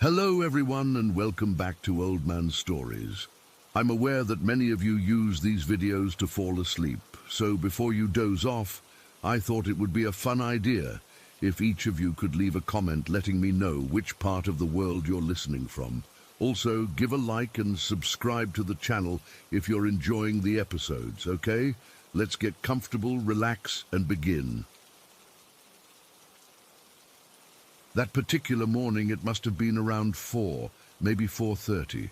Hello everyone and welcome back to Old Man Stories. I'm aware that many of you use these videos to fall asleep, so before you doze off, I thought it would be a fun idea if each of you could leave a comment letting me know which part of the world you're listening from. Also, give a like and subscribe to the channel if you're enjoying the episodes, okay? Let's get comfortable, relax, and begin. That particular morning, it must have been around 4, maybe 4:30,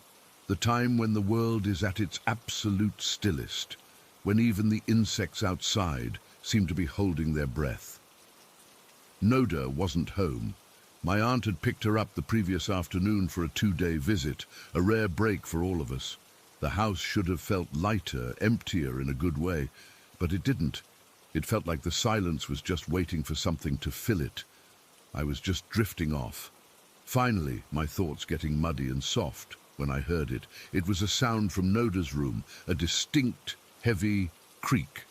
the time when the world is at its absolute stillest, when even the insects outside seem to be holding their breath. Noda wasn't home. My aunt had picked her up the previous afternoon for a 2-day visit, a rare break for all of us. The house should have felt lighter, emptier in a good way, but it didn't. It felt like the silence was just waiting for something to fill it. I was just drifting off. Finally, my thoughts getting muddy and soft when I heard it. It was a sound from Noda's room, a distinct, heavy creak.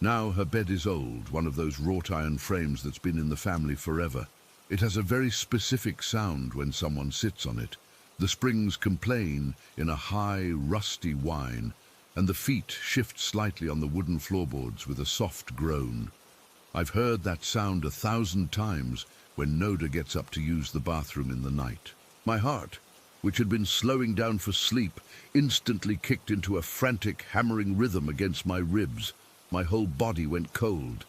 Now her bed is old, one of those wrought iron frames that's been in the family forever. It has a very specific sound when someone sits on it. The springs complain in a high, rusty whine, and the feet shift slightly on the wooden floorboards with a soft groan. I've heard that sound 1,000 times when Noda gets up to use the bathroom in the night. My heart, which had been slowing down for sleep, instantly kicked into a frantic, hammering rhythm against my ribs. My whole body went cold.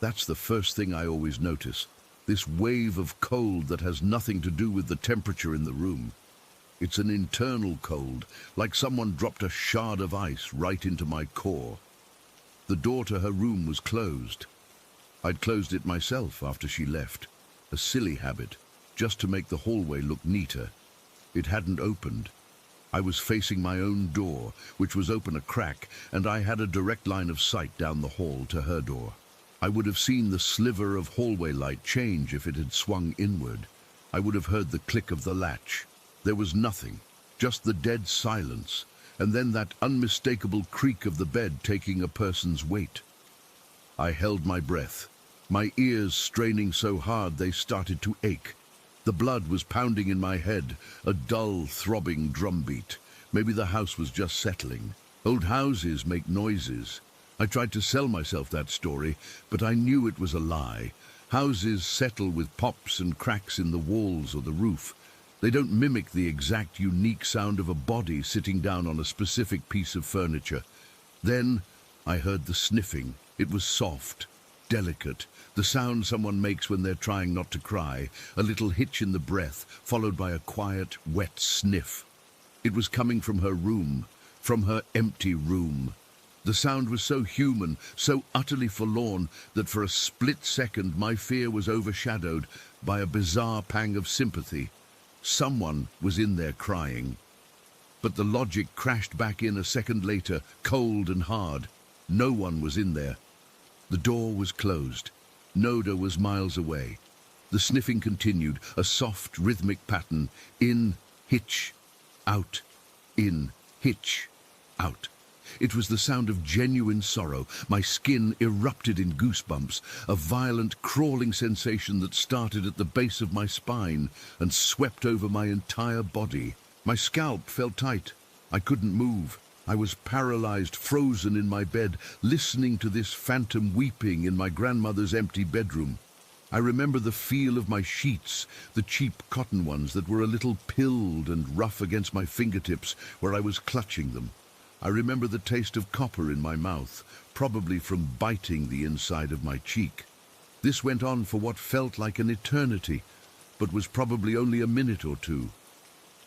That's the first thing I always notice, this wave of cold that has nothing to do with the temperature in the room. It's an internal cold, like someone dropped a shard of ice right into my core. The door to her room was closed. I'd closed it myself after she left, a silly habit, just to make the hallway look neater. It hadn't opened. I was facing my own door, which was open a crack, and I had a direct line of sight down the hall to her door. I would have seen the sliver of hallway light change if it had swung inward. I would have heard the click of the latch. There was nothing, just the dead silence, and then that unmistakable creak of the bed taking a person's weight. I held my breath, my ears straining so hard they started to ache. The blood was pounding in my head, a dull, throbbing drumbeat. Maybe the house was just settling. Old houses make noises. I tried to sell myself that story, but I knew it was a lie. Houses settle with pops and cracks in the walls or the roof. They don't mimic the exact, unique sound of a body sitting down on a specific piece of furniture. Then I heard the sniffing. It was soft, delicate, the sound someone makes when they're trying not to cry, a little hitch in the breath, followed by a quiet, wet sniff. It was coming from her room, from her empty room. The sound was so human, so utterly forlorn, that for a split second my fear was overshadowed by a bizarre pang of sympathy. Someone was in there crying. But the logic crashed back in a second later, cold and hard. No one was in there. The door was closed. Noda was miles away. The sniffing continued, a soft, rhythmic pattern. In, hitch, out. In, hitch, out. It was the sound of genuine sorrow. My skin erupted in goosebumps, a violent, crawling sensation that started at the base of my spine and swept over my entire body. My scalp felt tight. I couldn't move. I was paralyzed, frozen in my bed, listening to this phantom weeping in my grandmother's empty bedroom. I remember the feel of my sheets, the cheap cotton ones that were a little pilled and rough against my fingertips where I was clutching them. I remember the taste of copper in my mouth, probably from biting the inside of my cheek. This went on for what felt like an eternity, but was probably only a minute or two.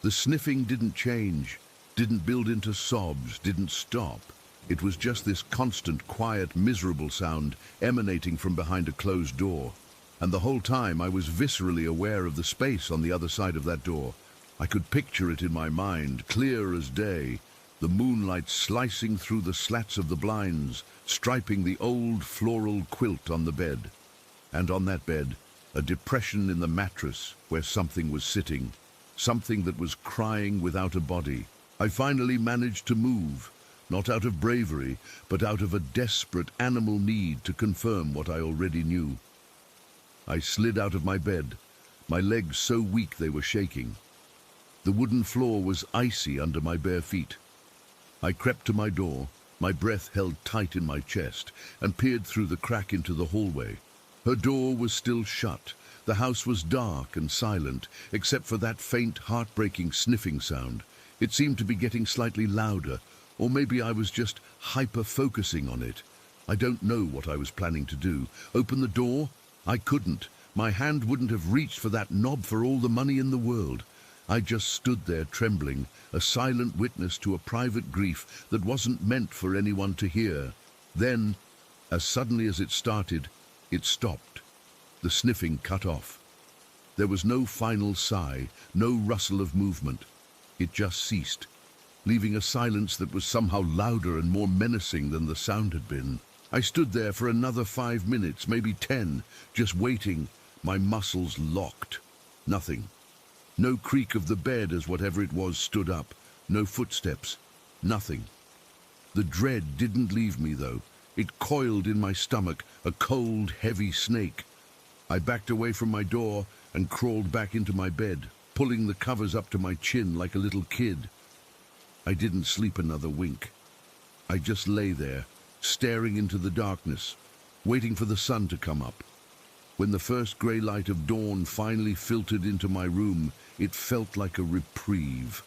The sniffing didn't change, didn't build into sobs, didn't stop. It was just this constant, quiet, miserable sound emanating from behind a closed door. And the whole time I was viscerally aware of the space on the other side of that door. I could picture it in my mind, clear as day, the moonlight slicing through the slats of the blinds, striping the old floral quilt on the bed. And on that bed, a depression in the mattress where something was sitting, something that was crying without a body. I finally managed to move, not out of bravery, but out of a desperate animal need to confirm what I already knew. I slid out of my bed, my legs so weak they were shaking. The wooden floor was icy under my bare feet. I crept to my door, my breath held tight in my chest, and peered through the crack into the hallway. Her door was still shut. The house was dark and silent, except for that faint, heartbreaking sniffing sound. It seemed to be getting slightly louder, or maybe I was just hyper-focusing on it. I don't know what I was planning to do. Open the door? I couldn't. My hand wouldn't have reached for that knob for all the money in the world. I just stood there trembling, a silent witness to a private grief that wasn't meant for anyone to hear. Then, as suddenly as it started, it stopped. The sniffing cut off. There was no final sigh, no rustle of movement. It just ceased, leaving a silence that was somehow louder and more menacing than the sound had been. I stood there for another 5 minutes, maybe 10, just waiting, my muscles locked. Nothing. No creak of the bed as whatever it was stood up. No footsteps. Nothing. The dread didn't leave me, though. It coiled in my stomach, a cold, heavy snake. I backed away from my door and crawled back into my bed, pulling the covers up to my chin like a little kid. I didn't sleep another wink. I just lay there, staring into the darkness, waiting for the sun to come up. When the first grey light of dawn finally filtered into my room, it felt like a reprieve.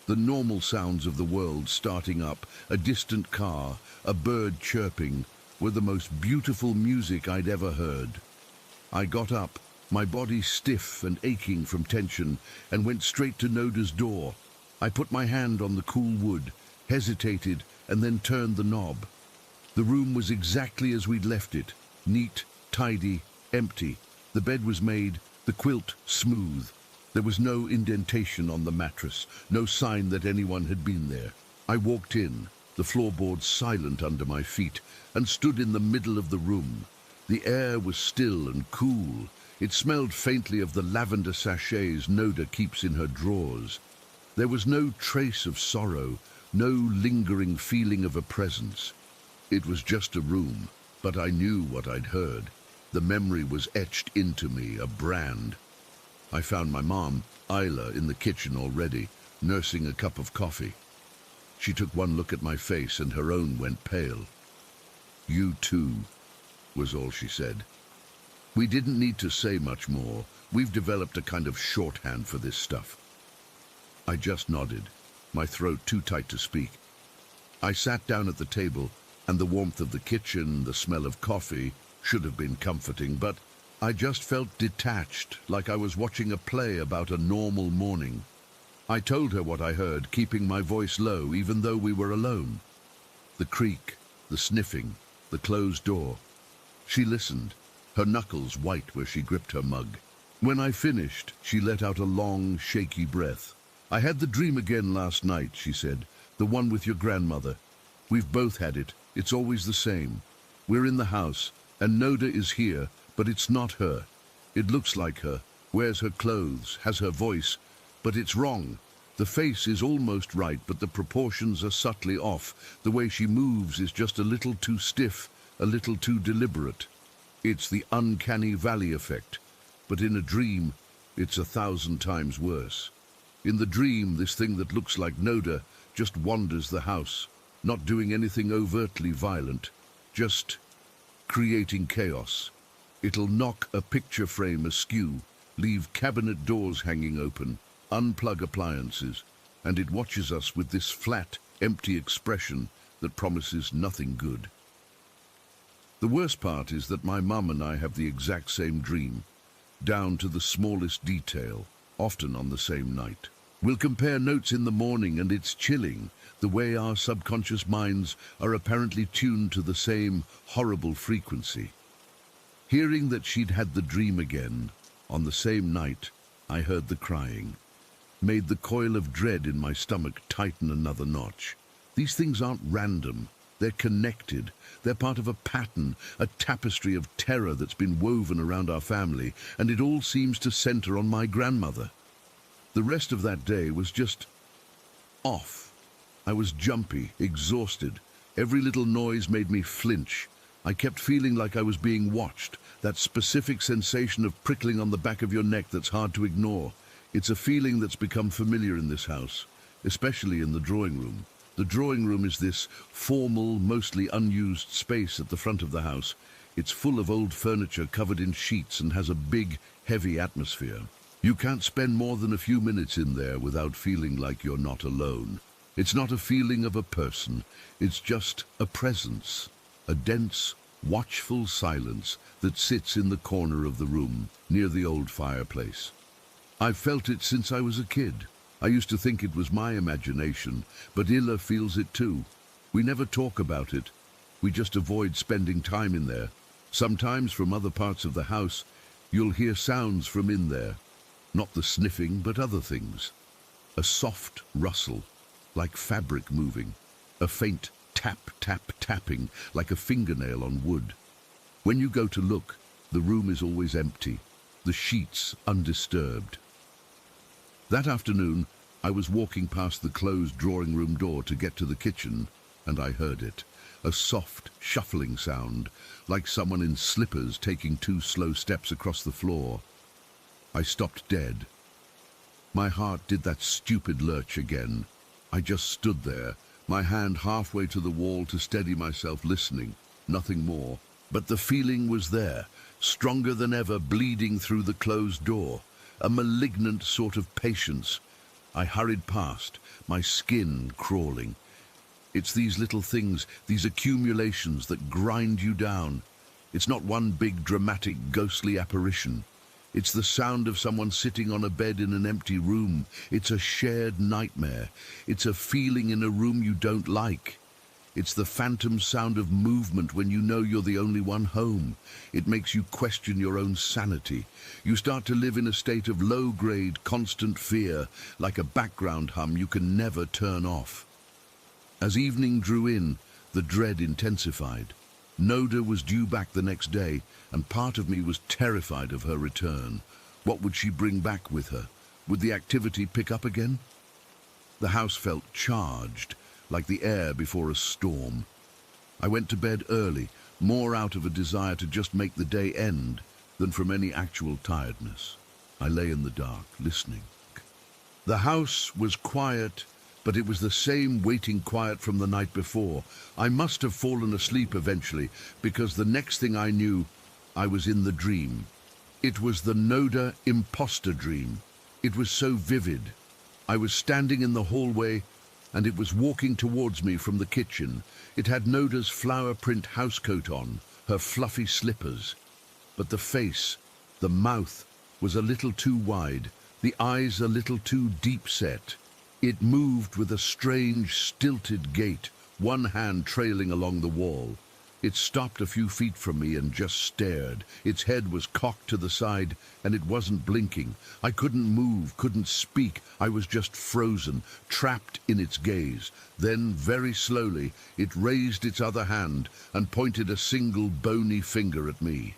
The normal sounds of the world starting up, a distant car, a bird chirping, were the most beautiful music I'd ever heard. I got up, my body stiff and aching from tension, and went straight to Noda's door. I put my hand on the cool wood, hesitated, and then turned the knob. The room was exactly as we'd left it, neat, tidy, empty. The bed was made, the quilt smooth. There was no indentation on the mattress, no sign that anyone had been there. I walked in, the floorboards silent under my feet, and stood in the middle of the room. The air was still and cool. It smelled faintly of the lavender sachets Noda keeps in her drawers. There was no trace of sorrow, no lingering feeling of a presence. It was just a room, but I knew what I'd heard. The memory was etched into me, a brand. I found my mom, Isla, in the kitchen already, nursing a cup of coffee. She took one look at my face and her own went pale. "You too," was all she said. We didn't need to say much more. We've developed a kind of shorthand for this stuff. I just nodded, my throat too tight to speak. I sat down at the table, and the warmth of the kitchen, the smell of coffee, should have been comforting, but I just felt detached, like I was watching a play about a normal morning. I told her what I heard, keeping my voice low, even though we were alone. The creak, the sniffing, the closed door. She listened, her knuckles white where she gripped her mug. When I finished, she let out a long, shaky breath. "I had the dream again last night," she said. "The one with your grandmother. We've both had it. It's always the same. We're in the house, and Noda is here, but it's not her. It looks like her, wears her clothes, has her voice, but it's wrong. The face is almost right, but the proportions are subtly off. The way she moves is just a little too stiff, a little too deliberate. It's the uncanny valley effect, but in a dream, it's 1,000 times worse. In the dream, this thing that looks like Noda just wanders the house, not doing anything overtly violent, just creating chaos. It'll knock a picture frame askew, leave cabinet doors hanging open, unplug appliances, and it watches us with this flat, empty expression that promises nothing good. The worst part is that my mum and I have the exact same dream, down to the smallest detail, often on the same night. We'll compare notes in the morning, and it's chilling, the way our subconscious minds are apparently tuned to the same horrible frequency. Hearing that she'd had the dream again, on the same night, I heard the crying, made the coil of dread in my stomach tighten another notch. These things aren't random. They're connected. They're part of a pattern, a tapestry of terror that's been woven around our family, and it all seems to center on my grandmother. The rest of that day was just off. I was jumpy, exhausted. Every little noise made me flinch. I kept feeling like I was being watched, that specific sensation of prickling on the back of your neck that's hard to ignore. It's a feeling that's become familiar in this house, especially in the drawing room. The drawing room is this formal, mostly unused space at the front of the house. It's full of old furniture covered in sheets and has a big, heavy atmosphere. You can't spend more than a few minutes in there without feeling like you're not alone. It's not a feeling of a person, it's just a presence, a dense, watchful silence that sits in the corner of the room, near the old fireplace. I've felt it since I was a kid. I used to think it was my imagination, but Illa feels it too. We never talk about it. We just avoid spending time in there. Sometimes from other parts of the house, you'll hear sounds from in there. Not the sniffing, but other things. A soft rustle, like fabric moving. A faint tap, tap, tapping, like a fingernail on wood. When you go to look, the room is always empty, the sheets undisturbed. That afternoon, I was walking past the closed drawing room door to get to the kitchen, and I heard it. A soft, shuffling sound, like someone in slippers taking 2 slow steps across the floor. I stopped dead. My heart did that stupid lurch again. I just stood there, my hand halfway to the wall to steady myself, listening, nothing more. But the feeling was there, stronger than ever, bleeding through the closed door. A malignant sort of patience. I hurried past, my skin crawling. It's these little things, these accumulations that grind you down. It's not one big, dramatic, ghostly apparition. It's the sound of someone sitting on a bed in an empty room. It's a shared nightmare. It's a feeling in a room you don't like. It's the phantom sound of movement when you know you're the only one home. It makes you question your own sanity. You start to live in a state of low-grade, constant fear, like a background hum you can never turn off. As evening drew in, the dread intensified. Noda was due back the next day, and part of me was terrified of her return. What would she bring back with her? Would the activity pick up again? The house felt charged, like the air before a storm. I went to bed early, more out of a desire to just make the day end than from any actual tiredness. I lay in the dark, listening. The house was quiet, but it was the same waiting quiet from the night before. I must have fallen asleep eventually, because the next thing I knew, I was in the dream. It was the Noda imposter dream. It was so vivid. I was standing in the hallway, and it was walking towards me from the kitchen. It had Noda's flower print housecoat on, her fluffy slippers. But the face, the mouth, was a little too wide, the eyes a little too deep set. It moved with a strange, stilted gait, one hand trailing along the wall. It stopped a few feet from me and just stared. Its head was cocked to the side, and it wasn't blinking. I couldn't move, couldn't speak. I was just frozen, trapped in its gaze. Then, very slowly, it raised its other hand and pointed a single bony finger at me.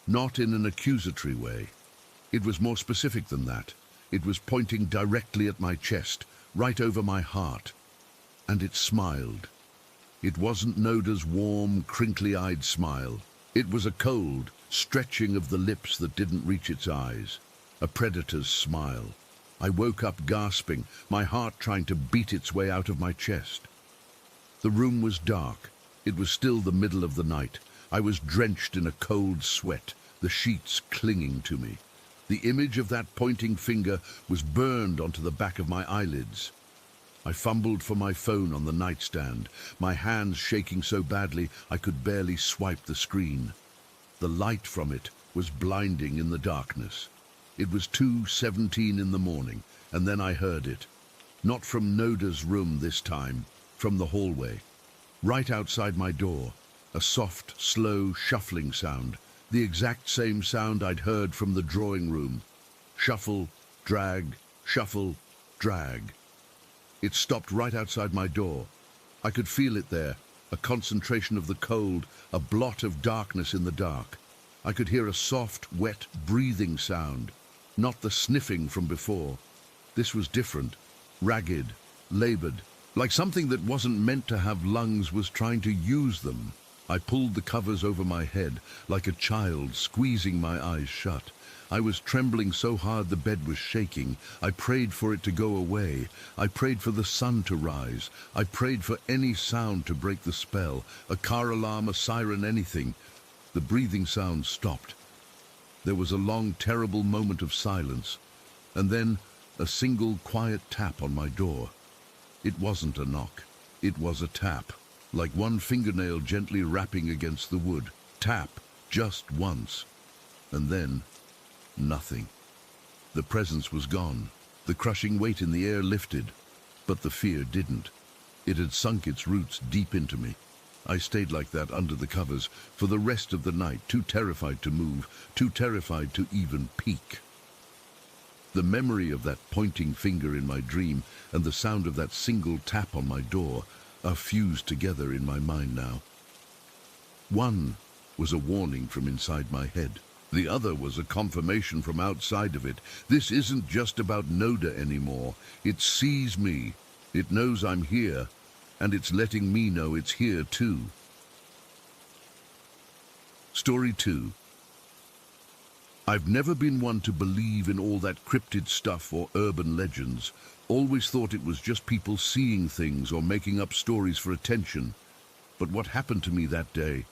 Not in an accusatory way. It was more specific than that. It was pointing directly at my chest, right over my heart. And it smiled. It wasn't Noda's warm, crinkly-eyed smile. It was a cold, stretching of the lips that didn't reach its eyes. A predator's smile. I woke up gasping, my heart trying to beat its way out of my chest. The room was dark. It was still the middle of the night. I was drenched in a cold sweat, the sheets clinging to me. The image of that pointing finger was burned onto the back of my eyelids. I fumbled for my phone on the nightstand, my hands shaking so badly I could barely swipe the screen. The light from it was blinding in the darkness. It was 2:17 in the morning, and then I heard it. Not from Noda's room this time, from the hallway. Right outside my door, a soft, slow, shuffling sound, the exact same sound I'd heard from the drawing room. Shuffle, drag, shuffle, drag. It stopped right outside my door. I could feel it there, a concentration of the cold, a blot of darkness in the dark. I could hear a soft, wet, breathing sound, not the sniffing from before. This was different, ragged, labored, like something that wasn't meant to have lungs was trying to use them. I pulled the covers over my head like a child, squeezing my eyes shut. I was trembling so hard the bed was shaking. I prayed for it to go away. I prayed for the sun to rise. I prayed for any sound to break the spell, a car alarm, a siren, anything. The breathing sound stopped. There was a long, terrible moment of silence, and then a single quiet tap on my door. It wasn't a knock. It was a tap, like one fingernail gently rapping against the wood. Tap, just once. And then, nothing. The presence was gone. The crushing weight in the air lifted, but the fear didn't. It had sunk its roots deep into me. I stayed like that under the covers for the rest of the night, too terrified to move, too terrified to even peek. The memory of that pointing finger in my dream and the sound of that single tap on my door are fused together in my mind now. One was a warning from inside my head. The other was a confirmation from outside of it. This isn't just about Noda anymore. It sees me. It knows I'm here, and it's letting me know it's here too. Story 2. I've never been one to believe in all that cryptid stuff or urban legends. Always thought it was just people seeing things or making up stories for attention. But what happened to me that day?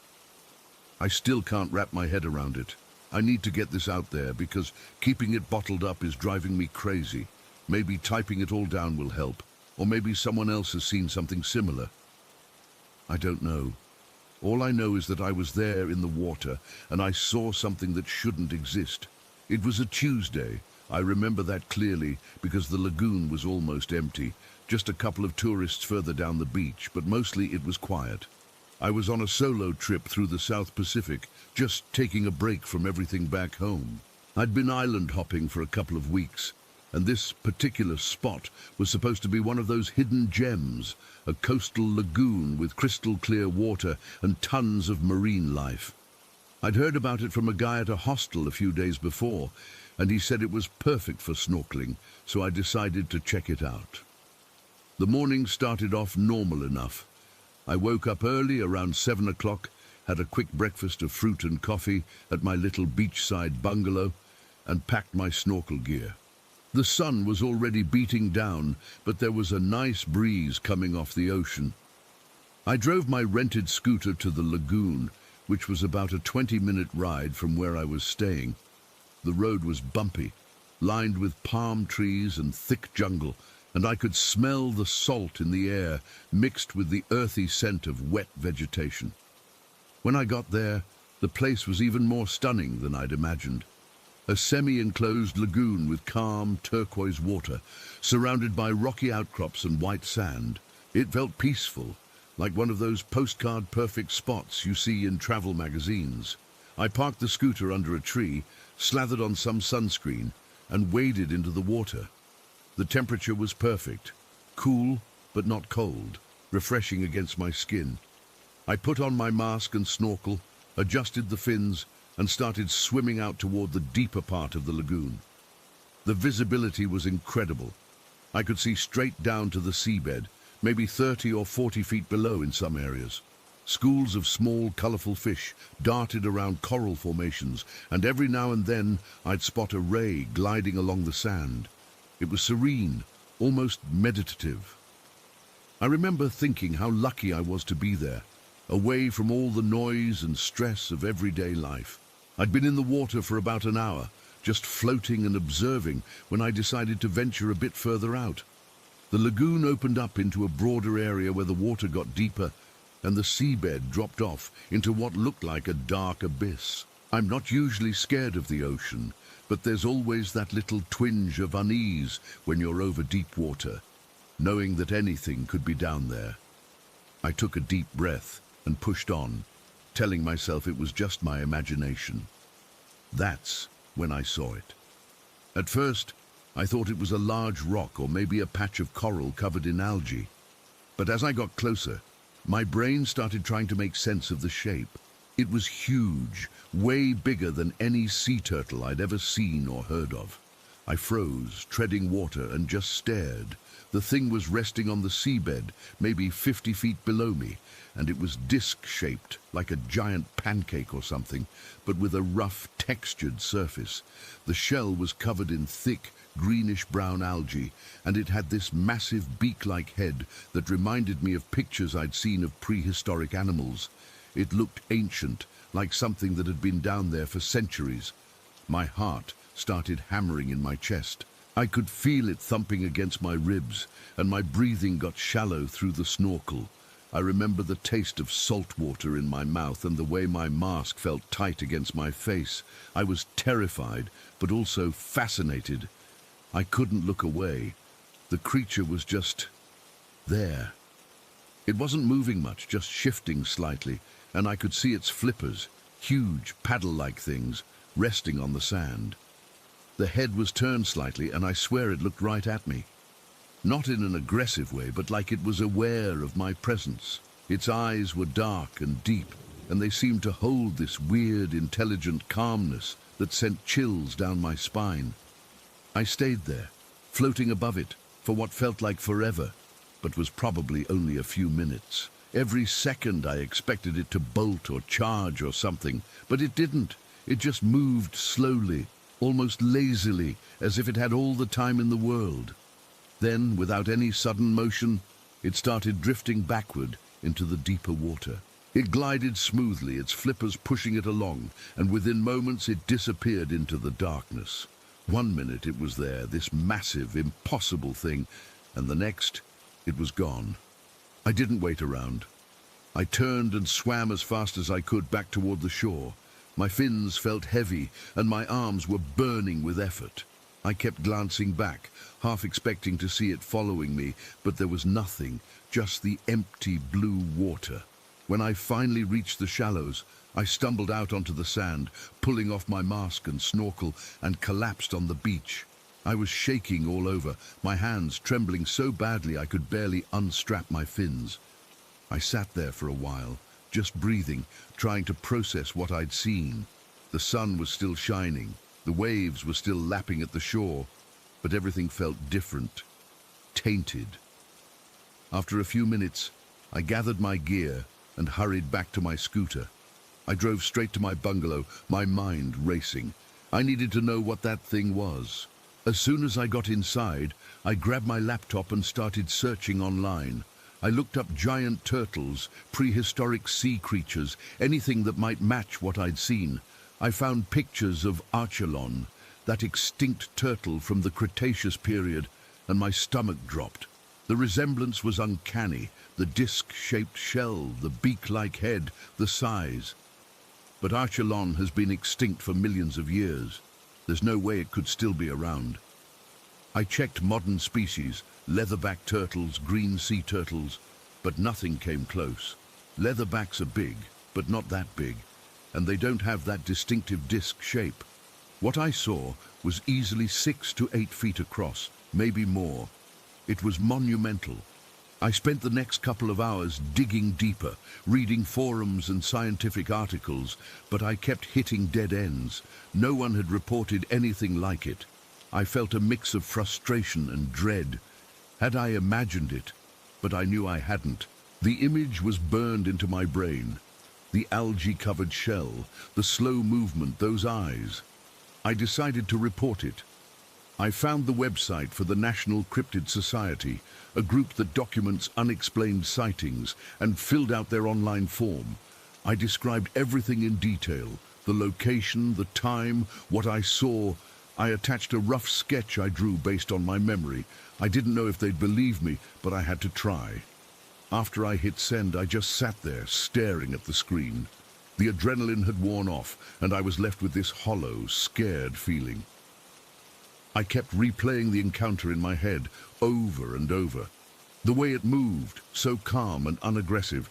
I still can't wrap my head around it. I need to get this out there because keeping it bottled up is driving me crazy. Maybe typing it all down will help, or maybe someone else has seen something similar. I don't know. All I know is that I was there in the water and I saw something that shouldn't exist. It was a Tuesday. I remember that clearly because the lagoon was almost empty, just a couple of tourists further down the beach, but mostly it was quiet. I was on a solo trip through the South Pacific, just taking a break from everything back home. I'd been island hopping for a couple of weeks, and this particular spot was supposed to be one of those hidden gems, a coastal lagoon with crystal clear water and tons of marine life. I'd heard about it from a guy at a hostel a few days before, and he said it was perfect for snorkeling, so I decided to check it out. The morning started off normal enough. I woke up early, around 7 o'clock, had a quick breakfast of fruit and coffee at my little beachside bungalow, and packed my snorkel gear. The sun was already beating down, but there was a nice breeze coming off the ocean. I drove my rented scooter to the lagoon, which was about a 20-minute ride from where I was staying. The road was bumpy, lined with palm trees and thick jungle, and I could smell the salt in the air mixed with the earthy scent of wet vegetation. When I got there, the place was even more stunning than I'd imagined. A semi-enclosed lagoon with calm turquoise water, surrounded by rocky outcrops and white sand. It felt peaceful, like one of those postcard-perfect spots you see in travel magazines. I parked the scooter under a tree, slathered on some sunscreen, and waded into the water. The temperature was perfect, cool but not cold, refreshing against my skin. I put on my mask and snorkel, adjusted the fins, and started swimming out toward the deeper part of the lagoon. The visibility was incredible. I could see straight down to the seabed, maybe 30 or 40 feet below in some areas. Schools of small, colorful fish darted around coral formations, and every now and then I'd spot a ray gliding along the sand. It was serene, almost meditative. I remember thinking how lucky I was to be there, away from all the noise and stress of everyday life. I'd been in the water for about an hour, just floating and observing, when I decided to venture a bit further out. The lagoon opened up into a broader area where the water got deeper, and the seabed dropped off into what looked like a dark abyss. I'm not usually scared of the ocean, but there's always that little twinge of unease when you're over deep water, knowing that anything could be down there. I took a deep breath and pushed on, telling myself it was just my imagination. That's when I saw it. At first, I thought it was a large rock or maybe a patch of coral covered in algae. But as I got closer, my brain started trying to make sense of the shape. It was huge, way bigger than any sea turtle I'd ever seen or heard of. I froze, treading water, and just stared. The thing was resting on the seabed, maybe 50 feet below me, and it was disc-shaped, like a giant pancake or something, but with a rough, textured surface. The shell was covered in thick, greenish-brown algae, and it had this massive beak-like head that reminded me of pictures I'd seen of prehistoric animals. It looked ancient, like something that had been down there for centuries. My heart started hammering in my chest. I could feel it thumping against my ribs, and my breathing got shallow through the snorkel. I remember the taste of salt water in my mouth and the way my mask felt tight against my face. I was terrified, but also fascinated. I couldn't look away. The creature was just there. It wasn't moving much, just shifting slightly, and I could see its flippers, huge paddle-like things, resting on the sand. The head was turned slightly, and I swear it looked right at me. Not in an aggressive way, but like it was aware of my presence. Its eyes were dark and deep, and they seemed to hold this weird, intelligent calmness that sent chills down my spine. I stayed there, floating above it, for what felt like forever, but was probably only a few minutes. Every second I expected it to bolt or charge or something, but it didn't. It just moved slowly, almost lazily, as if it had all the time in the world. Then, without any sudden motion, it started drifting backward into the deeper water. It glided smoothly, its flippers pushing it along, and within moments it disappeared into the darkness. One minute it was there, this massive, impossible thing, and the next, it was gone. I didn't wait around. I turned and swam as fast as I could back toward the shore. My fins felt heavy, and my arms were burning with effort. I kept glancing back, half expecting to see it following me, but there was nothing, just the empty blue water. When I finally reached the shallows, I stumbled out onto the sand, pulling off my mask and snorkel, and collapsed on the beach. I was shaking all over, my hands trembling so badly I could barely unstrap my fins. I sat there for a while, just breathing, trying to process what I'd seen. The sun was still shining, the waves were still lapping at the shore, but everything felt different, tainted. After a few minutes, I gathered my gear and hurried back to my scooter. I drove straight to my bungalow, my mind racing. I needed to know what that thing was. As soon as I got inside, I grabbed my laptop and started searching online. I looked up giant turtles, prehistoric sea creatures, anything that might match what I'd seen. I found pictures of Archelon, that extinct turtle from the Cretaceous period, and my stomach dropped. The resemblance was uncanny, the disc-shaped shell, the beak-like head, the size. But Archelon has been extinct for millions of years. There's no way it could still be around. I checked modern species, leatherback turtles, green sea turtles, but nothing came close. Leatherbacks are big, but not that big, and they don't have that distinctive disc shape. What I saw was easily 6 to 8 feet across, maybe more. It was monumental. I spent the next couple of hours digging deeper, reading forums and scientific articles, but I kept hitting dead ends. No one had reported anything like it. I felt a mix of frustration and dread. Had I imagined it? But I knew I hadn't. The image was burned into my brain. The algae-covered shell, the slow movement, those eyes. I decided to report it. I found the website for the National Cryptid Society, a group that documents unexplained sightings, and filled out their online form. I described everything in detail, the location, the time, what I saw. I attached a rough sketch I drew based on my memory. I didn't know if they'd believe me, but I had to try. After I hit send, I just sat there, staring at the screen. The adrenaline had worn off, and I was left with this hollow, scared feeling. I kept replaying the encounter in my head, over and over. The way it moved, so calm and unaggressive,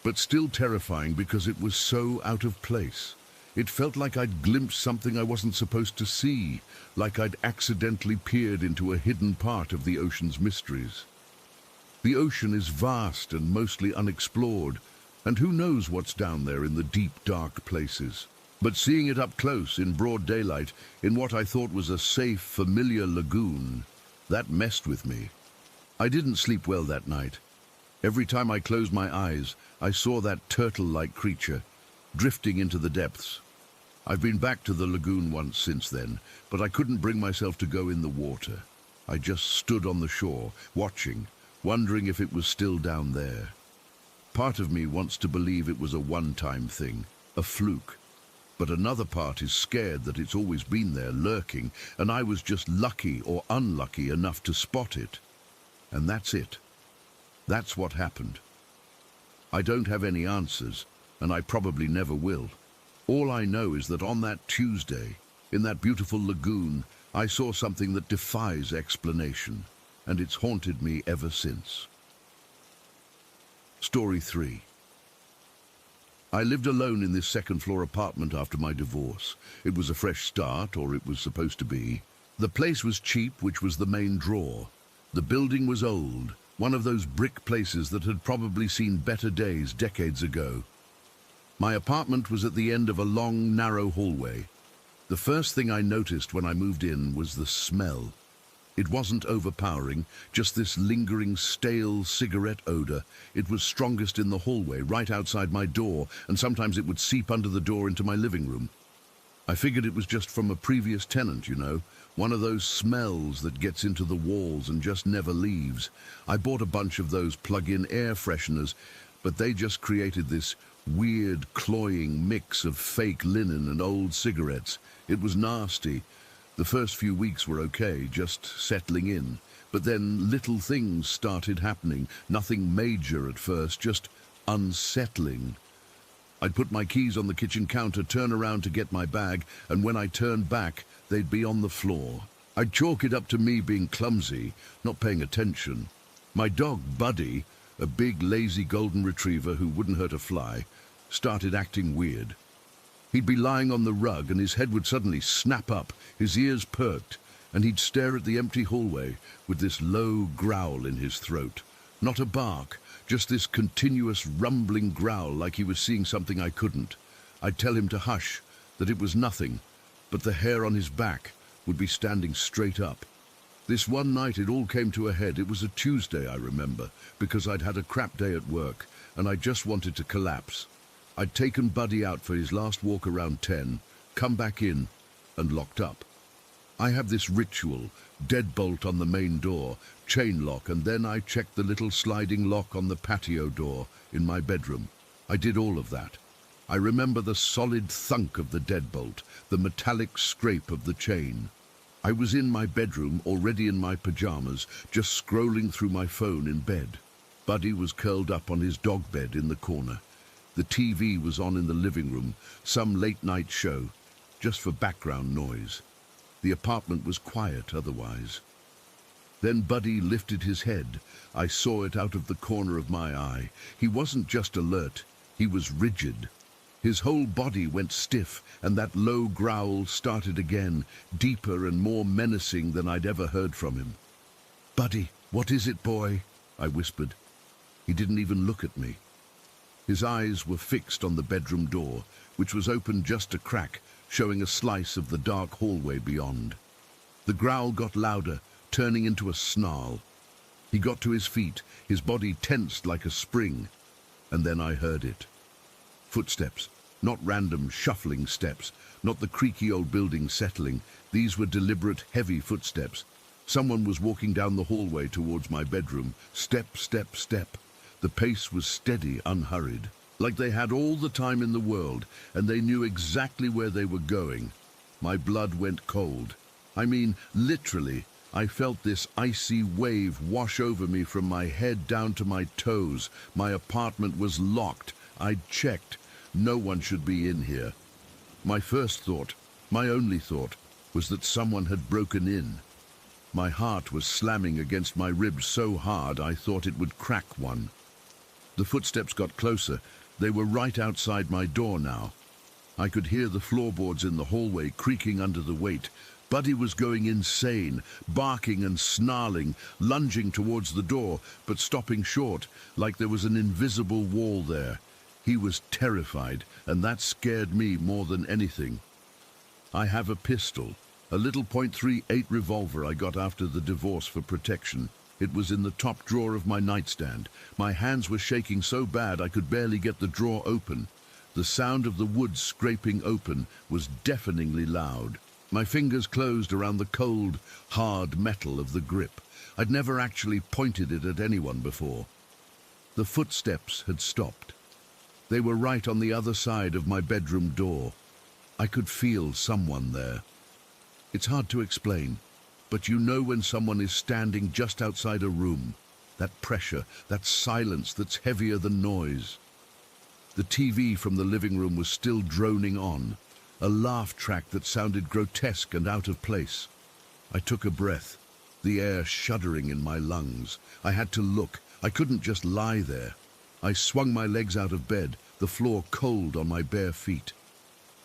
but still terrifying because it was so out of place. It felt like I'd glimpsed something I wasn't supposed to see, like I'd accidentally peered into a hidden part of the ocean's mysteries. The ocean is vast and mostly unexplored, and who knows what's down there in the deep, dark places. But seeing it up close, in broad daylight, in what I thought was a safe, familiar lagoon, that messed with me. I didn't sleep well that night. Every time I closed my eyes, I saw that turtle-like creature, drifting into the depths. I've been back to the lagoon once since then, but I couldn't bring myself to go in the water. I just stood on the shore, watching, wondering if it was still down there. Part of me wants to believe it was a one-time thing, a fluke. But another part is scared that it's always been there, lurking, and I was just lucky or unlucky enough to spot it. And that's it. That's what happened. I don't have any answers, and I probably never will. All I know is that on that Tuesday, in that beautiful lagoon, I saw something that defies explanation, and it's haunted me ever since. Story 3. I lived alone in this second-floor apartment after my divorce. It was a fresh start, or it was supposed to be. The place was cheap, which was the main draw. The building was old, one of those brick places that had probably seen better days decades ago. My apartment was at the end of a long, narrow hallway. The first thing I noticed when I moved in was the smell. It wasn't overpowering, just this lingering, stale cigarette odor. It was strongest in the hallway, right outside my door, and sometimes it would seep under the door into my living room. I figured it was just from a previous tenant, you know, one of those smells that gets into the walls and just never leaves. I bought a bunch of those plug-in air fresheners, but they just created this weird, cloying mix of fake linen and old cigarettes. It was nasty. The first few weeks were okay, just settling in. But then little things started happening. Nothing major at first, just unsettling. I'd put my keys on the kitchen counter, turn around to get my bag, and when I turned back, they'd be on the floor. I'd chalk it up to me being clumsy, not paying attention. My dog, Buddy, a big, lazy golden retriever who wouldn't hurt a fly, started acting weird. He'd be lying on the rug and his head would suddenly snap up, his ears perked, and he'd stare at the empty hallway with this low growl in his throat. Not a bark, just this continuous rumbling growl like he was seeing something I couldn't. I'd tell him to hush, that it was nothing, but the hair on his back would be standing straight up. This one night it all came to a head. It was a Tuesday, I remember, because I'd had a crap day at work and I just wanted to collapse. I'd taken Buddy out for his last walk around 10, come back in, and locked up. I have this ritual, deadbolt on the main door, chain lock, and then I checked the little sliding lock on the patio door in my bedroom. I did all of that. I remember the solid thunk of the deadbolt, the metallic scrape of the chain. I was in my bedroom, already in my pajamas, just scrolling through my phone in bed. Buddy was curled up on his dog bed in the corner. The TV was on in the living room, some late-night show, just for background noise. The apartment was quiet otherwise. Then Buddy lifted his head. I saw it out of the corner of my eye. He wasn't just alert, he was rigid. His whole body went stiff, and that low growl started again, deeper and more menacing than I'd ever heard from him. "Buddy, what is it, boy?" I whispered. He didn't even look at me. His eyes were fixed on the bedroom door, which was open just a crack, showing a slice of the dark hallway beyond. The growl got louder, turning into a snarl. He got to his feet, his body tensed like a spring, and then I heard it. Footsteps, not random shuffling steps, not the creaky old building settling. These were deliberate, heavy footsteps. Someone was walking down the hallway towards my bedroom. Step, step, step. The pace was steady, unhurried, like they had all the time in the world, and they knew exactly where they were going. My blood went cold. I mean, literally, I felt this icy wave wash over me from my head down to my toes. My apartment was locked. I'd checked. No one should be in here. My first thought, my only thought, was that someone had broken in. My heart was slamming against my ribs so hard I thought it would crack one. The footsteps got closer. They were right outside my door now. I could hear the floorboards in the hallway creaking under the weight. Buddy was going insane, barking and snarling, lunging towards the door, but stopping short, like there was an invisible wall there. He was terrified, and that scared me more than anything. I have a pistol, a little .38 revolver I got after the divorce for protection. It was in the top drawer of my nightstand. My hands were shaking so bad I could barely get the drawer open. The sound of the wood scraping open was deafeningly loud. My fingers closed around the cold, hard metal of the grip. I'd never actually pointed it at anyone before. The footsteps had stopped. They were right on the other side of my bedroom door. I could feel someone there. It's hard to explain, but you know when someone is standing just outside a room. That pressure, that silence that's heavier than noise. The TV from the living room was still droning on, a laugh track that sounded grotesque and out of place. I took a breath, the air shuddering in my lungs. I had to look. I couldn't just lie there. I swung my legs out of bed, the floor cold on my bare feet.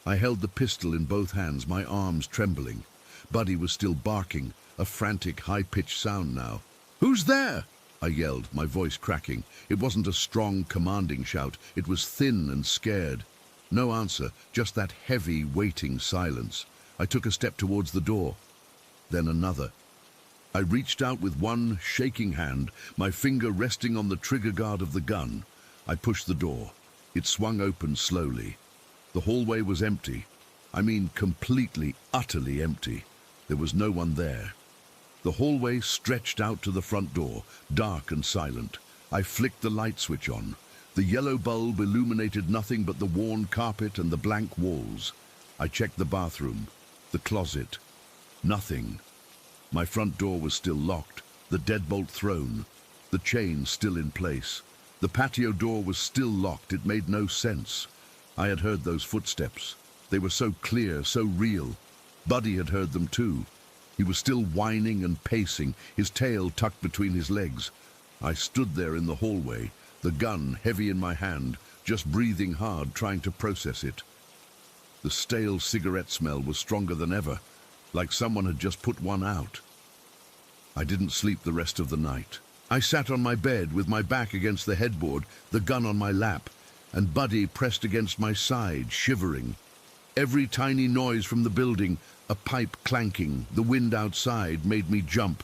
I held the pistol in both hands, my arms trembling. Buddy was still barking, a frantic, high-pitched sound now. "Who's there?" I yelled, my voice cracking. It wasn't a strong, commanding shout. It was thin and scared. No answer, just that heavy, waiting silence. I took a step towards the door, then another. I reached out with one shaking hand, my finger resting on the trigger guard of the gun. I pushed the door. It swung open slowly. The hallway was empty. I mean, completely, utterly empty. There was no one there. The hallway stretched out to the front door, dark and silent. I flicked the light switch on. The yellow bulb illuminated nothing but the worn carpet and the blank walls. I checked the bathroom, the closet. Nothing. My front door was still locked, the deadbolt thrown, the chain still in place. The patio door was still locked. It made no sense. I had heard those footsteps. They were so clear, so real. Buddy had heard them too. He was still whining and pacing, his tail tucked between his legs. I stood there in the hallway, the gun heavy in my hand, just breathing hard, trying to process it. The stale cigarette smell was stronger than ever, like someone had just put one out. I didn't sleep the rest of the night. I sat on my bed with my back against the headboard, the gun on my lap, and Buddy pressed against my side, shivering. Every tiny noise from the building, a pipe clanking, the wind outside, made me jump.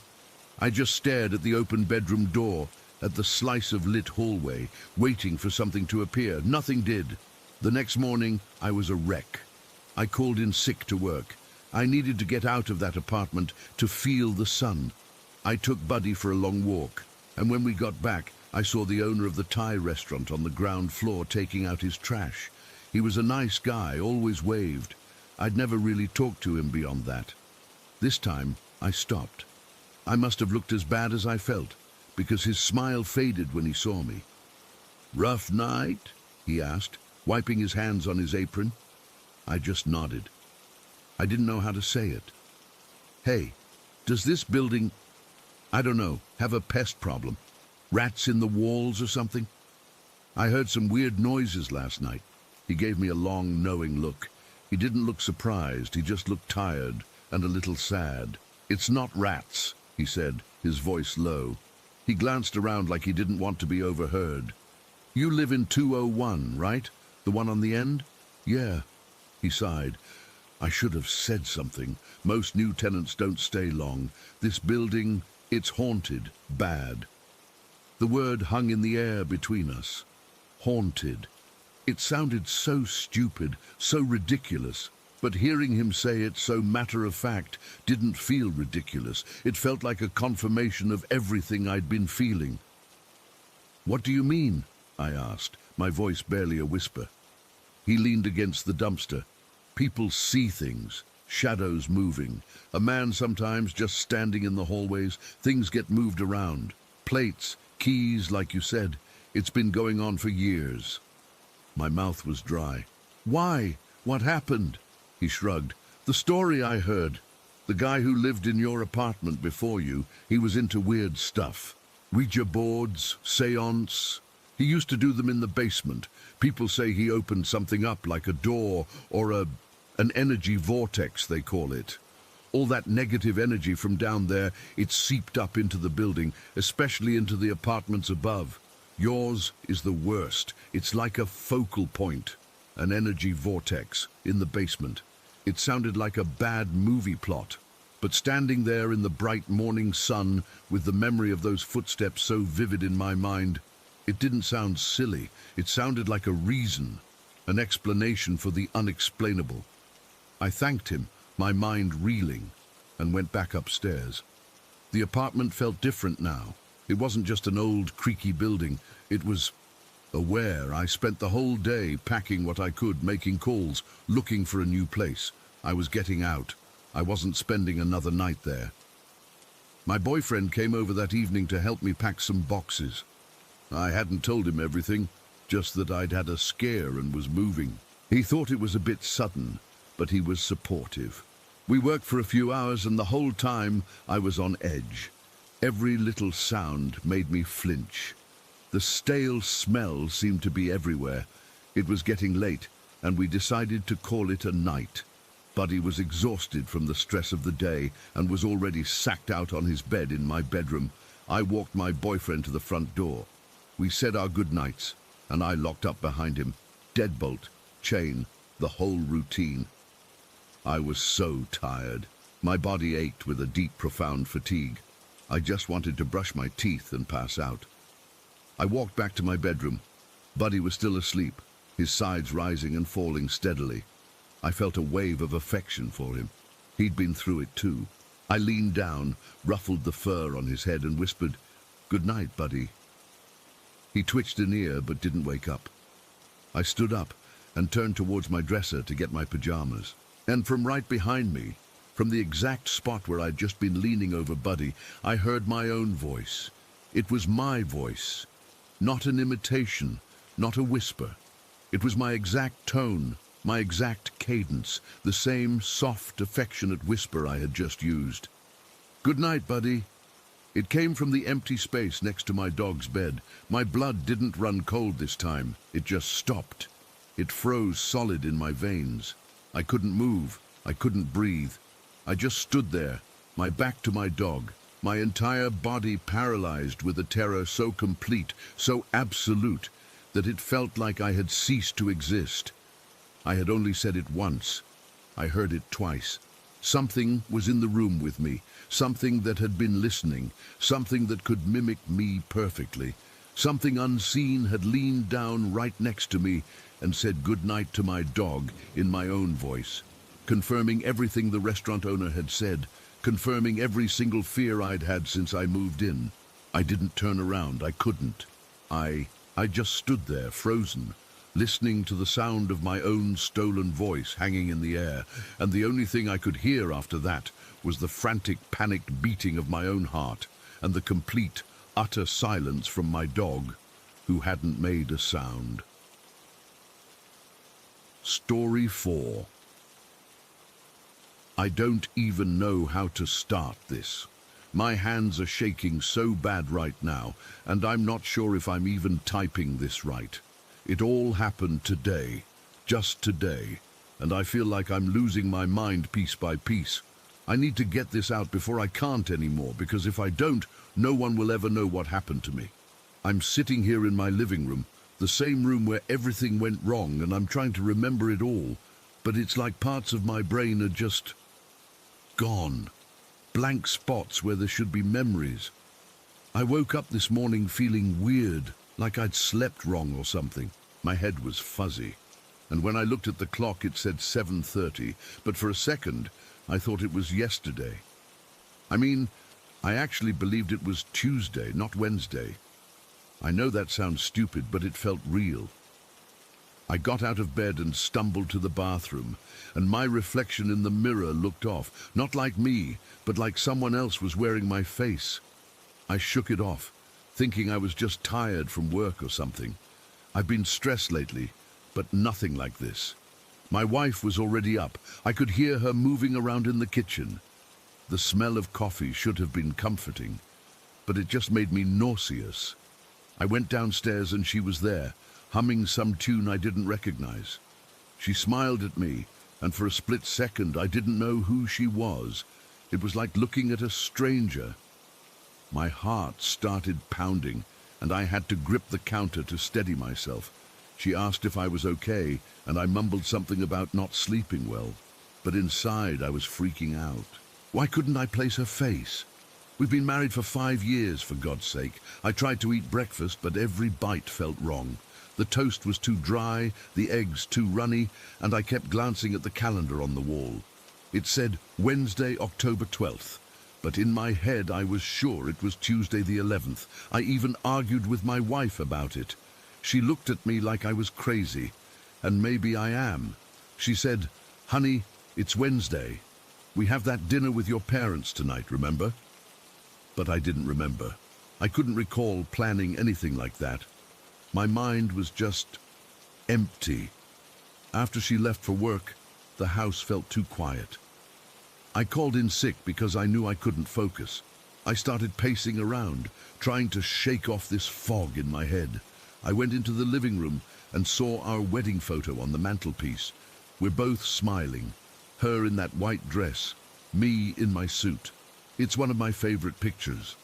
I just stared at the open bedroom door, at the slice of lit hallway, waiting for something to appear. Nothing did. The next morning, I was a wreck. I called in sick to work. I needed to get out of that apartment, to feel the sun. I took Buddy for a long walk, and when we got back, I saw the owner of the Thai restaurant on the ground floor taking out his trash. He was a nice guy, always waved. I'd never really talked to him beyond that. This time, I stopped. I must have looked as bad as I felt, because his smile faded when he saw me. "Rough night?" he asked, wiping his hands on his apron. I just nodded. I didn't know how to say it. "Hey, does this building, I don't know, have a pest problem? Rats in the walls or something? I heard some weird noises last night." He gave me a long, knowing look. He didn't look surprised, he just looked tired and a little sad. "It's not rats," he said, his voice low. He glanced around like he didn't want to be overheard. "You live in 201, right? The one on the end?" "Yeah," he sighed. I should have said something. Most new tenants don't stay long. This building, it's haunted, bad. The word hung in the air between us. Haunted. It sounded so stupid, so ridiculous, but hearing him say it so matter-of-fact didn't feel ridiculous. It felt like a confirmation of everything I'd been feeling. "What do you mean?" I asked, my voice barely a whisper. He leaned against the dumpster. "People see things, shadows moving. A man sometimes just standing in the hallways. Things get moved around. Plates, keys, like you said. It's been going on for years." My mouth was dry. "Why? What happened?" He shrugged. "The story I heard. The guy who lived in your apartment before you, he was into weird stuff. Ouija boards, seance. He used to do them in the basement. People say he opened something up like a door or an energy vortex, they call it. All that negative energy from down there, it seeped up into the building, especially into the apartments above. Yours is the worst. It's like a focal point, an energy vortex in the basement. It sounded like a bad movie plot. But standing there in the bright morning sun, with the memory of those footsteps so vivid in my mind, it didn't sound silly. It sounded like a reason, an explanation for the unexplainable. I thanked him, my mind reeling, and went back upstairs. The apartment felt different now. It wasn't just an old, creaky building. It was aware. I spent the whole day packing what I could, making calls, looking for a new place. I was getting out. I wasn't spending another night there. My boyfriend came over that evening to help me pack some boxes. I hadn't told him everything, just that I'd had a scare and was moving. He thought it was a bit sudden, but he was supportive. We worked for a few hours, and the whole time I was on edge. Every little sound made me flinch. The stale smell seemed to be everywhere. It was getting late, and we decided to call it a night. Buddy was exhausted from the stress of the day and was already sacked out on his bed in my bedroom. I walked my boyfriend to the front door. We said our goodnights, and I locked up behind him. Deadbolt, chain, the whole routine. I was so tired. My body ached with a deep, profound fatigue. I just wanted to brush my teeth and pass out. I walked back to my bedroom. Buddy was still asleep, his sides rising and falling steadily. I felt a wave of affection for him. He'd been through it too. I leaned down, ruffled the fur on his head and whispered, "Good night, Buddy." He twitched an ear but didn't wake up. I stood up and turned towards my dresser to get my pajamas. And from right behind me, from the exact spot where I'd just been leaning over Buddy, I heard my own voice. It was my voice, not an imitation, not a whisper. It was my exact tone, my exact cadence, the same soft, affectionate whisper I had just used. "Good night, Buddy." It came from the empty space next to my dog's bed. My blood didn't run cold this time. It just stopped. It froze solid in my veins. I couldn't move. I couldn't breathe. I just stood there, my back to my dog, my entire body paralyzed with a terror so complete, so absolute, that it felt like I had ceased to exist. I had only said it once. I heard it twice. Something was in the room with me, something that had been listening, something that could mimic me perfectly. Something unseen had leaned down right next to me and said goodnight to my dog in my own voice, confirming everything the restaurant owner had said, confirming every single fear I'd had since I moved in. I didn't turn around. I couldn't. I just stood there, frozen, listening to the sound of my own stolen voice hanging in the air, and the only thing I could hear after that was the frantic, panicked beating of my own heart and the complete, utter silence from my dog, who hadn't made a sound. Story 4. I don't even know how to start this. My hands are shaking so bad right now, and I'm not sure if I'm even typing this right. It all happened today, just today, and I feel like I'm losing my mind piece by piece. I need to get this out before I can't anymore, because if I don't, no one will ever know what happened to me. I'm sitting here in my living room, the same room where everything went wrong, and I'm trying to remember it all, but it's like parts of my brain are just gone. Blank spots where there should be memories. I woke up this morning feeling weird, like I'd slept wrong or something. My head was fuzzy, and when I looked at the clock it said 7:30, but for a second I thought it was yesterday. I actually believed it was Tuesday, not Wednesday. I know that sounds stupid, but it felt real. I got out of bed and stumbled to the bathroom, and my reflection in the mirror looked off, not like me, but like someone else was wearing my face. I shook it off, thinking I was just tired from work or something. I've been stressed lately, but nothing like this. My wife was already up. I could hear her moving around in the kitchen. The smell of coffee should have been comforting, but it just made me nauseous. I went downstairs and she was there, humming some tune I didn't recognize. She smiled at me, and for a split second I didn't know who she was. It was like looking at a stranger. My heart started pounding, and I had to grip the counter to steady myself. She asked if I was okay, and I mumbled something about not sleeping well. But inside, I was freaking out. Why couldn't I place her face? We've been married for 5 years, for God's sake. I tried to eat breakfast, but every bite felt wrong. The toast was too dry, the eggs too runny, and I kept glancing at the calendar on the wall. It said Wednesday, October 12th. But in my head, I was sure it was Tuesday the 11th. I even argued with my wife about it. She looked at me like I was crazy, and maybe I am. She said, "Honey, it's Wednesday. We have that dinner with your parents tonight, remember?" But I didn't remember. I couldn't recall planning anything like that. My mind was just empty. After she left for work, the house felt too quiet. I called in sick because I knew I couldn't focus. I started pacing around, trying to shake off this fog in my head. I went into the living room and saw our wedding photo on the mantelpiece. We're both smiling, her in that white dress, me in my suit. It's one of my favorite pictures.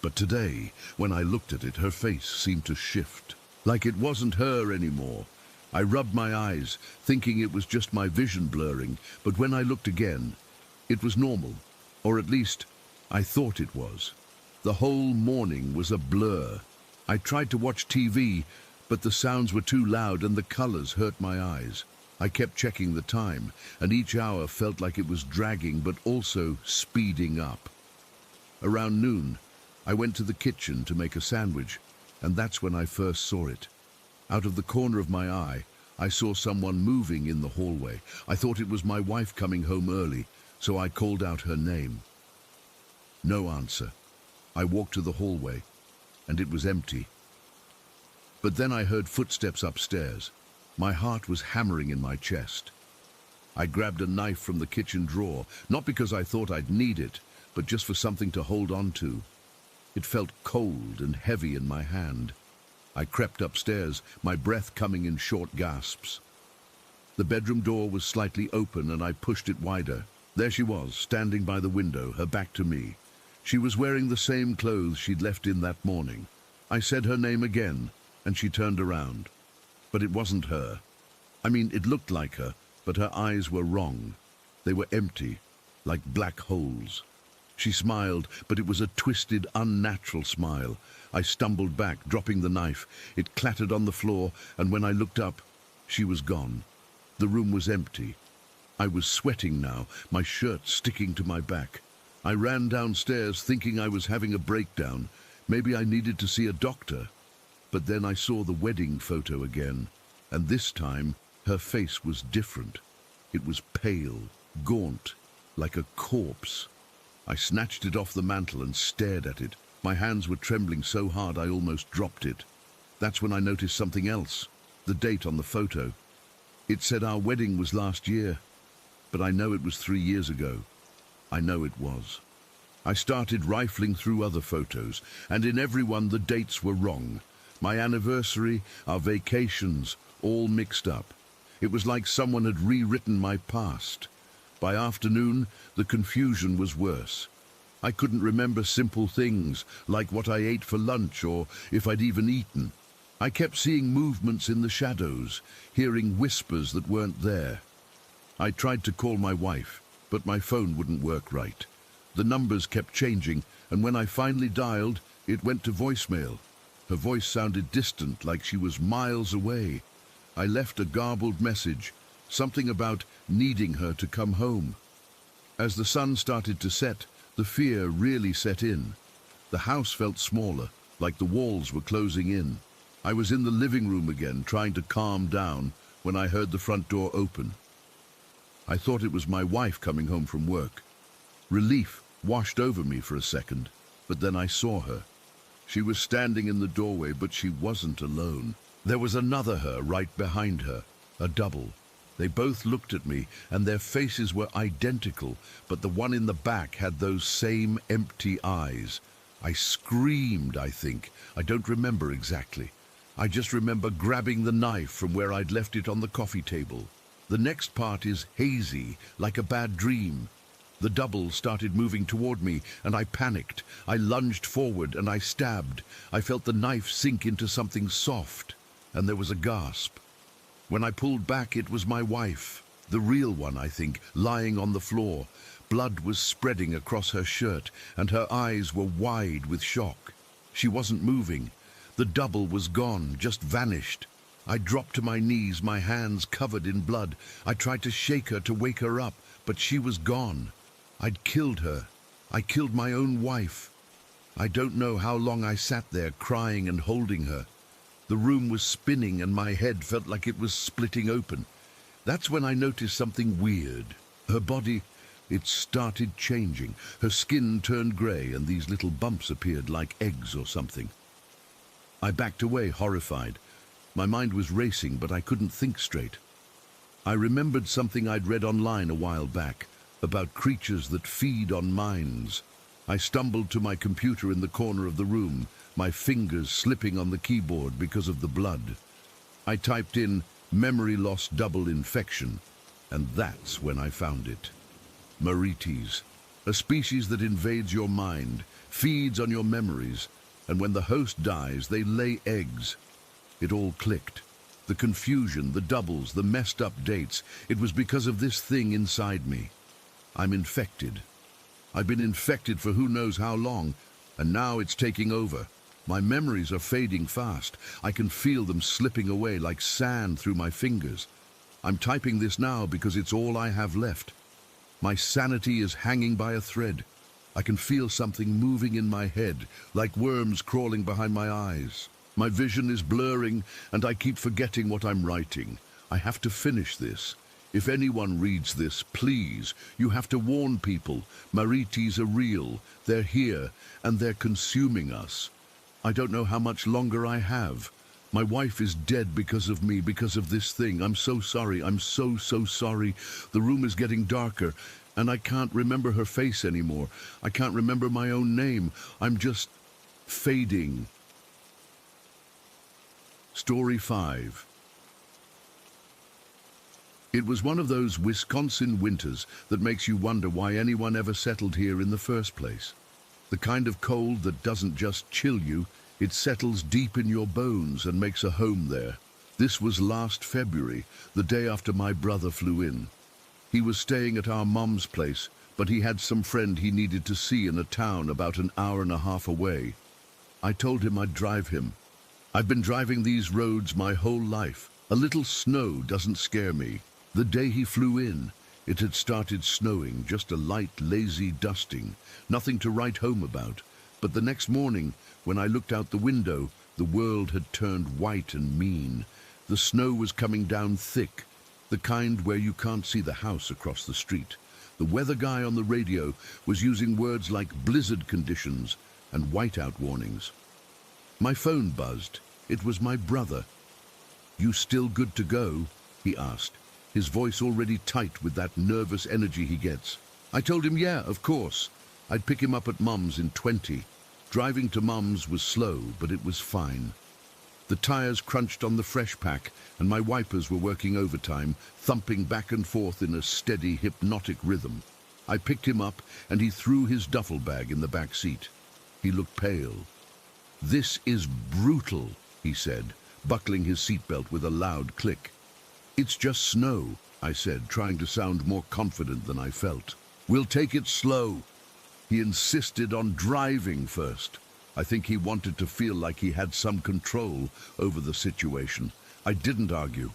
But today, when I looked at it, her face seemed to shift, like it wasn't her anymore. I rubbed my eyes, thinking it was just my vision blurring, but when I looked again, it was normal, or at least, I thought it was. The whole morning was a blur. I tried to watch TV, but the sounds were too loud and the colors hurt my eyes. I kept checking the time, and each hour felt like it was dragging but also speeding up. Around noon, I went to the kitchen to make a sandwich, and that's when I first saw it. Out of the corner of my eye, I saw someone moving in the hallway. I thought it was my wife coming home early, so I called out her name. No answer. I walked to the hallway, and it was empty. But then I heard footsteps upstairs. My heart was hammering in my chest. I grabbed a knife from the kitchen drawer, not because I thought I'd need it, but just for something to hold on to. It felt cold and heavy in my hand. I crept upstairs, my breath coming in short gasps. The bedroom door was slightly open and I pushed it wider. There she was, standing by the window, her back to me. She was wearing the same clothes she'd left in that morning. I said her name again, and she turned around. But it wasn't her. I mean, it looked like her, but her eyes were wrong. They were empty, like black holes. She smiled, but it was a twisted, unnatural smile. I stumbled back, dropping the knife. It clattered on the floor, and when I looked up, she was gone. The room was empty. I was sweating now, my shirt sticking to my back. I ran downstairs thinking I was having a breakdown. Maybe I needed to see a doctor. But then I saw the wedding photo again, and this time her face was different. It was pale, gaunt, like a corpse. I snatched it off the mantel and stared at it. My hands were trembling so hard I almost dropped it. That's when I noticed something else, the date on the photo. It said our wedding was last year, but I know it was 3 years ago. I know it was. I started rifling through other photos, and in every one the dates were wrong. My anniversary, our vacations, all mixed up. It was like someone had rewritten my past. By afternoon, the confusion was worse. I couldn't remember simple things, like what I ate for lunch or if I'd even eaten. I kept seeing movements in the shadows, hearing whispers that weren't there. I tried to call my wife, but my phone wouldn't work right. The numbers kept changing, and when I finally dialed, it went to voicemail. Her voice sounded distant, like she was miles away. I left a garbled message, something about needing her to come home. As the sun started to set, the fear really set in. The house felt smaller, like the walls were closing in. I was in the living room again, trying to calm down, when I heard the front door open. I thought it was my wife coming home from work. Relief washed over me for a second, but then I saw her. She was standing in the doorway, but she wasn't alone. There was another her right behind her, a double. They both looked at me, and their faces were identical, but the one in the back had those same empty eyes. I screamed, I think. I don't remember exactly. I just remember grabbing the knife from where I'd left it on the coffee table. The next part is hazy, like a bad dream. The double started moving toward me, and I panicked. I lunged forward, and I stabbed. I felt the knife sink into something soft, and there was a gasp. When I pulled back, it was my wife, the real one, I think, lying on the floor. Blood was spreading across her shirt, and her eyes were wide with shock. She wasn't moving. The double was gone, just vanished. I dropped to my knees, my hands covered in blood. I tried to shake her to wake her up, but she was gone. I'd killed her. I killed my own wife. I don't know how long I sat there crying and holding her. The room was spinning and my head felt like it was splitting open. That's when I noticed something weird. Her body, it started changing. Her skin turned grey and these little bumps appeared like eggs or something. I backed away, horrified. My mind was racing, but I couldn't think straight. I remembered something I'd read online a while back, about creatures that feed on minds. I stumbled to my computer in the corner of the room, my fingers slipping on the keyboard because of the blood. I typed in memory loss double infection, and that's when I found it. Marites, a species that invades your mind, feeds on your memories, and when the host dies, they lay eggs. It all clicked. The confusion, the doubles, the messed up dates, it was because of this thing inside me. I'm infected. I've been infected for who knows how long, and now it's taking over. My memories are fading fast. I can feel them slipping away like sand through my fingers. I'm typing this now because it's all I have left. My sanity is hanging by a thread. I can feel something moving in my head, like worms crawling behind my eyes. My vision is blurring, and I keep forgetting what I'm writing. I have to finish this. If anyone reads this, please, you have to warn people. Marites are real. They're here, and they're consuming us. I don't know how much longer I have. My wife is dead because of me, because of this thing. I'm so sorry. I'm so sorry. The room is getting darker, and I can't remember her face anymore. I can't remember my own name. I'm just fading. Story 5. It was one of those Wisconsin winters that makes you wonder why anyone ever settled here in the first place. The kind of cold that doesn't just chill you, it settles deep in your bones and makes a home there. This was last February, the day after my brother flew in. He was staying at our mom's place, but he had some friend he needed to see in a town about an hour and a half away. I told him I'd drive him. I've been driving these roads my whole life. A little snow doesn't scare me. The day he flew in, it had started snowing, just a light, lazy dusting, nothing to write home about. But the next morning, when I looked out the window, the world had turned white and mean. The snow was coming down thick, the kind where you can't see the house across the street. The weather guy on the radio was using words like blizzard conditions and whiteout warnings. My phone buzzed. It was my brother. "You still good to go?" he asked, his voice already tight with that nervous energy he gets. I told him, yeah, of course. I'd pick him up at Mum's in 20. Driving to Mum's was slow, but it was fine. The tires crunched on the fresh pack, and my wipers were working overtime, thumping back and forth in a steady, hypnotic rhythm. I picked him up, and he threw his duffel bag in the back seat. He looked pale. "This is brutal," he said, buckling his seatbelt with a loud click. "It's just snow," I said, trying to sound more confident than I felt. "We'll take it slow." He insisted on driving first. I think he wanted to feel like he had some control over the situation. I didn't argue.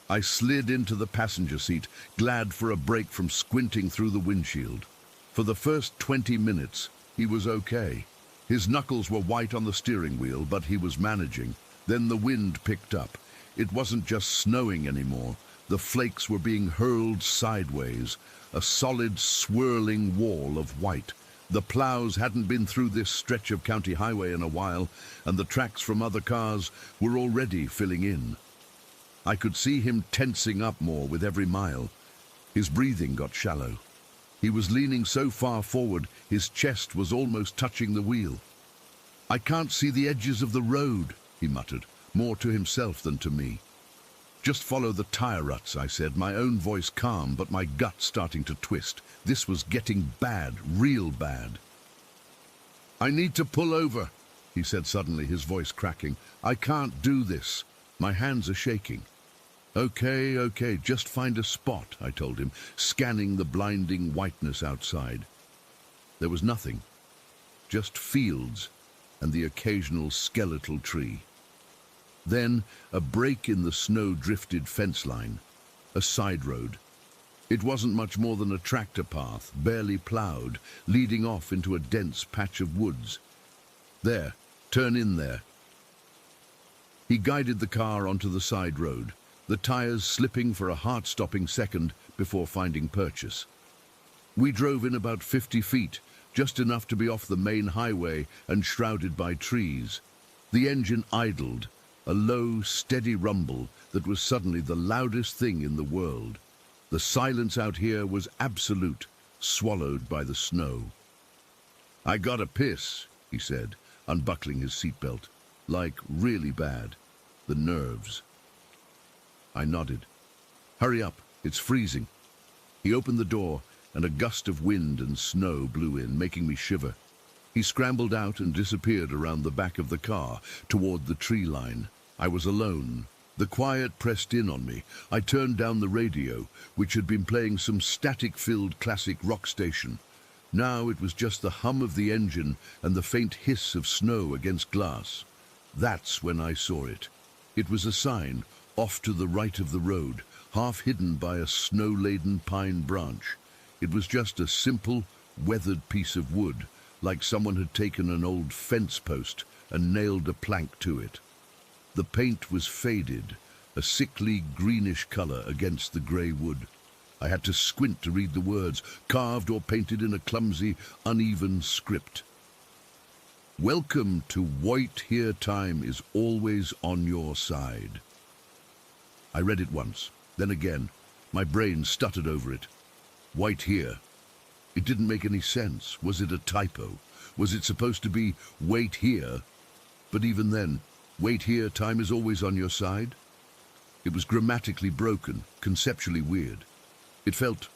I slid into the passenger seat, glad for a break from squinting through the windshield. For the first 20 minutes, he was okay. His knuckles were white on the steering wheel, but he was managing. Then the wind picked up. It wasn't just snowing anymore. The flakes were being hurled sideways, a solid, swirling wall of white. The plows hadn't been through this stretch of county highway in a while, and the tracks from other cars were already filling in. I could see him tensing up more with every mile. His breathing got shallow. He was leaning so far forward, his chest was almost touching the wheel. "I can't see the edges of the road," he muttered, more to himself than to me. Just follow the tire ruts, I said, my own voice calm, but my gut starting to twist. This was getting bad, real bad. I need to pull over, he said suddenly, his voice cracking. I can't do this. My hands are shaking. Okay, just find a spot, I told him, scanning the blinding whiteness outside. There was nothing, just fields and the occasional skeletal tree. Then a break in the snow-drifted fence line, a side road. It wasn't much more than a tractor path, barely ploughed, leading off into a dense patch of woods. There, turn in there. He guided the car onto the side road, the tires slipping for a heart-stopping second before finding purchase. We drove in about 50 feet, just enough to be off the main highway and shrouded by trees. The engine idled, a low, steady rumble that was suddenly the loudest thing in the world. The silence out here was absolute, swallowed by the snow. I gotta piss, he said, unbuckling his seatbelt. Like, really bad. The nerves. I nodded. Hurry up, it's freezing. He opened the door, and a gust of wind and snow blew in, making me shiver. He scrambled out and disappeared around the back of the car, toward the tree line. I was alone. The quiet pressed in on me. I turned down the radio, which had been playing some static-filled classic rock station. Now it was just the hum of the engine and the faint hiss of snow against glass. That's when I saw it. It was a sign, off to the right of the road, half hidden by a snow-laden pine branch. It was just a simple, weathered piece of wood, like someone had taken an old fence post and nailed a plank to it. The paint was faded, a sickly greenish color against the grey wood. I had to squint to read the words, carved or painted in a clumsy, uneven script. Welcome to White Here Time is always on your side. I read it once, then again. My brain stuttered over it. White here. It didn't make any sense. Was it a typo? Was it supposed to be wait here? But even then, wait here, time is always on your side? It was grammatically broken, conceptually weird. It felt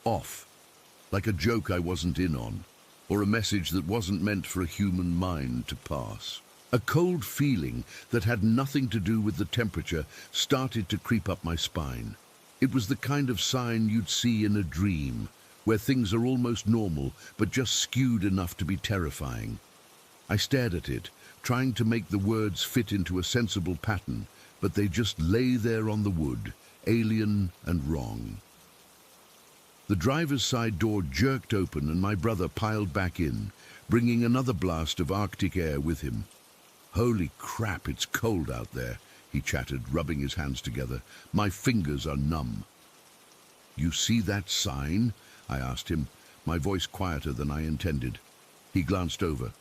off, like a joke I wasn't in on, or a message that wasn't meant for a human mind to pass. A cold feeling that had nothing to do with the temperature started to creep up my spine. It was the kind of sign you'd see in a dream, where things are almost normal, but just skewed enough to be terrifying. I stared at it, trying to make the words fit into a sensible pattern, but they just lay there on the wood, alien and wrong. The driver's side door jerked open and my brother piled back in, bringing another blast of Arctic air with him. Holy crap, it's cold out there, he chattered, rubbing his hands together. My fingers are numb. You see that sign? I asked him, my voice quieter than I intended. He glanced over.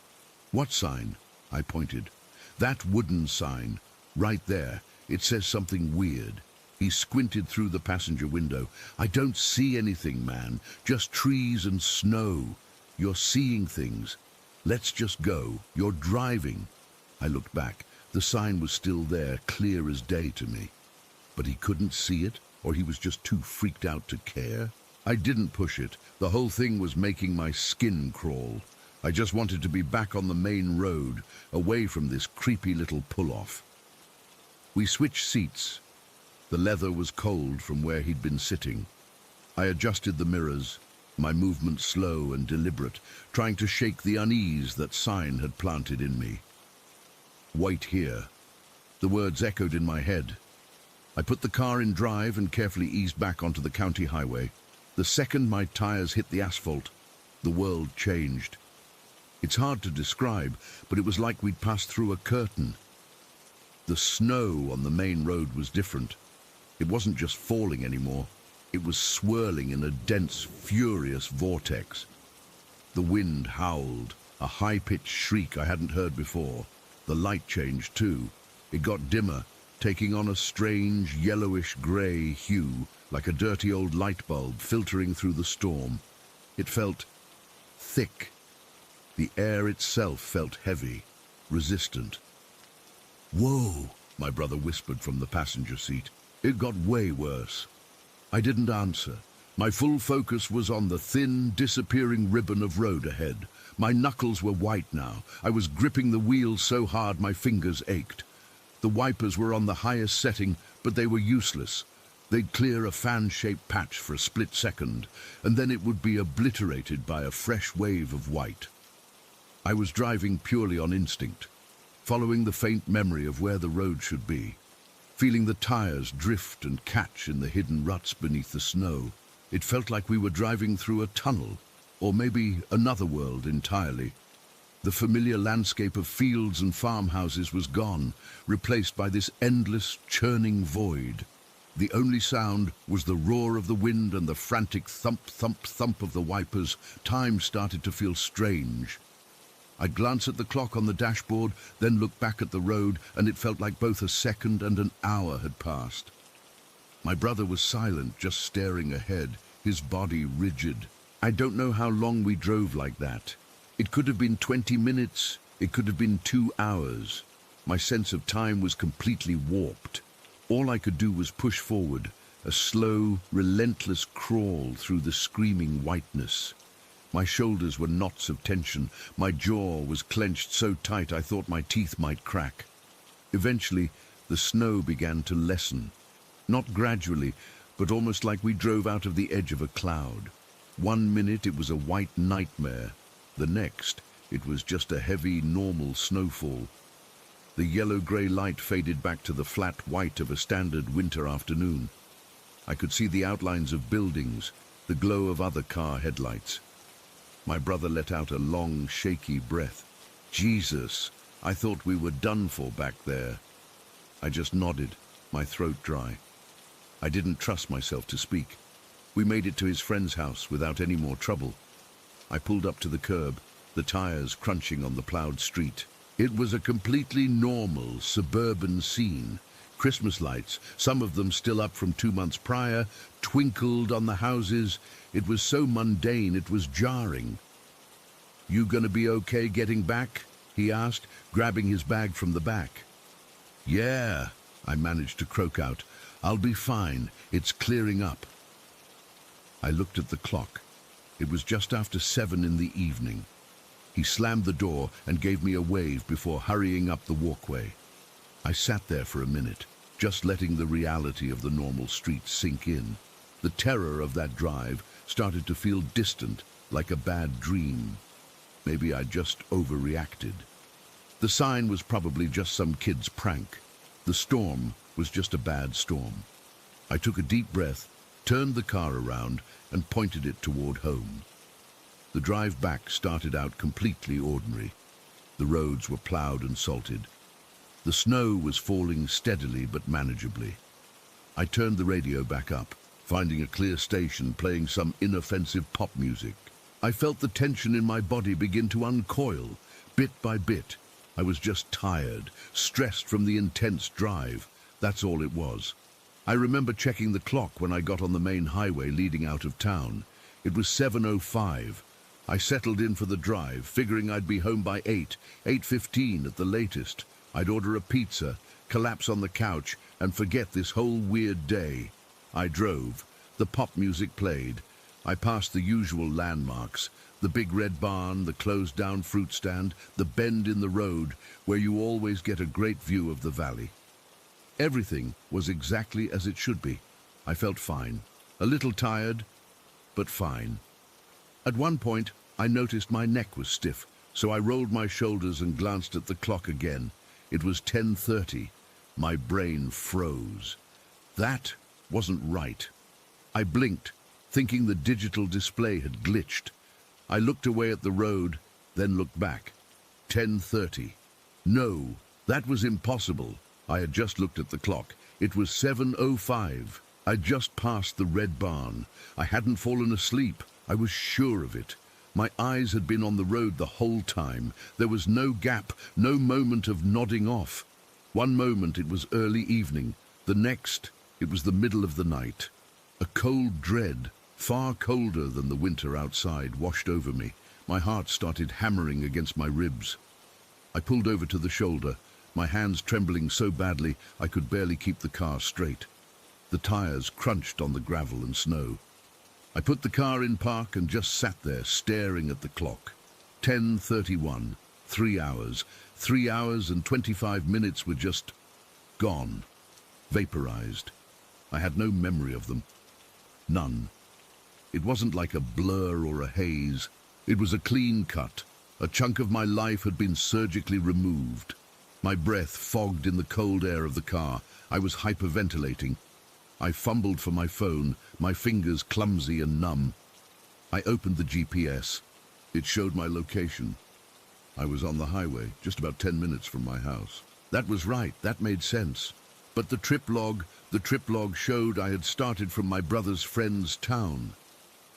What sign? I pointed. That wooden sign, right there. It says something weird. He squinted through the passenger window. I don't see anything, man. Just trees and snow. You're seeing things. Let's just go. You're driving. I looked back. The sign was still there, clear as day to me. But he couldn't see it, or he was just too freaked out to care. I didn't push it. The whole thing was making my skin crawl. I just wanted to be back on the main road, away from this creepy little pull-off. We switched seats. The leather was cold from where he'd been sitting. I adjusted the mirrors, my movement slow and deliberate, trying to shake the unease that sign had planted in me. Wait here. The words echoed in my head. I put the car in drive and carefully eased back onto the county highway. The second my tires hit the asphalt, the world changed. It's hard to describe, but it was like we'd passed through a curtain. The snow on the main road was different. It wasn't just falling anymore. It was swirling in a dense, furious vortex. The wind howled, a high-pitched shriek I hadn't heard before. The light changed too. It got dimmer, taking on a strange, yellowish-grey hue, like a dirty old light bulb filtering through the storm. It felt thick. The air itself felt heavy, resistant. "Whoa," my brother whispered from the passenger seat. It got way worse. I didn't answer. My full focus was on the thin, disappearing ribbon of road ahead. My knuckles were white now. I was gripping the wheel so hard my fingers ached. The wipers were on the highest setting, but they were useless. They'd clear a fan-shaped patch for a split second, and then it would be obliterated by a fresh wave of white. I was driving purely on instinct, following the faint memory of where the road should be, feeling the tires drift and catch in the hidden ruts beneath the snow. It felt like we were driving through a tunnel, or maybe another world entirely. The familiar landscape of fields and farmhouses was gone, replaced by this endless, churning void. The only sound was the roar of the wind and the frantic thump, thump, thump of the wipers. Time started to feel strange. I glanced at the clock on the dashboard, then looked back at the road, and it felt like both a second and an hour had passed. My brother was silent, just staring ahead, his body rigid. I don't know how long we drove like that. It could have been 20 minutes, it could have been 2 hours. My sense of time was completely warped. All I could do was push forward, a slow, relentless crawl through the screaming whiteness. My shoulders were knots of tension. My jaw was clenched so tight I thought my teeth might crack. Eventually, the snow began to lessen. Not gradually, but almost like we drove out of the edge of a cloud. 1 minute it was a white nightmare. The next, it was just a heavy, normal snowfall. The yellow-grey light faded back to the flat white of a standard winter afternoon. I could see the outlines of buildings, the glow of other car headlights. My brother let out a long, shaky breath. Jesus, I thought we were done for back there. I just nodded, my throat dry. I didn't trust myself to speak. We made it to his friend's house without any more trouble. I pulled up to the curb, the tires crunching on the plowed street. It was a completely normal suburban scene. Christmas lights, some of them still up from 2 months prior, twinkled on the houses. It was so mundane, it was jarring. "You gonna be okay getting back?" he asked, grabbing his bag from the back. "Yeah," I managed to croak out. "I'll be fine. It's clearing up." I looked at the clock. It was just after 7 in the evening. He slammed the door and gave me a wave before hurrying up the walkway. I sat there for a minute, just letting the reality of the normal street sink in. The terror of that drive started to feel distant, like a bad dream. Maybe I just overreacted. The sign was probably just some kid's prank. The storm was just a bad storm. I took a deep breath, turned the car around, and pointed it toward home. The drive back started out completely ordinary. The roads were plowed and salted. The snow was falling steadily but manageably. I turned the radio back up, finding a clear station playing some inoffensive pop music. I felt the tension in my body begin to uncoil, bit by bit. I was just tired, stressed from the intense drive. That's all it was. I remember checking the clock when I got on the main highway leading out of town. It was 7:05. I settled in for the drive, figuring I'd be home by 8:15 at the latest. I'd order a pizza, collapse on the couch, and forget this whole weird day. I drove. The pop music played. I passed the usual landmarks, the big red barn, the closed-down fruit stand, the bend in the road, where you always get a great view of the valley. Everything was exactly as it should be. I felt fine. A little tired, but fine. At one point, I noticed my neck was stiff, so I rolled my shoulders and glanced at the clock again. It was 10:30. My brain froze. That wasn't right. I blinked, thinking the digital display had glitched. I looked away at the road, then looked back. 10:30. No, that was impossible. I had just looked at the clock. It was 7:05. I'd just passed the red barn. I hadn't fallen asleep. I was sure of it. My eyes had been on the road the whole time. There was no gap, no moment of nodding off. One moment it was early evening. The next, it was the middle of the night. A cold dread, far colder than the winter outside, washed over me. My heart started hammering against my ribs. I pulled over to the shoulder, my hands trembling so badly I could barely keep the car straight. The tires crunched on the gravel and snow. I put the car in park and just sat there staring at the clock. 10:31, 3 hours. 3 hours and 25 minutes were just gone, vaporized. I had no memory of them. None. It wasn't like a blur or a haze. It was a clean cut. A chunk of my life had been surgically removed. My breath fogged in the cold air of the car. I was hyperventilating. I fumbled for my phone, my fingers clumsy and numb. I opened the GPS. It showed my location. I was on the highway, just about 10 minutes from my house. That was right, that made sense. But the trip log showed I had started from my brother's friend's town.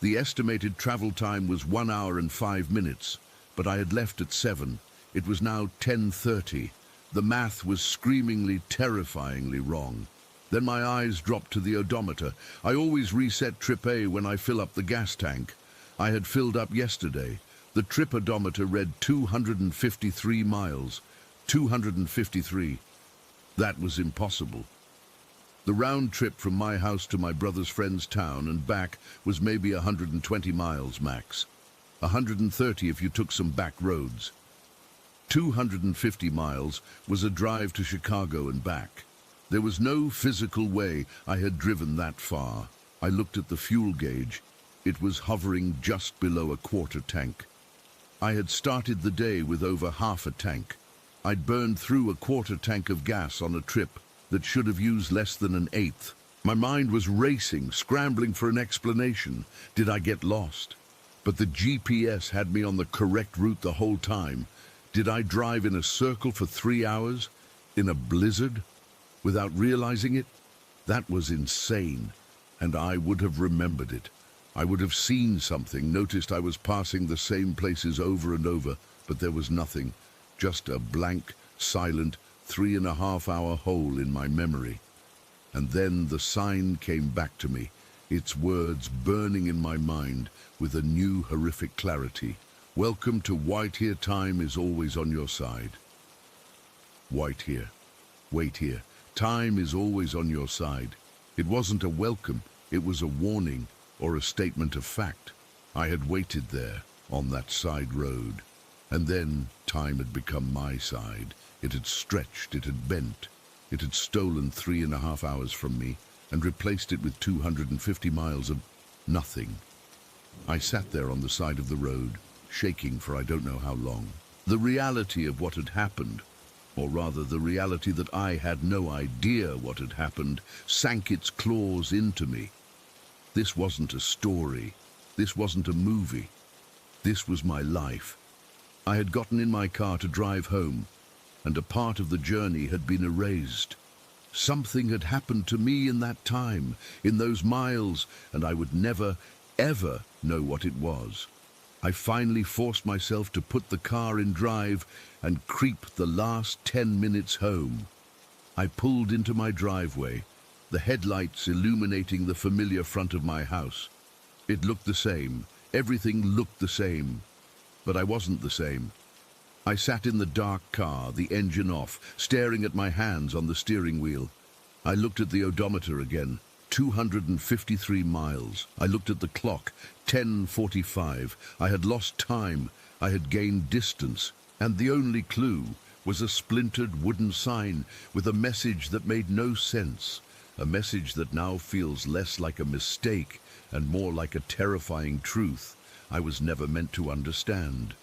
The estimated travel time was 1 hour and 5 minutes, but I had left at 7. It was now 10:30. The math was screamingly, terrifyingly wrong. Then my eyes dropped to the odometer. I always reset trip A when I fill up the gas tank. I had filled up yesterday. The trip odometer read 253 miles. 253. That was impossible. The round trip from my house to my brother's friend's town and back was maybe 120 miles max. 130 if you took some back roads. 250 miles was a drive to Chicago and back. There was no physical way I had driven that far. I looked at the fuel gauge. It was hovering just below a quarter tank. I had started the day with over half a tank. I'd burned through a quarter tank of gas on a trip that should have used less than an eighth. My mind was racing, scrambling for an explanation. Did I get lost? But the GPS had me on the correct route the whole time. Did I drive in a circle for 3 hours? In a blizzard? Without realizing it? That was insane, and I would have remembered it. I would have seen something, noticed I was passing the same places over and over, but there was nothing. Just a blank, silent, 3.5-hour hole in my memory. And then the sign came back to me, its words burning in my mind with a new horrific clarity. Welcome to White Here, time is always on your side. White Here. Wait here. Time is always on your side. It wasn't a welcome, it was a warning or a statement of fact. I had waited there, on that side road. And then time had become my side. It had stretched, it had bent. It had stolen 3.5 hours from me and replaced it with 250 miles of nothing. I sat there on the side of the road, shaking for I don't know how long. The reality of what had happened, or rather the reality that I had no idea what had happened, sank its claws into me. This wasn't a story. This wasn't a movie. This was my life. I had gotten in my car to drive home, and a part of the journey had been erased. Something had happened to me in that time, in those miles, and I would never, ever know what it was. I finally forced myself to put the car in drive and creep the last 10 minutes home. I pulled into my driveway, the headlights illuminating the familiar front of my house. It looked the same. Everything looked the same. But I wasn't the same. I sat in the dark car, the engine off, staring at my hands on the steering wheel. I looked at the odometer again. 253 miles. I looked at the clock. 10:45. I had lost time. I had gained distance. And the only clue was a splintered wooden sign with a message that made no sense. A message that now feels less like a mistake and more like a terrifying truth I was never meant to understand.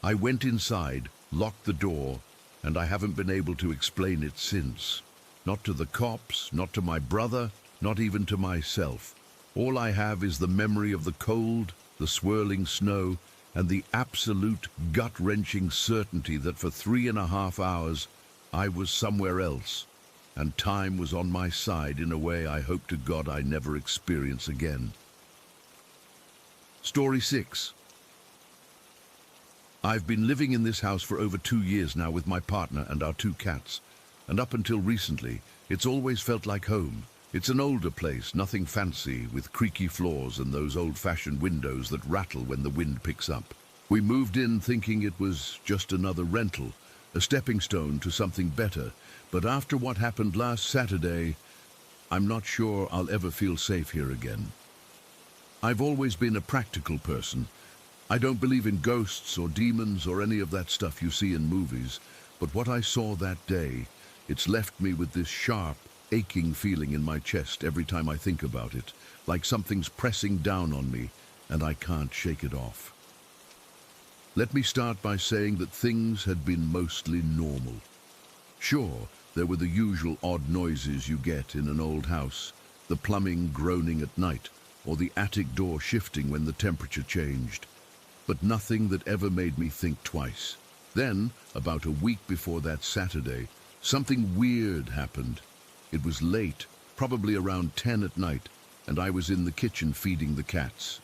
I went inside, locked the door, and I haven't been able to explain it since. Not to the cops, not to my brother, not even to myself. All I have is the memory of the cold, the swirling snow, and the absolute gut-wrenching certainty that for 3.5 hours I was somewhere else, and time was on my side in a way I hope to God I never experience again. Story 6. I've been living in this house for over 2 years now with my partner and our 2 cats, and up until recently, it's always felt like home. It's an older place, nothing fancy, with creaky floors and those old-fashioned windows that rattle when the wind picks up. We moved in thinking it was just another rental, a stepping stone to something better, but after what happened last Saturday, I'm not sure I'll ever feel safe here again. I've always been a practical person. I don't believe in ghosts or demons or any of that stuff you see in movies, but what I saw that day, it's left me with this sharp, aching feeling in my chest every time I think about it, like something's pressing down on me and I can't shake it off. Let me start by saying that things had been mostly normal. Sure, there were the usual odd noises you get in an old house, the plumbing groaning at night, or the attic door shifting when the temperature changed, but nothing that ever made me think twice. Then, about a week before that Saturday, something weird happened. It was late, probably around 10 at night, and I was in the kitchen feeding the cats.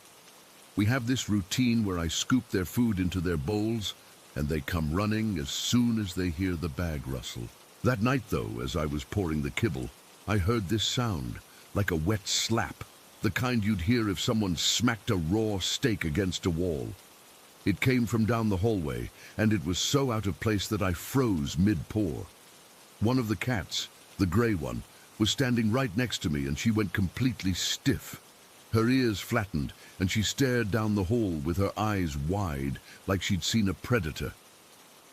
We have this routine where I scoop their food into their bowls, and they come running as soon as they hear the bag rustle. That night, though, as I was pouring the kibble, I heard this sound, like a wet slap, the kind you'd hear if someone smacked a raw steak against a wall. It came from down the hallway, and it was so out of place that I froze mid-pour. One of the cats, the grey one, was standing right next to me, and she went completely stiff. Her ears flattened, and she stared down the hall with her eyes wide, like she'd seen a predator.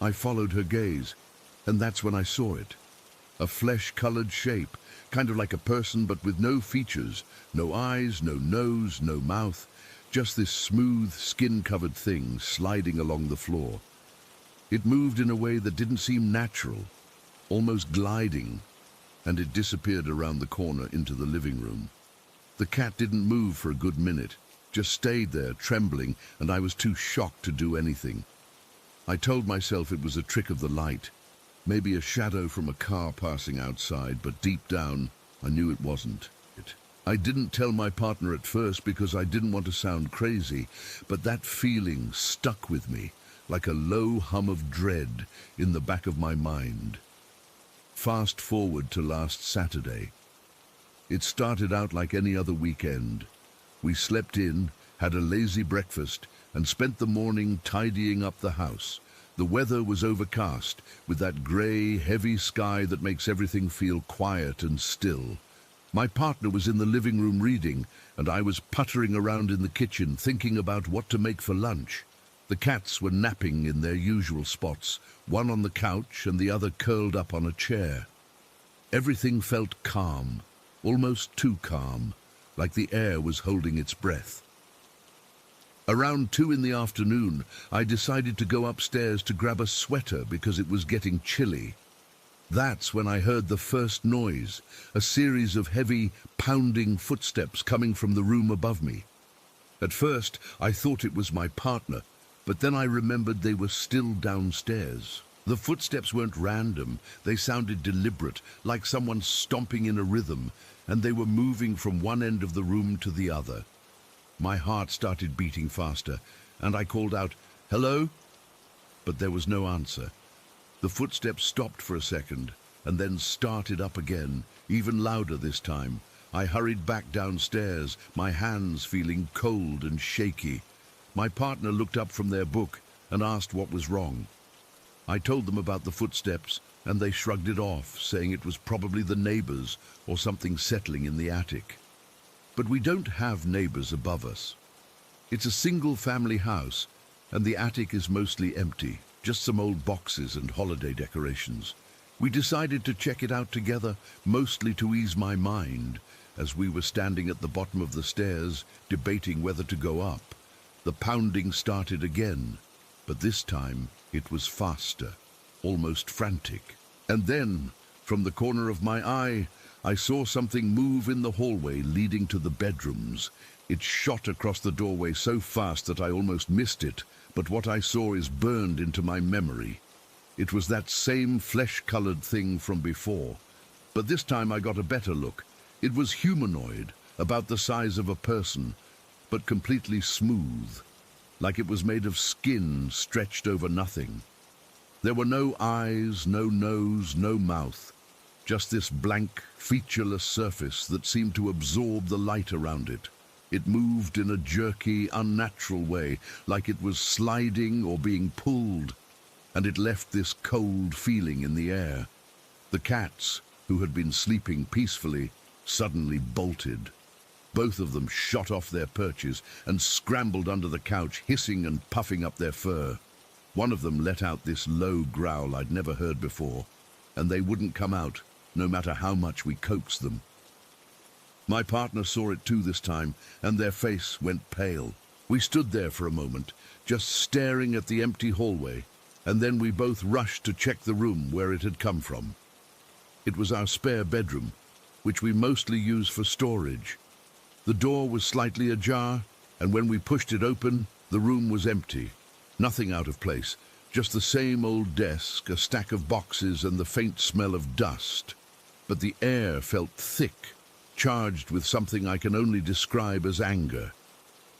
I followed her gaze, and that's when I saw it. A flesh-colored shape, kind of like a person but with no features, no eyes, no nose, no mouth, just this smooth, skin-covered thing sliding along the floor. It moved in a way that didn't seem natural, almost gliding, and it disappeared around the corner into the living room. The cat didn't move for a good minute, just stayed there, trembling, and I was too shocked to do anything. I told myself it was a trick of the light, maybe a shadow from a car passing outside, but deep down, I knew it wasn't. I didn't tell my partner at first because I didn't want to sound crazy, but that feeling stuck with me, like a low hum of dread in the back of my mind. Fast forward to last Saturday. It started out like any other weekend. We slept in, had a lazy breakfast, and spent the morning tidying up the house. The weather was overcast, with that grey, heavy sky that makes everything feel quiet and still. My partner was in the living room reading, and I was puttering around in the kitchen thinking about what to make for lunch. The cats were napping in their usual spots, one on the couch and the other curled up on a chair. Everything felt calm, almost too calm, like the air was holding its breath. Around 2 in the afternoon, I decided to go upstairs to grab a sweater because it was getting chilly. That's when I heard the first noise, a series of heavy, pounding footsteps coming from the room above me. At first, I thought it was my partner, but then I remembered they were still downstairs. The footsteps weren't random, they sounded deliberate, like someone stomping in a rhythm, and they were moving from one end of the room to the other. My heart started beating faster, and I called out, "Hello?" But there was no answer. The footsteps stopped for a second, and then started up again, even louder this time. I hurried back downstairs, my hands feeling cold and shaky. My partner looked up from their book and asked what was wrong. I told them about the footsteps, and they shrugged it off, saying it was probably the neighbors or something settling in the attic. But we don't have neighbors above us. It's a single-family house, and the attic is mostly empty, just some old boxes and holiday decorations. We decided to check it out together, mostly to ease my mind, as we were standing at the bottom of the stairs, debating whether to go up. The pounding started again, but this time it was faster, almost frantic. And then, from the corner of my eye, I saw something move in the hallway leading to the bedrooms. It shot across the doorway so fast that I almost missed it, but what I saw is burned into my memory. It was that same flesh-colored thing from before, but this time I got a better look. It was humanoid, about the size of a person, but completely smooth, like it was made of skin stretched over nothing. There were no eyes, no nose, no mouth, just this blank, featureless surface that seemed to absorb the light around it. It moved in a jerky, unnatural way, like it was sliding or being pulled, and it left this cold feeling in the air. The cats, who had been sleeping peacefully, suddenly bolted. Both of them shot off their perches and scrambled under the couch, hissing and puffing up their fur. One of them let out this low growl I'd never heard before, and they wouldn't come out, no matter how much we coaxed them. My partner saw it too this time, and their face went pale. We stood there for a moment, just staring at the empty hallway, and then we both rushed to check the room where it had come from. It was our spare bedroom, which we mostly use for storage. The door was slightly ajar, and when we pushed it open, the room was empty. Nothing out of place, just the same old desk, a stack of boxes, and the faint smell of dust. But the air felt thick, charged with something I can only describe as anger.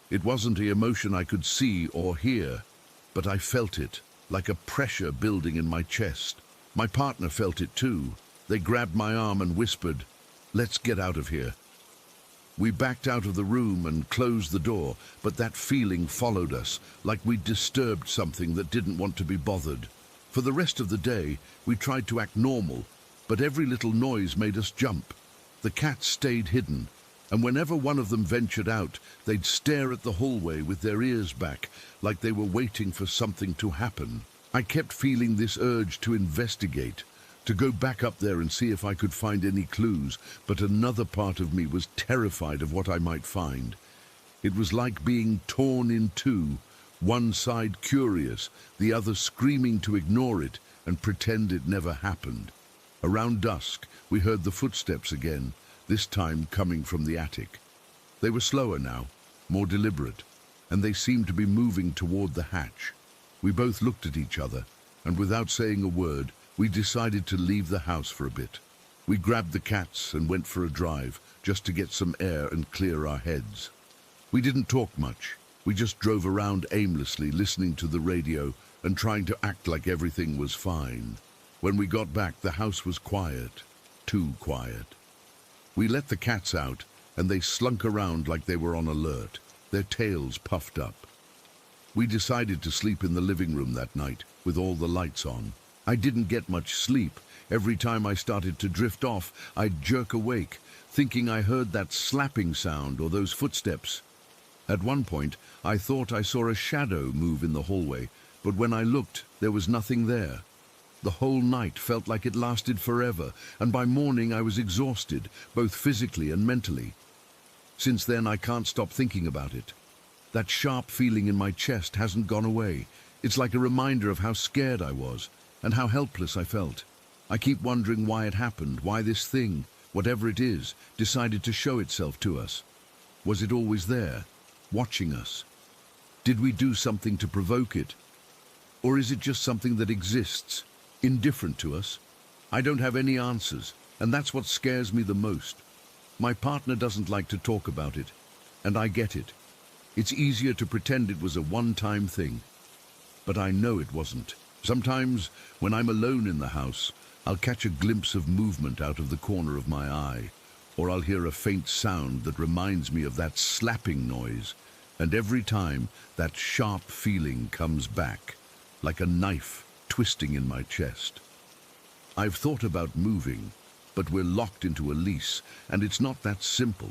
It wasn't an emotion I could see or hear, but I felt it, like a pressure building in my chest. My partner felt it too. They grabbed my arm and whispered, "Let's get out of here." We backed out of the room and closed the door, but that feeling followed us, like we'd disturbed something that didn't want to be bothered. For the rest of the day, we tried to act normal, but every little noise made us jump. The cats stayed hidden, and whenever one of them ventured out, they'd stare at the hallway with their ears back, like they were waiting for something to happen. I kept feeling this urge to investigate, to go back up there and see if I could find any clues, but another part of me was terrified of what I might find. It was like being torn in two, one side curious, the other screaming to ignore it and pretend it never happened. Around dusk, we heard the footsteps again, this time coming from the attic. They were slower now, more deliberate, and they seemed to be moving toward the hatch. We both looked at each other, and without saying a word, we decided to leave the house for a bit. We grabbed the cats and went for a drive, just to get some air and clear our heads. We didn't talk much. We just drove around aimlessly, listening to the radio and trying to act like everything was fine. When we got back, the house was quiet, too quiet. We let the cats out, and they slunk around like they were on alert, their tails puffed up. We decided to sleep in the living room that night, with all the lights on. I didn't get much sleep. Every time I started to drift off, I'd jerk awake, thinking I heard that slapping sound or those footsteps. At one point, I thought I saw a shadow move in the hallway, but when I looked, there was nothing there. The whole night felt like it lasted forever, and by morning I was exhausted, both physically and mentally. Since then, I can't stop thinking about it. That sharp feeling in my chest hasn't gone away. It's like a reminder of how scared I was, and how helpless I felt. I keep wondering why it happened, why this thing, whatever it is, decided to show itself to us. Was it always there, watching us? Did we do something to provoke it? Or is it just something that exists, indifferent to us? I don't have any answers, and that's what scares me the most. My partner doesn't like to talk about it, and I get it. It's easier to pretend it was a one-time thing, but I know it wasn't. Sometimes, when I'm alone in the house, I'll catch a glimpse of movement out of the corner of my eye, or I'll hear a faint sound that reminds me of that slapping noise, and every time that sharp feeling comes back, like a knife twisting in my chest. I've thought about moving, but we're locked into a lease, and it's not that simple.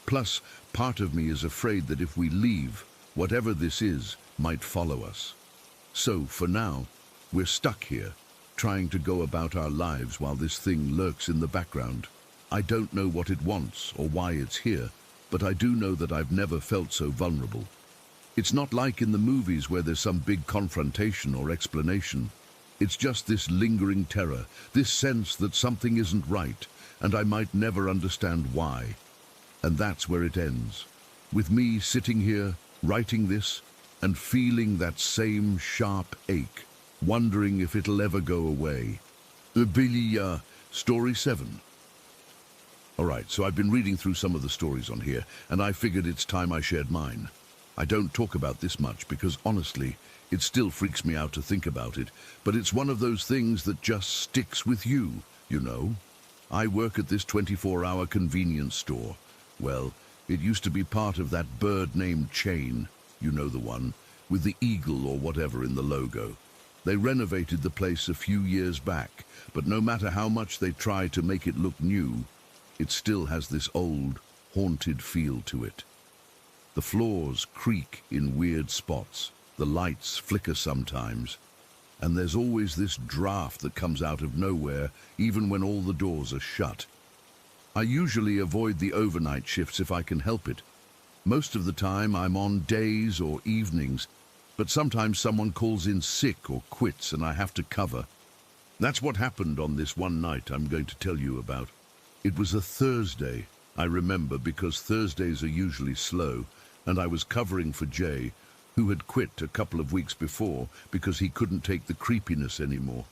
Plus, part of me is afraid that if we leave, whatever this is might follow us. So, for now, we're stuck here, trying to go about our lives while this thing lurks in the background. I don't know what it wants or why it's here, but I do know that I've never felt so vulnerable. It's not like in the movies where there's some big confrontation or explanation. It's just this lingering terror, this sense that something isn't right, and I might never understand why. And that's where it ends, with me sitting here, writing this, and feeling that same sharp ache, wondering if it'll ever go away. Story 7. All right, so I've been reading through some of the stories on here, and I figured it's time I shared mine. I don't talk about this much because, honestly, it still freaks me out to think about it, but it's one of those things that just sticks with you, you know. I work at this 24-hour convenience store. Well, it used to be part of that bird named Chain, you know the one, with the eagle or whatever in the logo. They renovated the place a few years back, but no matter how much they try to make it look new, It still has this old, haunted feel to it. The floors creak in weird spots, the lights flicker sometimes, and there's always this draft that comes out of nowhere, even when all the doors are shut. I usually avoid the overnight shifts if I can help it. Most of the time I'm on days or evenings, but sometimes someone calls in sick or quits and I have to cover. That's what happened on this one night I'm going to tell you about. It was a Thursday, I remember, because Thursdays are usually slow, and I was covering for Jay, who had quit a couple of weeks before because he couldn't take the creepiness anymore.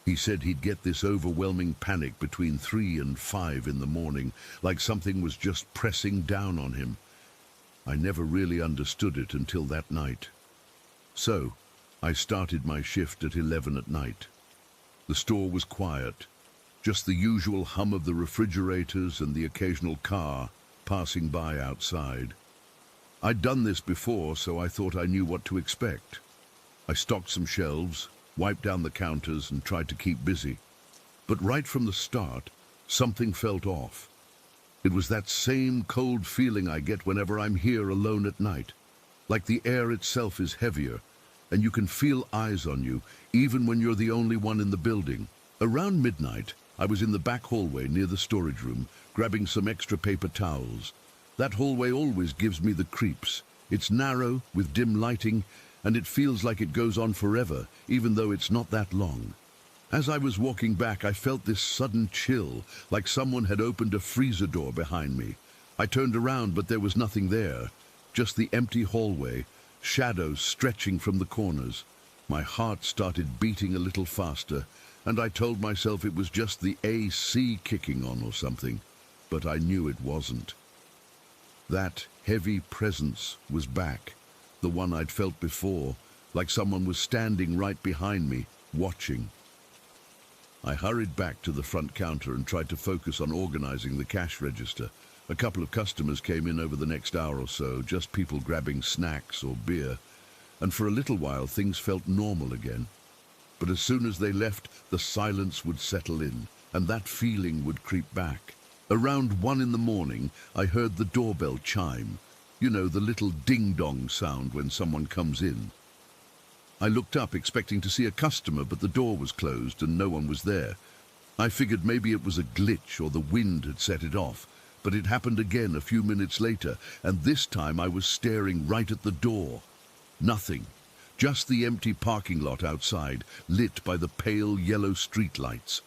He said he'd get this overwhelming panic between 3 and 5 in the morning, like something was just pressing down on him. I never really understood it until that night. So, I started my shift at 11 at night. The store was quiet, just the usual hum of the refrigerators and the occasional car passing by outside. I'd done this before, so I thought I knew what to expect. I stocked some shelves, wiped down the counters, and tried to keep busy. But right from the start, something felt off. It was that same cold feeling I get whenever I'm here alone at night. Like the air itself is heavier, and you can feel eyes on you, even when you're the only one in the building. Around midnight, I was in the back hallway near the storage room, grabbing some extra paper towels. That hallway always gives me the creeps. It's narrow, with dim lighting, and it feels like it goes on forever, even though it's not that long. As I was walking back, I felt this sudden chill, like someone had opened a freezer door behind me. I turned around, but there was nothing there, just the empty hallway, shadows stretching from the corners. My heart started beating a little faster, and I told myself it was just the AC kicking on or something, but I knew it wasn't. That heavy presence was back, the one I'd felt before, like someone was standing right behind me, watching. I hurried back to the front counter and tried to focus on organizing the cash register. A couple of customers came in over the next hour or so, just people grabbing snacks or beer, and for a little while things felt normal again. But as soon as they left, the silence would settle in, and that feeling would creep back. Around 1 in the morning, I heard the doorbell chime. You know, the little ding-dong sound when someone comes in. I looked up expecting to see a customer, but the door was closed and no one was there. I figured maybe it was a glitch or the wind had set it off, but it happened again a few minutes later, and this time I was staring right at the door. Nothing. Just the empty parking lot outside, lit by the pale yellow street lights.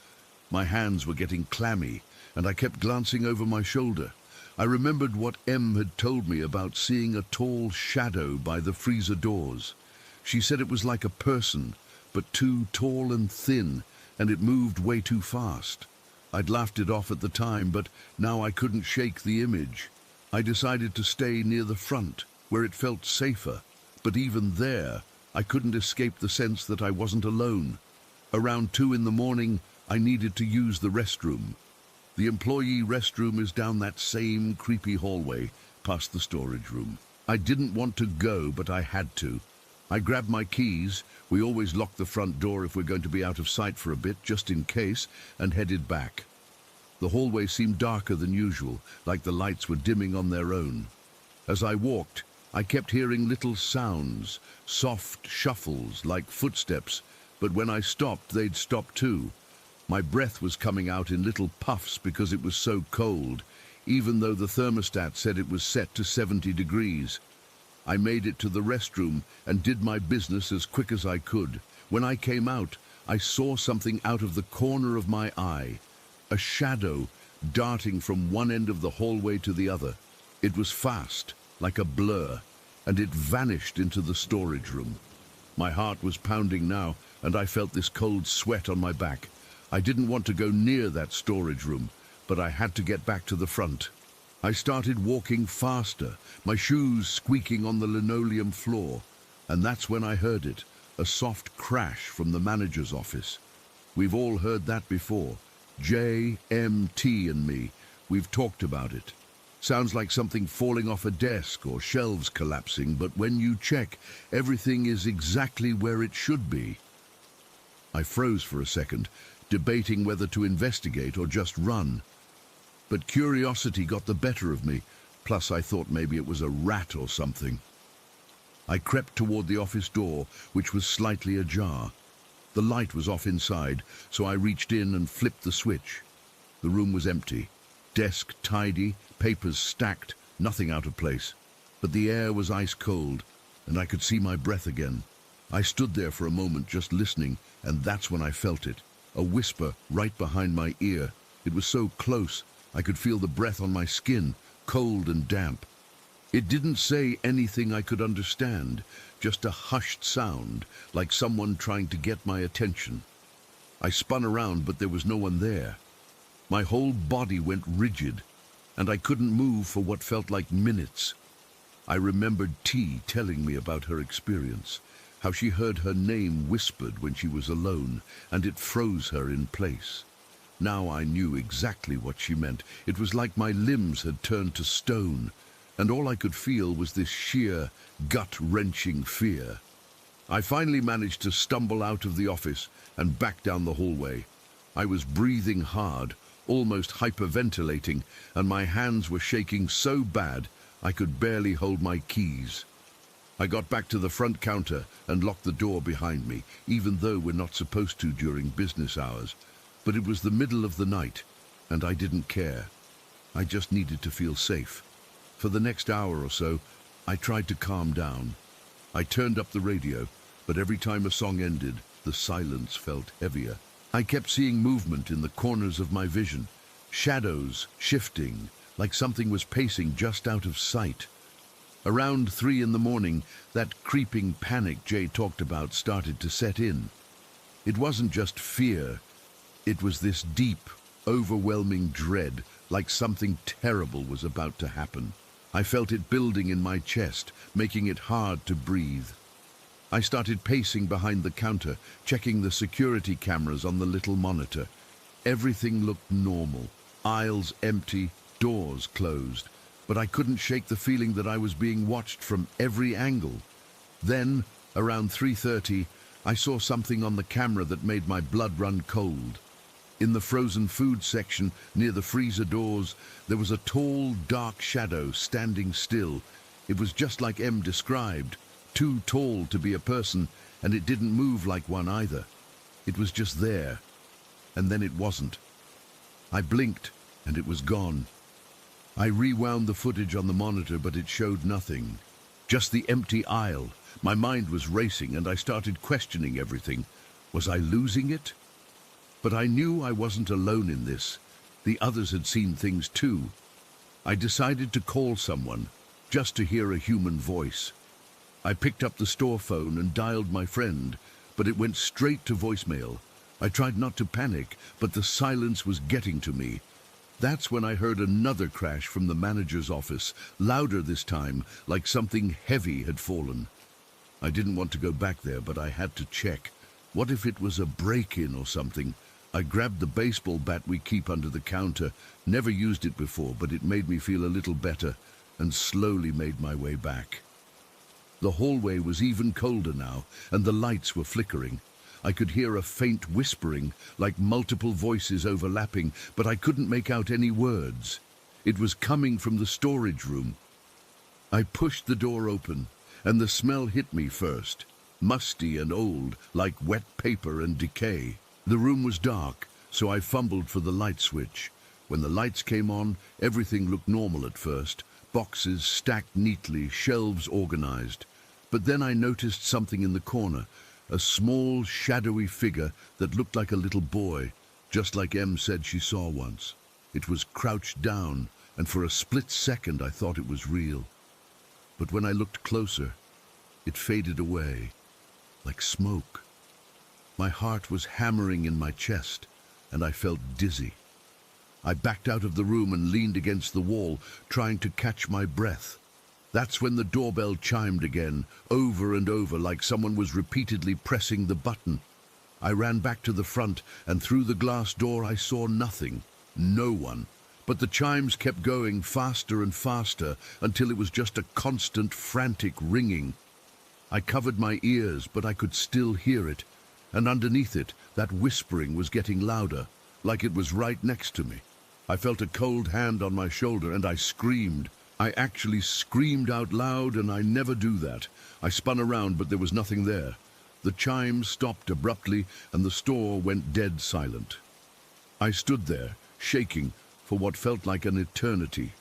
My hands were getting clammy, and I kept glancing over my shoulder. I remembered what Em had told me about seeing a tall shadow by the freezer doors. She said it was like a person, but too tall and thin, and it moved way too fast. I'd laughed it off at the time, but now I couldn't shake the image. I decided to stay near the front, where it felt safer, but even there, I couldn't escape the sense that I wasn't alone. Around 2 in the morning, I needed to use the restroom. The employee restroom is down that same creepy hallway, past the storage room. I didn't want to go, but I had to. I grabbed my keys, we always lock the front door if we're going to be out of sight for a bit, just in case, and headed back. The hallway seemed darker than usual, like the lights were dimming on their own. As I walked, I kept hearing little sounds, soft shuffles like footsteps, but when I stopped, they'd stop too. My breath was coming out in little puffs because it was so cold, even though the thermostat said it was set to 70 degrees. I made it to the restroom and did my business as quick as I could. When I came out, I saw something out of the corner of my eye, a shadow darting from one end of the hallway to the other. It was fast, like a blur, and it vanished into the storage room. My heart was pounding now, and I felt this cold sweat on my back. I didn't want to go near that storage room, but I had to get back to the front. I started walking faster, my shoes squeaking on the linoleum floor, and that's when I heard it, a soft crash from the manager's office. We've all heard that before. J, M, T and me, we've talked about it. Sounds like something falling off a desk or shelves collapsing, but when you check, everything is exactly where it should be. I froze for a second, debating whether to investigate or just run. But curiosity got the better of me, plus I thought maybe it was a rat or something. I crept toward the office door, which was slightly ajar. The light was off inside, so I reached in and flipped the switch. The room was empty. Desk tidy, papers stacked, nothing out of place. But the air was ice cold, and I could see my breath again. I stood there for a moment just listening, and that's when I felt it. A whisper right behind my ear. It was so close, I could feel the breath on my skin, cold and damp. It didn't say anything I could understand, just a hushed sound, like someone trying to get my attention. I spun around, but there was no one there. My whole body went rigid, and I couldn't move for what felt like minutes. I remembered T telling me about her experience, how she heard her name whispered when she was alone, and it froze her in place. Now I knew exactly what she meant. It was like my limbs had turned to stone, and all I could feel was this sheer, gut-wrenching fear. I finally managed to stumble out of the office and back down the hallway. I was breathing hard, almost hyperventilating, and my hands were shaking so bad I could barely hold my keys. I got back to the front counter and locked the door behind me, even though we're not supposed to during business hours. But it was the middle of the night, and I didn't care. I just needed to feel safe. For the next hour or so, I tried to calm down. I turned up the radio, but every time a song ended, the silence felt heavier. I kept seeing movement in the corners of my vision, shadows shifting, like something was pacing just out of sight. Around 3 in the morning, that creeping panic Jay talked about started to set in. It wasn't just fear. It was this deep, overwhelming dread, like something terrible was about to happen. I felt it building in my chest, making it hard to breathe. I started pacing behind the counter, checking the security cameras on the little monitor. Everything looked normal. Aisles empty, doors closed. But I couldn't shake the feeling that I was being watched from every angle. Then, around 3:30, I saw something on the camera that made my blood run cold. In the frozen food section, near the freezer doors, there was a tall, dark shadow standing still. It was just like M described, too tall to be a person, and it didn't move like one either. It was just there, and then it wasn't. I blinked, and it was gone. I rewound the footage on the monitor, but it showed nothing. Just the empty aisle. My mind was racing, and I started questioning everything. Was I losing it? But I knew I wasn't alone in this. The others had seen things too. I decided to call someone, just to hear a human voice. I picked up the store phone and dialed my friend, but it went straight to voicemail. I tried not to panic, but the silence was getting to me. That's when I heard another crash from the manager's office, louder this time, like something heavy had fallen. I didn't want to go back there, but I had to check. What if it was a break-in or something? I grabbed the baseball bat we keep under the counter. Never used it before, but it made me feel a little better, and slowly made my way back. The hallway was even colder now, and the lights were flickering. I could hear a faint whispering, like multiple voices overlapping, but I couldn't make out any words. It was coming from the storage room. I pushed the door open, and the smell hit me first. Musty and old, like wet paper and decay. The room was dark, so I fumbled for the light switch. When the lights came on, everything looked normal at first. Boxes stacked neatly, shelves organized. But then I noticed something in the corner. A small, shadowy figure that looked like a little boy, just like Em said she saw once. It was crouched down, and for a split second I thought it was real. But when I looked closer, it faded away, like smoke. My heart was hammering in my chest, and I felt dizzy. I backed out of the room and leaned against the wall, trying to catch my breath. That's when the doorbell chimed again, over and over, like someone was repeatedly pressing the button. I ran back to the front, and through the glass door I saw nothing, no one. But the chimes kept going faster and faster, until it was just a constant, frantic ringing. I covered my ears, but I could still hear it, and underneath it, that whispering was getting louder, like it was right next to me. I felt a cold hand on my shoulder and I screamed. I actually screamed out loud, and I never do that. I spun around, but there was nothing there. The chimes stopped abruptly and the store went dead silent. I stood there, shaking, for what felt like an eternity.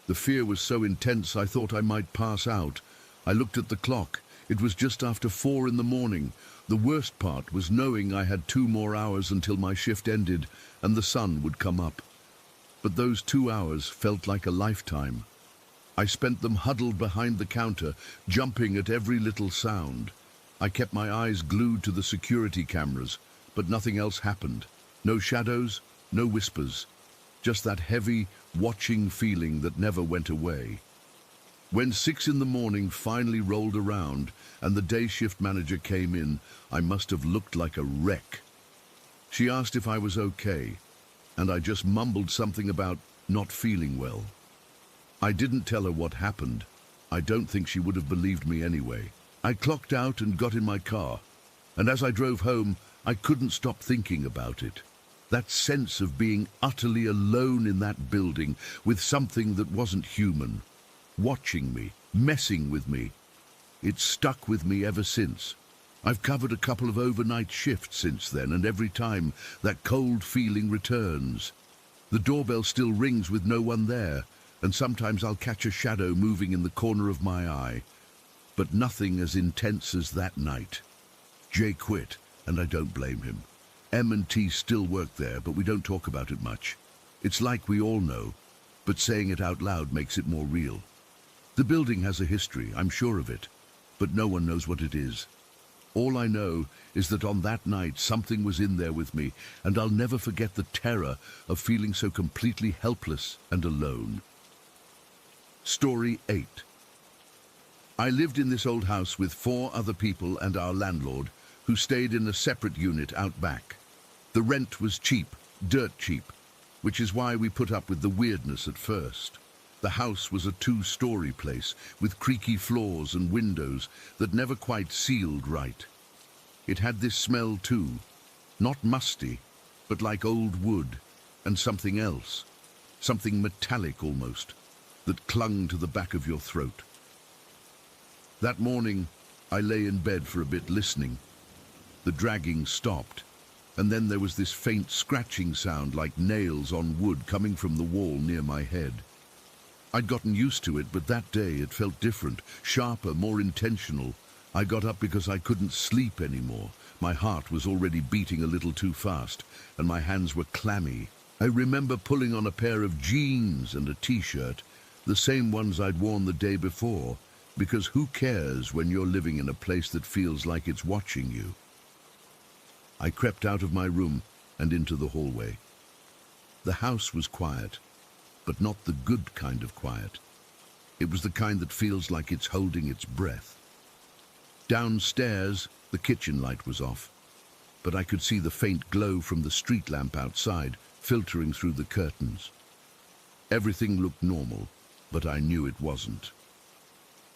The fear was so intense I thought I might pass out. I looked at the clock. It was just after 4 in the morning. The worst part was knowing I had 2 more hours until my shift ended and the sun would come up. But those 2 hours felt like a lifetime. I spent them huddled behind the counter, jumping at every little sound. I kept my eyes glued to the security cameras, but nothing else happened. No shadows, no whispers. Just that heavy, watching feeling that never went away. When 6 in the morning finally rolled around and the day shift manager came in, I must have looked like a wreck. She asked if I was okay, and I just mumbled something about not feeling well. I didn't tell her what happened. I don't think she would have believed me anyway. I clocked out and got in my car, and as I drove home, I couldn't stop thinking about it. That sense of being utterly alone in that building with something that wasn't human, watching me, messing with me. It's stuck with me ever since. I've covered a couple of overnight shifts since then, and every time that cold feeling returns. The doorbell still rings with no one there, and sometimes I'll catch a shadow moving in the corner of my eye. But nothing as intense as that night. Jay quit, and I don't blame him. M&T still work there, but we don't talk about it much. It's like we all know, but saying it out loud makes it more real. The building has a history, I'm sure of it, but no one knows what it is. All I know is that on that night something was in there with me, and I'll never forget the terror of feeling so completely helpless and alone. Story 8. I lived in this old house with 4 other people and our landlord, who stayed in a separate unit out back. The rent was cheap, dirt cheap, which is why we put up with the weirdness at first. The house was a 2-story place with creaky floors and windows that never quite sealed right. It had this smell too, not musty, but like old wood and something else, something metallic almost, that clung to the back of your throat. That morning, I lay in bed for a bit listening. The dragging stopped, and then there was this faint scratching sound like nails on wood coming from the wall near my head. I'd gotten used to it, but that day it felt different, sharper, more intentional. I got up because I couldn't sleep anymore. My heart was already beating a little too fast, and my hands were clammy. I remember pulling on a pair of jeans and a t-shirt, the same ones I'd worn the day before, because who cares when you're living in a place that feels like it's watching you? I crept out of my room and into the hallway. The house was quiet, but not the good kind of quiet. It was the kind that feels like it's holding its breath. Downstairs, the kitchen light was off, but I could see the faint glow from the street lamp outside filtering through the curtains. Everything looked normal, but I knew it wasn't.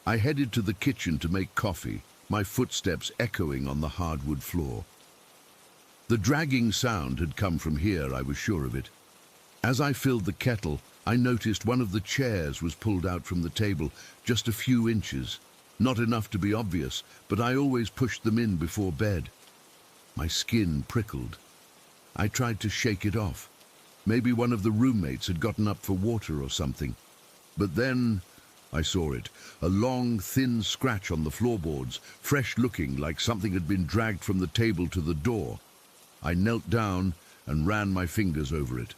I headed to the kitchen to make coffee, my footsteps echoing on the hardwood floor. The dragging sound had come from here, I was sure of it. As I filled the kettle, I noticed one of the chairs was pulled out from the table just a few inches. Not enough to be obvious, but I always pushed them in before bed. My skin prickled. I tried to shake it off. Maybe one of the roommates had gotten up for water or something. But then I saw it, a long, thin scratch on the floorboards, fresh-looking like something had been dragged from the table to the door. I knelt down and ran my fingers over it.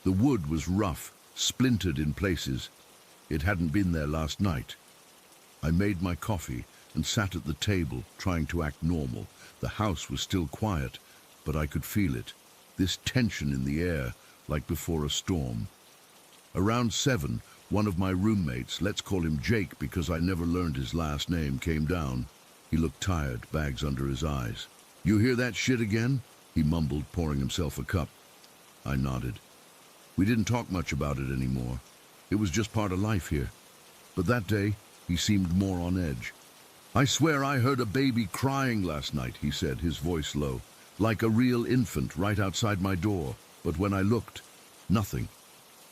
The wood was rough, splintered in places. It hadn't been there last night. I made my coffee and sat at the table, trying to act normal. The house was still quiet, but I could feel it, this tension in the air, like before a storm. Around 7, one of my roommates, let's call him Jake because I never learned his last name, came down. He looked tired, bags under his eyes. "You hear that shit again?" he mumbled, pouring himself a cup. I nodded. We didn't talk much about it anymore. It was just part of life here. But that day, he seemed more on edge. "I swear I heard a baby crying last night," he said, his voice low, "like a real infant right outside my door. But when I looked, nothing.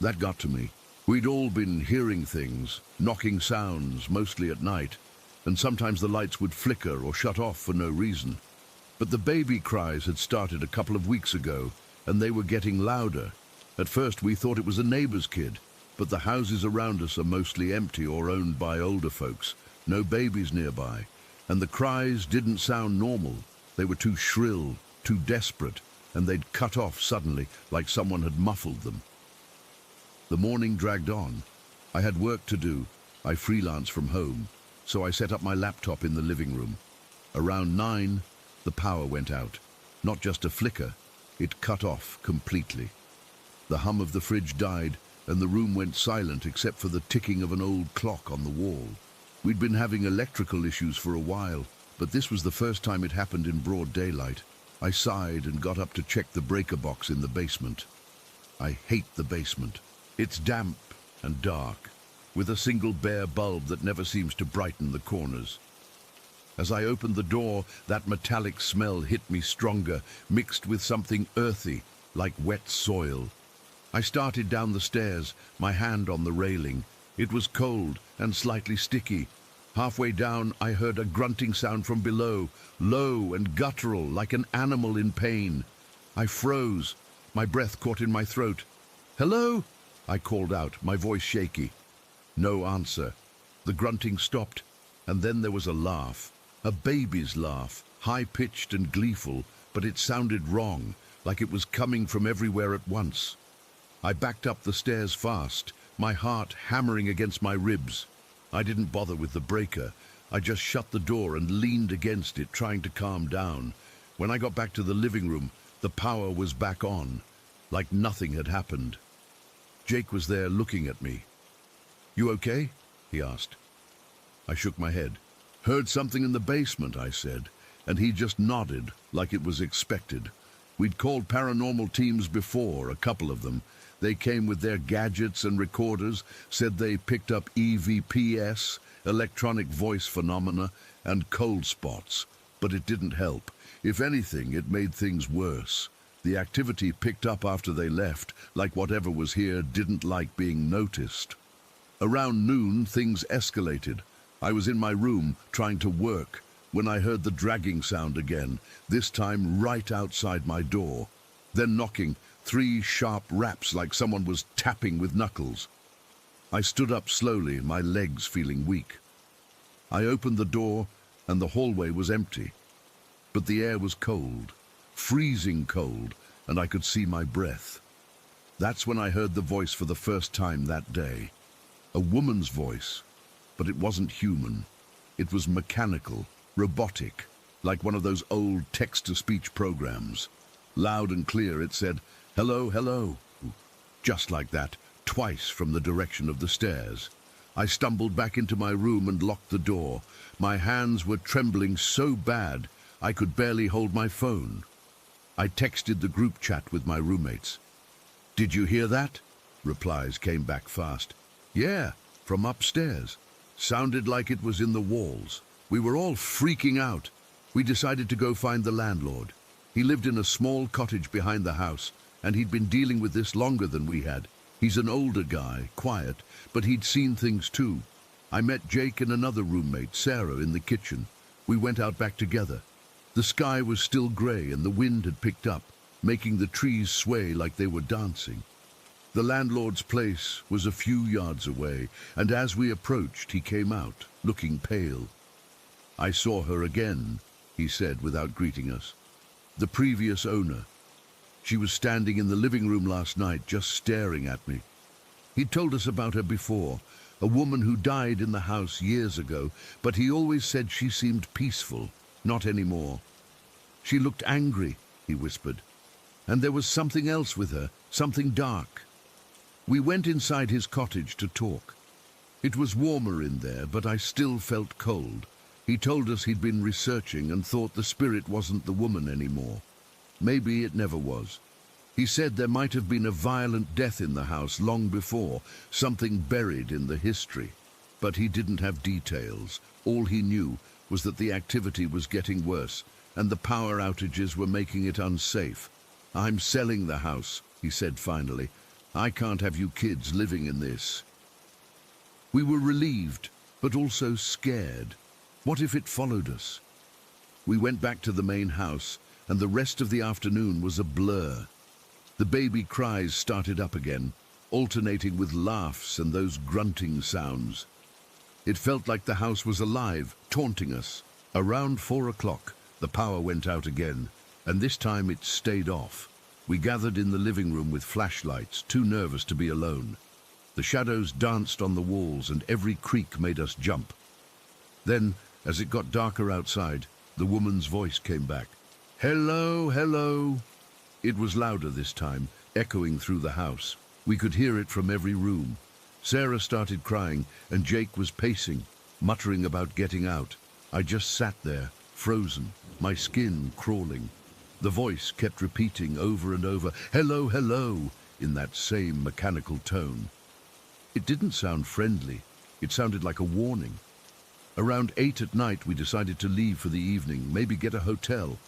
That got to me. We'd all been hearing things, knocking sounds, mostly at night, and sometimes the lights would flicker or shut off for no reason. But the baby cries had started a couple of weeks ago, and they were getting louder. At first we thought it was a neighbor's kid, but the houses around us are mostly empty or owned by older folks, no babies nearby, and the cries didn't sound normal. They were too shrill, too desperate, and they'd cut off suddenly, like someone had muffled them. The morning dragged on. I had work to do. I freelance from home, so I set up my laptop in the living room. Around 9, the power went out. Not just a flicker, it cut off completely. The hum of the fridge died, and the room went silent except for the ticking of an old clock on the wall. We'd been having electrical issues for a while, but this was the first time it happened in broad daylight. I sighed and got up to check the breaker box in the basement. I hate the basement. It's damp and dark, with a single bare bulb that never seems to brighten the corners. As I opened the door, that metallic smell hit me stronger, mixed with something earthy, like wet soil. I started down the stairs, my hand on the railing. It was cold and slightly sticky. Halfway down, I heard a grunting sound from below, low and guttural, like an animal in pain. I froze. My breath caught in my throat. "Hello?" I called out, my voice shaky. No answer. The grunting stopped, and then there was a laugh. A baby's laugh, high-pitched and gleeful, but it sounded wrong, like it was coming from everywhere at once. I backed up the stairs fast, my heart hammering against my ribs. I didn't bother with the breaker. I just shut the door and leaned against it, trying to calm down. When I got back to the living room, the power was back on, like nothing had happened. Jake was there looking at me. "You okay?" he asked. I shook my head. "Heard something in the basement," I said, and he just nodded like it was expected. We'd called paranormal teams before, a couple of them. They came with their gadgets and recorders, said they picked up EVPs, electronic voice phenomena, and cold spots, but it didn't help. If anything, it made things worse. The activity picked up after they left, like whatever was here didn't like being noticed. Around noon, things escalated. I was in my room, trying to work, when I heard the dragging sound again, this time right outside my door. Then knocking, 3 sharp raps like someone was tapping with knuckles. I stood up slowly, my legs feeling weak. I opened the door, and the hallway was empty. But the air was cold, freezing cold, and I could see my breath. That's when I heard the voice for the first time that day. A woman's voice, but it wasn't human. It was mechanical, robotic, like one of those old text-to-speech programs. Loud and clear it said, "Hello, hello." Just like that, twice from the direction of the stairs. I stumbled back into my room and locked the door. My hands were trembling so bad I could barely hold my phone. I texted the group chat with my roommates. "Did you hear that?" Replies came back fast. "Yeah, from upstairs. Sounded like it was in the walls." We were all freaking out. We decided to go find the landlord. He lived in a small cottage behind the house, and he'd been dealing with this longer than we had. He's an older guy, quiet, but he'd seen things too. I met Jake and another roommate, Sarah, in the kitchen. We went out back together. The sky was still grey and the wind had picked up, making the trees sway like they were dancing. The landlord's place was a few yards away, and as we approached, he came out, looking pale. "I saw her again," he said without greeting us. "The previous owner. She was standing in the living room last night, just staring at me." He'd told us about her before, a woman who died in the house years ago, but he always said she seemed peaceful. Not anymore. "She looked angry," he whispered. "And there was something else with her, something dark." We went inside his cottage to talk. It was warmer in there, but I still felt cold. He told us he'd been researching and thought the spirit wasn't the woman anymore. Maybe it never was. He said there might have been a violent death in the house long before, something buried in the history. But he didn't have details. All he knew was that the activity was getting worse, and the power outages were making it unsafe. "I'm selling the house," he said finally. I can't have you kids living in this." We were relieved, but also scared. What if it followed us? We went back to the main house, and the rest of the afternoon was a blur. The baby cries started up again, alternating with laughs and those grunting sounds. It felt like the house was alive, taunting us. Around 4 o'clock, the power went out again, and this time it stayed off. We gathered in the living room with flashlights, too nervous to be alone. The shadows danced on the walls, and every creak made us jump. Then, as it got darker outside, the woman's voice came back. "Hello, hello." It was louder this time, echoing through the house. We could hear it from every room. Sarah started crying, and Jake was pacing, muttering about getting out. I just sat there, frozen, my skin crawling. The voice kept repeating over and over, "Hello, hello," in that same mechanical tone. It didn't sound friendly. It sounded like a warning. Around 8 at night, we decided to leave for the evening, maybe get a hotel.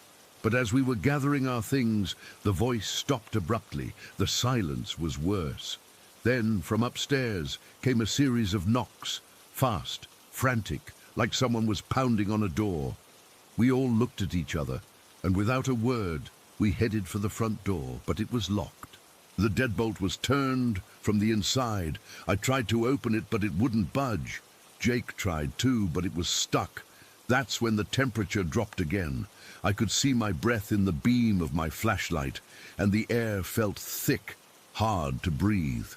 But as we were gathering our things, the voice stopped abruptly. The silence was worse. Then, from upstairs, came a series of knocks, fast, frantic, like someone was pounding on a door. We all looked at each other, and without a word, we headed for the front door, but it was locked. The deadbolt was turned from the inside. I tried to open it, but it wouldn't budge. Jake tried too, but it was stuck. That's when the temperature dropped again. I could see my breath in the beam of my flashlight, and the air felt thick, hard to breathe.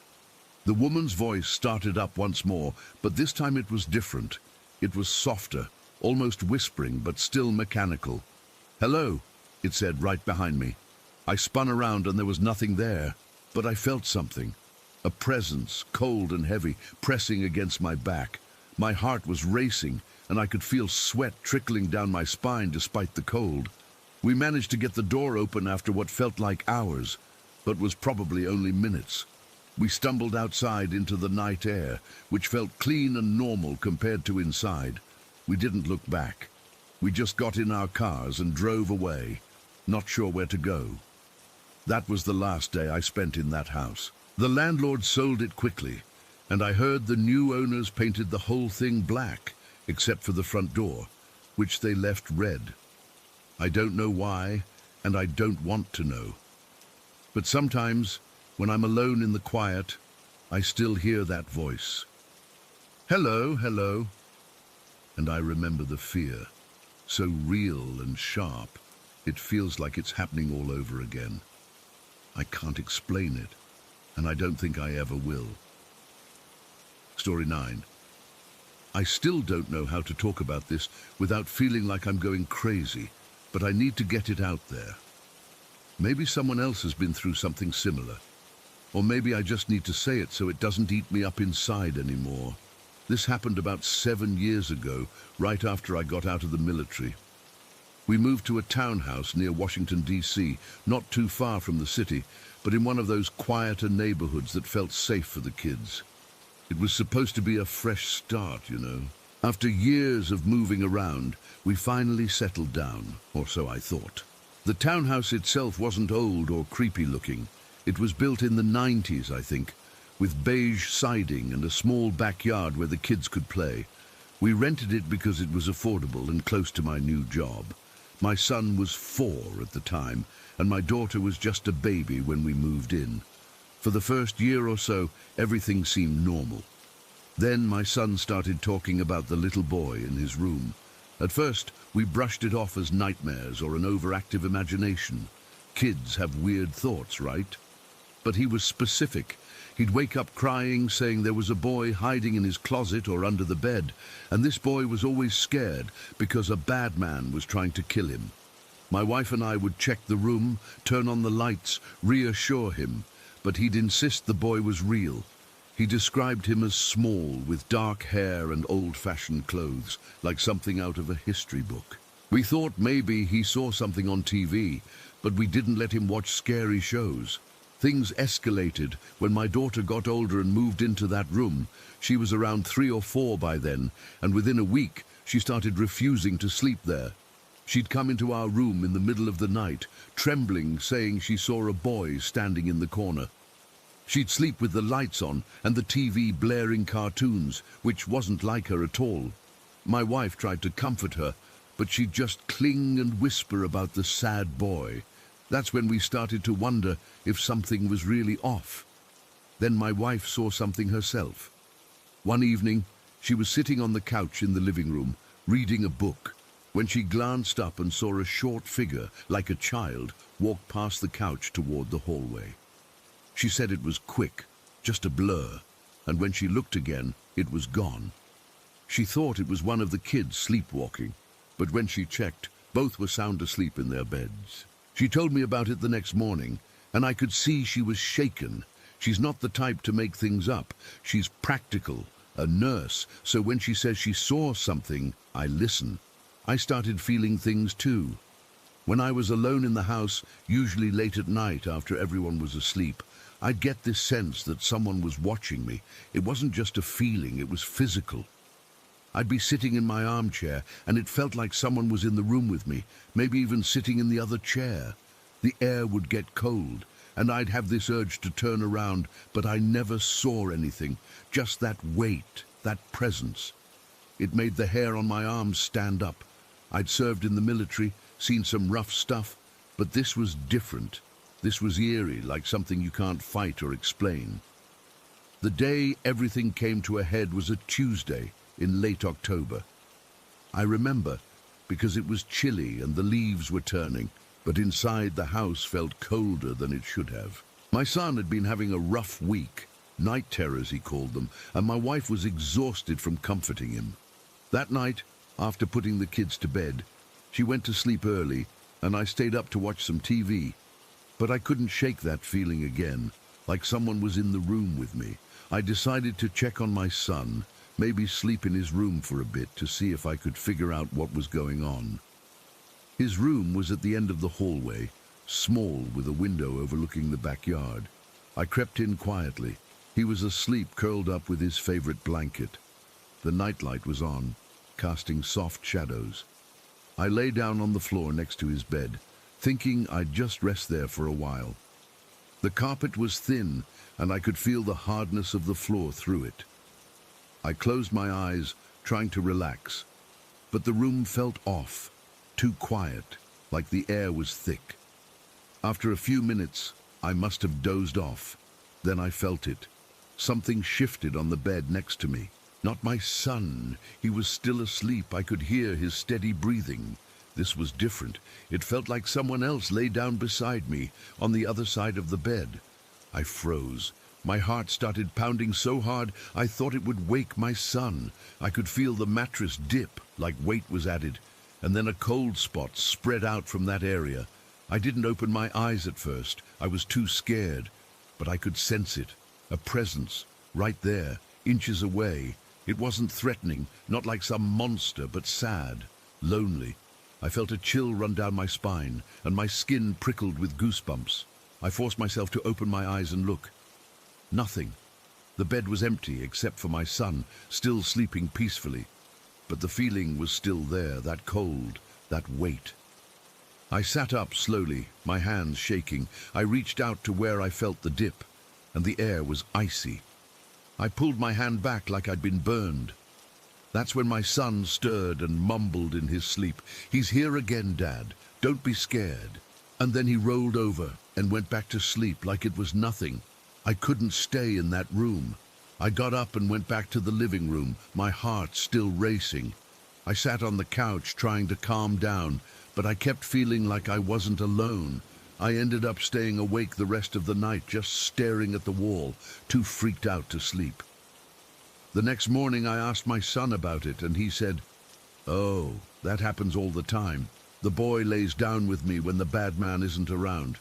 The woman's voice started up once more, but this time it was different. It was softer, almost whispering, but still mechanical. "Hello," it said right behind me. I spun around and there was nothing there, but I felt something. A presence, cold and heavy, pressing against my back. My heart was racing, and I could feel sweat trickling down my spine despite the cold. We managed to get the door open after what felt like hours, but was probably only minutes. We stumbled outside into the night air, which felt clean and normal compared to inside. We didn't look back. We just got in our cars and drove away, not sure where to go. That was the last day I spent in that house. The landlord sold it quickly, and I heard the new owners painted the whole thing black, except for the front door, which they left red. I don't know why, and I don't want to know. But sometimes, when I'm alone in the quiet, I still hear that voice. "Hello, hello." And I remember the fear, so real and sharp, it feels like it's happening all over again. I can't explain it, and I don't think I ever will. Story 9. I still don't know how to talk about this without feeling like I'm going crazy, but I need to get it out there. Maybe someone else has been through something similar. Or maybe I just need to say it so it doesn't eat me up inside anymore. This happened about 7 years ago, right after I got out of the military. We moved to a townhouse near Washington, D.C., not too far from the city, but in one of those quieter neighborhoods that felt safe for the kids. It was supposed to be a fresh start, you know. After years of moving around, we finally settled down, or so I thought. The townhouse itself wasn't old or creepy looking. It was built in the 90s, I think, with beige siding and a small backyard where the kids could play. We rented it because it was affordable and close to my new job. My son was 4 at the time, and my daughter was just a baby when we moved in. For the first year or so, everything seemed normal. Then my son started talking about the little boy in his room. At first, we brushed it off as nightmares or an overactive imagination. Kids have weird thoughts, right? But he was specific. He'd wake up crying, saying there was a boy hiding in his closet or under the bed, and this boy was always scared because a bad man was trying to kill him. My wife and I would check the room, turn on the lights, reassure him, but he'd insist the boy was real. He described him as small, with dark hair and old-fashioned clothes, like something out of a history book. We thought maybe he saw something on TV, but we didn't let him watch scary shows. Things escalated when my daughter got older and moved into that room. She was around 3 or 4 by then, and within a week, she started refusing to sleep there. She'd come into our room in the middle of the night, trembling, saying she saw a boy standing in the corner. She'd sleep with the lights on and the TV blaring cartoons, which wasn't like her at all. My wife tried to comfort her, but she'd just cling and whisper about the sad boy. That's when we started to wonder if something was really off. Then my wife saw something herself. One evening, she was sitting on the couch in the living room, reading a book, when she glanced up and saw a short figure, like a child, walk past the couch toward the hallway. She said it was quick, just a blur, and when she looked again, it was gone. She thought it was one of the kids sleepwalking, but when she checked, both were sound asleep in their beds. She told me about it the next morning, and I could see she was shaken. She's not the type to make things up. She's practical, a nurse, so when she says she saw something, I listen. I started feeling things too. When I was alone in the house, usually late at night after everyone was asleep, I'd get this sense that someone was watching me. It wasn't just a feeling, it was physical. I'd be sitting in my armchair, and it felt like someone was in the room with me, maybe even sitting in the other chair. The air would get cold, and I'd have this urge to turn around, but I never saw anything, just that weight, that presence. It made the hair on my arms stand up. I'd served in the military, seen some rough stuff, but this was different. This was eerie, like something you can't fight or explain. The day everything came to a head was a Tuesday in late October. I remember because it was chilly and the leaves were turning, but inside the house felt colder than it should have. My son had been having a rough week, night terrors he called them, and my wife was exhausted from comforting him. That night, after putting the kids to bed, she went to sleep early, and I stayed up to watch some TV. But I couldn't shake that feeling again, like someone was in the room with me. I decided to check on my son, maybe sleep in his room for a bit to see if I could figure out what was going on. His room was at the end of the hallway, small with a window overlooking the backyard. I crept in quietly. He was asleep, curled up with his favorite blanket. The nightlight was on, casting soft shadows. I lay down on the floor next to his bed, thinking I'd just rest there for a while. The carpet was thin, and I could feel the hardness of the floor through it. I closed my eyes, trying to relax, but the room felt off, too quiet, like the air was thick. After a few minutes, I must have dozed off. Then I felt it. Something shifted on the bed next to me. Not my son. He was still asleep. I could hear his steady breathing. This was different. It felt like someone else lay down beside me, on the other side of the bed. I froze. My heart started pounding so hard I thought it would wake my son. I could feel the mattress dip, like weight was added, and then a cold spot spread out from that area. I didn't open my eyes at first. I was too scared, but I could sense it. A presence, right there, inches away. It wasn't threatening, not like some monster, but sad, lonely. I felt a chill run down my spine, and my skin prickled with goosebumps. I forced myself to open my eyes and look. Nothing. The bed was empty, except for my son, still sleeping peacefully. But the feeling was still there, that cold, that weight. I sat up slowly, my hands shaking. I reached out to where I felt the dip, and the air was icy. I pulled my hand back like I'd been burned. That's when my son stirred and mumbled in his sleep. "He's here again, Dad. Don't be scared." And then he rolled over and went back to sleep like it was nothing. I couldn't stay in that room. I got up and went back to the living room, my heart still racing. I sat on the couch trying to calm down, but I kept feeling like I wasn't alone. I ended up staying awake the rest of the night, just staring at the wall, too freaked out to sleep. The next morning I asked my son about it, and he said, "Oh, that happens all the time. The boy lays down with me when the bad man isn't around."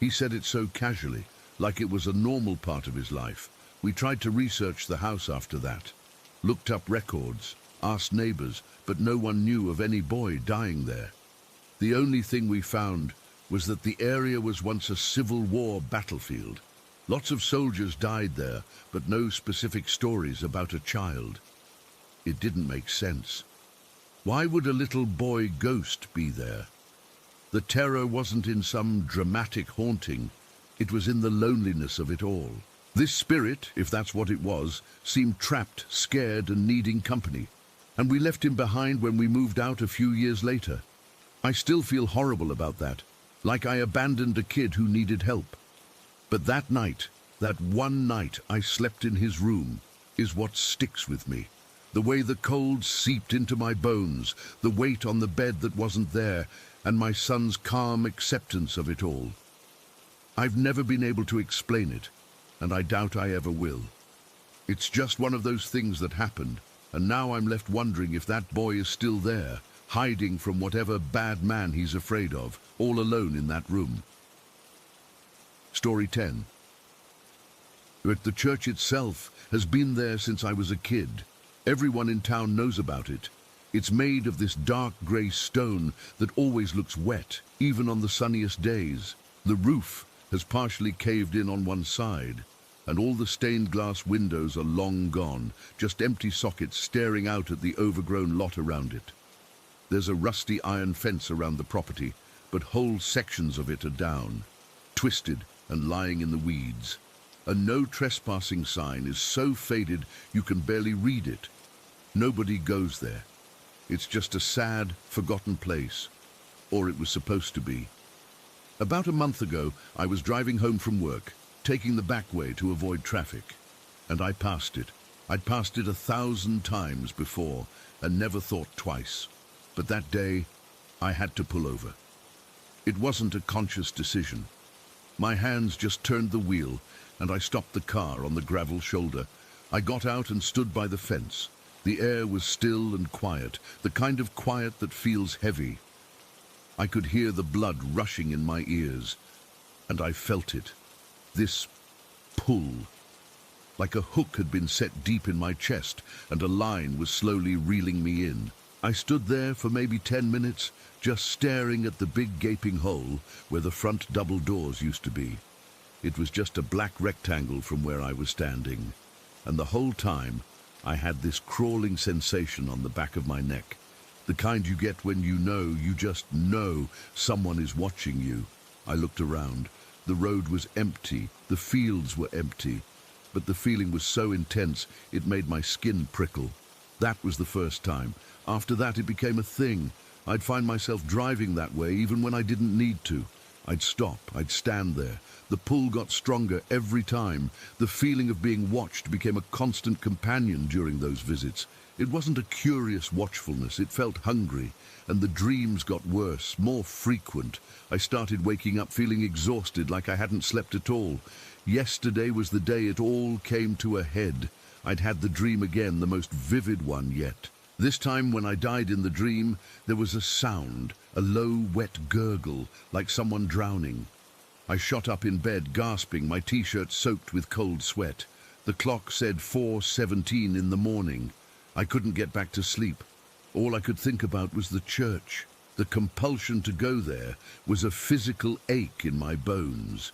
He said it so casually, like it was a normal part of his life. We tried to research the house after that, looked up records, asked neighbors, but no one knew of any boy dying there. The only thing we found was that the area was once a Civil War battlefield. Lots of soldiers died there, but no specific stories about a child. It didn't make sense. Why would a little boy ghost be there? The terror wasn't in some dramatic haunting. It was in the loneliness of it all. This spirit, if that's what it was, seemed trapped, scared and needing company. And we left him behind when we moved out a few years later. I still feel horrible about that, like I abandoned a kid who needed help. But that night, that one night I slept in his room, is what sticks with me. The way the cold seeped into my bones, the weight on the bed that wasn't there, and my son's calm acceptance of it all. I've never been able to explain it, and I doubt I ever will. It's just one of those things that happened, and now I'm left wondering if that boy is still there, hiding from whatever bad man he's afraid of, all alone in that room. Story 10. But the church itself has been there since I was a kid. Everyone in town knows about it. It's made of this dark grey stone that always looks wet, even on the sunniest days. The roof has partially caved in on one side, and all the stained glass windows are long gone, just empty sockets staring out at the overgrown lot around it. There's a rusty iron fence around the property, but whole sections of it are down, twisted and lying in the weeds. A no trespassing sign is so faded you can barely read it. Nobody goes there. It's just a sad, forgotten place, or it was supposed to be. About a month ago, I was driving home from work, taking the back way to avoid traffic, and I passed it. I'd passed it 1,000 times before and never thought twice. But that day, I had to pull over. It wasn't a conscious decision. My hands just turned the wheel, and I stopped the car on the gravel shoulder. I got out and stood by the fence. The air was still and quiet, the kind of quiet that feels heavy. I could hear the blood rushing in my ears, and I felt it. This pull, like a hook had been set deep in my chest, and a line was slowly reeling me in. I stood there for maybe 10 minutes, just staring at the big gaping hole where the front double doors used to be. It was just a black rectangle from where I was standing, and the whole time I had this crawling sensation on the back of my neck, the kind you get when you just know someone is watching you. I looked around. The road was empty, the fields were empty, but the feeling was so intense it made my skin prickle. That was the first time. After that it became a thing. I'd find myself driving that way even when I didn't need to. I'd stop, I'd stand there. The pull got stronger every time. The feeling of being watched became a constant companion during those visits. It wasn't a curious watchfulness, it felt hungry, and the dreams got worse, more frequent. I started waking up feeling exhausted, like I hadn't slept at all. Yesterday was the day it all came to a head. I'd had the dream again, the most vivid one yet. This time when I died in the dream, there was a sound, a low, wet gurgle, like someone drowning. I shot up in bed, gasping, my t-shirt soaked with cold sweat. The clock said 4:17 in the morning. I couldn't get back to sleep. All I could think about was the church. The compulsion to go there was a physical ache in my bones.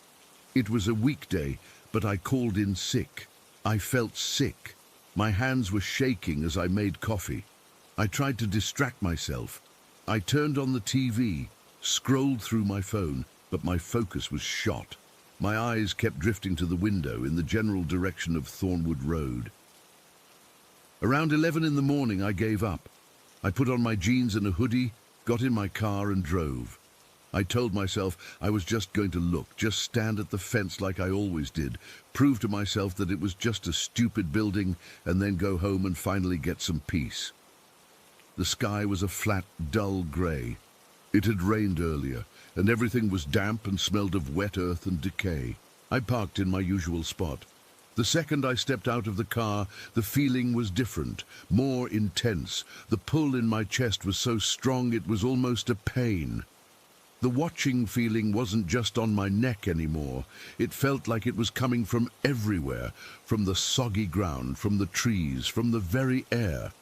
It was a weekday, but I called in sick. I felt sick. My hands were shaking as I made coffee. I tried to distract myself. I turned on the TV, scrolled through my phone, but my focus was shot. My eyes kept drifting to the window in the general direction of Thornwood Road. Around 11 in the morning, I gave up. I put on my jeans and a hoodie, got in my car and drove. I told myself I was just going to look, just stand at the fence like I always did, prove to myself that it was just a stupid building, and then go home and finally get some peace. The sky was a flat, dull grey. It had rained earlier, and everything was damp and smelled of wet earth and decay. I parked in my usual spot. The second I stepped out of the car, the feeling was different, more intense. The pull in my chest was so strong it was almost a pain. The watching feeling wasn't just on my neck anymore. It felt like it was coming from everywhere, from the soggy ground, from the trees, from the very air.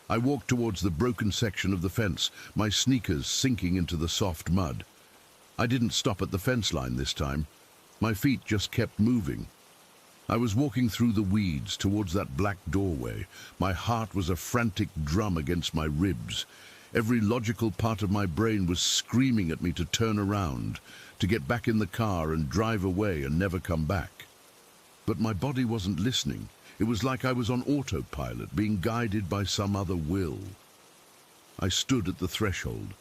I walked towards the broken section of the fence, my sneakers sinking into the soft mud. I didn't stop at the fence line this time. My feet just kept moving. I was walking through the weeds towards that black doorway. My heart was a frantic drum against my ribs. Every logical part of my brain was screaming at me to turn around, to get back in the car and drive away and never come back. But my body wasn't listening. It was like I was on autopilot, being guided by some other will. I stood at the threshold.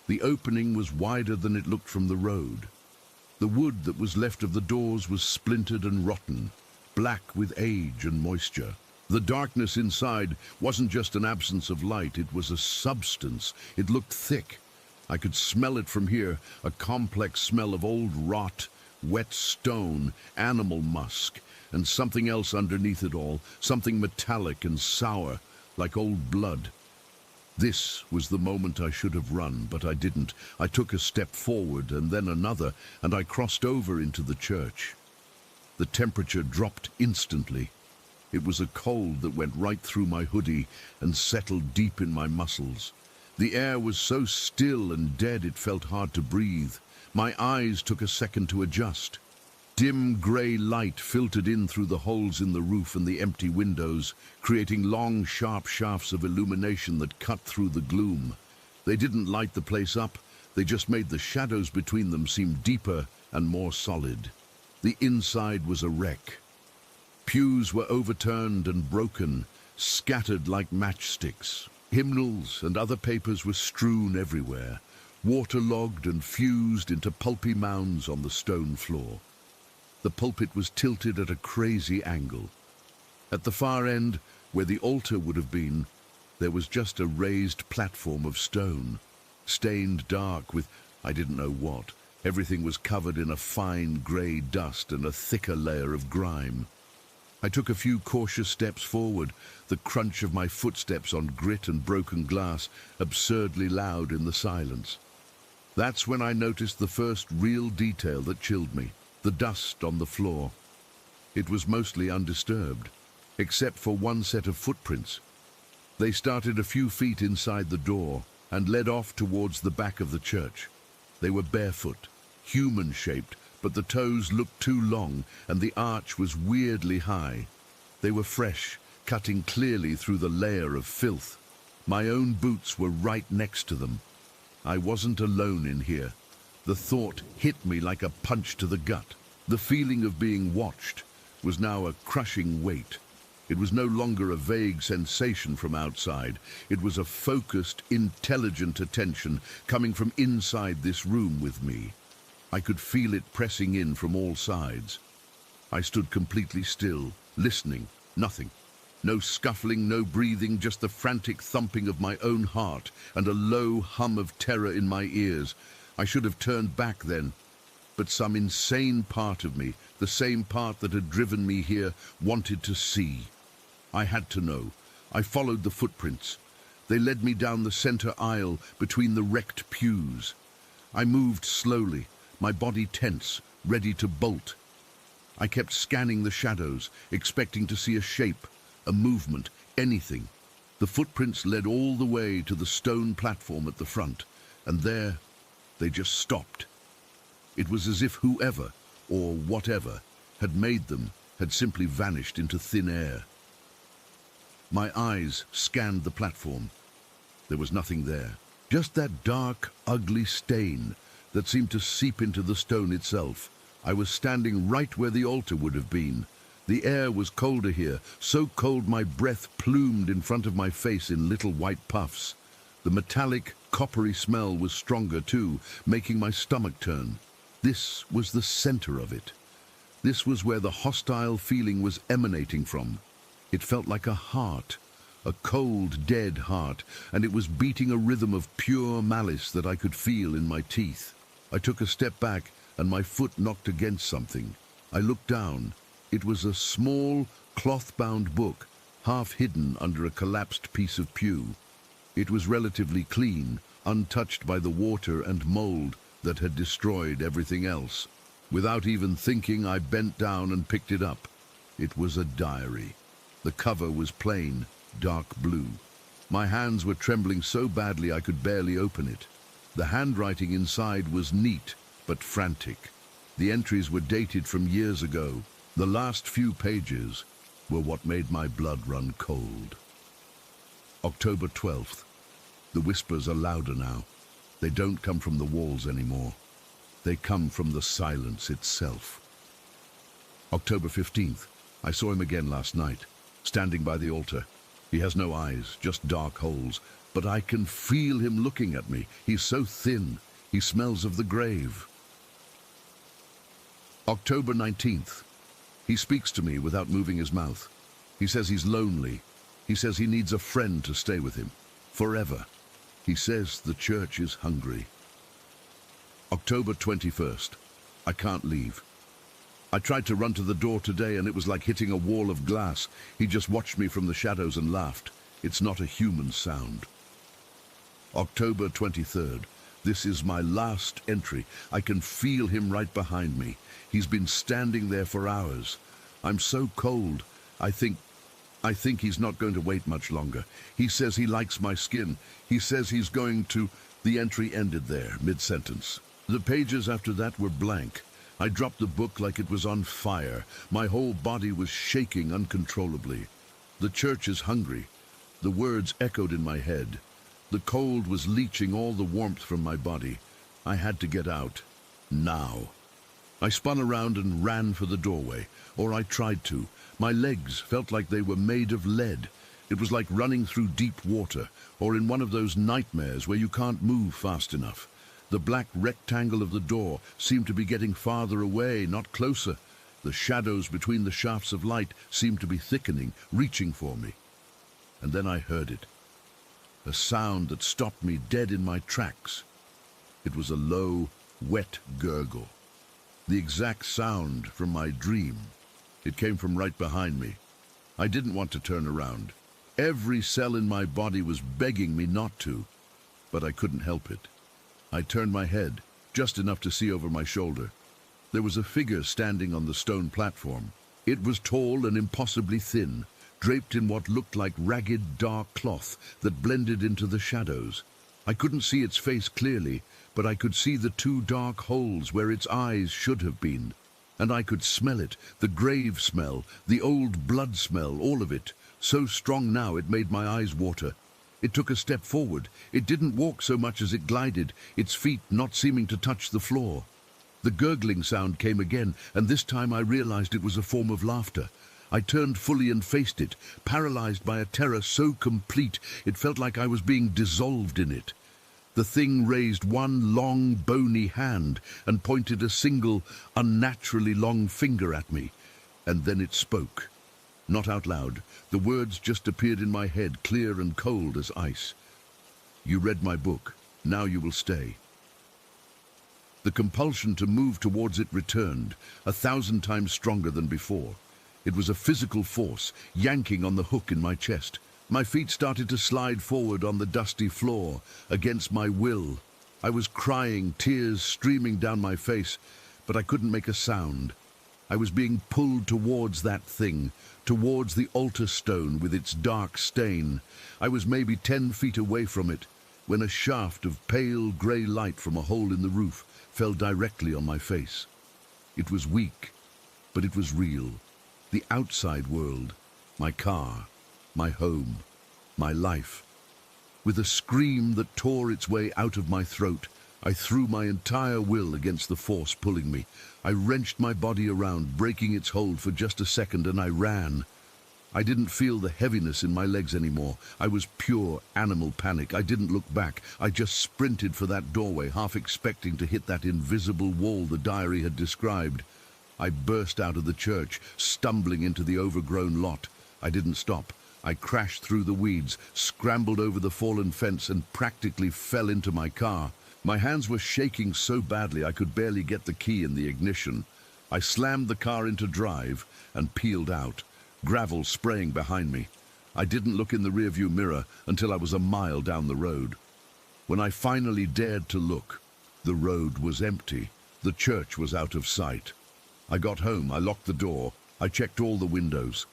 The opening was wider than it looked from the road. The wood that was left of the doors was splintered and rotten, black with age and moisture. The darkness inside wasn't just an absence of light, it was a substance. It looked thick. I could smell it from here, a complex smell of old rot, wet stone, animal musk, and something else underneath it all, something metallic and sour, like old blood. This was the moment I should have run, but I didn't. I took a step forward and then another, and I crossed over into the church. The temperature dropped instantly. It was a cold that went right through my hoodie and settled deep in my muscles. The air was so still and dead it felt hard to breathe. My eyes took a second to adjust. Dim grey light filtered in through the holes in the roof and the empty windows, creating long, sharp shafts of illumination that cut through the gloom. They didn't light the place up, they just made the shadows between them seem deeper and more solid. The inside was a wreck. Pews were overturned and broken, scattered like matchsticks. Hymnals and other papers were strewn everywhere, waterlogged and fused into pulpy mounds on the stone floor. The pulpit was tilted at a crazy angle. At the far end, where the altar would have been, there was just a raised platform of stone, stained dark with I didn't know what. Everything was covered in a fine grey dust and a thicker layer of grime. I took a few cautious steps forward, the crunch of my footsteps on grit and broken glass absurdly loud in the silence. That's when I noticed the first real detail that chilled me. The dust on the floor. It was mostly undisturbed, except for one set of footprints. They started a few feet inside the door and led off towards the back of the church. They were barefoot, human-shaped, but the toes looked too long and the arch was weirdly high. They were fresh, cutting clearly through the layer of filth. My own boots were right next to them. I wasn't alone in here. The thought hit me like a punch to the gut. The feeling of being watched was now a crushing weight. It was no longer a vague sensation from outside. It was a focused, intelligent attention coming from inside this room with me. I could feel it pressing in from all sides. I stood completely still, listening. Nothing. No scuffling, no breathing, just the frantic thumping of my own heart and a low hum of terror in my ears. I should have turned back then, but some insane part of me, the same part that had driven me here, wanted to see. I had to know. I followed the footprints. They led me down the center aisle between the wrecked pews. I moved slowly, my body tense, ready to bolt. I kept scanning the shadows, expecting to see a shape, a movement, anything. The footprints led all the way to the stone platform at the front, and there they just stopped. It was as if whoever, or whatever, had made them had simply vanished into thin air. My eyes scanned the platform. There was nothing there. Just that dark, ugly stain that seemed to seep into the stone itself. I was standing right where the altar would have been. The air was colder here, so cold my breath plumed in front of my face in little white puffs. The metallic, coppery smell was stronger too, making my stomach turn. This was the center of it. This was where the hostile feeling was emanating from. It felt like a heart, a cold, dead heart, and it was beating a rhythm of pure malice that I could feel in my teeth. I took a step back, and my foot knocked against something. I looked down. It was a small, cloth-bound book, half hidden under a collapsed piece of pew. It was relatively clean, untouched by the water and mold that had destroyed everything else. Without even thinking, I bent down and picked it up. It was a diary. The cover was plain, dark blue. My hands were trembling so badly I could barely open it. The handwriting inside was neat, but frantic. The entries were dated from years ago. The last few pages were what made my blood run cold. October 12th. The whispers are louder now. They don't come from the walls anymore. They come from the silence itself. October 15th. I saw him again last night, standing by the altar. He has no eyes, just dark holes, but I can feel him looking at me. He's so thin. He smells of the grave. October 19th. He speaks to me without moving his mouth. He says he's lonely. He says he needs a friend to stay with him, forever. He says the church is hungry. October 21st. I can't leave. I tried to run to the door today and it was like hitting a wall of glass. He just watched me from the shadows and laughed. It's not a human sound. October 23rd. This is my last entry. I can feel him right behind me. He's been standing there for hours. I'm so cold. I think he's not going to wait much longer. He says he likes my skin. He says he's going to... The entry ended there, mid-sentence. The pages after that were blank. I dropped the book like it was on fire. My whole body was shaking uncontrollably. The church is hungry. The words echoed in my head. The cold was leaching all the warmth from my body. I had to get out. Now. I spun around and ran for the doorway, or I tried to. My legs felt like they were made of lead. It was like running through deep water, or in one of those nightmares where you can't move fast enough. The black rectangle of the door seemed to be getting farther away, not closer. The shadows between the shafts of light seemed to be thickening, reaching for me. And then I heard it. A sound that stopped me dead in my tracks. It was a low, wet gurgle. The exact sound from my dream. It came from right behind me. I didn't want to turn around. Every cell in my body was begging me not to, but I couldn't help it. I turned my head, just enough to see over my shoulder. There was a figure standing on the stone platform. It was tall and impossibly thin, draped in what looked like ragged, dark cloth that blended into the shadows. I couldn't see its face clearly, but I could see the two dark holes where its eyes should have been. And I could smell it, the grave smell, the old blood smell, all of it, so strong now it made my eyes water. It took a step forward. It didn't walk so much as it glided, its feet not seeming to touch the floor. The gurgling sound came again, and this time I realized it was a form of laughter. I turned fully and faced it, paralyzed by a terror so complete it felt like I was being dissolved in it. The thing raised one long, bony hand and pointed a single, unnaturally long finger at me. And then it spoke. Not out loud. The words just appeared in my head, clear and cold as ice. "You read my book. Now you will stay." The compulsion to move towards it returned, 1,000 times stronger than before. It was a physical force, yanking on the hook in my chest. My feet started to slide forward on the dusty floor, against my will. I was crying, tears streaming down my face, but I couldn't make a sound. I was being pulled towards that thing, towards the altar stone with its dark stain. I was maybe 10 feet away from it, when a shaft of pale grey light from a hole in the roof fell directly on my face. It was weak, but it was real. The outside world, my car, my home, my life. With a scream that tore its way out of my throat, I threw my entire will against the force pulling me. I wrenched my body around, breaking its hold for just a second, and I ran. I didn't feel the heaviness in my legs anymore. I was pure animal panic. I didn't look back. I just sprinted for that doorway, half expecting to hit that invisible wall the diary had described. I burst out of the church, stumbling into the overgrown lot. I didn't stop. I crashed through the weeds, scrambled over the fallen fence, and practically fell into my car. My hands were shaking so badly I could barely get the key in the ignition. I slammed the car into drive and peeled out, gravel spraying behind me. I didn't look in the rearview mirror until I was a mile down the road. When I finally dared to look, the road was empty. The church was out of sight. I got home, I locked the door, I checked all the windows.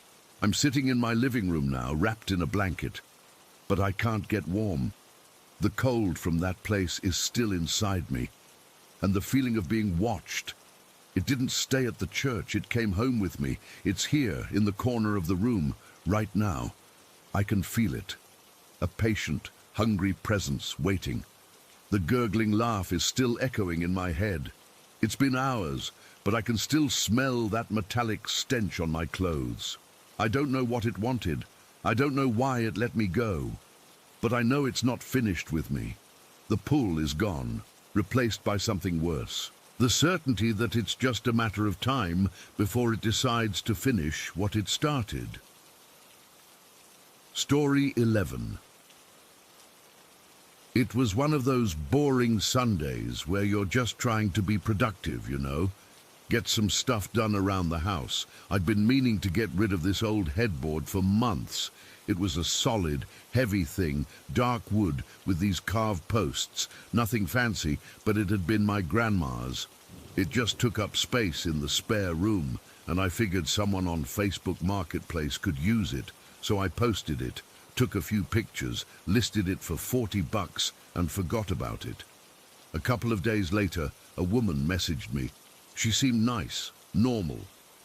I'm sitting in my living room now, wrapped in a blanket. But I can't get warm. The cold from that place is still inside me. And the feeling of being watched. It didn't stay at the church, it came home with me. It's here, in the corner of the room, right now. I can feel it. A patient, hungry presence waiting. The gurgling laugh is still echoing in my head. It's been hours, but I can still smell that metallic stench on my clothes. I don't know what it wanted. I don't know why it let me go. But I know it's not finished with me. The pull is gone, replaced by something worse. The certainty that it's just a matter of time before it decides to finish what it started. Story 11. It was one of those boring Sundays where you're just trying to be productive, you know. Get some stuff done around the house. I'd been meaning to get rid of this old headboard for months. It was a solid, heavy thing, dark wood with these carved posts. Nothing fancy, but it had been my grandma's. It just took up space in the spare room, and I figured someone on Facebook Marketplace could use it, so I posted it, took a few pictures, listed it for $40, and forgot about it. A couple of days later, a woman messaged me. She seemed nice, normal,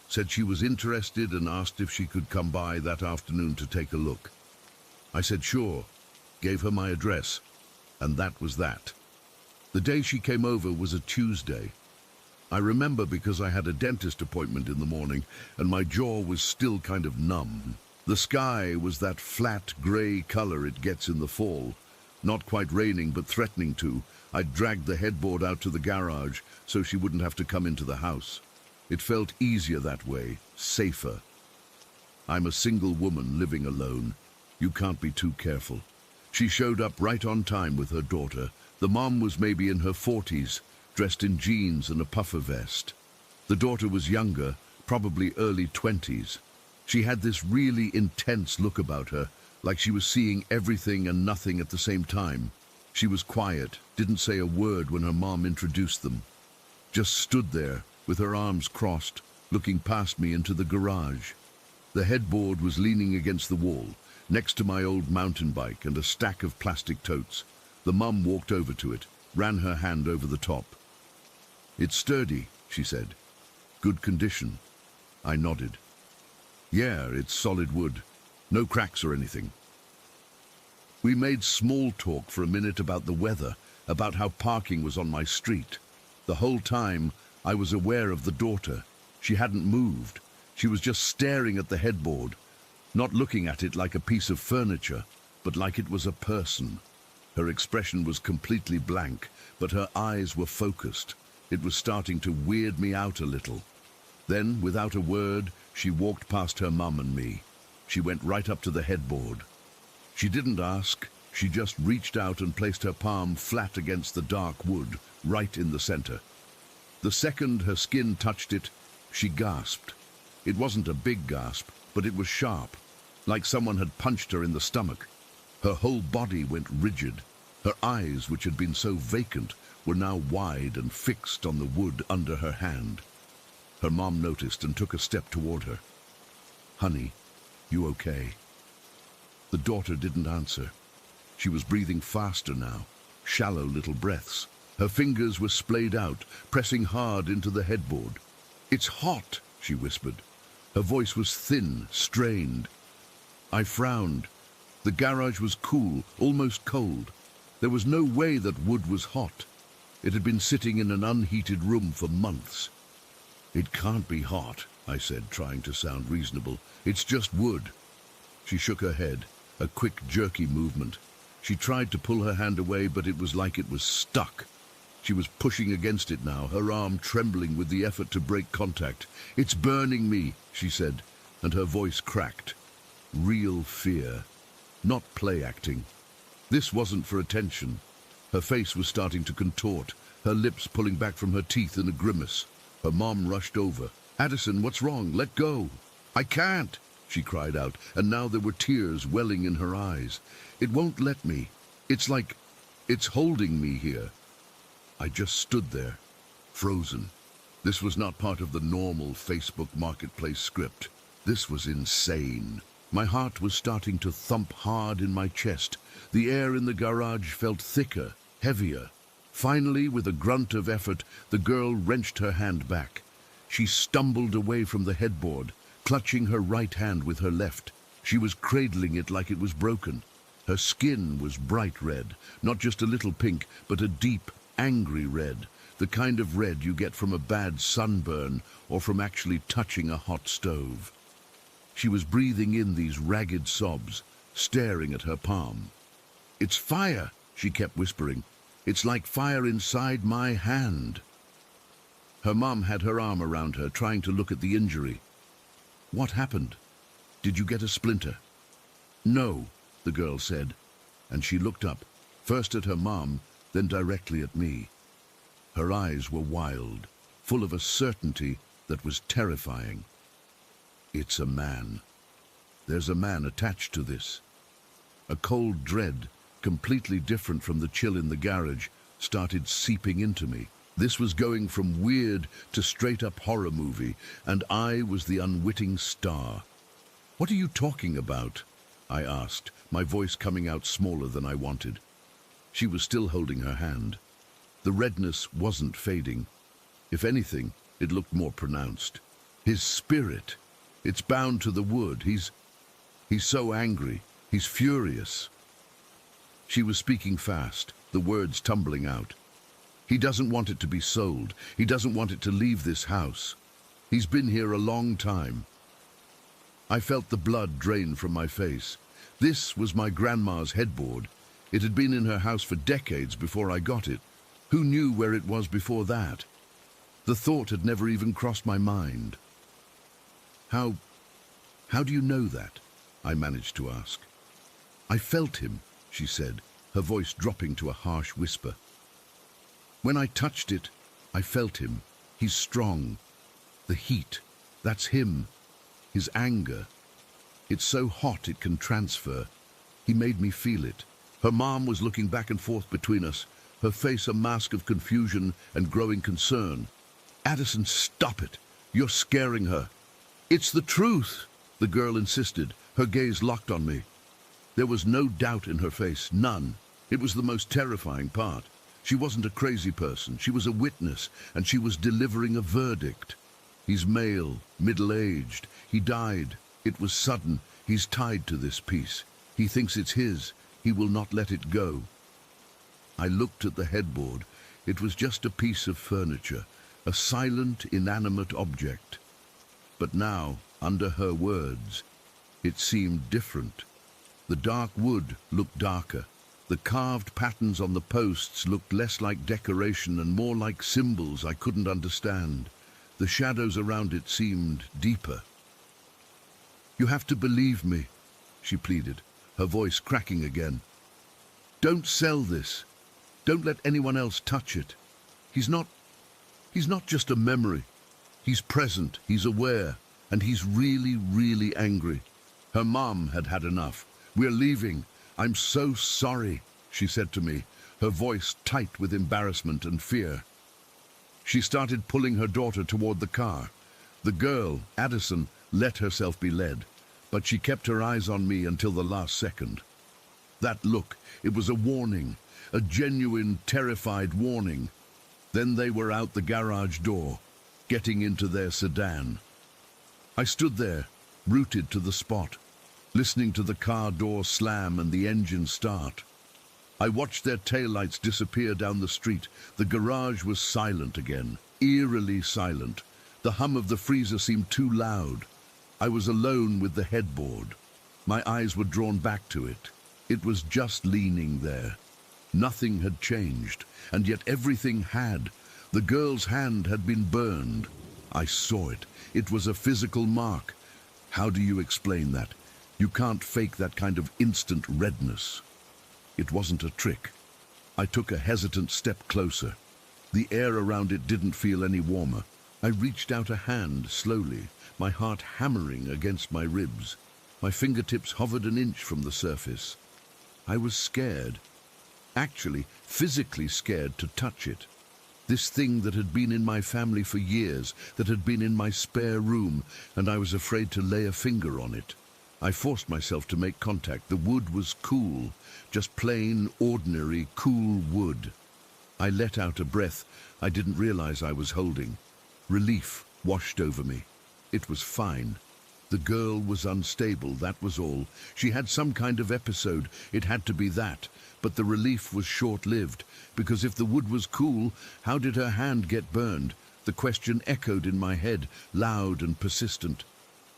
said she was interested and asked if she could come by that afternoon to take a look. I said sure, gave her my address, and that was that. The day she came over was a Tuesday. I remember because I had a dentist appointment in the morning and my jaw was still kind of numb. The sky was that flat grey color it gets in the fall. Not quite raining, but threatening to. I dragged the headboard out to the garage so she wouldn't have to come into the house. It felt easier that way, safer. I'm a single woman living alone. You can't be too careful. She showed up right on time with her daughter. The mom was maybe in her 40s, dressed in jeans and a puffer vest. The daughter was younger, probably early 20s. She had this really intense look about her, like she was seeing everything and nothing at the same time. She was quiet, didn't say a word when her mom introduced them. Just stood there, with her arms crossed, looking past me into the garage. The headboard was leaning against the wall, next to my old mountain bike and a stack of plastic totes. The mum walked over to it, ran her hand over the top. "It's sturdy," she said. "Good condition." I nodded. "Yeah, it's solid wood. No cracks or anything." We made small talk for a minute about the weather, about how parking was on my street. The whole time, I was aware of the daughter. She hadn't moved. She was just staring at the headboard, not looking at it like a piece of furniture, but like it was a person. Her expression was completely blank, but her eyes were focused. It was starting to weird me out a little. Then, without a word, she walked past her mum and me. She went right up to the headboard. She didn't ask. She just reached out and placed her palm flat against the dark wood, right in the center. The second her skin touched it, she gasped. It wasn't a big gasp, but it was sharp, like someone had punched her in the stomach. Her whole body went rigid. Her eyes, which had been so vacant, were now wide and fixed on the wood under her hand. Her mom noticed and took a step toward her. "Honey, you okay?" The daughter didn't answer. She was breathing faster now, shallow little breaths. Her fingers were splayed out, pressing hard into the headboard. "It's hot," she whispered. Her voice was thin, strained. I frowned. The garage was cool, almost cold. There was no way that wood was hot. It had been sitting in an unheated room for months. "It can't be hot," I said, trying to sound reasonable. "It's just wood." She shook her head, a quick, jerky movement. She tried to pull her hand away, but it was like it was stuck. She was pushing against it now, her arm trembling with the effort to break contact. "It's burning me," she said, and her voice cracked. Real fear, not play acting. This wasn't for attention. Her face was starting to contort, her lips pulling back from her teeth in a grimace. Her mom rushed over. "Addison, what's wrong? Let go." "I can't," she cried out, and now there were tears welling in her eyes. "It won't let me. It's like it's holding me here." I just stood there, frozen. This was not part of the normal Facebook Marketplace script. This was insane. My heart was starting to thump hard in my chest. The air in the garage felt thicker, heavier. Finally, with a grunt of effort, the girl wrenched her hand back. She stumbled away from the headboard, clutching her right hand with her left. She was cradling it like it was broken. Her skin was bright red, not just a little pink, but a deep, angry red, the kind of red you get from a bad sunburn or from actually touching a hot stove. She was breathing in these ragged sobs, staring at her palm. "It's fire," she kept whispering. "It's like fire inside my hand." Her mom had her arm around her, trying to look at the injury. "What happened? Did you get a splinter?" "No," the girl said, and she looked up, first at her mom, then directly at me. Her eyes were wild, full of a certainty that was terrifying. "It's a man. There's a man attached to this." A cold dread, completely different from the chill in the garage, started seeping into me. This was going from weird to straight-up horror movie, and I was the unwitting star. "What are you talking about?" I asked, my voice coming out smaller than I wanted. She was still holding her hand. The redness wasn't fading. If anything, it looked more pronounced. "His spirit. It's bound to the wood. He's so angry. He's furious." She was speaking fast, the words tumbling out. "He doesn't want it to be sold. He doesn't want it to leave this house. He's been here a long time." I felt the blood drain from my face. This was my grandma's headboard. It had been in her house for decades before I got it. Who knew where it was before that? The thought had never even crossed my mind. How do you know that?" I managed to ask. "I felt him," she said, her voice dropping to a harsh whisper. "When I touched it, I felt him. He's strong. The heat, that's him. His anger. It's so hot it can transfer. He made me feel it." Her mom was looking back and forth between us, her face a mask of confusion and growing concern. "Addison, stop it. You're scaring her." "It's the truth," the girl insisted, her gaze locked on me. There was no doubt in her face, none. It was the most terrifying part. She wasn't a crazy person. She was a witness, and she was delivering a verdict. "He's male, middle-aged. He died. It was sudden. He's tied to this piece. He thinks it's his. He will not let it go." I looked at the headboard. It was just a piece of furniture, a silent, inanimate object. But now, under her words, it seemed different. The dark wood looked darker. The carved patterns on the posts looked less like decoration and more like symbols I couldn't understand. The shadows around it seemed deeper. "You have to believe me," she pleaded, her voice cracking again. "Don't sell this. Don't let anyone else touch it. He's not just a memory. He's present, he's aware, and he's really, really angry." Her mom had had enough. "We're leaving. I'm so sorry," she said to me, her voice tight with embarrassment and fear. She started pulling her daughter toward the car. The girl, Addison, let herself be led, but she kept her eyes on me until the last second. That look, it was a warning, a genuine, terrified warning. Then they were out the garage door, getting into their sedan. I stood there, rooted to the spot, listening to the car door slam and the engine start. I watched their taillights disappear down the street. The garage was silent again, eerily silent. The hum of the freezer seemed too loud. I was alone with the headboard. My eyes were drawn back to it. It was just leaning there. Nothing had changed, and yet everything had. The girl's hand had been burned. I saw it. It was a physical mark. How do you explain that? You can't fake that kind of instant redness. It wasn't a trick. I took a hesitant step closer. The air around it didn't feel any warmer. I reached out a hand slowly, my heart hammering against my ribs. My fingertips hovered an inch from the surface. I was scared. Actually, physically scared to touch it. This thing that had been in my family for years, that had been in my spare room, and I was afraid to lay a finger on it. I forced myself to make contact. The wood was cool, just plain, ordinary, cool wood. I let out a breath I didn't realize I was holding. Relief washed over me. It was fine. The girl was unstable, that was all. She had some kind of episode, it had to be that. But the relief was short-lived, because if the wood was cool, how did her hand get burned? The question echoed in my head, loud and persistent.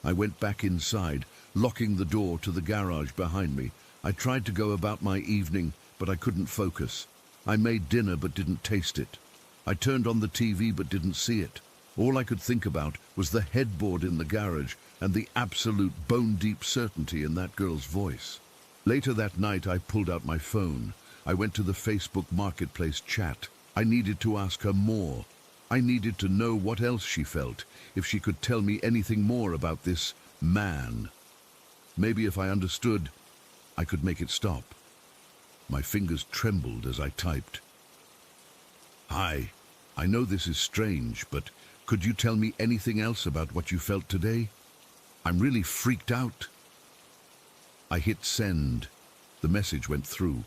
I went back inside, locking the door to the garage behind me. I tried to go about my evening, but I couldn't focus. I made dinner but didn't taste it. I turned on the TV but didn't see it. All I could think about was the headboard in the garage and the absolute bone-deep certainty in that girl's voice. Later that night, I pulled out my phone. I went to the Facebook Marketplace chat. I needed to ask her more. I needed to know what else she felt, if she could tell me anything more about this man. Maybe if I understood, I could make it stop. My fingers trembled as I typed. Hi, I know this is strange, but could you tell me anything else about what you felt today? I'm really freaked out. I hit send. The message went through.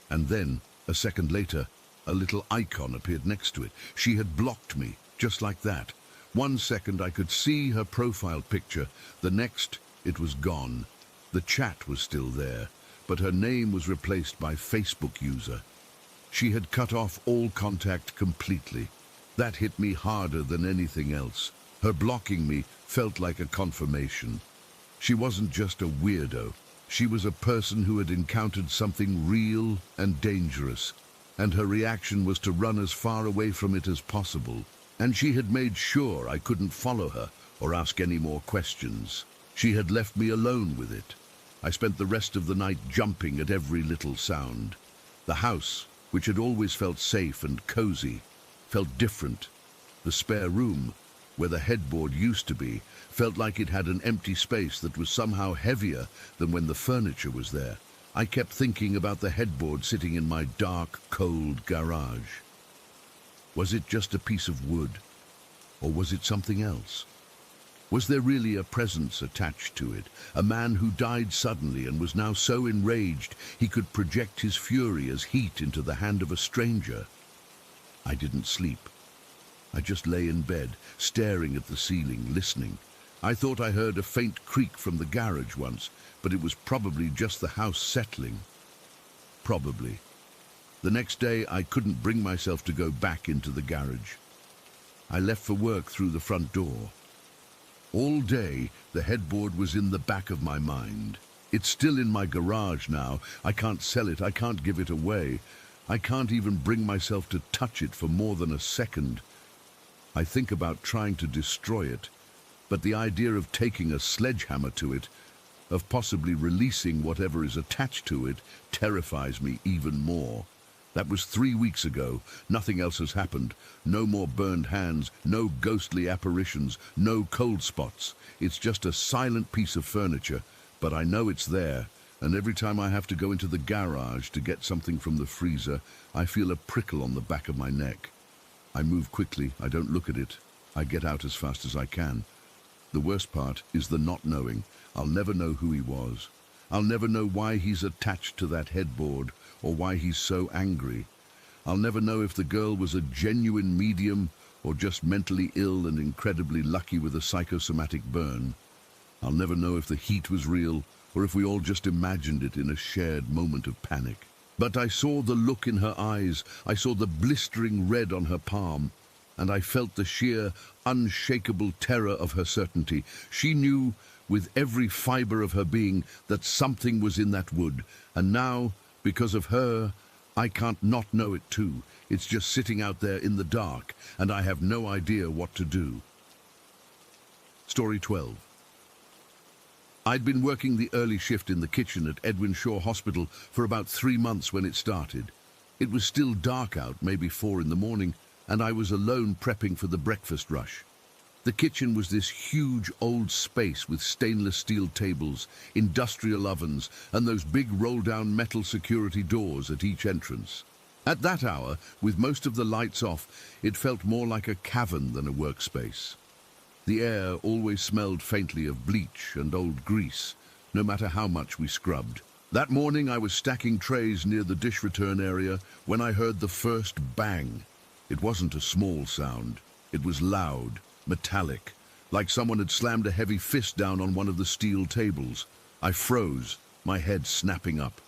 And then, a second later, a little icon appeared next to it. She had blocked me, just like that. 1 second I could see her profile picture. The next, it was gone. The chat was still there, but her name was replaced by Facebook user. She had cut off all contact completely. That hit me harder than anything else. Her blocking me felt like a confirmation. She wasn't just a weirdo. She was a person who had encountered something real and dangerous, and her reaction was to run as far away from it as possible. And she had made sure I couldn't follow her or ask any more questions. She had left me alone with it. I spent the rest of the night jumping at every little sound. The house, which had always felt safe and cozy, felt different. The spare room, where the headboard used to be, felt like it had an empty space that was somehow heavier than when the furniture was there. I kept thinking about the headboard sitting in my dark, cold garage. Was it just a piece of wood? Or was it something else? Was there really a presence attached to it? A man who died suddenly and was now so enraged he could project his fury as heat into the hand of a stranger? I didn't sleep. I just lay in bed, staring at the ceiling, listening. I thought I heard a faint creak from the garage once, but it was probably just the house settling. Probably. The next day, I couldn't bring myself to go back into the garage. I left for work through the front door. All day, the headboard was in the back of my mind. It's still in my garage now. I can't sell it. I can't give it away. I can't even bring myself to touch it for more than a second. I think about trying to destroy it, but the idea of taking a sledgehammer to it, of possibly releasing whatever is attached to it, terrifies me even more. That was 3 weeks ago. Nothing else has happened. No more burned hands, no ghostly apparitions, no cold spots. It's just a silent piece of furniture, but I know it's there, and every time I have to go into the garage to get something from the freezer, I feel a prickle on the back of my neck. I move quickly, I don't look at it. I get out as fast as I can. The worst part is the not knowing. I'll never know who he was. I'll never know why he's attached to that headboard, or why he's so angry. I'll never know if the girl was a genuine medium or just mentally ill and incredibly lucky with a psychosomatic burn. I'll never know if the heat was real or if we all just imagined it in a shared moment of panic. But I saw the look in her eyes, I saw the blistering red on her palm, and I felt the sheer, unshakable terror of her certainty. She knew with every fiber of her being that something was in that wood, and now, because of her, I can't not know it too. It's just sitting out there in the dark, and I have no idea what to do. Story 12. I'd been working the early shift in the kitchen at Edwin Shaw Hospital for about 3 months when it started. It was still dark out, maybe 4 in the morning, and I was alone prepping for the breakfast rush. The kitchen was this huge old space with stainless steel tables, industrial ovens, and those big roll-down metal security doors at each entrance. At that hour, with most of the lights off, it felt more like a cavern than a workspace. The air always smelled faintly of bleach and old grease, no matter how much we scrubbed. That morning I was stacking trays near the dish return area when I heard the first bang. It wasn't a small sound. It was loud, metallic, like someone had slammed a heavy fist down on one of the steel tables. I froze, my head snapping up.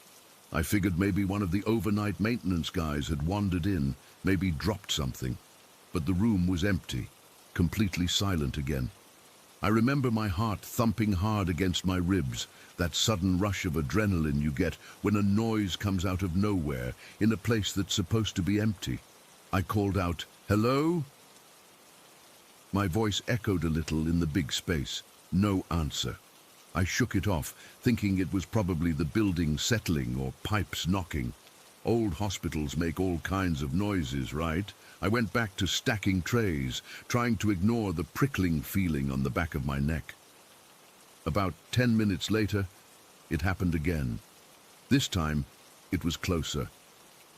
I figured maybe one of the overnight maintenance guys had wandered in, maybe dropped something. But the room was empty, completely silent again. I remember my heart thumping hard against my ribs, that sudden rush of adrenaline you get when a noise comes out of nowhere in a place that's supposed to be empty. I called out, "Hello?" My voice echoed a little in the big space. No answer. I shook it off, thinking it was probably the building settling or pipes knocking. Old hospitals make all kinds of noises, right? I went back to stacking trays, trying to ignore the prickling feeling on the back of my neck. About 10 minutes later, it happened again. This time, it was closer.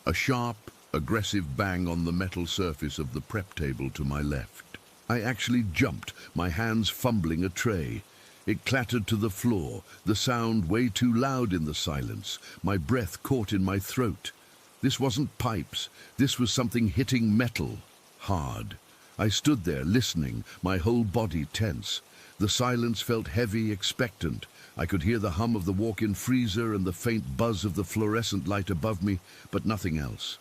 A sharp, aggressive bang on the metal surface of the prep table to my left. I actually jumped, my hands fumbling a tray. It clattered to the floor, the sound way too loud in the silence. My breath caught in my throat. This wasn't pipes, this was something hitting metal, hard. I stood there listening, my whole body tense. The silence felt heavy, expectant. I could hear the hum of the walk-in freezer and the faint buzz of the fluorescent light above me, but nothing else.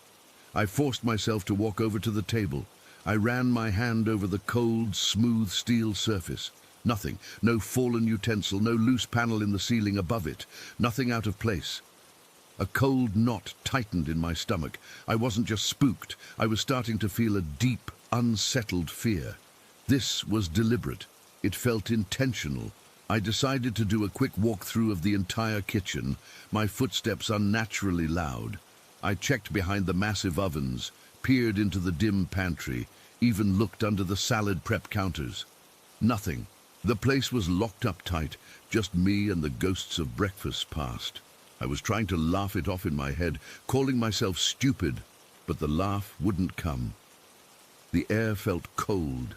I forced myself to walk over to the table. I ran my hand over the cold, smooth steel surface. Nothing, no fallen utensil, no loose panel in the ceiling above it, nothing out of place. A cold knot tightened in my stomach. I wasn't just spooked, I was starting to feel a deep, unsettled fear. This was deliberate. It felt intentional. I decided to do a quick walkthrough of the entire kitchen, my footsteps unnaturally loud. I checked behind the massive ovens, peered into the dim pantry, even looked under the salad prep counters. Nothing. The place was locked up tight, just me and the ghosts of breakfast past. I was trying to laugh it off in my head, calling myself stupid, but the laugh wouldn't come. The air felt cold,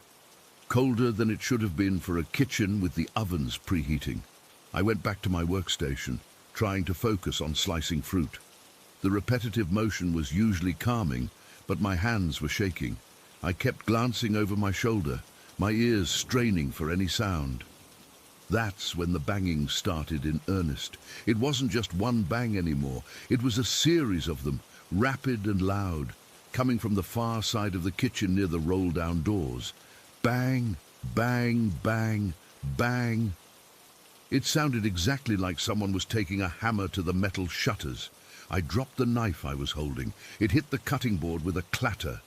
colder than it should have been for a kitchen with the ovens preheating. I went back to my workstation, trying to focus on slicing fruit. The repetitive motion was usually calming, but my hands were shaking. I kept glancing over my shoulder, my ears straining for any sound. That's when the banging started in earnest. It wasn't just one bang anymore. It was a series of them, rapid and loud, coming from the far side of the kitchen near the roll-down doors. Bang, bang, bang, bang. It sounded exactly like someone was taking a hammer to the metal shutters. I dropped the knife I was holding. It hit the cutting board with a clatter.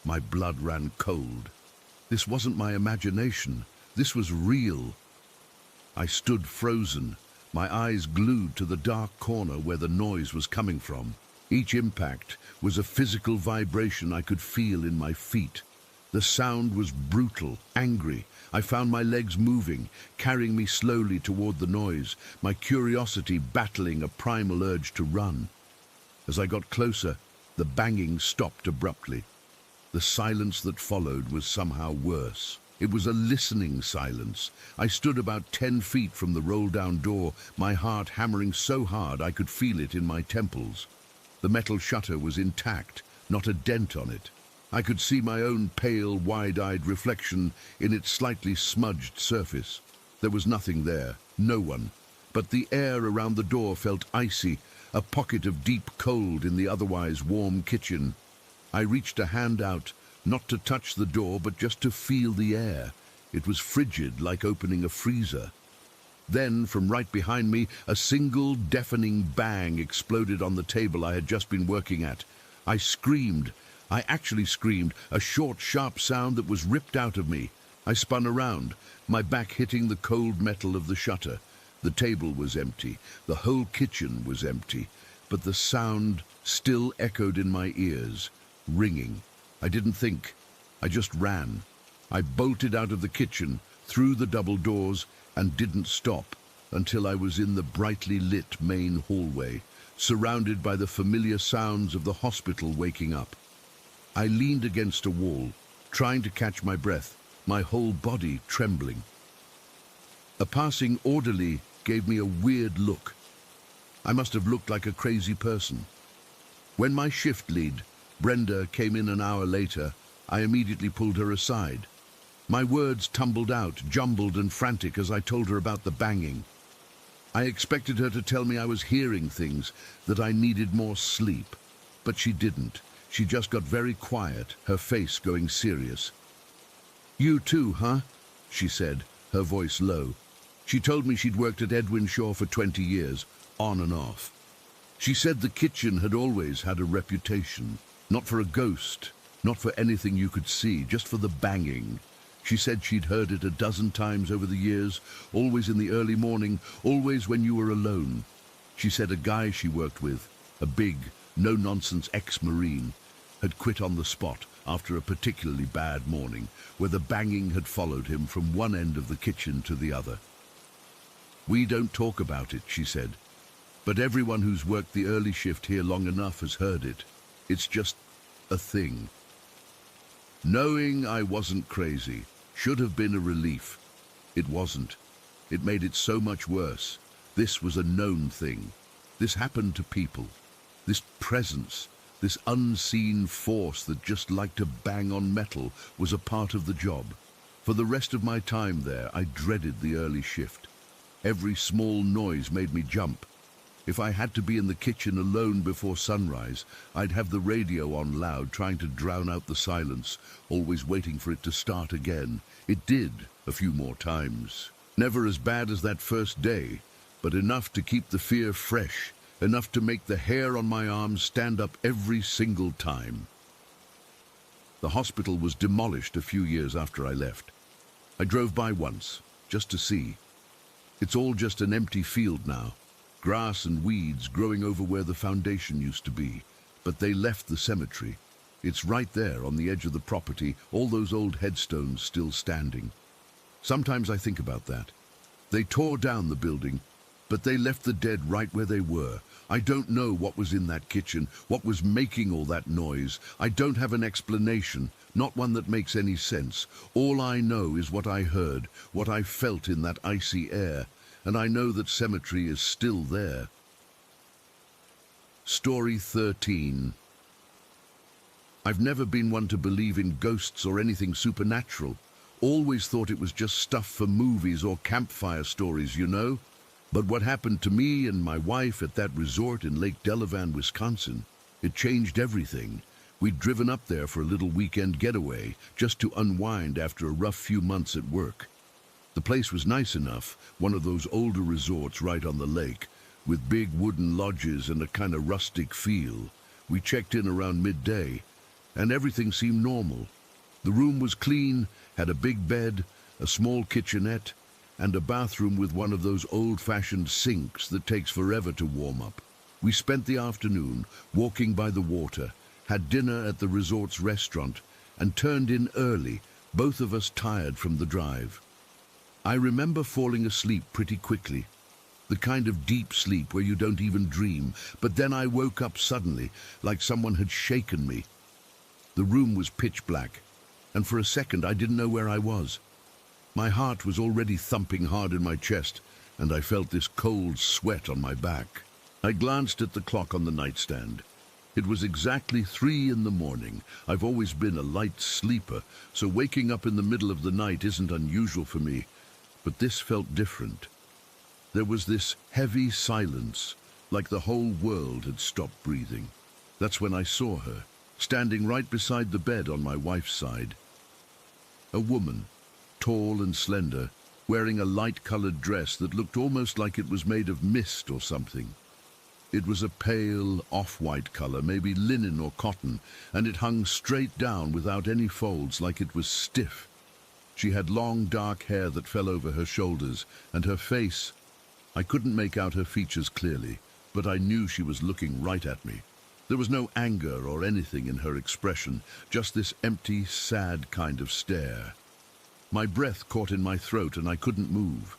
My blood ran cold. This wasn't my imagination. This was real. I stood frozen, my eyes glued to the dark corner where the noise was coming from. Each impact was a physical vibration I could feel in my feet. The sound was brutal, angry. I found my legs moving, carrying me slowly toward the noise, my curiosity battling a primal urge to run. As I got closer, the banging stopped abruptly. The silence that followed was somehow worse. It was a listening silence. I stood about 10 feet from the roll-down door, my heart hammering so hard I could feel it in my temples. The metal shutter was intact, not a dent on it. I could see my own pale, wide-eyed reflection in its slightly smudged surface. There was nothing there, no one, but the air around the door felt icy, a pocket of deep cold in the otherwise warm kitchen. I reached a hand out, not to touch the door, but just to feel the air. It was frigid, like opening a freezer. Then, from right behind me, a single deafening bang exploded on the table I had just been working at. I screamed. I actually screamed, a short, sharp sound that was ripped out of me. I spun around, my back hitting the cold metal of the shutter. The table was empty. The whole kitchen was empty. But the sound still echoed in my ears, ringing. I didn't think. I just ran. I bolted out of the kitchen, through the double doors, and didn't stop until I was in the brightly lit main hallway, surrounded by the familiar sounds of the hospital waking up. I leaned against a wall, trying to catch my breath, my whole body trembling. A passing orderly gave me a weird look. I must have looked like a crazy person. When my shift lead, Brenda, came in an hour later, I immediately pulled her aside. My words tumbled out, jumbled and frantic as I told her about the banging. I expected her to tell me I was hearing things, that I needed more sleep. But she didn't. She just got very quiet, her face going serious. "You too, huh?" she said, her voice low. She told me she'd worked at Edwin Shaw for 20 years, on and off. She said the kitchen had always had a reputation, not for a ghost, not for anything you could see, just for the banging. She said she'd heard it a dozen times over the years, always in the early morning, always when you were alone. She said a guy she worked with, a big, no-nonsense ex-Marine, had quit on the spot after a particularly bad morning, where the banging had followed him from one end of the kitchen to the other. "We don't talk about it," she said, "but everyone who's worked the early shift here long enough has heard it. It's just a thing." Knowing I wasn't crazy should have been a relief. It wasn't. It made it so much worse. This was a known thing. This happened to people. This presence, this unseen force that just liked to bang on metal, was a part of the job. For the rest of my time there, I dreaded the early shift. Every small noise made me jump. If I had to be in the kitchen alone before sunrise, I'd have the radio on loud, trying to drown out the silence, always waiting for it to start again. It did, a few more times. Never as bad as that first day, but enough to keep the fear fresh, enough to make the hair on my arms stand up every single time. The hospital was demolished a few years after I left. I drove by once, just to see. It's all just an empty field now. Grass and weeds growing over where the foundation used to be. But they left the cemetery. It's right there on the edge of the property, all those old headstones still standing. Sometimes I think about that. They tore down the building, but they left the dead right where they were. I don't know what was in that kitchen, what was making all that noise. I don't have an explanation, not one that makes any sense. All I know is what I heard, what I felt in that icy air, and I know that cemetery is still there. Story 13. I've never been one to believe in ghosts or anything supernatural. Always thought it was just stuff for movies or campfire stories, you know? But what happened to me and my wife at that resort in Lake Delavan, Wisconsin, it changed everything. We'd driven up there for a little weekend getaway, just to unwind after a rough few months at work. The place was nice enough, one of those older resorts right on the lake, with big wooden lodges and a kind of rustic feel. We checked in around midday, and everything seemed normal. The room was clean, had a big bed, a small kitchenette, and a bathroom with one of those old-fashioned sinks that takes forever to warm up. We spent the afternoon walking by the water, had dinner at the resort's restaurant, and turned in early, both of us tired from the drive. I remember falling asleep pretty quickly, the kind of deep sleep where you don't even dream, but then I woke up suddenly, like someone had shaken me. The room was pitch black, and for a second I didn't know where I was. My heart was already thumping hard in my chest, and I felt this cold sweat on my back. I glanced at the clock on the nightstand. It was exactly 3 in the morning. I've always been a light sleeper, so waking up in the middle of the night isn't unusual for me. But this felt different. There was this heavy silence, like the whole world had stopped breathing. That's when I saw her, standing right beside the bed on my wife's side. A woman, tall and slender, wearing a light-colored dress that looked almost like it was made of mist or something. It was a pale, off-white color, maybe linen or cotton, and it hung straight down without any folds, like it was stiff. She had long, dark hair that fell over her shoulders, and her face, I couldn't make out her features clearly, but I knew she was looking right at me. There was no anger or anything in her expression, just this empty, sad kind of stare. My breath caught in my throat and I couldn't move.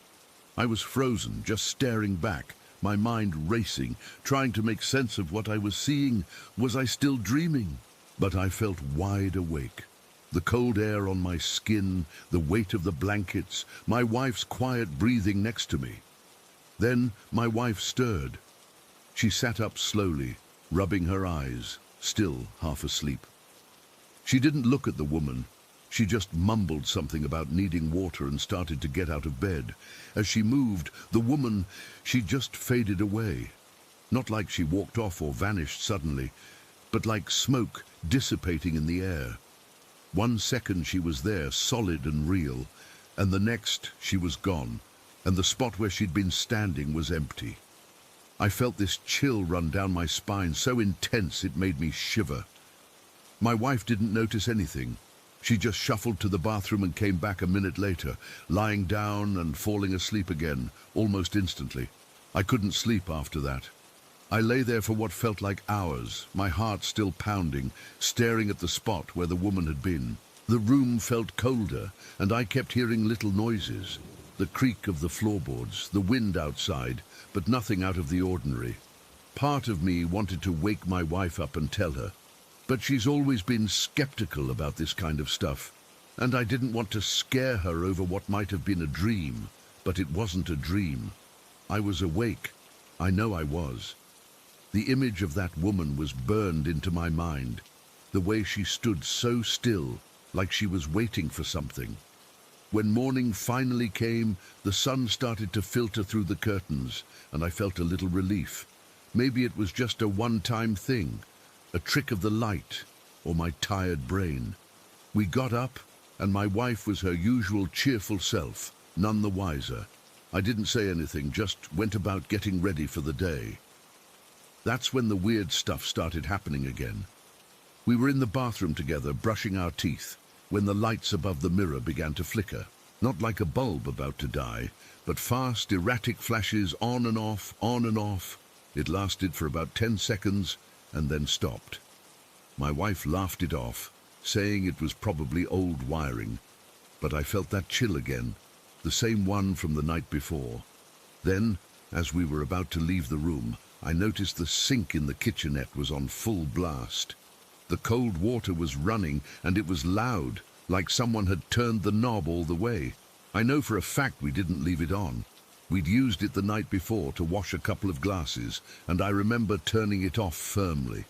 I was frozen, just staring back, my mind racing, trying to make sense of what I was seeing. Was I still dreaming? But I felt wide awake. The cold air on my skin, the weight of the blankets, my wife's quiet breathing next to me. Then my wife stirred. She sat up slowly, rubbing her eyes, still half asleep. She didn't look at the woman. She just mumbled something about needing water and started to get out of bed. As she moved, the woman, she just faded away. Not like she walked off or vanished suddenly, but like smoke dissipating in the air. 1 second she was there, solid and real, and the next she was gone, and the spot where she'd been standing was empty. I felt this chill run down my spine, so intense it made me shiver. My wife didn't notice anything. She just shuffled to the bathroom and came back a minute later, lying down and falling asleep again, almost instantly. I couldn't sleep after that. I lay there for what felt like hours, my heart still pounding, staring at the spot where the woman had been. The room felt colder, and I kept hearing little noises. The creak of the floorboards, the wind outside, but nothing out of the ordinary. Part of me wanted to wake my wife up and tell her, but she's always been skeptical about this kind of stuff, and I didn't want to scare her over what might have been a dream, but it wasn't a dream. I was awake. I know I was. The image of that woman was burned into my mind, the way she stood so still, like she was waiting for something. When morning finally came, the sun started to filter through the curtains, and I felt a little relief. Maybe it was just a one-time thing, a trick of the light, or my tired brain. We got up, and my wife was her usual cheerful self, none the wiser. I didn't say anything, just went about getting ready for the day. That's when the weird stuff started happening again. We were in the bathroom together, brushing our teeth, when the lights above the mirror began to flicker. Not like a bulb about to die, but fast, erratic flashes on and off, on and off. It lasted for about 10 seconds and then stopped. My wife laughed it off, saying it was probably old wiring, but I felt that chill again, the same one from the night before. Then, as we were about to leave the room, I noticed the sink in the kitchenette was on full blast. The cold water was running, and it was loud, like someone had turned the knob all the way. I know for a fact we didn't leave it on. We'd used it the night before to wash a couple of glasses, and I remember turning it off firmly.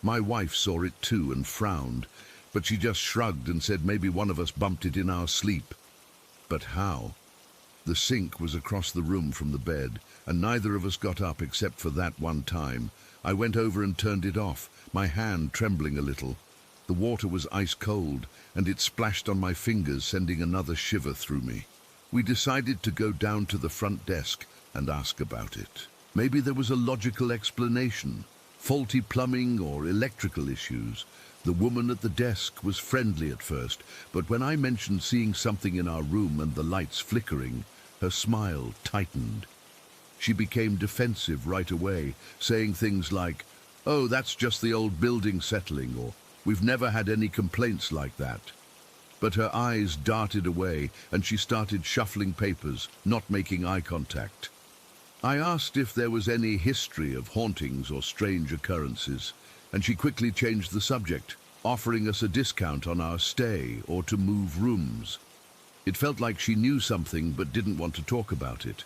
My wife saw it too and frowned, but she just shrugged and said maybe one of us bumped it in our sleep. But how? The sink was across the room from the bed, and neither of us got up except for that one time. I went over and turned it off, my hand trembling a little. The water was ice cold, and it splashed on my fingers, sending another shiver through me. We decided to go down to the front desk and ask about it. Maybe there was a logical explanation, faulty plumbing or electrical issues. The woman at the desk was friendly at first, but when I mentioned seeing something in our room and the lights flickering, her smile tightened. She became defensive right away, saying things like, "Oh, that's just the old building settling," or "We've never had any complaints like that." But her eyes darted away, and she started shuffling papers, not making eye contact. I asked if there was any history of hauntings or strange occurrences, and she quickly changed the subject, offering us a discount on our stay or to move rooms. It felt like she knew something but didn't want to talk about it.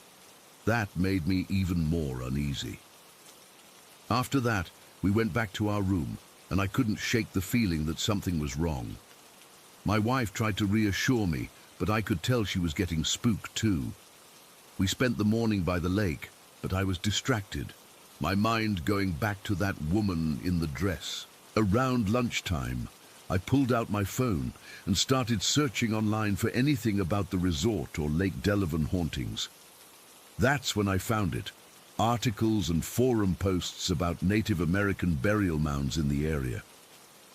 That made me even more uneasy. After that, we went back to our room, and I couldn't shake the feeling that something was wrong. My wife tried to reassure me, but I could tell she was getting spooked too. We spent the morning by the lake, but I was distracted, my mind going back to that woman in the dress. Around lunchtime, I pulled out my phone and started searching online for anything about the resort or Lake Delavan hauntings. That's when I found it. Articles and forum posts about Native American burial mounds in the area.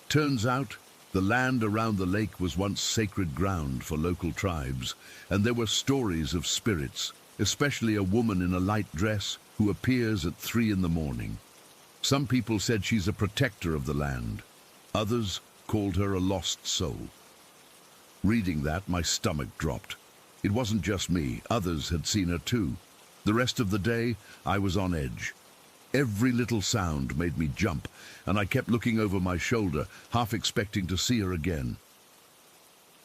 Turns out, the land around the lake was once sacred ground for local tribes, and there were stories of spirits, especially a woman in a light dress who appears at 3 in the morning. Some people said she's a protector of the land. Others called her a lost soul. Reading that, my stomach dropped. It wasn't just me. Others had seen her too. The rest of the day, I was on edge. Every little sound made me jump, and I kept looking over my shoulder, half expecting to see her again.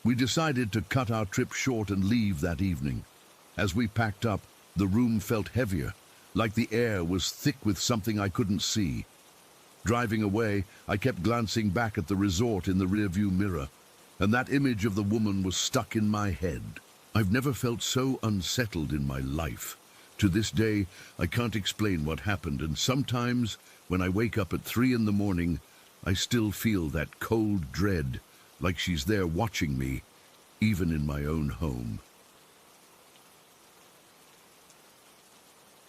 We decided to cut our trip short and leave that evening. As we packed up, the room felt heavier, like the air was thick with something I couldn't see. Driving away, I kept glancing back at the resort in the rearview mirror. and that image of the woman was stuck in my head. I've never felt so unsettled in my life. To this day, I can't explain what happened, and sometimes, when I wake up at 3 in the morning, I still feel that cold dread, like she's there watching me, even in my own home.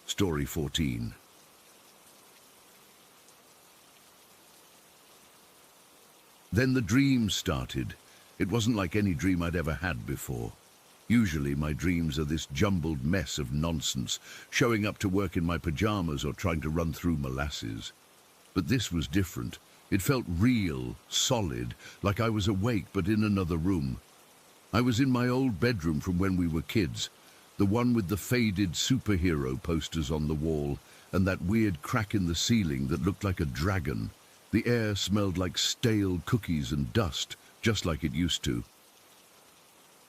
Story 14. Then the dream started. It wasn't like any dream I'd ever had before. Usually my dreams are this jumbled mess of nonsense, showing up to work in my pajamas or trying to run through molasses. But this was different. It felt real, solid, like I was awake but in another room. I was in my old bedroom from when we were kids, the one with the faded superhero posters on the wall and that weird crack in the ceiling that looked like a dragon. The air smelled like stale cookies and dust, just like it used to.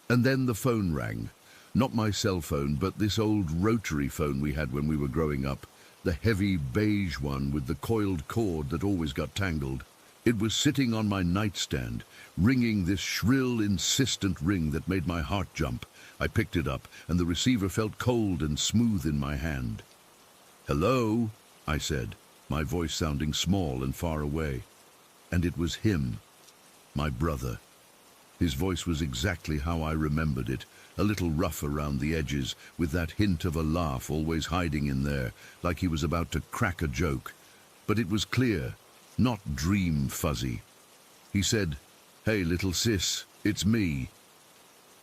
And then the phone rang. Not my cell phone, but this old rotary phone we had when we were growing up. The heavy beige one with the coiled cord that always got tangled. It was sitting on my nightstand, ringing this shrill, insistent ring that made my heart jump. I picked it up, and the receiver felt cold and smooth in my hand. "Hello," I said, my voice sounding small and far away. And it was him, my brother. His voice was exactly how I remembered it, a little rough around the edges, with that hint of a laugh always hiding in there, like he was about to crack a joke. But it was clear, not dream fuzzy. He said, "Hey, little sis, it's me."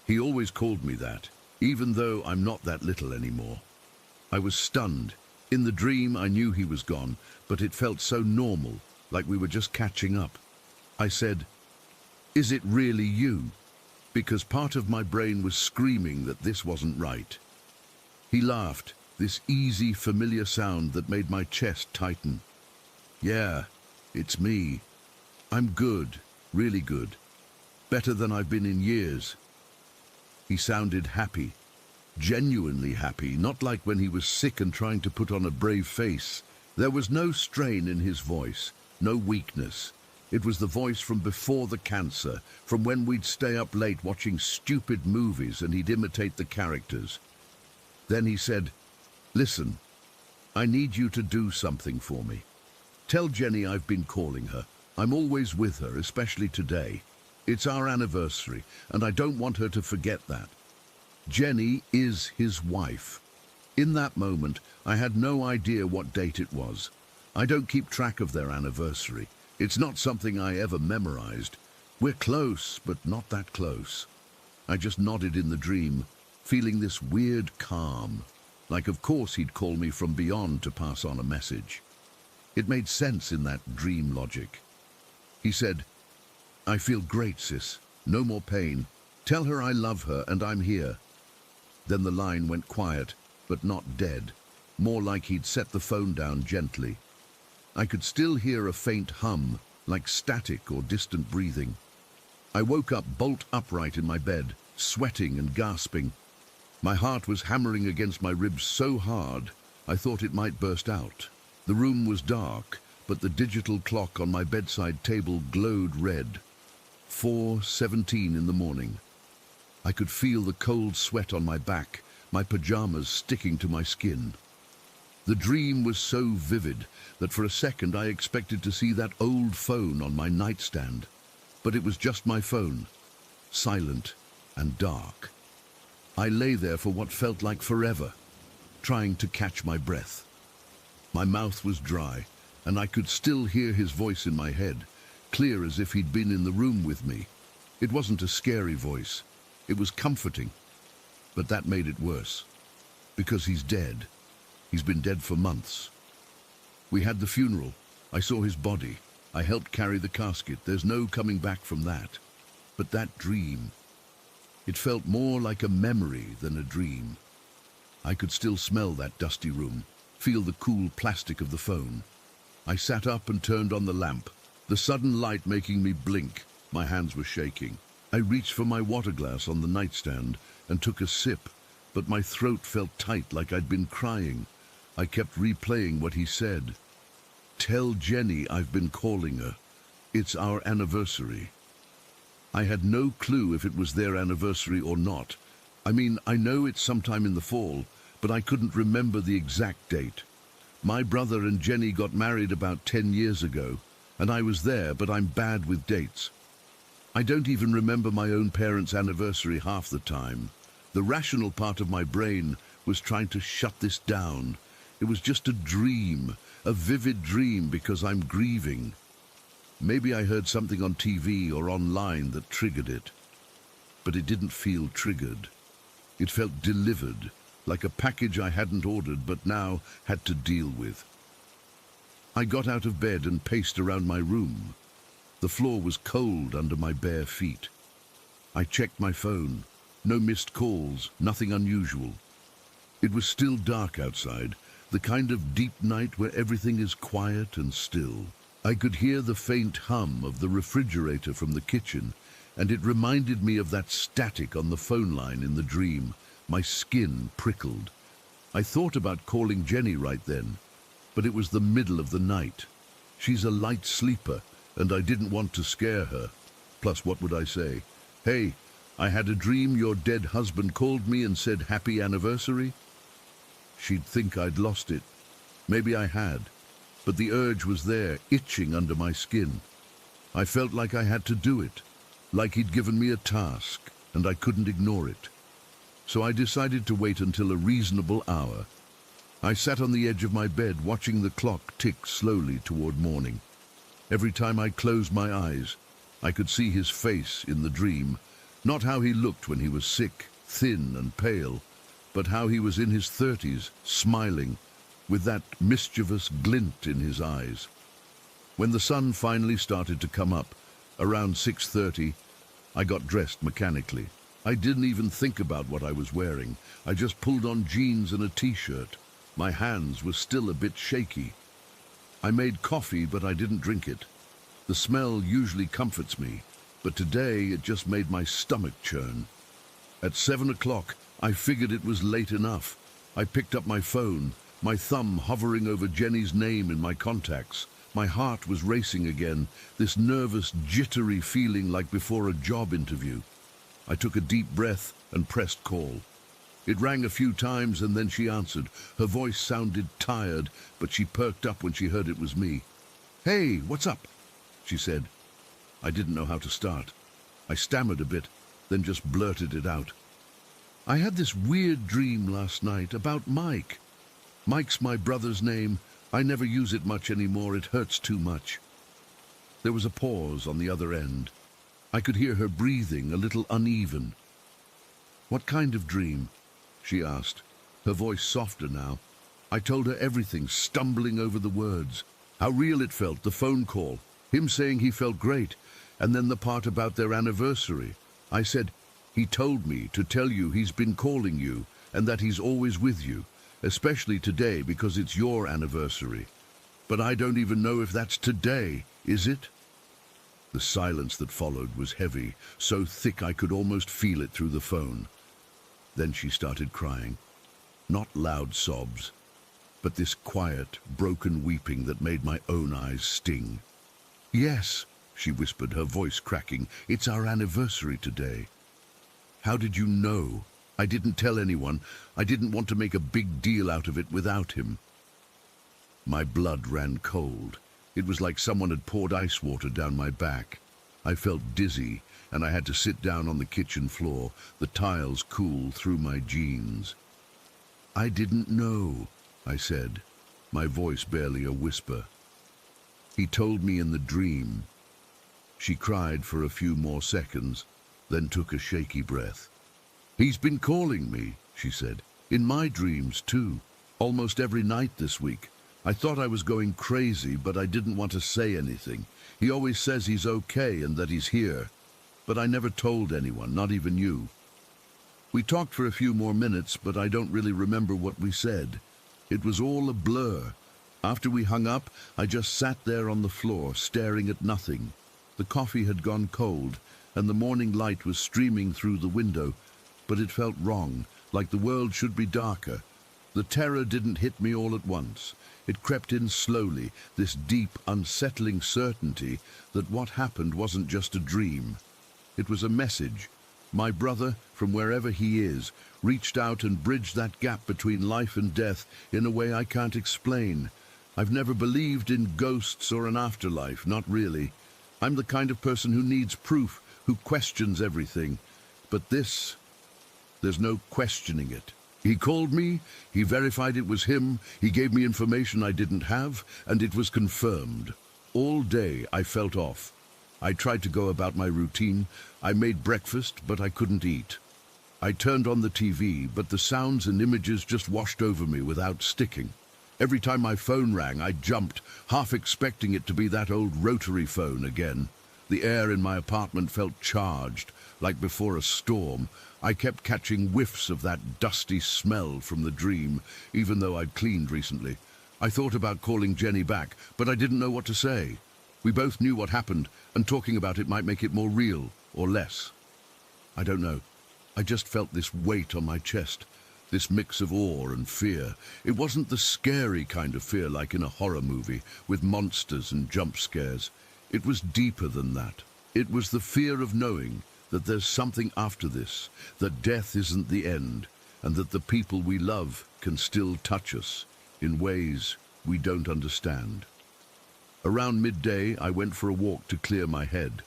He always called me that, even though I'm not that little anymore. I was stunned. In the dream, I knew he was gone, but it felt so normal, like we were just catching up. I said, "Is it really you?" Because part of my brain was screaming that this wasn't right. He laughed, this easy, familiar sound that made my chest tighten. "Yeah, it's me. I'm good, really good. Better than I've been in years." He sounded happy, genuinely happy, not like when he was sick and trying to put on a brave face. There was no strain in his voice, no weakness. It was the voice from before the cancer, from when we'd stay up late watching stupid movies and he'd imitate the characters. Then he said, "Listen, I need you to do something for me. Tell Jenny I've been calling her. I'm always with her, especially today. It's our anniversary, and I don't want her to forget that. Jenny is his wife." In that moment, I had no idea what date it was. I don't keep track of their anniversary. It's not something I ever memorized. We're close, but not that close. I just nodded in the dream, feeling this weird calm, like of course he'd call me from beyond to pass on a message. It made sense in that dream logic. He said, "I feel great, sis. No more pain. Tell her I love her and I'm here." Then the line went quiet, but not dead, more like he'd set the phone down gently. I could still hear a faint hum, like static or distant breathing. I woke up bolt upright in my bed, sweating and gasping. My heart was hammering against my ribs so hard, I thought it might burst out. The room was dark, but the digital clock on my bedside table glowed red. 4:17 in the morning. I could feel the cold sweat on my back, my pajamas sticking to my skin. The dream was so vivid that for a second I expected to see that old phone on my nightstand. But it was just my phone, silent and dark. I lay there for what felt like forever, trying to catch my breath. My mouth was dry, and I could still hear his voice in my head, clear as if he'd been in the room with me. It wasn't a scary voice. It was comforting. But that made it worse. Because he's dead. He's been dead for months. We had the funeral. I saw his body. I helped carry the casket. There's no coming back from that. But that dream, it felt more like a memory than a dream. I could still smell that dusty room, feel the cool plastic of the phone. I sat up and turned on the lamp, the sudden light making me blink. My hands were shaking. I reached for my water glass on the nightstand and took a sip, but my throat felt tight like I'd been crying. I kept replaying what he said. "Tell Jenny I've been calling her. It's our anniversary." I had no clue if it was their anniversary or not. I mean, I know it's sometime in the fall, but I couldn't remember the exact date. My brother and Jenny got married about 10 years ago, and I was there, but I'm bad with dates. I don't even remember my own parents' anniversary half the time. The rational part of my brain was trying to shut this down. It was just a dream, a vivid dream, because I'm grieving. Maybe I heard something on TV or online that triggered it. But it didn't feel triggered. It felt delivered, like a package I hadn't ordered but now had to deal with. I got out of bed and paced around my room. The floor was cold under my bare feet. I checked my phone. No missed calls, nothing unusual. It was still dark outside, the kind of deep night where everything is quiet and still. I could hear the faint hum of the refrigerator from the kitchen, and it reminded me of that static on the phone line in the dream. My skin prickled. I thought about calling Jenny right then, but it was the middle of the night. She's a light sleeper, and I didn't want to scare her. Plus, what would I say? Hey, I had a dream your dead husband called me and said happy anniversary? She'd think I'd lost it. Maybe I had, but the urge was there, itching under my skin. I felt like I had to do it, like he'd given me a task, and I couldn't ignore it. So I decided to wait until a reasonable hour. I sat on the edge of my bed, watching the clock tick slowly toward morning. Every time I closed my eyes, I could see his face in the dream, not how he looked when he was sick, thin and pale, but how he was in his 30s, smiling, with that mischievous glint in his eyes. When the sun finally started to come up, around 6:30, I got dressed mechanically. I didn't even think about what I was wearing. I just pulled on jeans and a t-shirt. My hands were still a bit shaky. I made coffee, but I didn't drink it. The smell usually comforts me, but today it just made my stomach churn. At 7 o'clock, I figured it was late enough. I picked up my phone, my thumb hovering over Jenny's name in my contacts. My heart was racing again, this nervous, jittery feeling like before a job interview. I took a deep breath and pressed call. It rang a few times and then she answered. Her voice sounded tired, but she perked up when she heard it was me. "Hey, what's up?" she said. I didn't know how to start. I stammered a bit, then just blurted it out. "I had this weird dream last night about Mike. Mike's my brother's name. I never use it much anymore. It hurts too much." There was a pause on the other end. I could hear her breathing, a little uneven. "What kind of dream?" she asked, her voice softer now. I told her everything, stumbling over the words. How real it felt, the phone call, him saying he felt great, and then the part about their anniversary. I said, "He told me to tell you he's been calling you and that he's always with you, especially today because it's your anniversary. But I don't even know if that's today, is it?" The silence that followed was heavy, so thick I could almost feel it through the phone. Then she started crying. Not loud sobs, but this quiet, broken weeping that made my own eyes sting. "Yes," she whispered, her voice cracking. "It's our anniversary today." "How did you know?" "I didn't tell anyone. I didn't want to make a big deal out of it without him." My blood ran cold. It was like someone had poured ice water down my back. I felt dizzy, and I had to sit down on the kitchen floor, the tiles cool through my jeans. "I didn't know," I said, my voice barely a whisper. "He told me in the dream." She cried for a few more seconds, then took a shaky breath. "He's been calling me," she said, "in my dreams too, almost every night this week. I thought I was going crazy, but I didn't want to say anything. He always says he's okay and that he's here, but I never told anyone, not even you." We talked for a few more minutes, but I don't really remember what we said. It was all a blur. After we hung up, I just sat there on the floor, staring at nothing. The coffee had gone cold, and the morning light was streaming through the window, but it felt wrong, like the world should be darker. The terror didn't hit me all at once. It crept in slowly, this deep, unsettling certainty that what happened wasn't just a dream. It was a message. My brother, from wherever he is, reached out and bridged that gap between life and death in a way I can't explain. I've never believed in ghosts or an afterlife, not really. I'm the kind of person who needs proof, who questions everything. But this, there's no questioning it. He called me, he verified it was him, he gave me information I didn't have, and it was confirmed. All day I felt off. I tried to go about my routine. I made breakfast, but I couldn't eat. I turned on the TV, but the sounds and images just washed over me without sticking. Every time my phone rang, I jumped, half expecting it to be that old rotary phone again. The air in my apartment felt charged, like before a storm. I kept catching whiffs of that dusty smell from the dream, even though I'd cleaned recently. I thought about calling Jenny back, but I didn't know what to say. We both knew what happened, and talking about it might make it more real, or less. I don't know. I just felt this weight on my chest, this mix of awe and fear. It wasn't the scary kind of fear like in a horror movie, with monsters and jump scares. It was deeper than that. It was the fear of knowing that there's something after this, that death isn't the end, and that the people we love can still touch us in ways we don't understand. Around midday, I went for a walk to clear my head.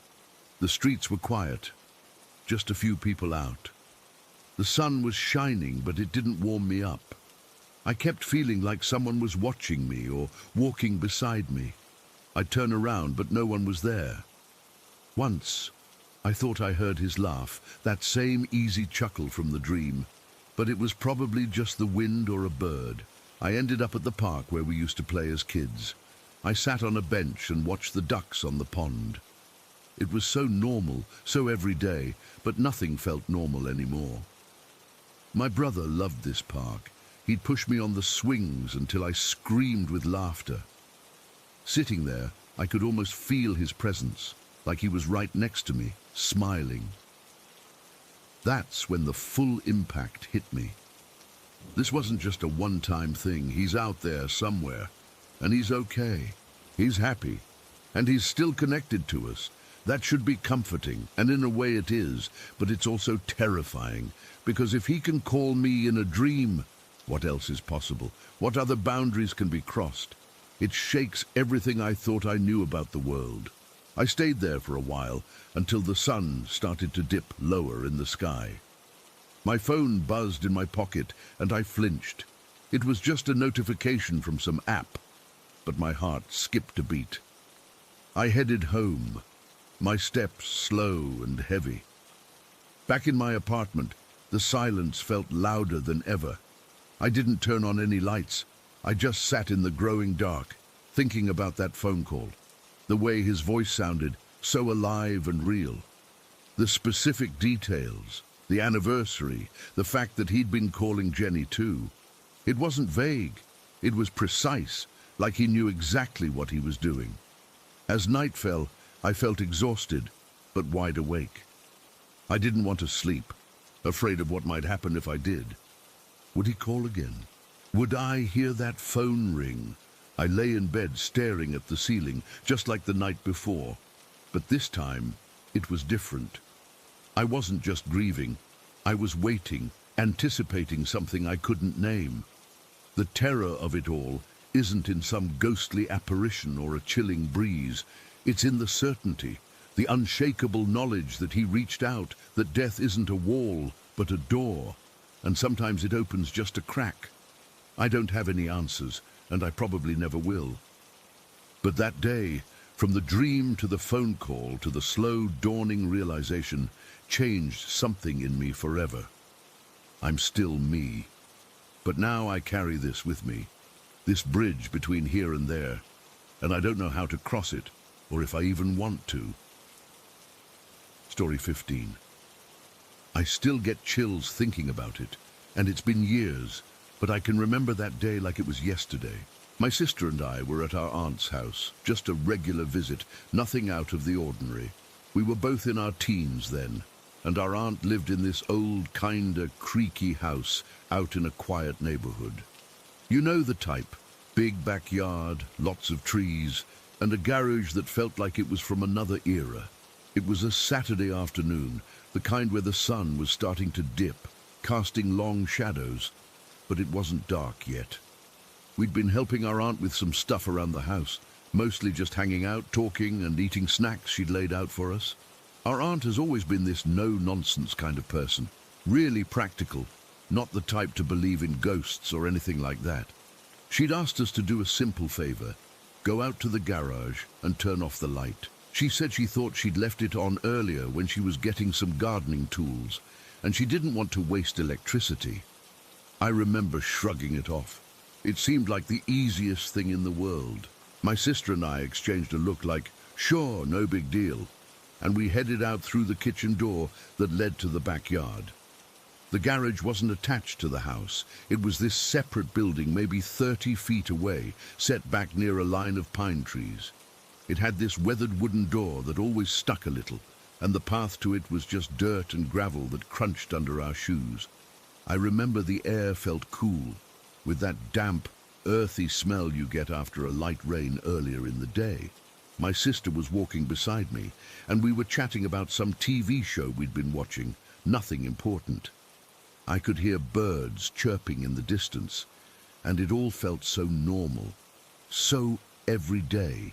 The streets were quiet, just a few people out. The sun was shining, but it didn't warm me up. I kept feeling like someone was watching me or walking beside me. I'd turn around, but no one was there. Once, I thought I heard his laugh, that same easy chuckle from the dream, but it was probably just the wind or a bird. I ended up at the park where we used to play as kids. I sat on a bench and watched the ducks on the pond. It was so normal, so everyday, but nothing felt normal anymore. My brother loved this park. He'd push me on the swings until I screamed with laughter. Sitting there, I could almost feel his presence, like he was right next to me, smiling. That's when the full impact hit me. This wasn't just a one-time thing. He's out there somewhere, and he's okay. He's happy, and he's still connected to us. That should be comforting, and in a way it is, but it's also terrifying, because if he can call me in a dream, what else is possible? What other boundaries can be crossed? It shakes everything I thought I knew about the world. I stayed there for a while, until the sun started to dip lower in the sky. My phone buzzed in my pocket, and I flinched. It was just a notification from some app, but my heart skipped a beat. I headed home, my steps slow and heavy. Back in my apartment, the silence felt louder than ever. I didn't turn on any lights. I just sat in the growing dark, thinking about that phone call. The way his voice sounded, so alive and real. The specific details, the anniversary, the fact that he'd been calling Jenny too. It wasn't vague. It was precise, like he knew exactly what he was doing. As night fell, I felt exhausted, but wide awake. I didn't want to sleep, afraid of what might happen if I did. Would he call again? Would I hear that phone ring? I lay in bed staring at the ceiling, just like the night before. But this time, it was different. I wasn't just grieving. I was waiting, anticipating something I couldn't name. The terror of it all isn't in some ghostly apparition or a chilling breeze. It's in the certainty, the unshakable knowledge that he reached out, that death isn't a wall, but a door, and sometimes it opens just a crack. I don't have any answers, and I probably never will. But that day, from the dream to the phone call to the slow dawning realization, changed something in me forever. I'm still me, but now I carry this with me, this bridge between here and there, and I don't know how to cross it, or if I even want to. Story 15. I still get chills thinking about it, and it's been years, but I can remember that day like it was yesterday. My sister and I were at our aunt's house, just a regular visit, nothing out of the ordinary. We were both in our teens then, and our aunt lived in this old, kinda creaky house out in a quiet neighborhood. You know the type, big backyard, lots of trees, and a garage that felt like it was from another era. It was a Saturday afternoon, the kind where the sun was starting to dip, casting long shadows, but it wasn't dark yet. We'd been helping our aunt with some stuff around the house, mostly just hanging out, talking and eating snacks she'd laid out for us. Our aunt has always been this no-nonsense kind of person, really practical, not the type to believe in ghosts or anything like that. She'd asked us to do a simple favor, go out to the garage and turn off the light. She said she thought she'd left it on earlier when she was getting some gardening tools, and she didn't want to waste electricity. I remember shrugging it off. It seemed like the easiest thing in the world. My sister and I exchanged a look like, sure, no big deal, and we headed out through the kitchen door that led to the backyard. The garage wasn't attached to the house. It was this separate building, maybe 30 feet away, set back near a line of pine trees. It had this weathered wooden door that always stuck a little, and the path to it was just dirt and gravel that crunched under our shoes. I remember the air felt cool, with that damp, earthy smell you get after a light rain earlier in the day. My sister was walking beside me, and we were chatting about some TV show we'd been watching, nothing important. I could hear birds chirping in the distance, and it all felt so normal, so everyday.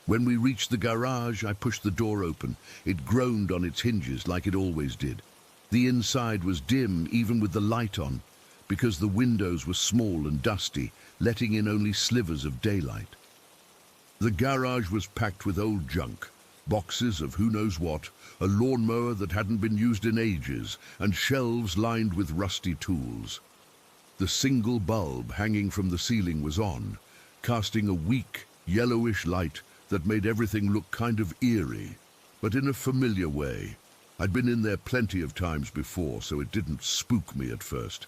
When we reached the garage, I pushed the door open. It groaned on its hinges like it always did. The inside was dim, even with the light on, because the windows were small and dusty, letting in only slivers of daylight. The garage was packed with old junk, boxes of who knows what, a lawnmower that hadn't been used in ages, and shelves lined with rusty tools. The single bulb hanging from the ceiling was on, casting a weak, yellowish light that made everything look kind of eerie, but in a familiar way. I'd been in there plenty of times before, so it didn't spook me at first.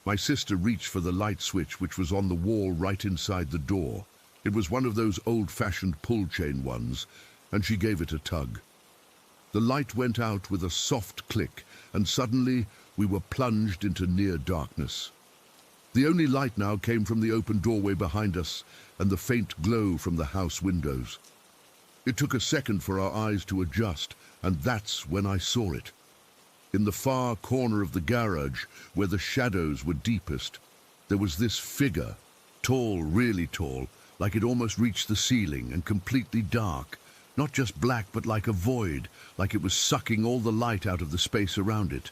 My sister reached for the light switch, which was on the wall right inside the door. It was one of those old-fashioned pull-chain ones, and she gave it a tug. The light went out with a soft click, and suddenly we were plunged into near darkness. The only light now came from the open doorway behind us and the faint glow from the house windows. It took a second for our eyes to adjust, and that's when I saw it. In the far corner of the garage, where the shadows were deepest, there was this figure, tall, really tall, like it almost reached the ceiling, and completely dark, not just black but like a void, like it was sucking all the light out of the space around it.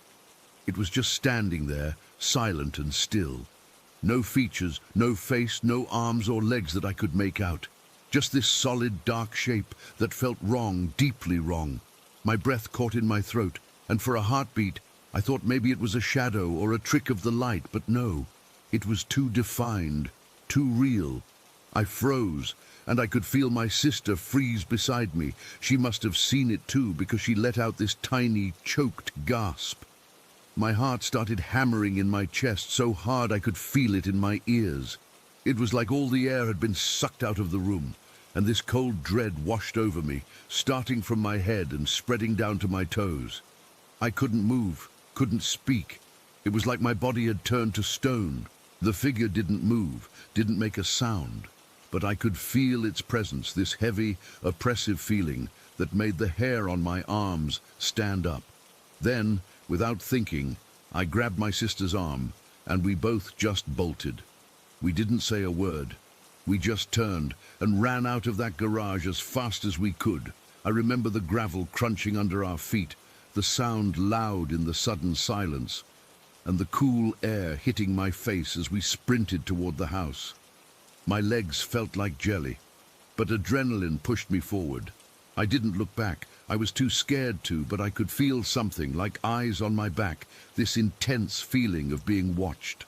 It was just standing there, silent and still. No features, no face, no arms or legs that I could make out. Just this solid, dark shape that felt wrong, deeply wrong. My breath caught in my throat, and for a heartbeat, I thought maybe it was a shadow or a trick of the light, but no. It was too defined, too real. I froze, and I could feel my sister freeze beside me. She must have seen it too, because she let out this tiny, choked gasp. My heart started hammering in my chest so hard I could feel it in my ears. It was like all the air had been sucked out of the room, and this cold dread washed over me, starting from my head and spreading down to my toes. I couldn't move, couldn't speak. It was like my body had turned to stone. The figure didn't move, didn't make a sound, but I could feel its presence, this heavy, oppressive feeling that made the hair on my arms stand up. Then, without thinking, I grabbed my sister's arm, and we both just bolted. We didn't say a word. We just turned and ran out of that garage as fast as we could. I remember the gravel crunching under our feet, the sound loud in the sudden silence, and the cool air hitting my face as we sprinted toward the house. My legs felt like jelly, but adrenaline pushed me forward. I didn't look back. I was too scared to, but I could feel something, like eyes on my back, this intense feeling of being watched.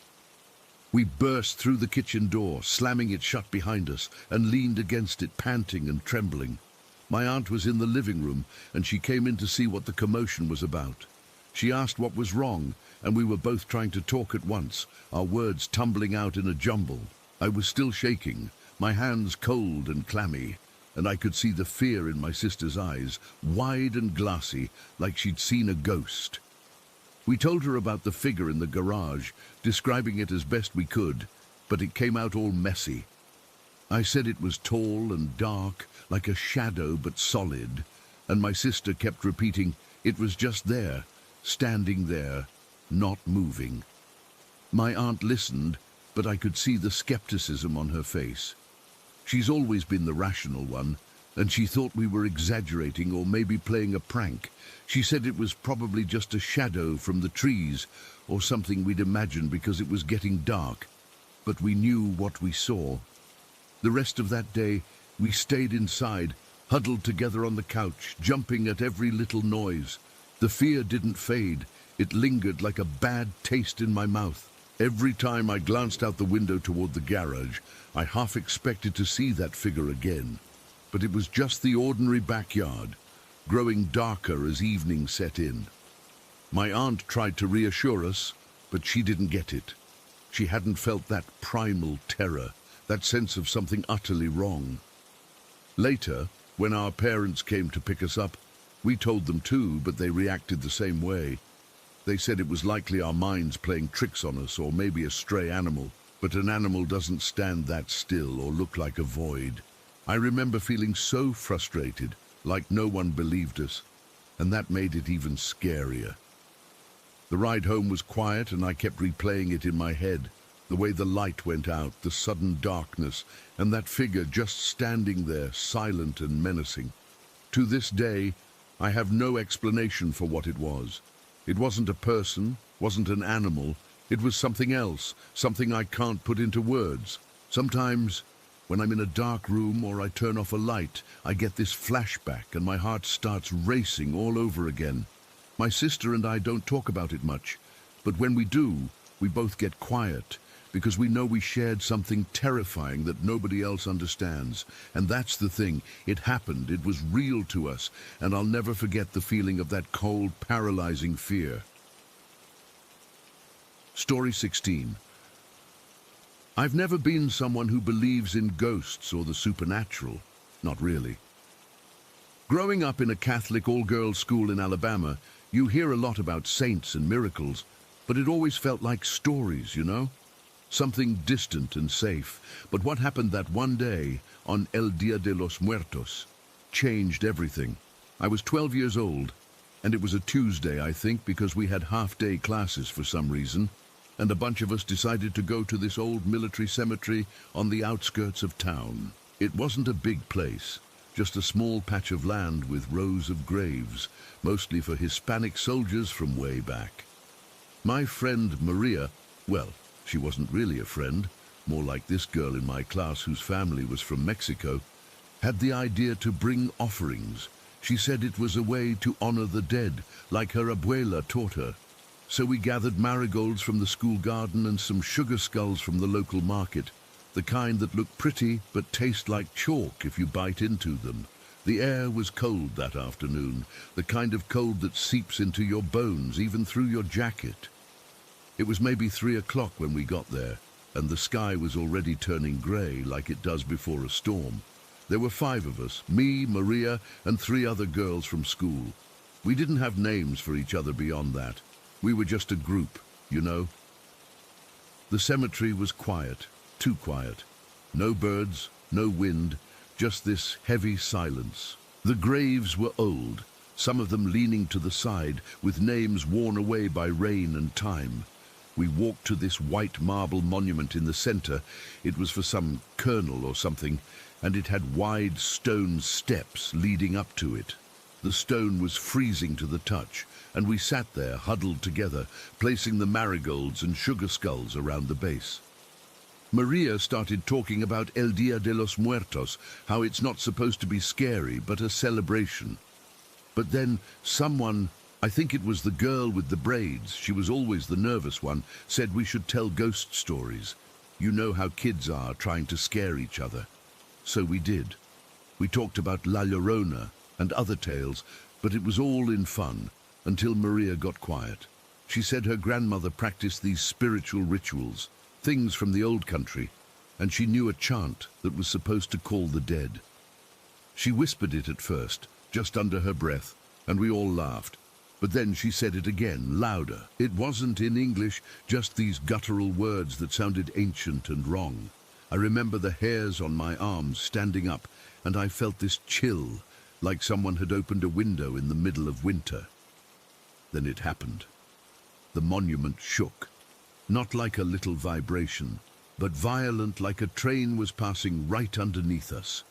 We burst through the kitchen door, slamming it shut behind us, and leaned against it, panting and trembling. My aunt was in the living room, and she came in to see what the commotion was about. She asked what was wrong, and we were both trying to talk at once, our words tumbling out in a jumble. I was still shaking, my hands cold and clammy, and I could see the fear in my sister's eyes, wide and glassy, like she'd seen a ghost. We told her about the figure in the garage, describing it as best we could, but it came out all messy. I said it was tall and dark, like a shadow but solid, and my sister kept repeating, "It was just there, standing there, not moving." My aunt listened, but I could see the skepticism on her face. She's always been the rational one, and she thought we were exaggerating or maybe playing a prank. She said it was probably just a shadow from the trees or something we'd imagined because it was getting dark, but we knew what we saw. The rest of that day, we stayed inside, huddled together on the couch, jumping at every little noise. The fear didn't fade. It lingered like a bad taste in my mouth. Every time I glanced out the window toward the garage, I half expected to see that figure again. But it was just the ordinary backyard, growing darker as evening set in. My aunt tried to reassure us, but she didn't get it. She hadn't felt that primal terror, that sense of something utterly wrong. Later, when our parents came to pick us up, we told them too, but they reacted the same way. They said it was likely our minds playing tricks on us, or maybe a stray animal, but an animal doesn't stand that still or look like a void. I remember feeling so frustrated, like no one believed us, and that made it even scarier. The ride home was quiet, and I kept replaying it in my head. The way the light went out, the sudden darkness, and that figure just standing there, silent and menacing. To this day, I have no explanation for what it was. It wasn't a person, wasn't an animal. It was something else, something I can't put into words. Sometimes, when I'm in a dark room or I turn off a light, I get this flashback and my heart starts racing all over again. My sister and I don't talk about it much, but when we do, we both get quiet, because we know we shared something terrifying that nobody else understands. And that's the thing. It happened. It was real to us, and I'll never forget the feeling of that cold, paralyzing fear. Story 16. I've never been someone who believes in ghosts or the supernatural. Not really. Growing up in a Catholic all-girls school in Alabama, you hear a lot about saints and miracles, but it always felt like stories, you know? Something distant and safe. But what happened that one day, on El Dia de los Muertos, changed everything. I was 12 years old, and it was a Tuesday, I think, because we had half-day classes for some reason, and a bunch of us decided to go to this old military cemetery on the outskirts of town. It wasn't a big place, just a small patch of land with rows of graves, mostly for Hispanic soldiers from way back. My friend Maria, well, she wasn't really a friend, more like this girl in my class whose family was from Mexico, had the idea to bring offerings. She said it was a way to honor the dead, like her abuela taught her. So we gathered marigolds from the school garden and some sugar skulls from the local market, the kind that look pretty but taste like chalk if you bite into them. The air was cold that afternoon, the kind of cold that seeps into your bones, even through your jacket. It was maybe 3 o'clock when we got there, and the sky was already turning grey like it does before a storm. There were 5 of us, me, Maria, and 3 other girls from school. We didn't have names for each other beyond that. We were just a group, you know. The cemetery was quiet, too quiet. No birds, no wind, just this heavy silence. The graves were old, some of them leaning to the side, with names worn away by rain and time. We walked to this white marble monument in the center. It was for some colonel or something, and it had wide stone steps leading up to it. The stone was freezing to the touch, and we sat there huddled together, placing the marigolds and sugar skulls around the base. Maria started talking about El Dia de los Muertos, how it's not supposed to be scary, but a celebration. But then someone, I think it was the girl with the braids, she was always the nervous one, said we should tell ghost stories. You know how kids are, trying to scare each other. So we did. We talked about La Llorona and other tales, but it was all in fun, until Maria got quiet. She said her grandmother practiced these spiritual rituals, things from the old country, and she knew a chant that was supposed to call the dead. She whispered it at first, just under her breath, and we all laughed. But then she said it again, louder. It wasn't in English, just these guttural words that sounded ancient and wrong. I remember the hairs on my arms standing up, and I felt this chill, like someone had opened a window in the middle of winter. Then it happened. The monument shook, not like a little vibration, but violent, like a train was passing right underneath us.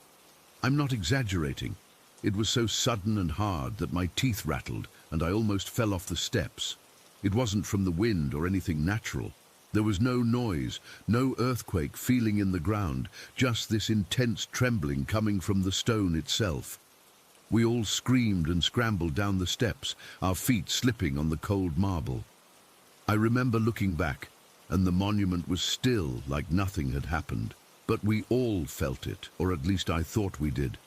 I'm not exaggerating. It was so sudden and hard that my teeth rattled and I almost fell off the steps. It wasn't from the wind or anything natural. There was no noise, no earthquake feeling in the ground, just this intense trembling coming from the stone itself. We all screamed and scrambled down the steps, our feet slipping on the cold marble. I remember looking back, and the monument was still like nothing had happened, but we all felt it, or at least I thought we did.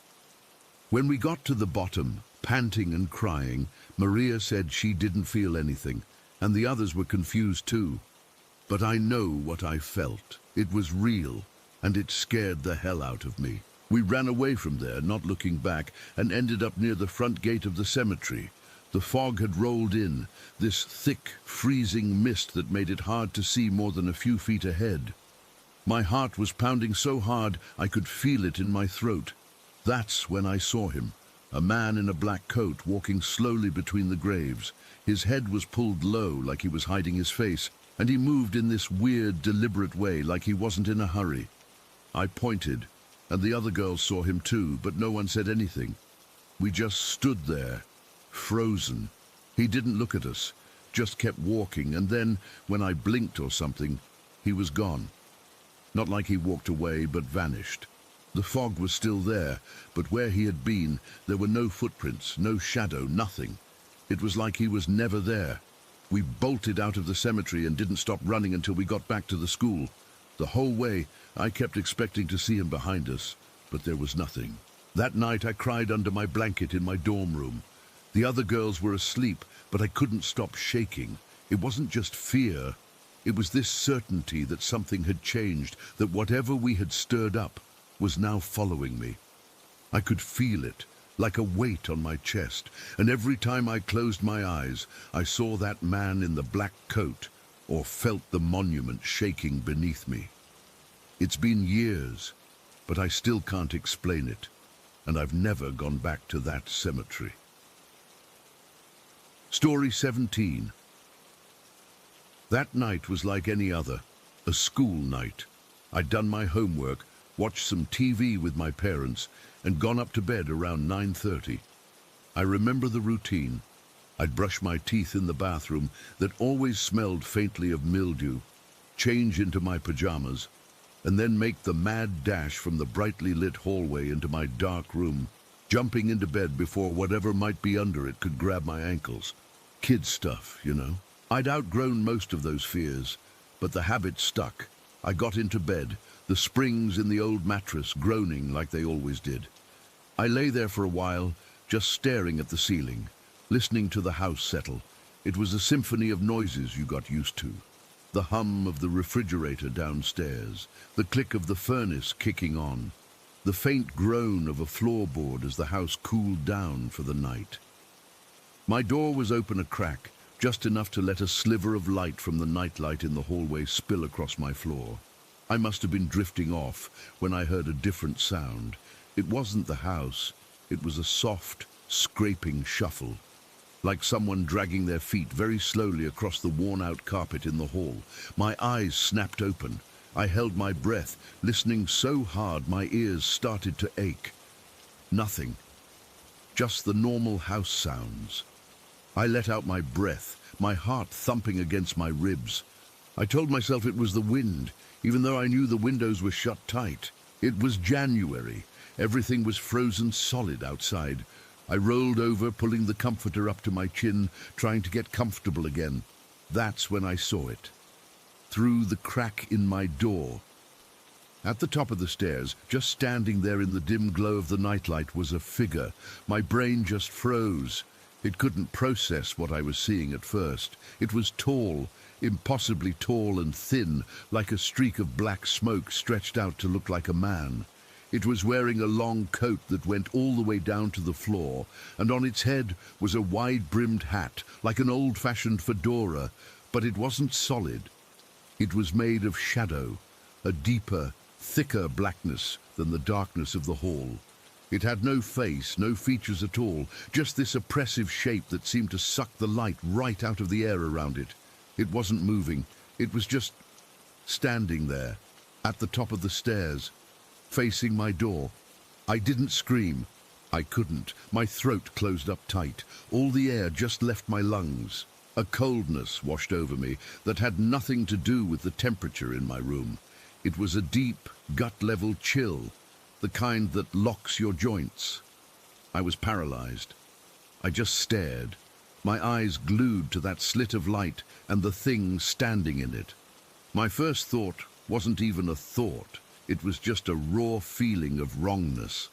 When we got to the bottom, panting and crying, Maria said she didn't feel anything, and the others were confused too. But I know what I felt. It was real, and it scared the hell out of me. We ran away from there, not looking back, and ended up near the front gate of the cemetery. The fog had rolled in, this thick, freezing mist that made it hard to see more than a few feet ahead. My heart was pounding so hard I could feel it in my throat. That's when I saw him, a man in a black coat walking slowly between the graves. His head was pulled low like he was hiding his face, and he moved in this weird, deliberate way like he wasn't in a hurry. I pointed, and the other girls saw him too, but no one said anything. We just stood there, frozen. He didn't look at us, just kept walking, and then, when I blinked or something, he was gone. Not like he walked away, but vanished. The fog was still there, but where he had been, there were no footprints, no shadow, nothing. It was like he was never there. We bolted out of the cemetery and didn't stop running until we got back to the school. The whole way, I kept expecting to see him behind us, but there was nothing. That night, I cried under my blanket in my dorm room. The other girls were asleep, but I couldn't stop shaking. It wasn't just fear. It was this certainty that something had changed, that whatever we had stirred up was now following me. I could feel it, like a weight on my chest, and every time I closed my eyes, I saw that man in the black coat, or felt the monument shaking beneath me. It's been years, but I still can't explain it, and I've never gone back to that cemetery. Story 17. That night was like any other, a school night. I'd done my homework, watched some TV with my parents, and gone up to bed around 9:30. I remember the routine. I'd brush my teeth in the bathroom that always smelled faintly of mildew, change into my pajamas, and then make the mad dash from the brightly lit hallway into my dark room, jumping into bed before whatever might be under it could grab my ankles. Kid stuff, you know. I'd outgrown most of those fears, but the habit stuck. I got into bed, the springs in the old mattress groaning like they always did. I lay there for a while, just staring at the ceiling, listening to the house settle. It was a symphony of noises you got used to. The hum of the refrigerator downstairs, the click of the furnace kicking on, the faint groan of a floorboard as the house cooled down for the night. My door was open a crack, just enough to let a sliver of light from the nightlight in the hallway spill across my floor. I must have been drifting off when I heard a different sound. It wasn't the house. It was a soft, scraping shuffle, like someone dragging their feet very slowly across the worn-out carpet in the hall. My eyes snapped open. I held my breath, listening so hard my ears started to ache. Nothing. Just the normal house sounds. I let out my breath, my heart thumping against my ribs. I told myself it was the wind, even though I knew the windows were shut tight. It was January. Everything was frozen solid outside. I rolled over, pulling the comforter up to my chin, trying to get comfortable again. That's when I saw it. Through the crack in my door. At the top of the stairs, just standing there in the dim glow of the nightlight, was a figure. My brain just froze. It couldn't process what I was seeing at first. It was tall, impossibly tall and thin, like a streak of black smoke stretched out to look like a man. It was wearing a long coat that went all the way down to the floor, and on its head was a wide-brimmed hat, like an old-fashioned fedora, but it wasn't solid. It was made of shadow, a deeper, thicker blackness than the darkness of the hall. It had no face, no features at all, just this oppressive shape that seemed to suck the light right out of the air around it. It wasn't moving. It was just standing there, at the top of the stairs, facing my door. I didn't scream. I couldn't. My throat closed up tight. All the air just left my lungs. A coldness washed over me that had nothing to do with the temperature in my room. It was a deep, gut-level chill, the kind that locks your joints. I was paralyzed. I just stared, my eyes glued to that slit of light and the thing standing in it. My first thought wasn't even a thought. It was just a raw feeling of wrongness.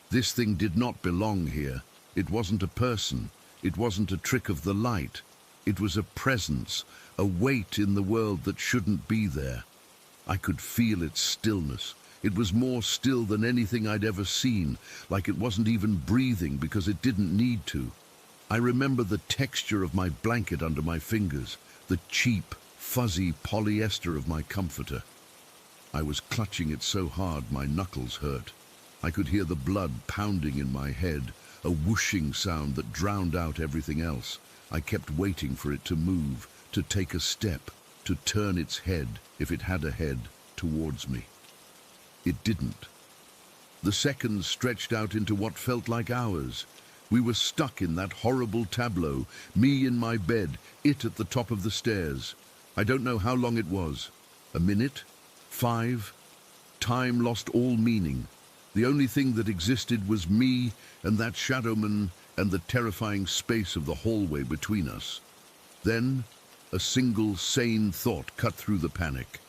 This thing did not belong here. It wasn't a person. It wasn't a trick of the light. It was a presence, a weight in the world that shouldn't be there. I could feel its stillness. It was more still than anything I'd ever seen, like it wasn't even breathing because it didn't need to. I remember the texture of my blanket under my fingers, the cheap, fuzzy polyester of my comforter. I was clutching it so hard my knuckles hurt. I could hear the blood pounding in my head, a whooshing sound that drowned out everything else. I kept waiting for it to move, to take a step, to turn its head, if it had a head, towards me. It didn't. The seconds stretched out into what felt like hours. We were stuck in that horrible tableau, me in my bed, it at the top of the stairs. I don't know how long it was. A minute? 5? Time lost all meaning. The only thing that existed was me and that shadowman and the terrifying space of the hallway between us. Then, a single sane thought cut through the panic.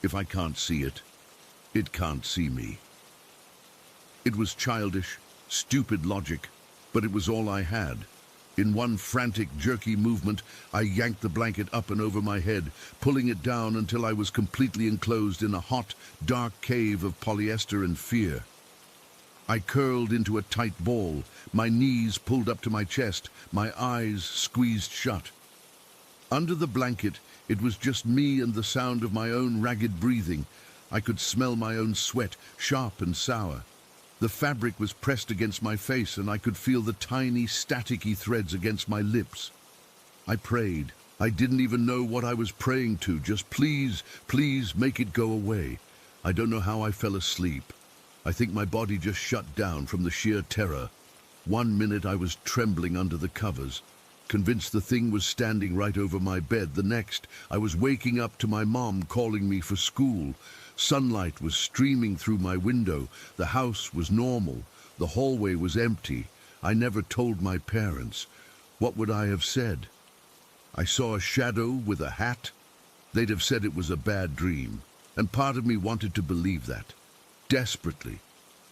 If I can't see it, it can't see me. It was childish, stupid logic, but it was all I had. In one frantic, jerky movement, I yanked the blanket up and over my head, pulling it down until I was completely enclosed in a hot, dark cave of polyester and fear. I curled into a tight ball, my knees pulled up to my chest, my eyes squeezed shut. Under the blanket, it was just me and the sound of my own ragged breathing. I could smell my own sweat, sharp and sour. The fabric was pressed against my face and I could feel the tiny, staticky threads against my lips. I prayed. I didn't even know what I was praying to, just please, please make it go away. I don't know how I fell asleep. I think my body just shut down from the sheer terror. 1 minute I was trembling under the covers, convinced the thing was standing right over my bed. The next, I was waking up to my mom calling me for school. Sunlight was streaming through my window. The house was normal. The hallway was empty. I never told my parents. What would I have said? I saw a shadow with a hat. They'd have said it was a bad dream, and part of me wanted to believe that, desperately.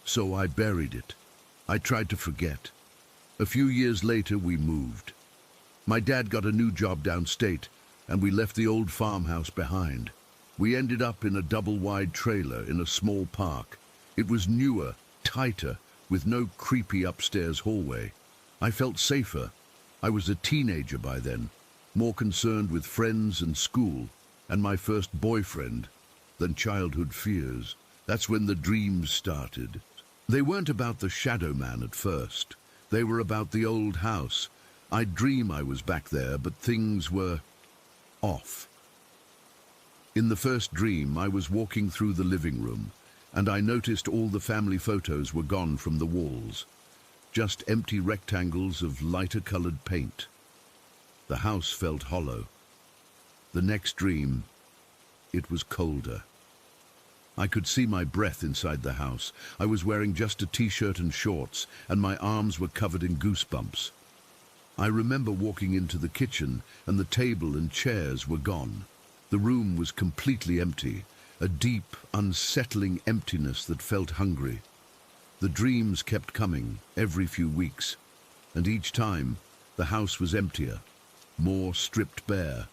So I buried it. I tried to forget. A few years later, we moved. My dad got a new job downstate, and we left the old farmhouse behind. We ended up in a double-wide trailer in a small park. It was newer, tighter, with no creepy upstairs hallway. I felt safer. I was a teenager by then, more concerned with friends and school, and my first boyfriend, than childhood fears. That's when the dreams started. They weren't about the shadow man at first. They were about the old house. I'd dream I was back there, but things were off. In the first dream, I was walking through the living room, and I noticed all the family photos were gone from the walls. Just empty rectangles of lighter-colored paint. The house felt hollow. The next dream, it was colder. I could see my breath inside the house. I was wearing just a t-shirt and shorts, and my arms were covered in goosebumps. I remember walking into the kitchen, and the table and chairs were gone. The room was completely empty, a deep, unsettling emptiness that felt hungry. The dreams kept coming every few weeks, and each time the house was emptier, more stripped bare.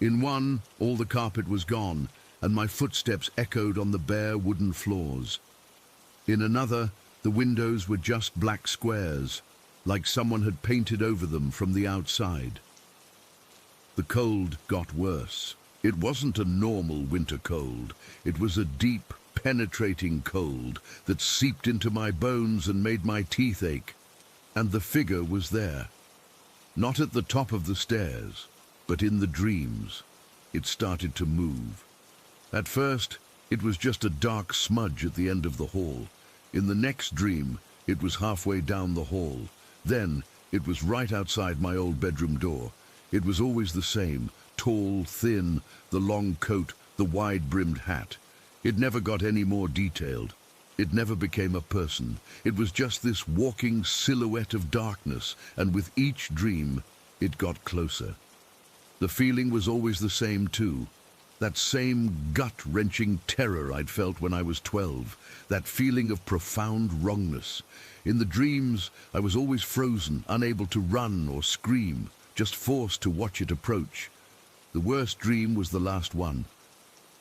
In one, all the carpet was gone, and my footsteps echoed on the bare wooden floors. In another, the windows were just black squares, like someone had painted over them from the outside. The cold got worse. It wasn't a normal winter cold. It was a deep, penetrating cold that seeped into my bones and made my teeth ache. And the figure was there. Not at the top of the stairs, but in the dreams. It started to move. At first, it was just a dark smudge at the end of the hall. In the next dream, it was halfway down the hall. Then, it was right outside my old bedroom door. It was always the same, tall, thin, the long coat, the wide-brimmed hat. It never got any more detailed. It never became a person. It was just this walking silhouette of darkness, and with each dream, it got closer. The feeling was always the same too. That same gut-wrenching terror I'd felt when I was 12. That feeling of profound wrongness. In the dreams, I was always frozen, unable to run or scream, just forced to watch it approach. The worst dream was the last one.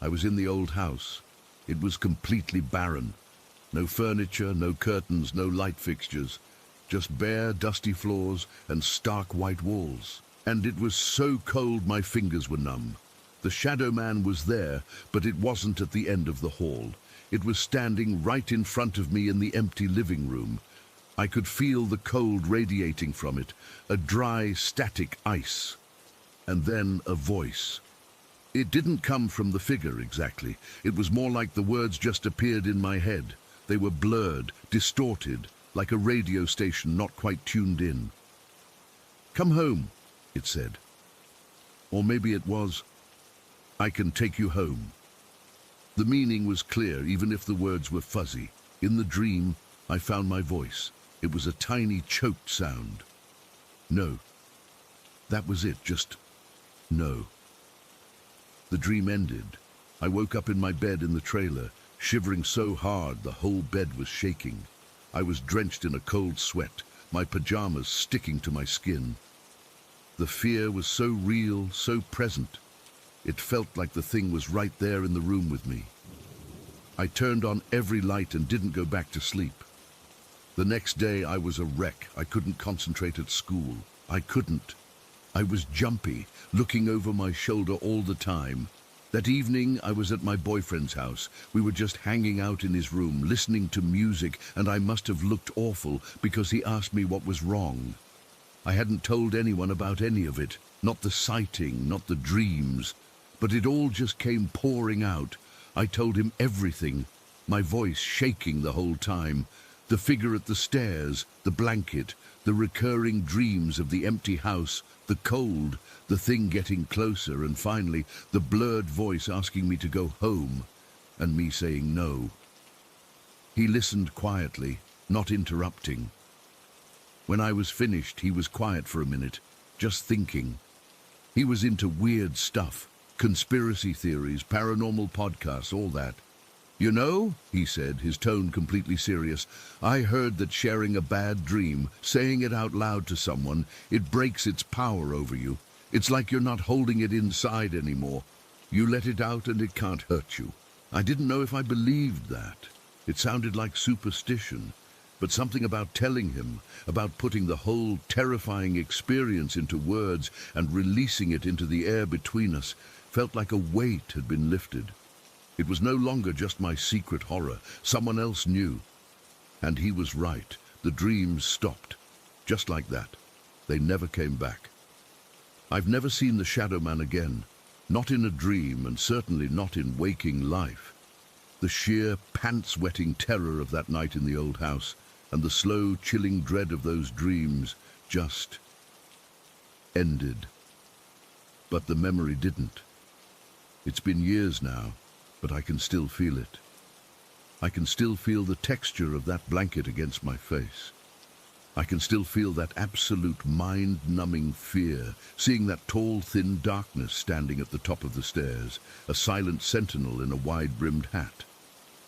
I was in the old house. It was completely barren. No furniture, no curtains, no light fixtures. Just bare, dusty floors and stark white walls. And it was so cold my fingers were numb. The shadow man was there, but it wasn't at the end of the hall. It was standing right in front of me in the empty living room. I could feel the cold radiating from it, a dry, static ice. And then a voice. It didn't come from the figure exactly. It was more like the words just appeared in my head. They were blurred, distorted, like a radio station not quite tuned in. "Come home," it said. Or maybe it was, "I can take you home." The meaning was clear, even if the words were fuzzy. In the dream, I found my voice. It was a tiny, choked sound. No. That was it, just no. The dream ended. I woke up in my bed in the trailer, shivering so hard the whole bed was shaking. I was drenched in a cold sweat, my pajamas sticking to my skin. The fear was so real, so present. It felt like the thing was right there in the room with me. I turned on every light and didn't go back to sleep. The next day I was a wreck. I couldn't concentrate at school. I couldn't. I was jumpy, looking over my shoulder all the time. That evening I was at my boyfriend's house. We were just hanging out in his room, listening to music, and I must have looked awful because he asked me what was wrong. I hadn't told anyone about any of it, not the sighting, not the dreams, but it all just came pouring out. I told him everything, my voice shaking the whole time. The figure at the stairs, the blanket, the recurring dreams of the empty house, the cold, the thing getting closer, and finally the blurred voice asking me to go home, and me saying no. He listened quietly, not interrupting. When I was finished, he was quiet for a minute, just thinking. He was into weird stuff, conspiracy theories, paranormal podcasts, all that. "You know," he said, his tone completely serious, "I heard that sharing a bad dream, saying it out loud to someone, it breaks its power over you. It's like you're not holding it inside anymore. You let it out and it can't hurt you." I didn't know if I believed that. It sounded like superstition, but something about telling him, about putting the whole terrifying experience into words and releasing it into the air between us, felt like a weight had been lifted. It was no longer just my secret horror. Someone else knew. And he was right. The dreams stopped. Just like that. They never came back. I've never seen the Shadow Man again. Not in a dream, and certainly not in waking life. The sheer, pants-wetting terror of that night in the old house, and the slow, chilling dread of those dreams, just ended. But the memory didn't. It's been years now, but I can still feel it. I can still feel the texture of that blanket against my face. I can still feel that absolute mind-numbing fear, seeing that tall, thin darkness standing at the top of the stairs, a silent sentinel in a wide-brimmed hat.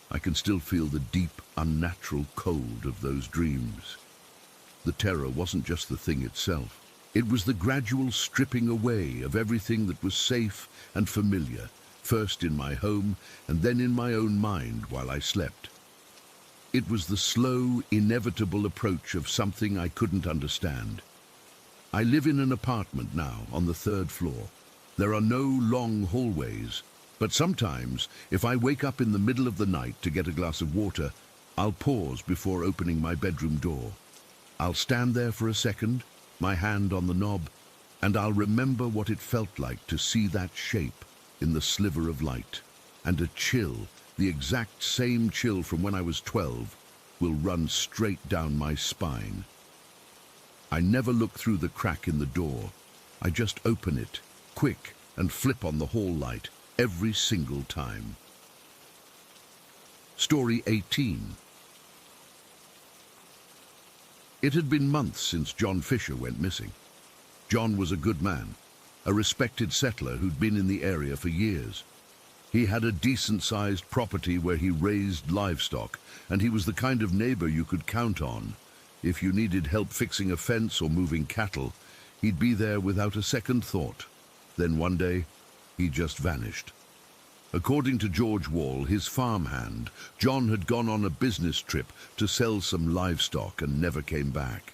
I can still feel the deep, unnatural cold of those dreams. The terror wasn't just the thing itself. It was the gradual stripping away of everything that was safe and familiar, first in my home and then in my own mind while I slept. It was the slow, inevitable approach of something I couldn't understand. I live in an apartment now on the 3rd floor. There are no long hallways. But sometimes, if I wake up in the middle of the night to get a glass of water, I'll pause before opening my bedroom door. I'll stand there for a second, my hand on the knob, and I'll remember what it felt like to see that shape in the sliver of light. And a chill, the exact same chill from when I was 12, will run straight down my spine. I never look through the crack in the door. I just open it, quick, and flip on the hall light every single time. Story 18. It had been months since John Fisher went missing. John was a good man, a respected settler who'd been in the area for years. He had a decent-sized property where he raised livestock, and he was the kind of neighbor you could count on. If you needed help fixing a fence or moving cattle, he'd be there without a second thought. Then one day, he just vanished. According to George Wall, his farmhand, John had gone on a business trip to sell some livestock and never came back.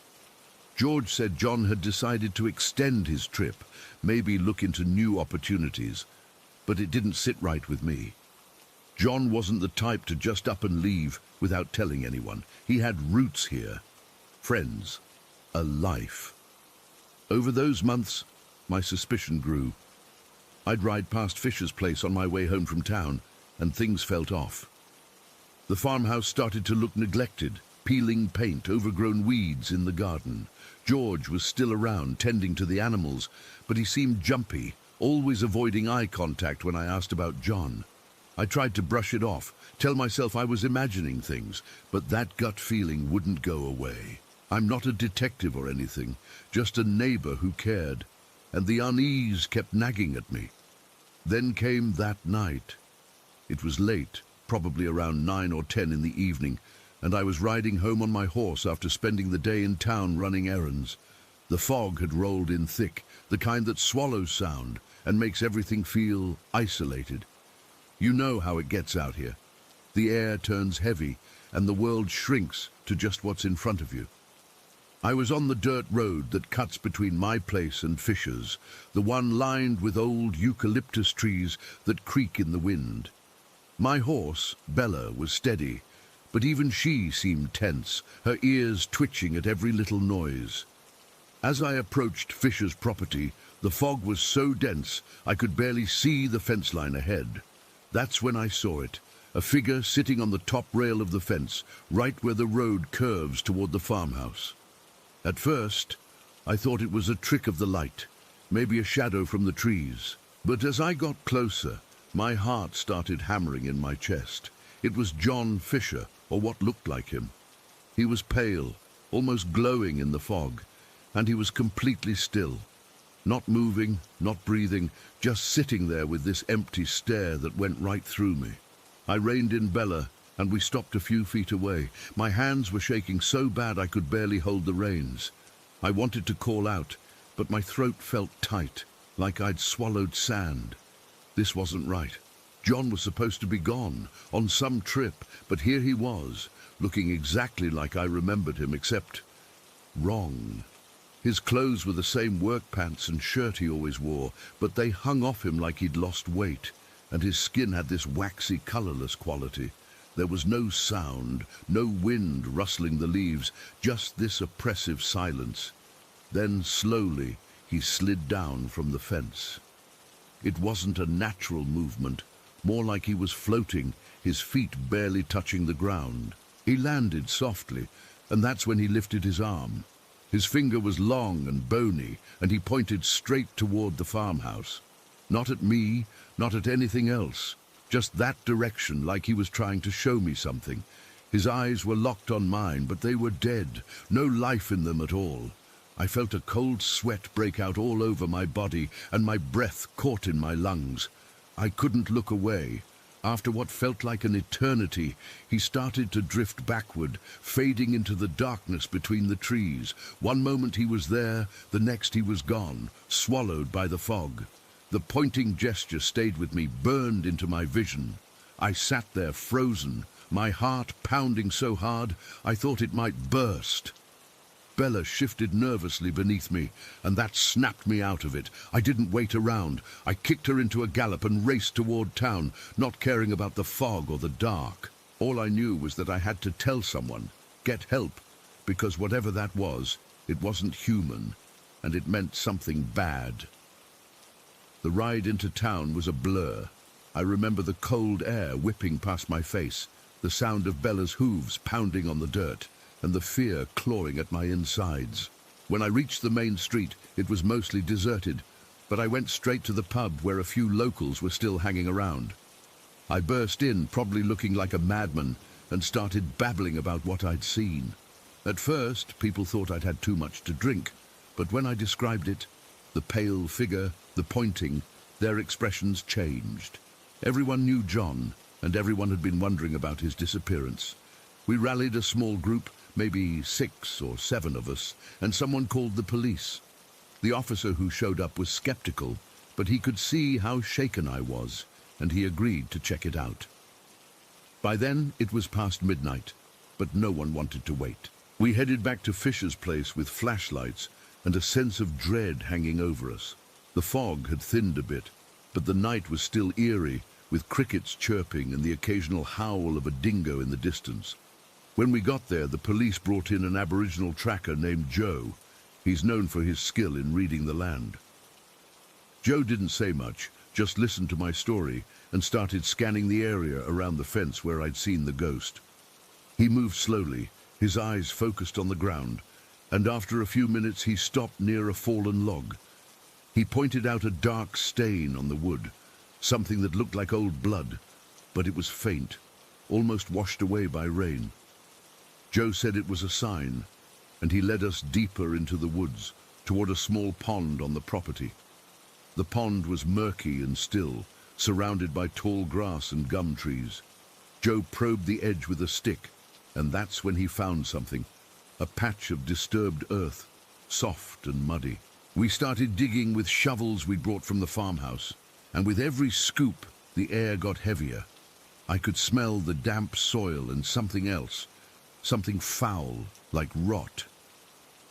George said John had decided to extend his trip, maybe look into new opportunities, but it didn't sit right with me. John wasn't the type to just up and leave without telling anyone. He had roots here, friends, a life. Over those months, my suspicion grew. I'd ride past Fisher's place on my way home from town, and things felt off. The farmhouse started to look neglected, peeling paint, overgrown weeds in the garden. George was still around, tending to the animals, but he seemed jumpy, always avoiding eye contact when I asked about John. I tried to brush it off, tell myself I was imagining things, but that gut feeling wouldn't go away. I'm not a detective or anything, just a neighbor who cared, and the unease kept nagging at me. Then came that night. It was late, probably around 9 or 10 in the evening, and I was riding home on my horse after spending the day in town running errands. The fog had rolled in thick, the kind that swallows sound and makes everything feel isolated. You know how it gets out here. The air turns heavy, and the world shrinks to just what's in front of you. I was on the dirt road that cuts between my place and Fisher's, the one lined with old eucalyptus trees that creak in the wind. My horse, Bella, was steady, but even she seemed tense, her ears twitching at every little noise. As I approached Fisher's property, the fog was so dense I could barely see the fence line ahead. That's when I saw it, a figure sitting on the top rail of the fence, right where the road curves toward the farmhouse. At first, I thought it was a trick of the light, maybe a shadow from the trees. But as I got closer, my heart started hammering in my chest. It was John Fisher, or what looked like him. He was pale, almost glowing in the fog, and he was completely still. Not moving, not breathing, just sitting there with this empty stare that went right through me. I reined in Bella, and we stopped a few feet away. My hands were shaking so bad I could barely hold the reins. I wanted to call out, but my throat felt tight, like I'd swallowed sand. This wasn't right. John was supposed to be gone, on some trip, but here he was, looking exactly like I remembered him, except wrong. His clothes were the same work pants and shirt he always wore, but they hung off him like he'd lost weight, and his skin had this waxy, colorless quality. There was no sound, no wind rustling the leaves, just this oppressive silence. Then, slowly, he slid down from the fence. It wasn't a natural movement, more like he was floating, his feet barely touching the ground. He landed softly, and that's when he lifted his arm. His finger was long and bony, and he pointed straight toward the farmhouse. Not at me, not at anything else. Just that direction, like he was trying to show me something. His eyes were locked on mine, but they were dead, no life in them at all. I felt a cold sweat break out all over my body, and my breath caught in my lungs. I couldn't look away. After what felt like an eternity, he started to drift backward, fading into the darkness between the trees. One moment he was there, the next he was gone, swallowed by the fog. The pointing gesture stayed with me, burned into my vision. I sat there frozen, my heart pounding so hard I thought it might burst. Bella shifted nervously beneath me, and that snapped me out of it. I didn't wait around. I kicked her into a gallop and raced toward town, not caring about the fog or the dark. All I knew was that I had to tell someone, get help, because whatever that was, it wasn't human, and it meant something bad. The ride into town was a blur. I remember the cold air whipping past my face, the sound of Bella's hooves pounding on the dirt, and the fear clawing at my insides. When I reached the main street, it was mostly deserted, but I went straight to the pub where a few locals were still hanging around. I burst in, probably looking like a madman, and started babbling about what I'd seen. At first, people thought I'd had too much to drink, but when I described it, the pale figure, the pointing, their expressions changed. Everyone knew John, and everyone had been wondering about his disappearance. We rallied a small group, maybe 6 or 7 of us, and someone called the police. The officer who showed up was skeptical, but he could see how shaken I was, and he agreed to check it out. By then, it was past midnight, but no one wanted to wait. We headed back to Fisher's place with flashlights and a sense of dread hanging over us. The fog had thinned a bit, but the night was still eerie, with crickets chirping and the occasional howl of a dingo in the distance. When we got there, the police brought in an Aboriginal tracker named Joe. He's known for his skill in reading the land. Joe didn't say much, just listened to my story and started scanning the area around the fence where I'd seen the ghost. He moved slowly, his eyes focused on the ground, and after a few minutes he stopped near a fallen log. He pointed out a dark stain on the wood, something that looked like old blood, but it was faint, almost washed away by rain. Joe said it was a sign, and he led us deeper into the woods, toward a small pond on the property. The pond was murky and still, surrounded by tall grass and gum trees. Joe probed the edge with a stick, and that's when he found something, a patch of disturbed earth, soft and muddy. We started digging with shovels we'd brought from the farmhouse, and with every scoop, the air got heavier. I could smell the damp soil and something else, something foul, like rot.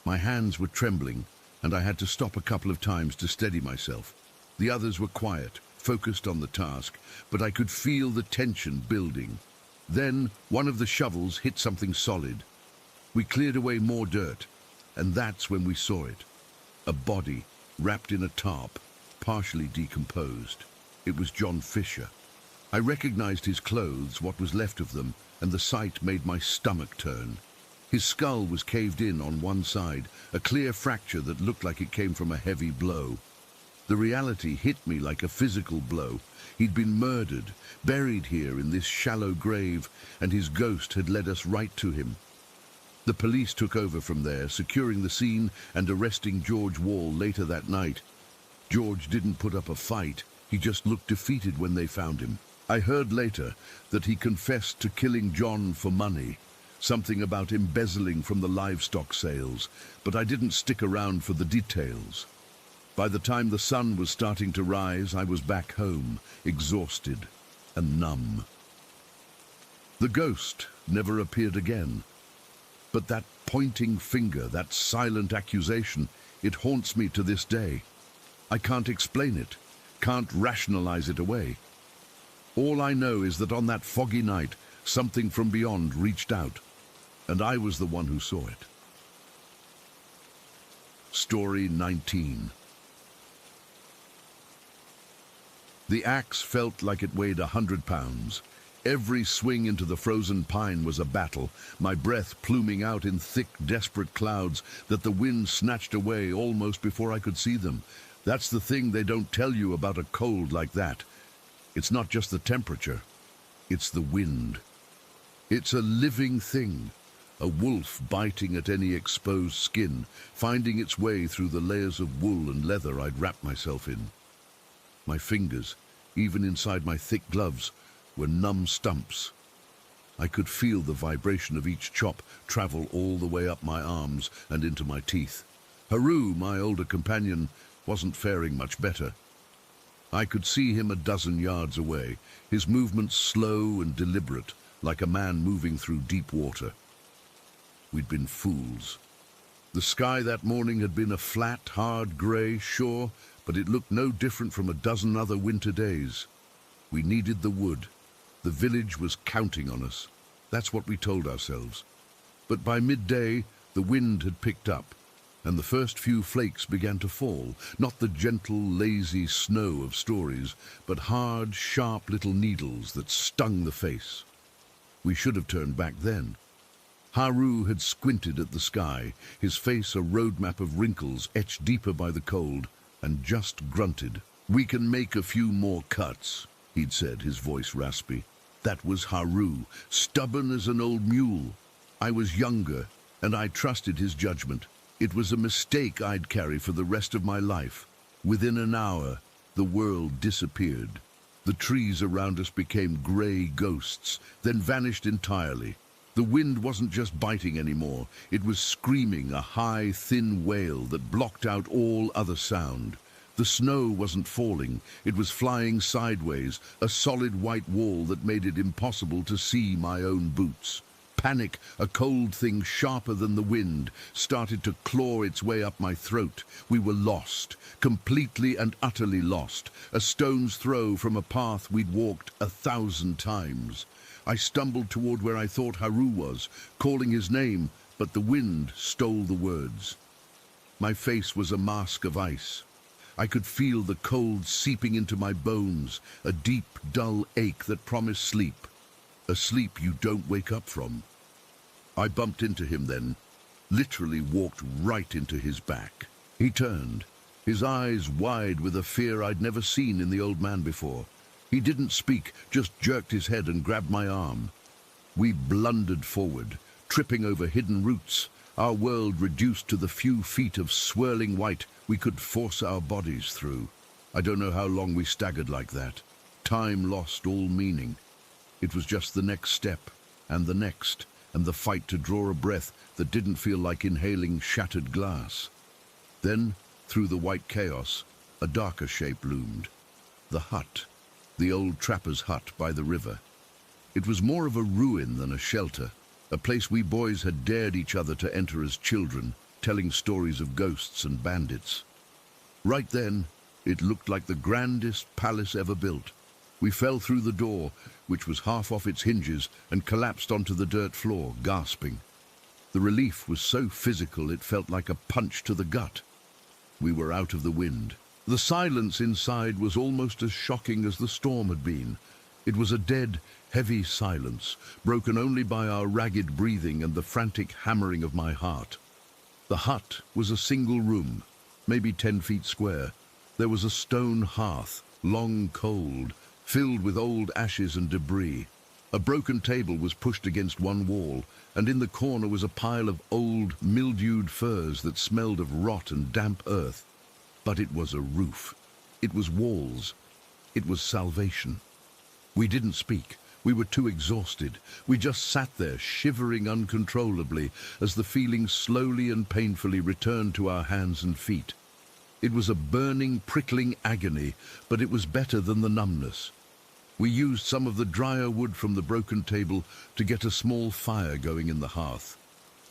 My hands were trembling, and I had to stop a couple of times to steady myself. The others were quiet, focused on the task, but I could feel the tension building. Then one of the shovels hit something solid. We cleared away more dirt, and that's when we saw it. A body, wrapped in a tarp, partially decomposed. It was John Fisher. I recognized his clothes, what was left of them, and the sight made my stomach turn. His skull was caved in on one side, a clear fracture that looked like it came from a heavy blow. The reality hit me like a physical blow. He'd been murdered, buried here in this shallow grave, and his ghost had led us right to him. The police took over from there, securing the scene and arresting George Wall later that night. George didn't put up a fight, he just looked defeated when they found him. I heard later that he confessed to killing John for money, something about embezzling from the livestock sales, but I didn't stick around for the details. By the time the sun was starting to rise, I was back home, exhausted and numb. The ghost never appeared again. But that pointing finger, that silent accusation, it haunts me to this day. I can't explain it, can't rationalize it away. All I know is that on that foggy night, something from beyond reached out, and I was the one who saw it. Story 19. The axe felt like it weighed 100 pounds. Every swing into the frozen pine was a battle, my breath pluming out in thick, desperate clouds that the wind snatched away almost before I could see them. That's the thing they don't tell you about a cold like that. It's not just the temperature, it's the wind. It's a living thing, a wolf biting at any exposed skin, finding its way through the layers of wool and leather I'd wrapped myself in. My fingers, even inside my thick gloves, were numb stumps. I could feel the vibration of each chop travel all the way up my arms and into my teeth. Haru, my older companion, wasn't faring much better. I could see him a dozen yards away, his movements slow and deliberate, like a man moving through deep water. We'd been fools. The sky that morning had been a flat, hard grey, sure, but it looked no different from a dozen other winter days. We needed the wood. The village was counting on us. That's what we told ourselves. But by midday, the wind had picked up, and the first few flakes began to fall, not the gentle, lazy snow of stories, but hard, sharp little needles that stung the face. We should have turned back then. Haru had squinted at the sky, his face a roadmap of wrinkles etched deeper by the cold, and just grunted. "We can make a few more cuts," he'd said, his voice raspy. That was Haru, stubborn as an old mule. I was younger, and I trusted his judgment. It was a mistake I'd carry for the rest of my life. Within an hour, the world disappeared. The trees around us became grey ghosts, then vanished entirely. The wind wasn't just biting anymore. It was screaming, a high, thin wail that blocked out all other sound. The snow wasn't falling. It was flying sideways, a solid white wall that made it impossible to see my own boots. Panic, a cold thing sharper than the wind, started to claw its way up my throat. We were lost, completely and utterly lost, a stone's throw from a path we'd walked 1,000 times. I stumbled toward where I thought Haru was, calling his name, but the wind stole the words. My face was a mask of ice. I could feel the cold seeping into my bones, a deep, dull ache that promised sleep. A sleep you don't wake up from. I bumped into him then, literally walked right into his back. He turned, his eyes wide with a fear I'd never seen in the old man before. He didn't speak, just jerked his head and grabbed my arm. We blundered forward, tripping over hidden roots, our world reduced to the few feet of swirling white we could force our bodies through. I don't know how long we staggered like that. Time lost all meaning. It was just the next step, and the next, and the fight to draw a breath that didn't feel like inhaling shattered glass. Then, through the white chaos, a darker shape loomed. The hut, the old trapper's hut by the river. It was more of a ruin than a shelter, a place we boys had dared each other to enter as children, telling stories of ghosts and bandits. Right then, it looked like the grandest palace ever built. We fell through the door, which was half off its hinges, and collapsed onto the dirt floor, gasping. The relief was so physical it felt like a punch to the gut. We were out of the wind. The silence inside was almost as shocking as the storm had been. It was a dead, heavy silence, broken only by our ragged breathing and the frantic hammering of my heart. The hut was a single room, maybe 10 feet square. There was a stone hearth, long cold, filled with old ashes and debris. A broken table was pushed against one wall, and in the corner was a pile of old, mildewed furs that smelled of rot and damp earth. But it was a roof. It was walls. It was salvation. We didn't speak. We were too exhausted. We just sat there, shivering uncontrollably, as the feeling slowly and painfully returned to our hands and feet. It was a burning, prickling agony, but it was better than the numbness. We used some of the drier wood from the broken table to get a small fire going in the hearth.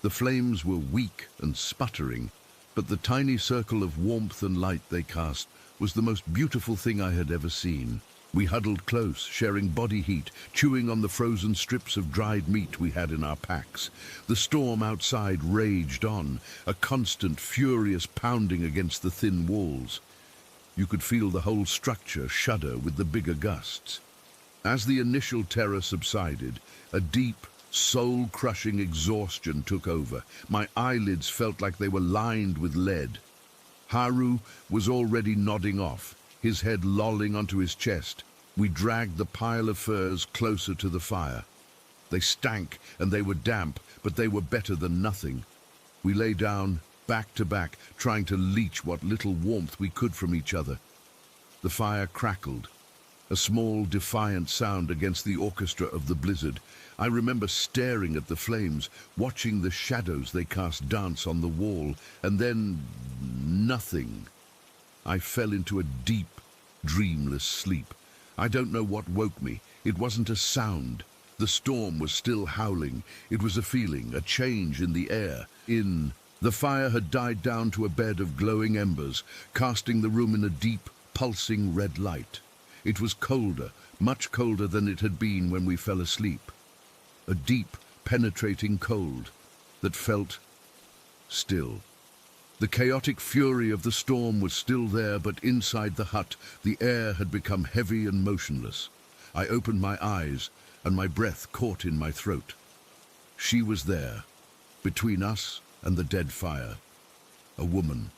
The flames were weak and sputtering, but the tiny circle of warmth and light they cast was the most beautiful thing I had ever seen. We huddled close, sharing body heat, chewing on the frozen strips of dried meat we had in our packs. The storm outside raged on, a constant, furious pounding against the thin walls. You could feel the whole structure shudder with the bigger gusts. As the initial terror subsided, a deep, soul-crushing exhaustion took over. My eyelids felt like they were lined with lead. Haru was already nodding off, his head lolling onto his chest. We dragged the pile of furs closer to the fire. They stank and they were damp, but they were better than nothing. We lay down, back to back, trying to leach what little warmth we could from each other. The fire crackled, a small, defiant sound against the orchestra of the blizzard. I remember staring at the flames, watching the shadows they cast dance on the wall, and then nothing. I fell into a deep, dreamless sleep. I don't know what woke me. It wasn't a sound. The storm was still howling. It was a feeling, a change in the air, in The fire had died down to a bed of glowing embers, casting the room in a deep, pulsing red light. It was colder, much colder than it had been when we fell asleep. A deep, penetrating cold that felt still. The chaotic fury of the storm was still there, but inside the hut, the air had become heavy and motionless. I opened my eyes, and my breath caught in my throat. She was there, between us and the dead fire. A woman.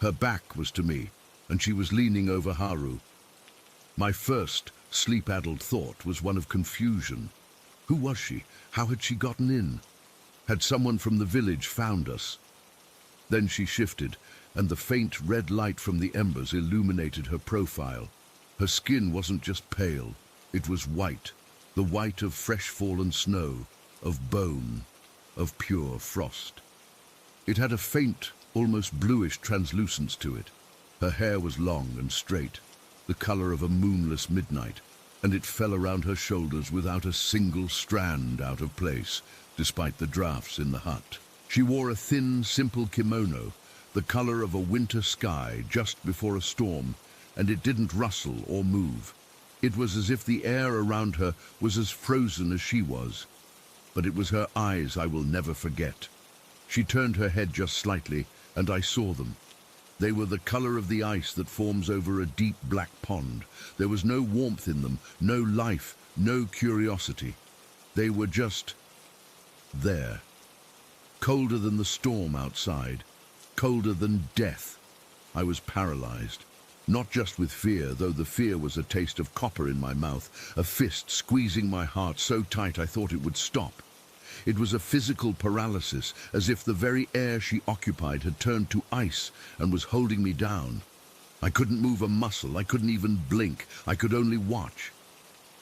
Her back was to me, and she was leaning over Haru. My first sleep-addled thought was one of confusion. Who was she? How had she gotten in? Had someone from the village found us? Then she shifted, and the faint red light from the embers illuminated her profile. Her skin wasn't just pale, it was white, the white of fresh-fallen snow, of bone, of pure frost. It had a faint, almost bluish translucence to it. Her hair was long and straight, the color of a moonless midnight, and it fell around her shoulders without a single strand out of place, despite the drafts in the hut. She wore a thin, simple kimono, the color of a winter sky just before a storm, and it didn't rustle or move. It was as if the air around her was as frozen as she was. But it was her eyes I will never forget. She turned her head just slightly, and I saw them. They were the color of the ice that forms over a deep black pond. There was no warmth in them, no life, no curiosity. They were just there. Colder than the storm outside, colder than death. I was paralyzed, not just with fear, though the fear was a taste of copper in my mouth, a fist squeezing my heart so tight I thought it would stop. It was a physical paralysis, as if the very air she occupied had turned to ice and was holding me down. I couldn't move a muscle, I couldn't even blink, I could only watch.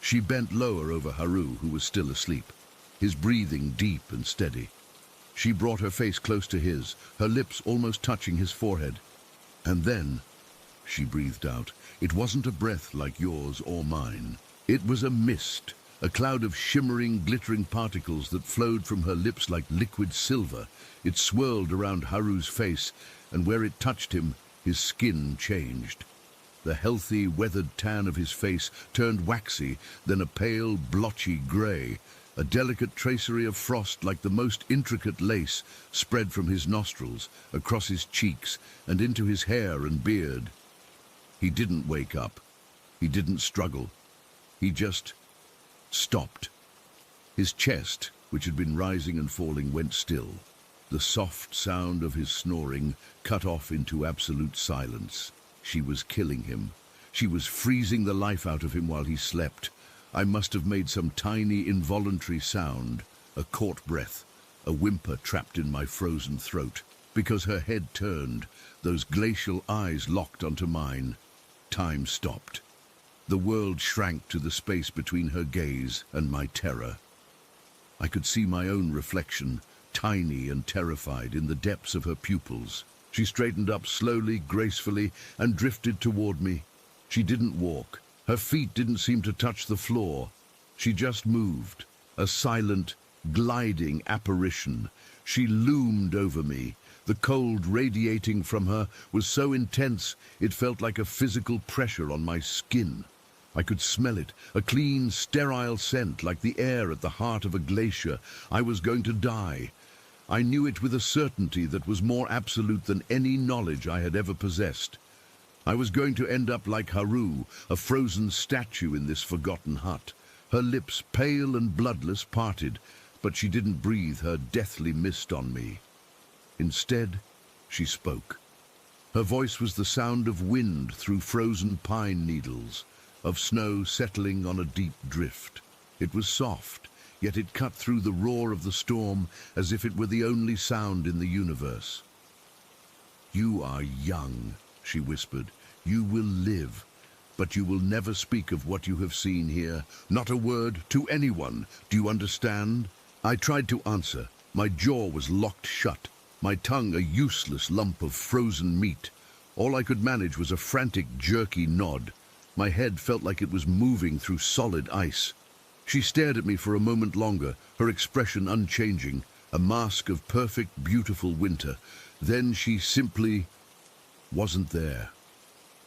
She bent lower over Haru, who was still asleep, his breathing deep and steady. She brought her face close to his, her lips almost touching his forehead. And then, she breathed out, it wasn't a breath like yours or mine. It was a mist, a cloud of shimmering, glittering particles that flowed from her lips like liquid silver. It swirled around Haru's face, and where it touched him, his skin changed. The healthy, weathered tan of his face turned waxy, then a pale, blotchy grey. A delicate tracery of frost, like the most intricate lace, spread from his nostrils, across his cheeks, and into his hair and beard. He didn't wake up. He didn't struggle. He just stopped. His chest, which had been rising and falling, went still. The soft sound of his snoring cut off into absolute silence. She was killing him. She was freezing the life out of him while he slept. I must have made some tiny involuntary sound, a caught breath, a whimper trapped in my frozen throat. Because her head turned, those glacial eyes locked onto mine. Time stopped. The world shrank to the space between her gaze and my terror. I could see my own reflection, tiny and terrified, in the depths of her pupils. She straightened up slowly, gracefully, and drifted toward me. She didn't walk. Her feet didn't seem to touch the floor. She just moved, a silent, gliding apparition. She loomed over me. The cold radiating from her was so intense it felt like a physical pressure on my skin. I could smell it, a clean, sterile scent like the air at the heart of a glacier. I was going to die. I knew it with a certainty that was more absolute than any knowledge I had ever possessed. I was going to end up like Haru, a frozen statue in this forgotten hut. Her lips, pale and bloodless, parted, but she didn't breathe her deathly mist on me. Instead, she spoke. Her voice was the sound of wind through frozen pine needles, of snow settling on a deep drift. It was soft, yet it cut through the roar of the storm as if it were the only sound in the universe. "You are young," she whispered. "You will live, but you will never speak of what you have seen here. Not a word to anyone. Do you understand?" I tried to answer. My jaw was locked shut, my tongue a useless lump of frozen meat. All I could manage was a frantic, jerky nod. My head felt like it was moving through solid ice. She stared at me for a moment longer, her expression unchanging, a mask of perfect, beautiful winter. Then she simply wasn't there.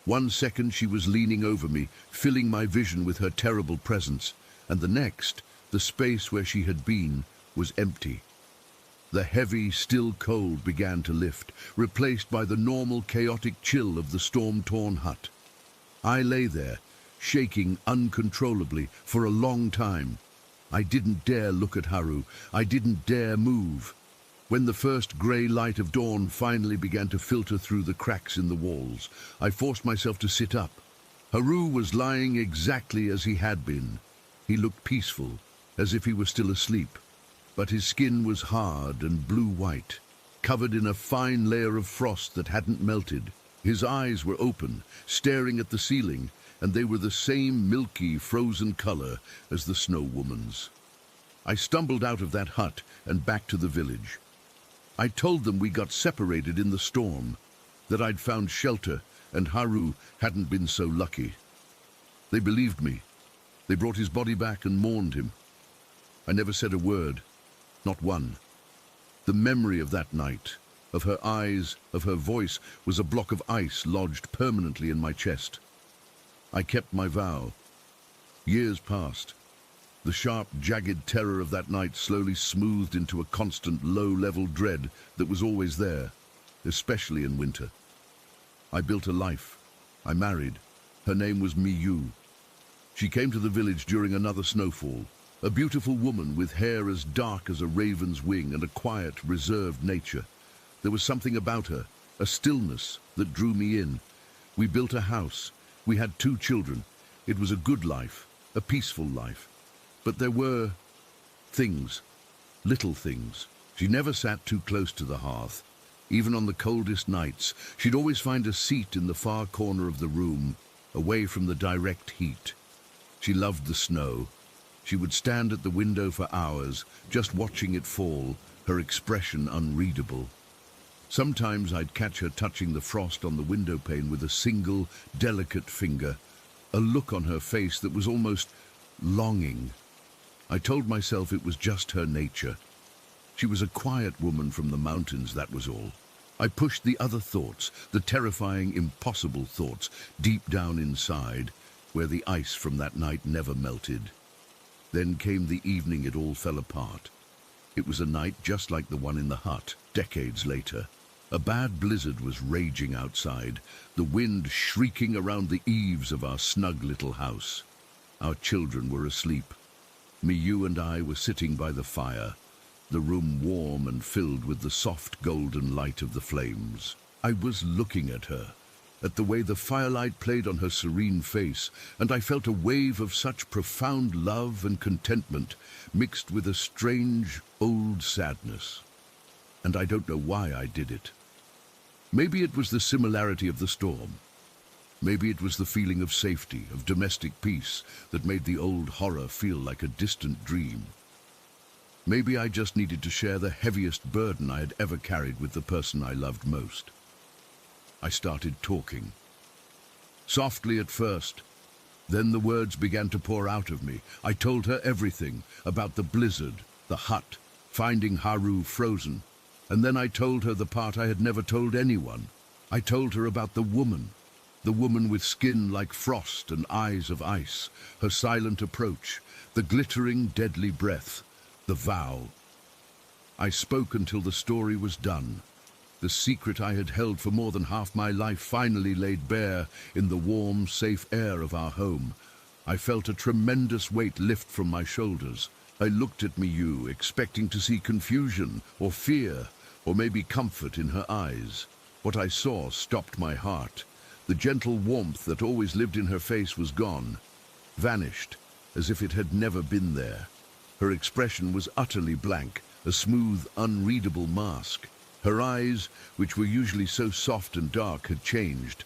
1 second she was leaning over me, filling my vision with her terrible presence, and the next, the space where she had been was empty. The heavy, still cold began to lift, replaced by the normal, chaotic chill of the storm-torn hut. I lay there, shaking uncontrollably for a long time. I didn't dare look at Haru. I didn't dare move. When the first grey light of dawn finally began to filter through the cracks in the walls, I forced myself to sit up. Haru was lying exactly as he had been. He looked peaceful, as if he were still asleep, but his skin was hard and blue-white, covered in a fine layer of frost that hadn't melted. His eyes were open, staring at the ceiling, and they were the same milky, frozen color as the Snow Woman's. I stumbled out of that hut and back to the village. I told them we got separated in the storm, that I'd found shelter and Haru hadn't been so lucky. They believed me. They brought his body back and mourned him. I never said a word, not one. The memory of that night, of her eyes, of her voice, was a block of ice lodged permanently in my chest. I kept my vow. Years passed. The sharp, jagged terror of that night slowly smoothed into a constant, low-level dread that was always there, especially in winter. I built a life. I married. Her name was Miyu. She came to the village during another snowfall, a beautiful woman with hair as dark as a raven's wing and a quiet, reserved nature. There was something about her, a stillness that drew me in. We built a house. We had 2 children. It was a good life, a peaceful life. But there were things, little things. She never sat too close to the hearth. Even on the coldest nights, she'd always find a seat in the far corner of the room, away from the direct heat. She loved the snow. She would stand at the window for hours, just watching it fall, her expression unreadable. Sometimes I'd catch her touching the frost on the window pane with a single, delicate finger, a look on her face that was almost longing. I told myself it was just her nature. She was a quiet woman from the mountains, that was all. I pushed the other thoughts, the terrifying, impossible thoughts, deep down inside, where the ice from that night never melted. Then came the evening it all fell apart. It was a night just like the one in the hut, decades later. A bad blizzard was raging outside, the wind shrieking around the eaves of our snug little house. Our children were asleep. Miyu and I were sitting by the fire, the room warm and filled with the soft golden light of the flames. I was looking at her, at the way the firelight played on her serene face, and I felt a wave of such profound love and contentment mixed with a strange, old sadness. And I don't know why I did it. Maybe it was the similarity of the storm. Maybe it was the feeling of safety, of domestic peace, that made the old horror feel like a distant dream. Maybe I just needed to share the heaviest burden I had ever carried with the person I loved most. I started talking. Softly at first. Then the words began to pour out of me. I told her everything about the blizzard, the hut, finding Haru frozen. And then I told her the part I had never told anyone. I told her about the woman with skin like frost and eyes of ice, her silent approach, the glittering, deadly breath, the vow. I spoke until the story was done. The secret I had held for more than half my life finally laid bare in the warm, safe air of our home. I felt a tremendous weight lift from my shoulders. I looked at Miyu, expecting to see confusion or fear, or maybe comfort in her eyes. What I saw stopped my heart. The gentle warmth that always lived in her face was gone, vanished, as if it had never been there. Her expression was utterly blank, a smooth, unreadable mask. Her eyes, which were usually so soft and dark, had changed.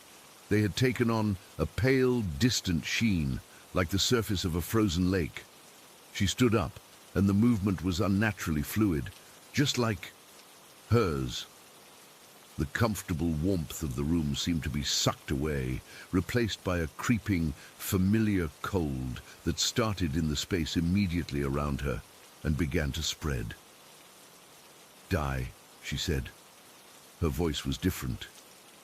They had taken on a pale, distant sheen, like the surface of a frozen lake. She stood up, and the movement was unnaturally fluid, just like hers. The comfortable warmth of the room seemed to be sucked away, replaced by a creeping, familiar cold that started in the space immediately around her and began to spread. die, she said. Her voice was different.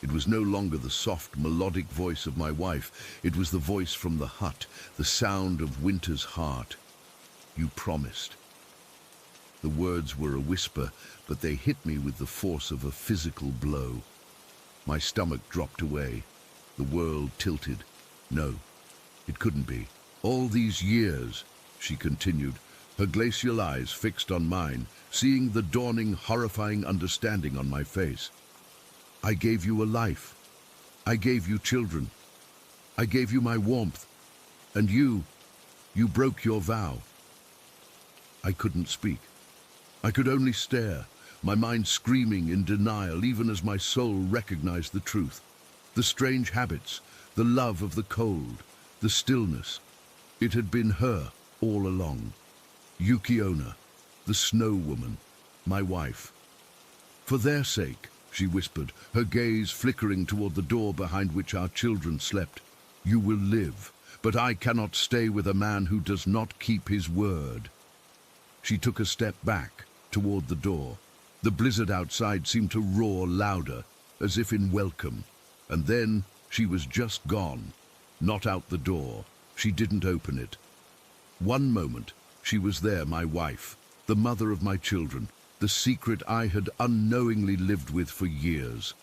It was no longer the soft, melodic voice of my wife. It was the voice from the hut, the sound of winter's heart. You promised. The words were a whisper, but they hit me with the force of a physical blow. My stomach dropped away. The world tilted. No, it couldn't be. All these years, she continued, her glacial eyes fixed on mine, seeing the dawning, horrifying understanding on my face. I gave you a life. I gave you children. I gave you my warmth. And you broke your vow. I couldn't speak. I could only stare, my mind screaming in denial even as my soul recognized the truth. The strange habits, the love of the cold, the stillness. It had been her all along. Yukiona, the snow woman, my wife. For their sake, she whispered, her gaze flickering toward the door behind which our children slept. You will live, but I cannot stay with a man who does not keep his word. She took a step back toward the door. The blizzard outside seemed to roar louder, as if in welcome. And then she was just gone, not out the door. She didn't open it. One moment, she was there, my wife, the mother of my children, the secret I had unknowingly lived with for years.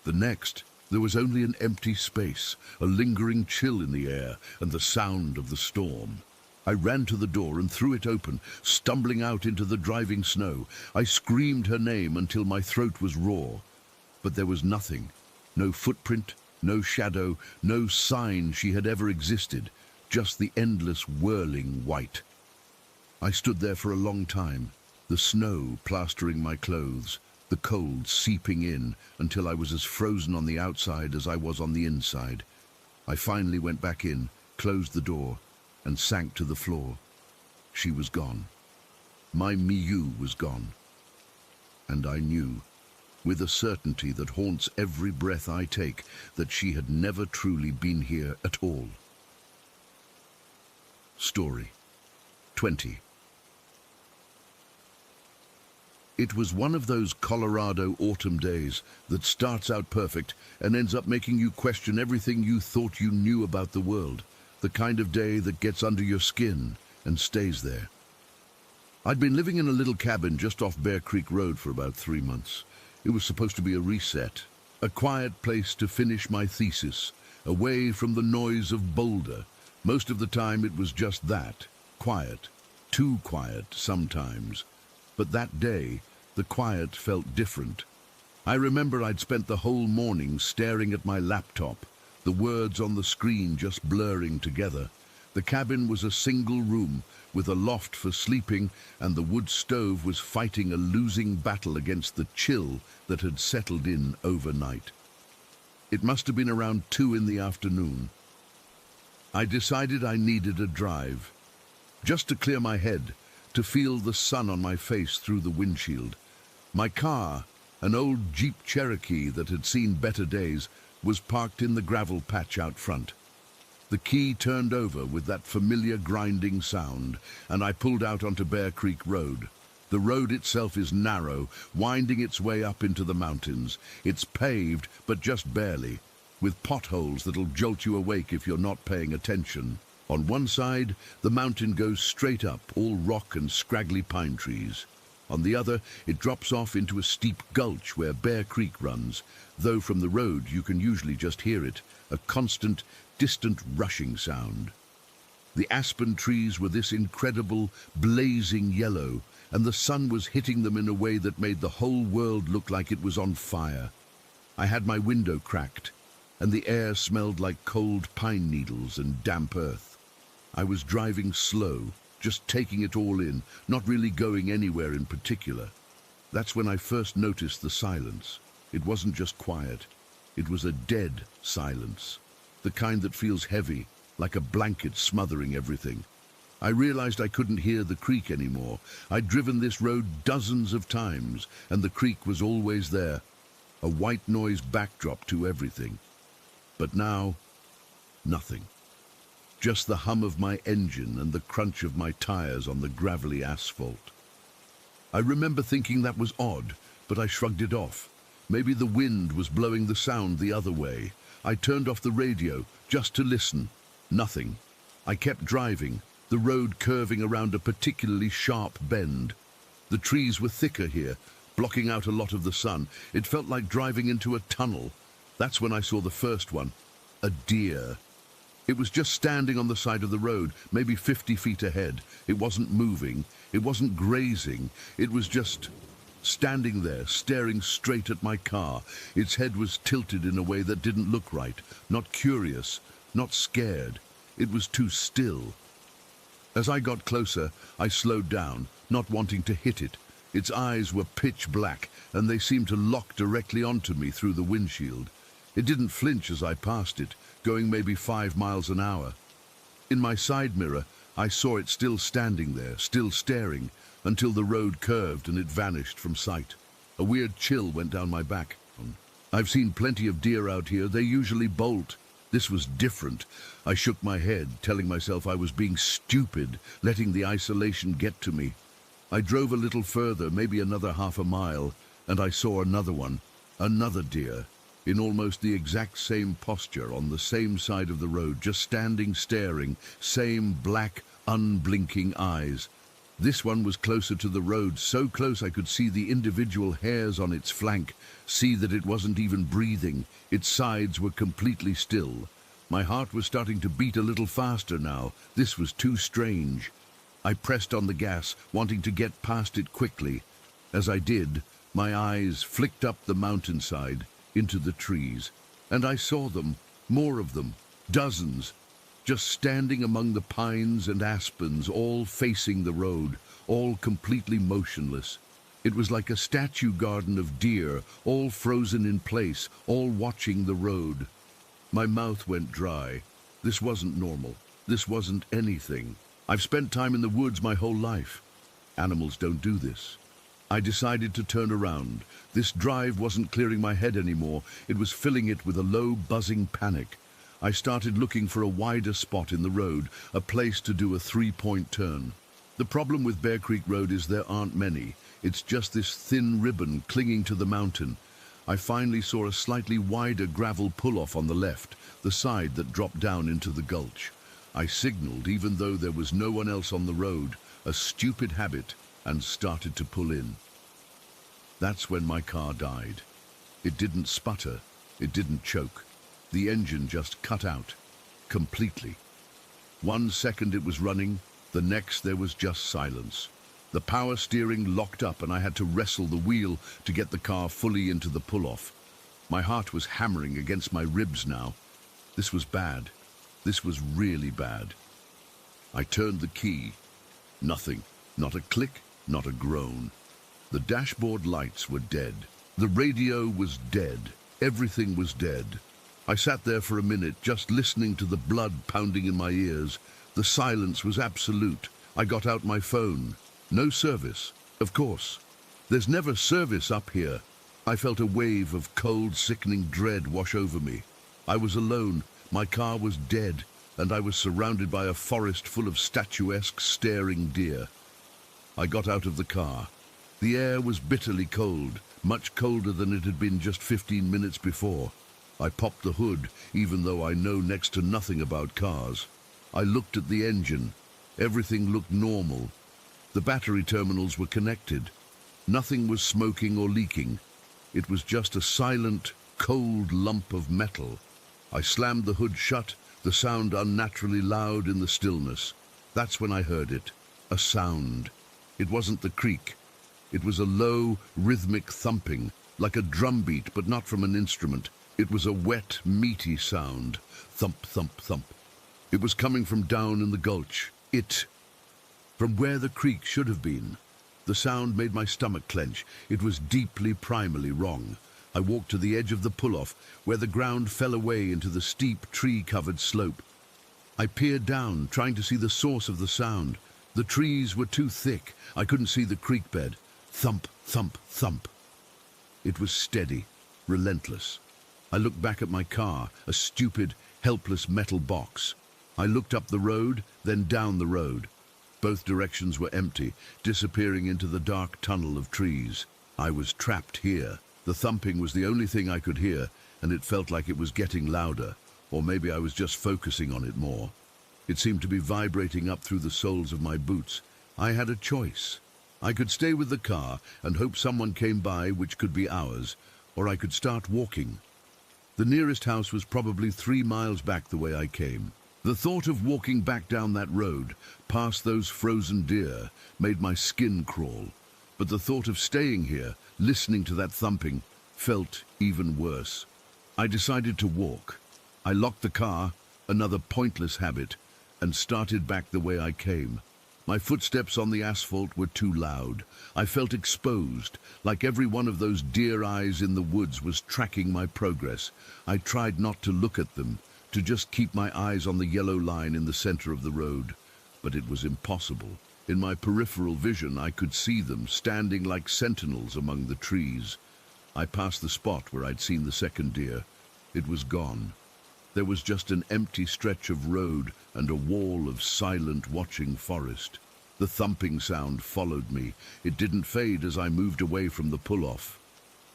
The next, there was only an empty space, a lingering chill in the air, and the sound of the storm. I ran to the door and threw it open, stumbling out into the driving snow. I screamed her name until my throat was raw. But there was nothing, no footprint, no shadow, no sign she had ever existed, just the endless whirling white. I stood there for a long time, the snow plastering my clothes, the cold seeping in until I was as frozen on the outside as I was on the inside. I finally went back in, closed the door, and sank to the floor. She was gone. My Miyu was gone. And I knew, with a certainty that haunts every breath I take, that she had never truly been here at all. Story 20. It was one of those Colorado autumn days that starts out perfect and ends up making you question everything you thought you knew about the world. The kind of day that gets under your skin and stays there. I'd been living in a little cabin just off Bear Creek Road for about 3 months. It was supposed to be a reset, a quiet place to finish my thesis, away from the noise of Boulder. Most of the time it was just that, quiet, too quiet sometimes. But that day, the quiet felt different. I remember I'd spent the whole morning staring at my laptop, the words on the screen just blurring together. The cabin was a single room with a loft for sleeping, and the wood stove was fighting a losing battle against the chill that had settled in overnight. It must have been around 2 in the afternoon. I decided I needed a drive, just to clear my head, to feel the sun on my face through the windshield. My car, an old Jeep Cherokee that had seen better days, was parked in the gravel patch out front. The key turned over with that familiar grinding sound, and I pulled out onto Bear Creek Road. The road itself is narrow, winding its way up into the mountains. It's paved, but just barely, with potholes that'll jolt you awake if you're not paying attention. On one side, the mountain goes straight up, all rock and scraggly pine trees. On the other, it drops off into a steep gulch where Bear Creek runs, though from the road you can usually just hear it, a constant, distant rushing sound. The aspen trees were this incredible, blazing yellow, and the sun was hitting them in a way that made the whole world look like it was on fire. I had my window cracked, and the air smelled like cold pine needles and damp earth. I was driving slow, just taking it all in, not really going anywhere in particular. That's when I first noticed the silence. It wasn't just quiet. It was a dead silence, the kind that feels heavy, like a blanket smothering everything. I realized I couldn't hear the creek anymore. I'd driven this road dozens of times, and the creek was always there, a white noise backdrop to everything. But now, nothing. Just the hum of my engine and the crunch of my tires on the gravelly asphalt. I remember thinking that was odd, but I shrugged it off. Maybe the wind was blowing the sound the other way. I turned off the radio just to listen. Nothing. I kept driving, the road curving around a particularly sharp bend. The trees were thicker here, blocking out a lot of the sun. It felt like driving into a tunnel. That's when I saw the first one. A deer. It was just standing on the side of the road, maybe 50 feet ahead. It wasn't moving. It wasn't grazing. It was just standing there, staring straight at my car. Its head was tilted in a way that didn't look right. Not curious, not scared. It was too still. As I got closer, I slowed down, not wanting to hit it. Its eyes were pitch black, and they seemed to lock directly onto me through the windshield. It didn't flinch as I passed it, going maybe 5 miles an hour. In my side mirror, I saw it still standing there, still staring, until the road curved and it vanished from sight. A weird chill went down my back. I've seen plenty of deer out here. They usually bolt. This was different. I shook my head, telling myself I was being stupid, letting the isolation get to me. I drove a little further, maybe another half a mile, and I saw another one, another deer, in almost the exact same posture on the same side of the road, just standing, staring, same black, unblinking eyes. This one was closer to the road, so close I could see the individual hairs on its flank, see that it wasn't even breathing. Its sides were completely still. My heart was starting to beat a little faster now. This was too strange. I pressed on the gas, wanting to get past it quickly. As I did, my eyes flicked up the mountainside into the trees, and I saw them, more of them, dozens, just standing among the pines and aspens, all facing the road, all completely motionless. It was like a statue garden of deer, all frozen in place, all watching the road. My mouth went dry. This wasn't normal. This wasn't anything. I've spent time in the woods my whole life. Animals don't do this. I decided to turn around. This drive wasn't clearing my head anymore. It was filling it with a low, buzzing panic. I started looking for a wider spot in the road, a place to do a 3-point turn. The problem with Bear Creek Road is there aren't many. It's just this thin ribbon clinging to the mountain. I finally saw a slightly wider gravel pull-off on the left, the side that dropped down into the gulch. I signaled even though there was no one else on the road, a stupid habit, and started to pull in. That's when my car died. It didn't sputter. It didn't choke. The engine just cut out, completely. 1 second it was running, the next there was just silence. The power steering locked up and I had to wrestle the wheel to get the car fully into the pull-off. My heart was hammering against my ribs now. This was bad. This was really bad. I turned the key. Nothing. Not a click, not a groan. The dashboard lights were dead. The radio was dead. Everything was dead. I sat there for a minute, just listening to the blood pounding in my ears. The silence was absolute. I got out my phone. No service, of course. There's never service up here. I felt a wave of cold, sickening dread wash over me. I was alone. My car was dead, and I was surrounded by a forest full of statuesque, staring deer. I got out of the car. The air was bitterly cold, much colder than it had been just 15 minutes before. I popped the hood, even though I know next to nothing about cars. I looked at the engine. Everything looked normal. The battery terminals were connected. Nothing was smoking or leaking. It was just a silent, cold lump of metal. I slammed the hood shut, the sound unnaturally loud in the stillness. That's when I heard it. A sound. It wasn't the creak. It was a low, rhythmic thumping, like a drum beat, but not from an instrument. It was a wet, meaty sound. Thump, thump, thump. It was coming from down in the gulch. From where the creek should have been. The sound made my stomach clench. It was deeply, primally wrong. I walked to the edge of the pull-off, where the ground fell away into the steep, tree-covered slope. I peered down, trying to see the source of the sound. The trees were too thick. I couldn't see the creek bed. Thump, thump, thump. It was steady, relentless. I looked back at my car, a stupid, helpless metal box. I looked up the road, then down the road. Both directions were empty, disappearing into the dark tunnel of trees. I was trapped here. The thumping was the only thing I could hear, and it felt like it was getting louder, or maybe I was just focusing on it more. It seemed to be vibrating up through the soles of my boots. I had a choice. I could stay with the car and hope someone came by, which could be hours, or I could start walking. The nearest house was probably 3 miles back the way I came. The thought of walking back down that road, past those frozen deer, made my skin crawl. But the thought of staying here, listening to that thumping, felt even worse. I decided to walk. I locked the car, another pointless habit, and started back the way I came. My footsteps on the asphalt were too loud. I felt exposed, like every one of those deer eyes in the woods was tracking my progress. I tried not to look at them, to just keep my eyes on the yellow line in the center of the road. But it was impossible. In my peripheral vision, I could see them standing like sentinels among the trees. I passed the spot where I'd seen the second deer. It was gone. There was just an empty stretch of road and a wall of silent, watching forest. The thumping sound followed me. It didn't fade as I moved away from the pull-off.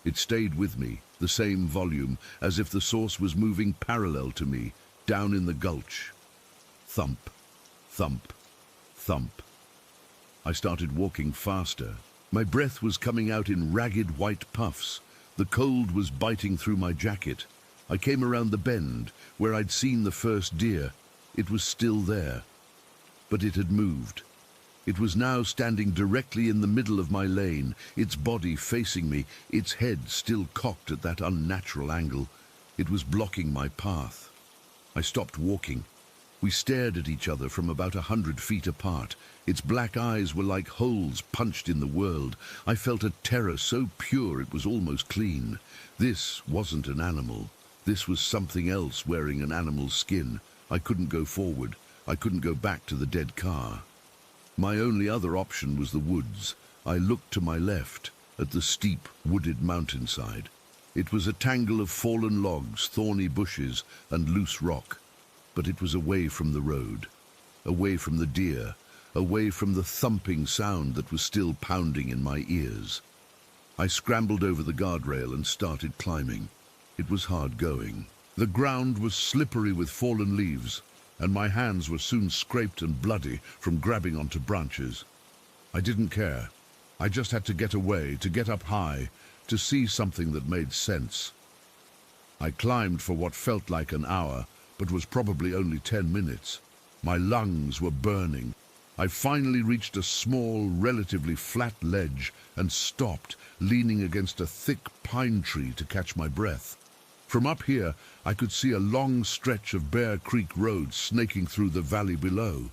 It stayed with me, the same volume, as if the source was moving parallel to me, down in the gulch. Thump, thump, thump. I started walking faster. My breath was coming out in ragged white puffs. The cold was biting through my jacket. I came around the bend, where I'd seen the first deer. It was still there, but it had moved. It was now standing directly in the middle of my lane, its body facing me, its head still cocked at that unnatural angle. It was blocking my path. I stopped walking. We stared at each other from about 100 feet apart. Its black eyes were like holes punched in the world. I felt a terror so pure it was almost clean. This wasn't an animal. This was something else wearing an animal's skin. I couldn't go forward. I couldn't go back to the dead car. My only other option was the woods. I looked to my left, at the steep, wooded mountainside. It was a tangle of fallen logs, thorny bushes, and loose rock. But it was away from the road, away from the deer, away from the thumping sound that was still pounding in my ears. I scrambled over the guardrail and started climbing. It was hard going. The ground was slippery with fallen leaves, and my hands were soon scraped and bloody from grabbing onto branches. I didn't care. I just had to get away, to get up high, to see something that made sense. I climbed for what felt like an hour, but was probably only 10 minutes. My lungs were burning. I finally reached a small, relatively flat ledge and stopped, leaning against a thick pine tree to catch my breath. From up here, I could see a long stretch of Bear Creek Road snaking through the valley below.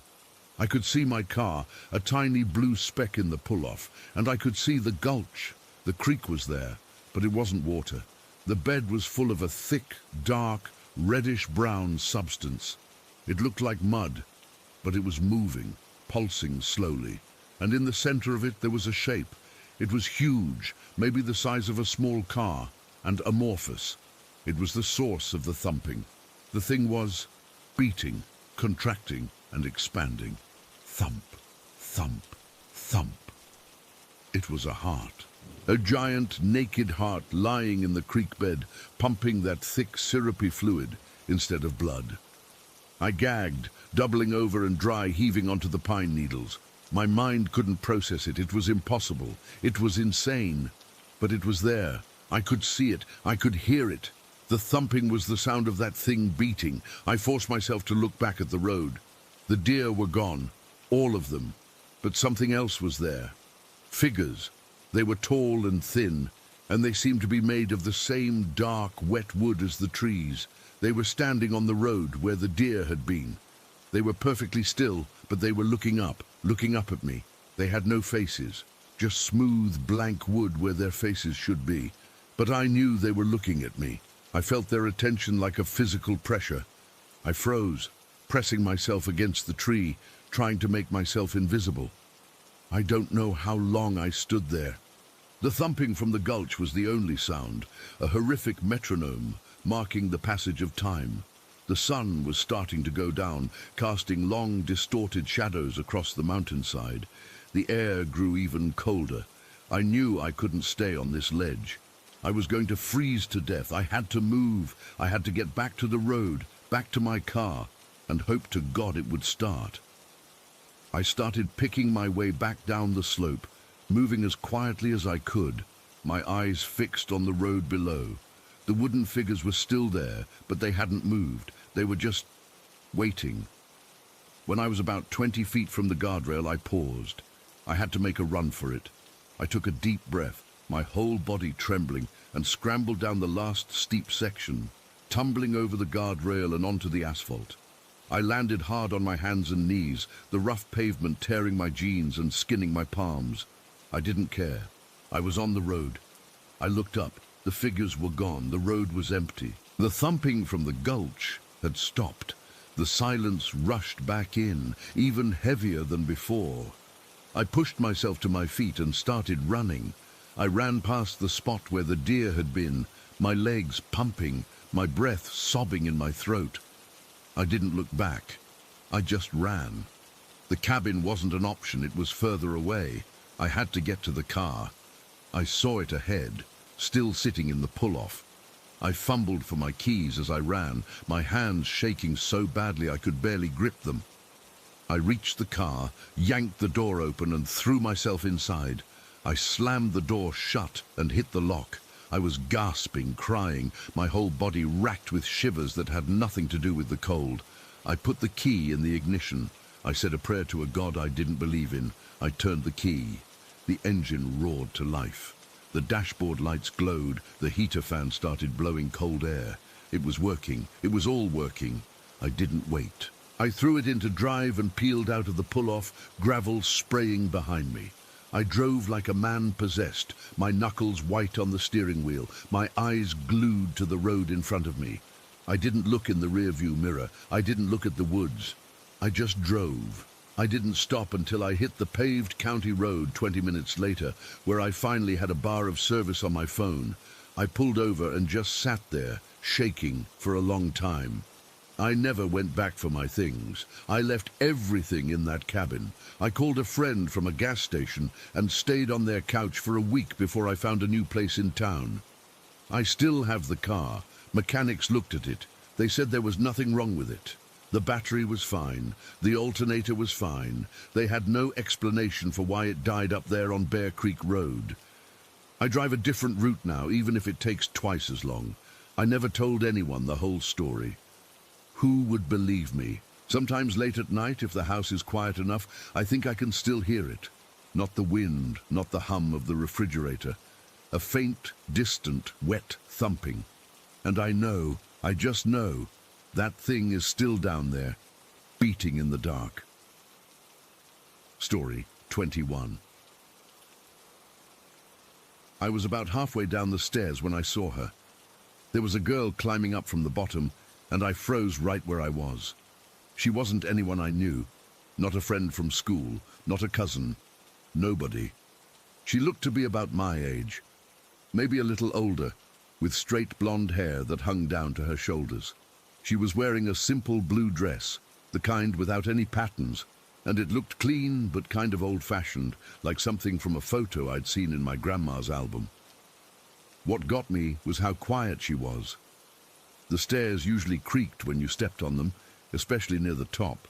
I could see my car, a tiny blue speck in the pull-off, and I could see the gulch. The creek was there, but it wasn't water. The bed was full of a thick, dark, reddish-brown substance. It looked like mud, but it was moving, pulsing slowly, and in the center of it there was a shape. It was huge, maybe the size of a small car, and amorphous. It was the source of the thumping. The thing was beating, contracting, and expanding. Thump, thump, thump. It was a heart. A giant, naked heart lying in the creek bed, pumping that thick, syrupy fluid instead of blood. I gagged, doubling over and dry heaving onto the pine needles. My mind couldn't process it. It was impossible. It was insane. But it was there. I could see it. I could hear it. The thumping was the sound of that thing beating. I forced myself to look back at the road. The deer were gone, all of them, but something else was there. Figures. They were tall and thin, and they seemed to be made of the same dark, wet wood as the trees. They were standing on the road where the deer had been. They were perfectly still, but they were looking up at me. They had no faces, just smooth, blank wood where their faces should be. But I knew they were looking at me. I felt their attention like a physical pressure. I froze, pressing myself against the tree, trying to make myself invisible. I don't know how long I stood there. The thumping from the gulch was the only sound, a horrific metronome marking the passage of time. The sun was starting to go down, casting long, distorted shadows across the mountainside. The air grew even colder. I knew I couldn't stay on this ledge. I was going to freeze to death. I had to move. I had to get back to the road, back to my car, and hope to God it would start. I started picking my way back down the slope, moving as quietly as I could, my eyes fixed on the road below. The wooden figures were still there, but they hadn't moved. They were just waiting. When I was about 20 feet from the guardrail, I paused. I had to make a run for it. I took a deep breath, my whole body trembling, and scrambled down the last steep section, tumbling over the guardrail and onto the asphalt. I landed hard on my hands and knees, the rough pavement tearing my jeans and skinning my palms. I didn't care. I was on the road. I looked up. The figures were gone. The road was empty. The thumping from the gulch had stopped. The silence rushed back in, even heavier than before. I pushed myself to my feet and started running. I ran past the spot where the deer had been, my legs pumping, my breath sobbing in my throat. I didn't look back. I just ran. The cabin wasn't an option. It was further away. I had to get to the car. I saw it ahead, still sitting in the pull-off. I fumbled for my keys as I ran, my hands shaking so badly I could barely grip them. I reached the car, yanked the door open and threw myself inside. I slammed the door shut and hit the lock. I was gasping, crying, my whole body racked with shivers that had nothing to do with the cold. I put the key in the ignition. I said a prayer to a God I didn't believe in. I turned the key. The engine roared to life. The dashboard lights glowed. The heater fan started blowing cold air. It was working. It was all working. I didn't wait. I threw it into drive and peeled out of the pull-off, gravel spraying behind me. I drove like a man possessed, my knuckles white on the steering wheel, my eyes glued to the road in front of me. I didn't look in the rearview mirror. I didn't look at the woods. I just drove. I didn't stop until I hit the paved county road 20 minutes later, where I finally had a bar of service on my phone. I pulled over and just sat there, shaking, for a long time. I never went back for my things. I left everything in that cabin. I called a friend from a gas station and stayed on their couch for a week before I found a new place in town. I still have the car. Mechanics looked at it. They said there was nothing wrong with it. The battery was fine. The alternator was fine. They had no explanation for why it died up there on Bear Creek Road. I drive a different route now, even if it takes twice as long. I never told anyone the whole story. Who would believe me? Sometimes late at night, if the house is quiet enough, I think I can still hear it. Not the wind, not the hum of the refrigerator. A faint, distant, wet thumping. And I just know, that thing is still down there, beating in the dark. Story 21. I was about halfway down the stairs when I saw her. There was a girl climbing up from the bottom, and I froze right where I was. She wasn't anyone I knew, not a friend from school, not a cousin, nobody. She looked to be about my age, maybe a little older, with straight blonde hair that hung down to her shoulders. She was wearing a simple blue dress, the kind without any patterns, and it looked clean but kind of old-fashioned, like something from a photo I'd seen in my grandma's album. What got me was how quiet she was. The stairs usually creaked when you stepped on them, especially near the top.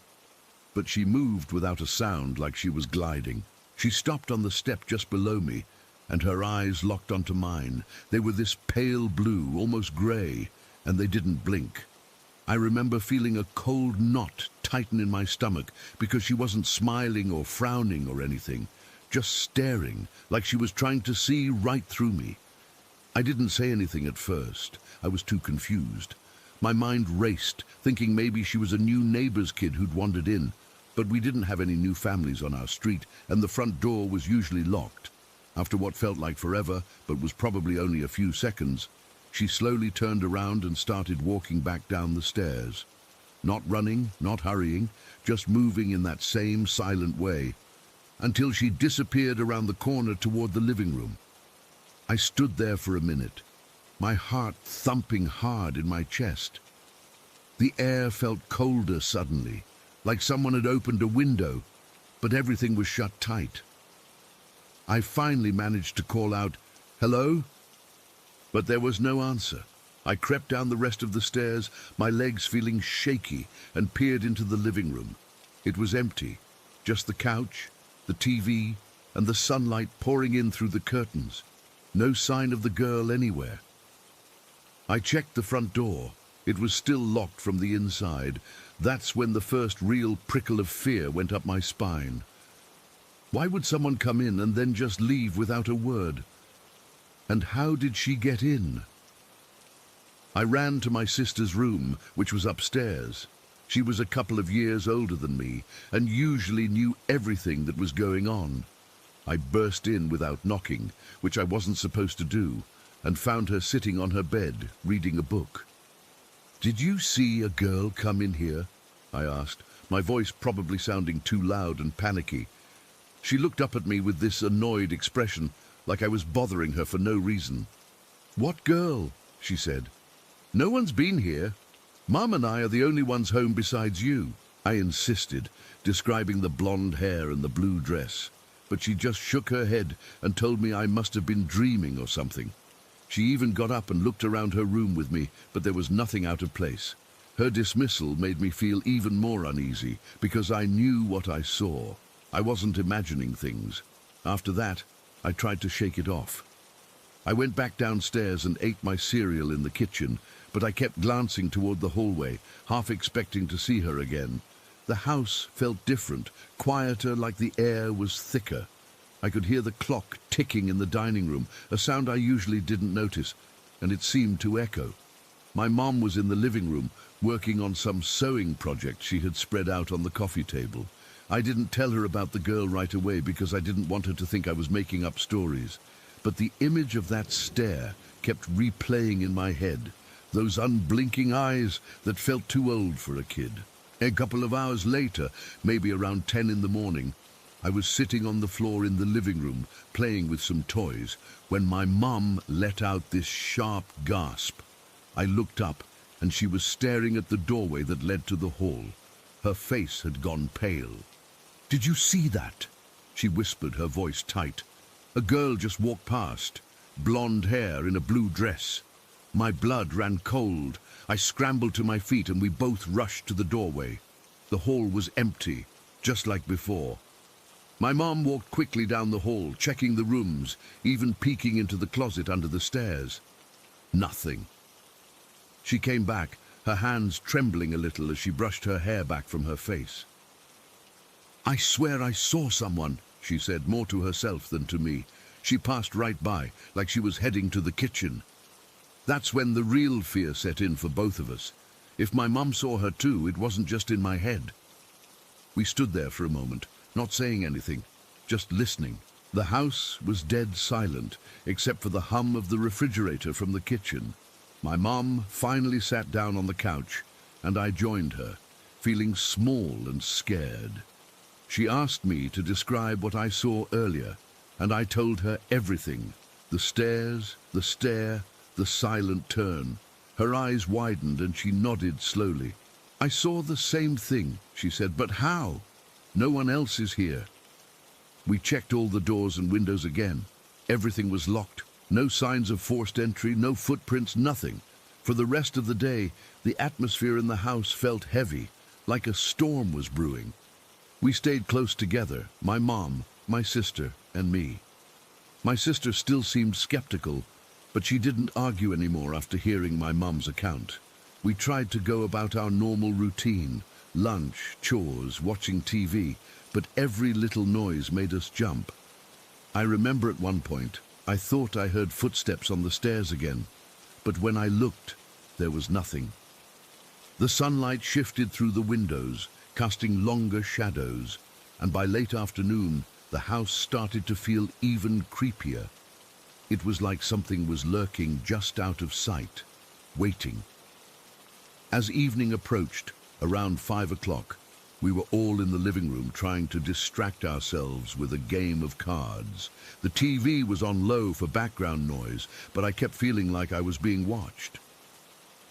But she moved without a sound, like she was gliding. She stopped on the step just below me, and her eyes locked onto mine. They were this pale blue, almost grey, and they didn't blink. I remember feeling a cold knot tighten in my stomach because she wasn't smiling or frowning or anything, just staring, like she was trying to see right through me. I didn't say anything at first. I was too confused. My mind raced, thinking maybe she was a new neighbor's kid who'd wandered in, but we didn't have any new families on our street, and the front door was usually locked. After what felt like forever, but was probably only a few seconds, she slowly turned around and started walking back down the stairs. Not running, not hurrying, just moving in that same silent way, until she disappeared around the corner toward the living room. I stood there for a minute, my heart thumping hard in my chest. The air felt colder suddenly, like someone had opened a window, but everything was shut tight. I finally managed to call out, "Hello?" But there was no answer. I crept down the rest of the stairs, my legs feeling shaky, and peered into the living room. It was empty, just the couch, the TV, and the sunlight pouring in through the curtains. No sign of the girl anywhere. I checked the front door. It was still locked from the inside. That's when the first real prickle of fear went up my spine. Why would someone come in and then just leave without a word? And how did she get in? I ran to my sister's room, which was upstairs. She was a couple of years older than me and usually knew everything that was going on. I burst in without knocking, which I wasn't supposed to do, and found her sitting on her bed, reading a book. "Did you see a girl come in here?" I asked, my voice probably sounding too loud and panicky. She looked up at me with this annoyed expression, like I was bothering her for no reason. "What girl?" she said. "No one's been here. Mum and I are the only ones home besides you," I insisted, describing the blonde hair and the blue dress. But she just shook her head and told me I must have been dreaming or something. She even got up and looked around her room with me, but there was nothing out of place. Her dismissal made me feel even more uneasy, because I knew what I saw. I wasn't imagining things. After that, I tried to shake it off. I went back downstairs and ate my cereal in the kitchen, but I kept glancing toward the hallway, half expecting to see her again. The house felt different, quieter, like the air was thicker. I could hear the clock ticking in the dining room, a sound I usually didn't notice, and it seemed to echo. My mom was in the living room, working on some sewing project she had spread out on the coffee table. I didn't tell her about the girl right away because I didn't want her to think I was making up stories. But the image of that stare kept replaying in my head, those unblinking eyes that felt too old for a kid. A couple of hours later, maybe around 10 in the morning, I was sitting on the floor in the living room, playing with some toys, when my mum let out this sharp gasp. I looked up, and she was staring at the doorway that led to the hall. Her face had gone pale. "Did you see that?" she whispered, her voice tight. "A girl just walked past, blonde hair in a blue dress." My blood ran cold. I scrambled to my feet and we both rushed to the doorway. The hall was empty, just like before. My mom walked quickly down the hall, checking the rooms, even peeking into the closet under the stairs. Nothing. She came back, her hands trembling a little as she brushed her hair back from her face. "I swear I saw someone," she said, more to herself than to me. She passed right by, like she was heading to the kitchen. That's when the real fear set in for both of us. If my mum saw her too, it wasn't just in my head. We stood there for a moment, not saying anything, just listening. The house was dead silent, except for the hum of the refrigerator from the kitchen. My mum finally sat down on the couch, and I joined her, feeling small and scared. She asked me to describe what I saw earlier, and I told her everything. The stairs, the stair, the silent turn. Her eyes widened and she nodded slowly. "I saw the same thing," she said, "but how? No one else is here." We checked all the doors and windows again. Everything was locked. No signs of forced entry, no footprints, nothing. For the rest of the day, the atmosphere in the house felt heavy, like a storm was brewing. We stayed close together, my mom, my sister, and me. My sister still seemed skeptical, but she didn't argue anymore after hearing my mom's account. We tried to go about our normal routine, lunch, chores, watching TV, but every little noise made us jump. I remember at one point, I thought I heard footsteps on the stairs again, but when I looked, there was nothing. The sunlight shifted through the windows, casting longer shadows, and by late afternoon, the house started to feel even creepier. It was like something was lurking just out of sight, waiting. As evening approached, around 5 o'clock, we were all in the living room trying to distract ourselves with a game of cards. The TV was on low for background noise, but I kept feeling like I was being watched.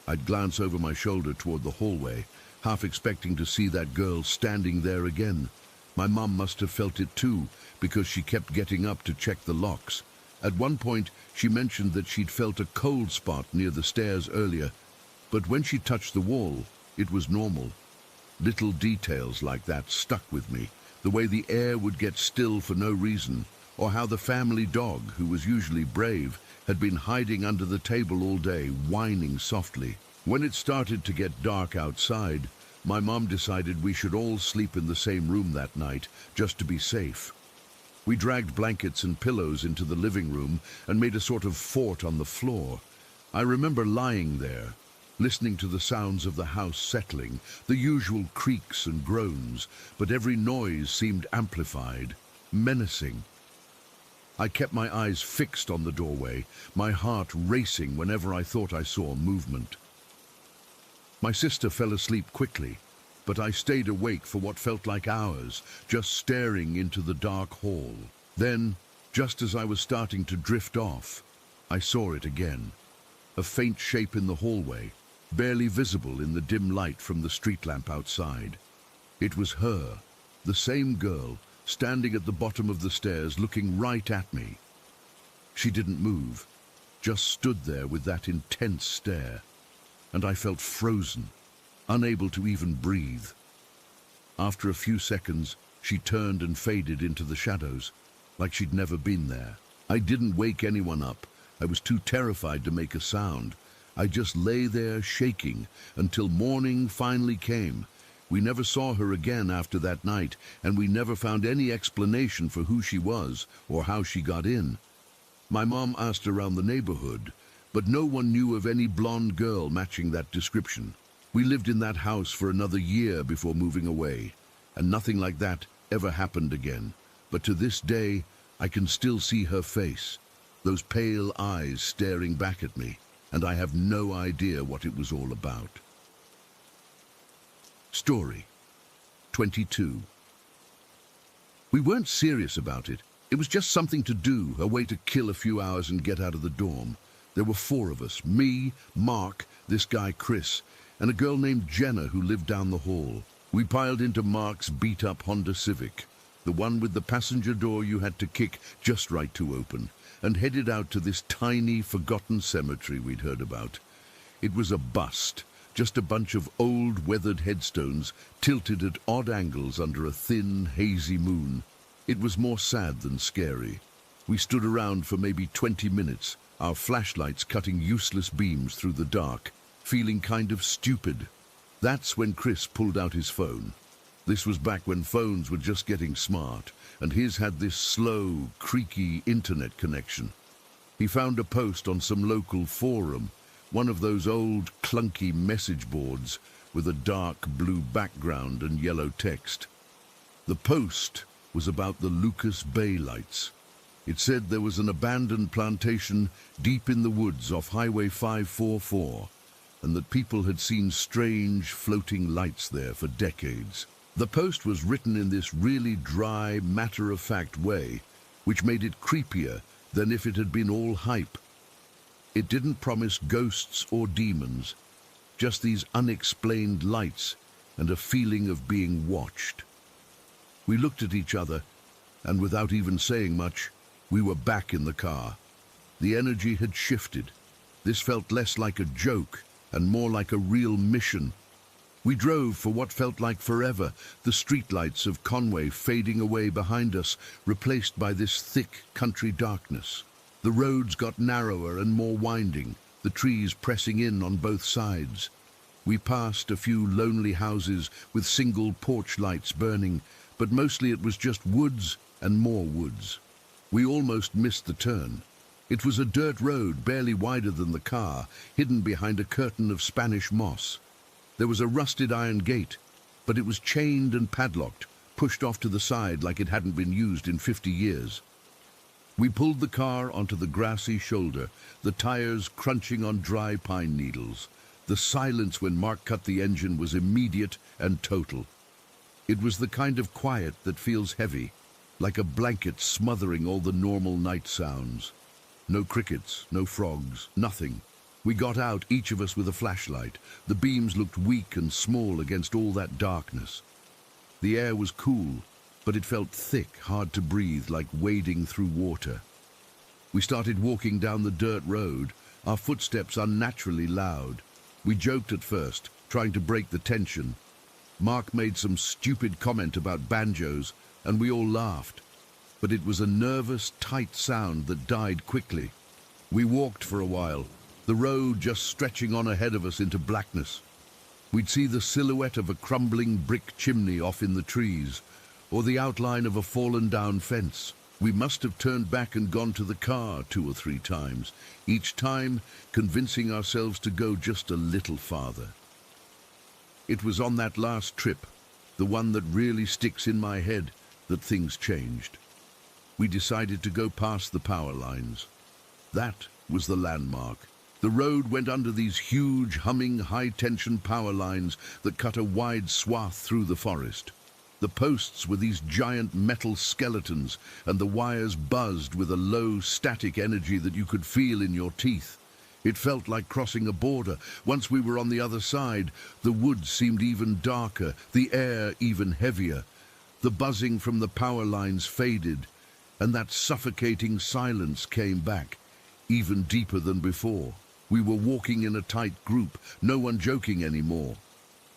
I'd glance over my shoulder toward the hallway, half expecting to see that girl standing there again. My mum must have felt it too, because she kept getting up to check the locks. At one point, she mentioned that she'd felt a cold spot near the stairs earlier, but when she touched the wall, it was normal. Little details like that stuck with me, the way the air would get still for no reason, or how the family dog, who was usually brave, had been hiding under the table all day, whining softly. When it started to get dark outside, my mom decided we should all sleep in the same room that night, just to be safe. We dragged blankets and pillows into the living room and made a sort of fort on the floor. I remember lying there, listening to the sounds of the house settling, the usual creaks and groans, but every noise seemed amplified, menacing. I kept my eyes fixed on the doorway, my heart racing whenever I thought I saw movement. My sister fell asleep quickly, but I stayed awake for what felt like hours, just staring into the dark hall. Then, just as I was starting to drift off, I saw it again. A faint shape in the hallway, barely visible in the dim light from the street lamp outside. It was her, the same girl, standing at the bottom of the stairs looking right at me. She didn't move, just stood there with that intense stare, and I felt frozen, unable to even breathe. After a few seconds, she turned and faded into the shadows, like she'd never been there. I didn't wake anyone up. I was too terrified to make a sound. I just lay there shaking until morning finally came. We never saw her again after that night, and we never found any explanation for who she was or how she got in. My mom asked around the neighborhood, but no one knew of any blonde girl matching that description. We lived in that house for another year before moving away, and nothing like that ever happened again. But to this day, I can still see her face, those pale eyes staring back at me, and I have no idea what it was all about. Story 22. We weren't serious about it. It was just something to do, a way to kill a few hours and get out of the dorm. There were 4 of us, me, Mark, this guy Chris, and a girl named Jenna who lived down the hall. We piled into Mark's beat-up Honda Civic, the one with the passenger door you had to kick just right to open, and headed out to this tiny, forgotten cemetery we'd heard about. It was a bust, just a bunch of old, weathered headstones tilted at odd angles under a thin, hazy moon. It was more sad than scary. We stood around for maybe 20 minutes, our flashlights cutting useless beams through the dark, feeling kind of stupid. That's when Chris pulled out his phone. This was back when phones were just getting smart, and his had this slow, creaky internet connection. He found a post on some local forum, one of those old, clunky message boards with a dark blue background and yellow text. The post was about the Lucas Bay lights. It said there was an abandoned plantation deep in the woods off Highway 544, and that people had seen strange, floating lights there for decades. The post was written in this really dry, matter-of-fact way, which made it creepier than if it had been all hype. It didn't promise ghosts or demons, just these unexplained lights and a feeling of being watched. We looked at each other, and without even saying much, we were back in the car. The energy had shifted. This felt less like a joke and more like a real mission. We drove for what felt like forever, the streetlights of Conway fading away behind us, replaced by this thick country darkness. The roads got narrower and more winding, the trees pressing in on both sides. We passed a few lonely houses with single porch lights burning, but mostly it was just woods and more woods. We almost missed the turn. It was a dirt road barely wider than the car, hidden behind a curtain of Spanish moss. There was a rusted iron gate, but it was chained and padlocked, pushed off to the side like it hadn't been used in 50 years. We pulled the car onto the grassy shoulder, the tires crunching on dry pine needles. The silence when Mark cut the engine was immediate and total. It was the kind of quiet that feels heavy, like a blanket smothering all the normal night sounds. No crickets, no frogs, nothing. We got out, each of us with a flashlight. The beams looked weak and small against all that darkness. The air was cool, but it felt thick, hard to breathe, like wading through water. We started walking down the dirt road, our footsteps unnaturally loud. We joked at first, trying to break the tension. Mark made some stupid comment about banjos, and we all laughed. But it was a nervous, tight sound that died quickly. We walked for a while, the road just stretching on ahead of us into blackness. We'd see the silhouette of a crumbling brick chimney off in the trees, or the outline of a fallen-down fence. We must have turned back and gone to the car 2 or 3 times, each time convincing ourselves to go just a little farther. It was on that last trip, the one that really sticks in my head, that things changed. We decided to go past the power lines. That was the landmark. The road went under these huge, humming, high-tension power lines that cut a wide swath through the forest. The posts were these giant metal skeletons, and the wires buzzed with a low, static energy that you could feel in your teeth. It felt like crossing a border. Once we were on the other side, the woods seemed even darker, the air even heavier. The buzzing from the power lines faded, and that suffocating silence came back, even deeper than before. We were walking in a tight group, no one joking anymore.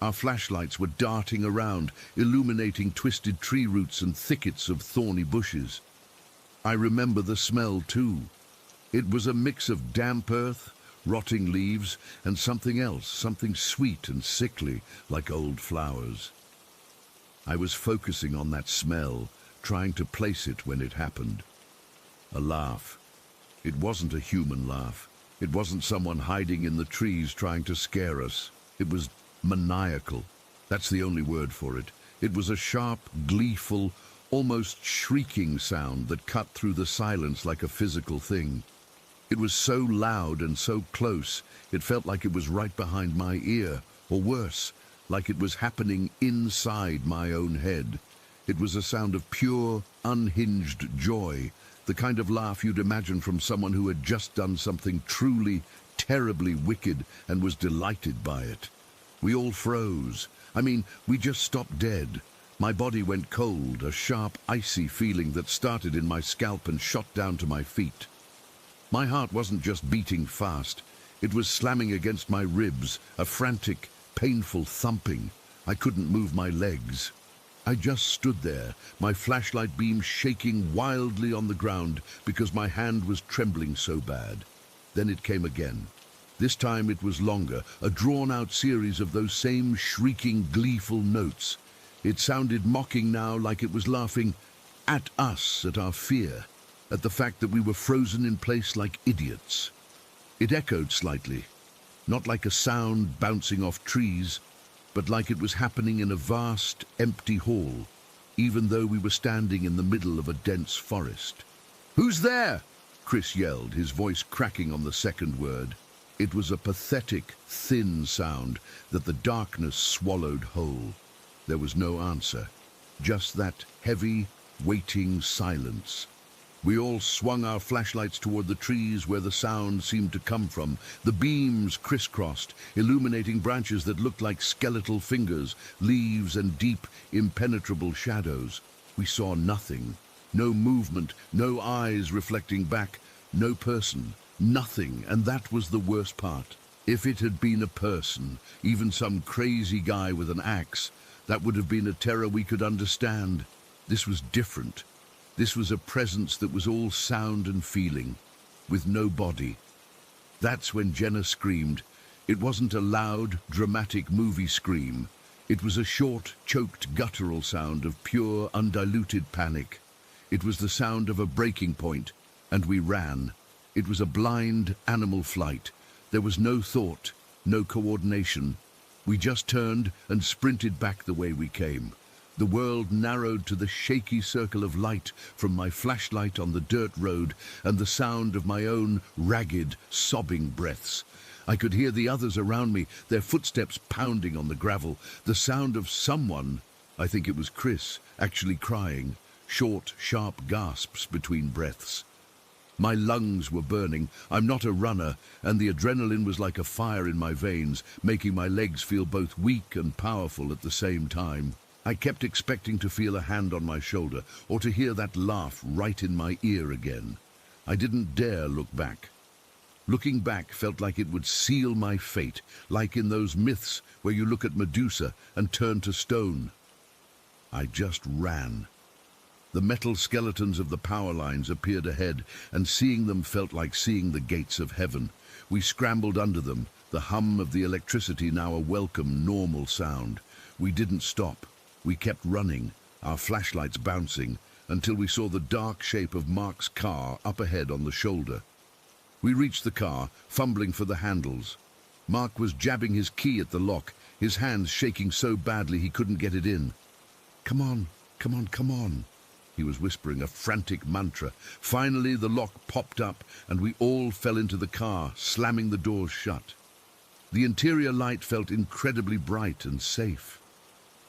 Our flashlights were darting around, illuminating twisted tree roots and thickets of thorny bushes. I remember the smell too. It was a mix of damp earth, rotting leaves, and something else, something sweet and sickly, like old flowers. I was focusing on that smell, trying to place it when it happened. A laugh. It wasn't a human laugh. It wasn't someone hiding in the trees trying to scare us. It was maniacal. That's the only word for it. It was a sharp, gleeful, almost shrieking sound that cut through the silence like a physical thing. It was so loud and so close, it felt like it was right behind my ear, or worse, like it was happening inside my own head. It was a sound of pure, unhinged joy, the kind of laugh you'd imagine from someone who had just done something truly, terribly wicked and was delighted by it. We all froze. We just stopped dead. My body went cold, a sharp, icy feeling that started in my scalp and shot down to my feet. My heart wasn't just beating fast. It was slamming against my ribs, a frantic, painful thumping. I couldn't move my legs. I just stood there, my flashlight beam shaking wildly on the ground because my hand was trembling so bad. Then it came again. This time it was longer, a drawn-out series of those same shrieking, gleeful notes. It sounded mocking now, like it was laughing at us, at our fear, at the fact that we were frozen in place like idiots. It echoed slightly, not like a sound bouncing off trees, but like it was happening in a vast, empty hall, even though we were standing in the middle of a dense forest. "Who's there?" Chris yelled, his voice cracking on the second word. It was a pathetic, thin sound that the darkness swallowed whole. There was no answer, just that heavy, waiting silence. We all swung our flashlights toward the trees where the sound seemed to come from. The beams crisscrossed, illuminating branches that looked like skeletal fingers, leaves and deep, impenetrable shadows. We saw nothing. No movement, no eyes reflecting back, no person, nothing, and that was the worst part. If it had been a person, even some crazy guy with an axe, that would have been a terror we could understand. This was different. This was a presence that was all sound and feeling, with no body. That's when Jenna screamed. It wasn't a loud, dramatic movie scream. It was a short, choked, guttural sound of pure, undiluted panic. It was the sound of a breaking point, and we ran. It was a blind, animal flight. There was no thought, no coordination. We just turned and sprinted back the way we came. The world narrowed to the shaky circle of light from my flashlight on the dirt road and the sound of my own ragged, sobbing breaths. I could hear the others around me, their footsteps pounding on the gravel, the sound of someone, I think it was Chris, actually crying, short, sharp gasps between breaths. My lungs were burning. I'm not a runner, and the adrenaline was like a fire in my veins, making my legs feel both weak and powerful at the same time. I kept expecting to feel a hand on my shoulder or to hear that laugh right in my ear again. I didn't dare look back. Looking back felt like it would seal my fate, like in those myths where you look at Medusa and turn to stone. I just ran. The metal skeletons of the power lines appeared ahead, and seeing them felt like seeing the gates of heaven. We scrambled under them, the hum of the electricity now a welcome, normal sound. We didn't stop. We kept running, our flashlights bouncing, until we saw the dark shape of Mark's car up ahead on the shoulder. We reached the car, fumbling for the handles. Mark was jabbing his key at the lock, his hands shaking so badly he couldn't get it in. "Come on, come on, come on," he was whispering a frantic mantra. Finally, the lock popped up, and we all fell into the car, slamming the doors shut. The interior light felt incredibly bright and safe.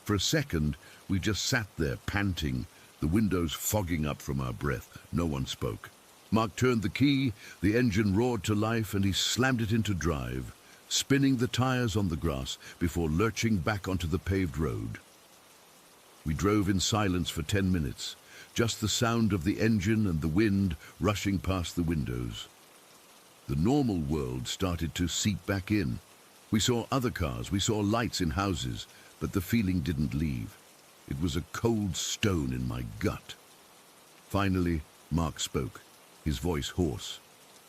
For a second, we just sat there, panting, the windows fogging up from our breath. No one spoke. Mark turned the key, the engine roared to life, and he slammed it into drive, spinning the tires on the grass before lurching back onto the paved road. We drove in silence for 10 minutes, just the sound of the engine and the wind rushing past the windows. The normal world started to seep back in. We saw other cars, we saw lights in houses, but the feeling didn't leave. It was a cold stone in my gut. Finally, Mark spoke, his voice hoarse.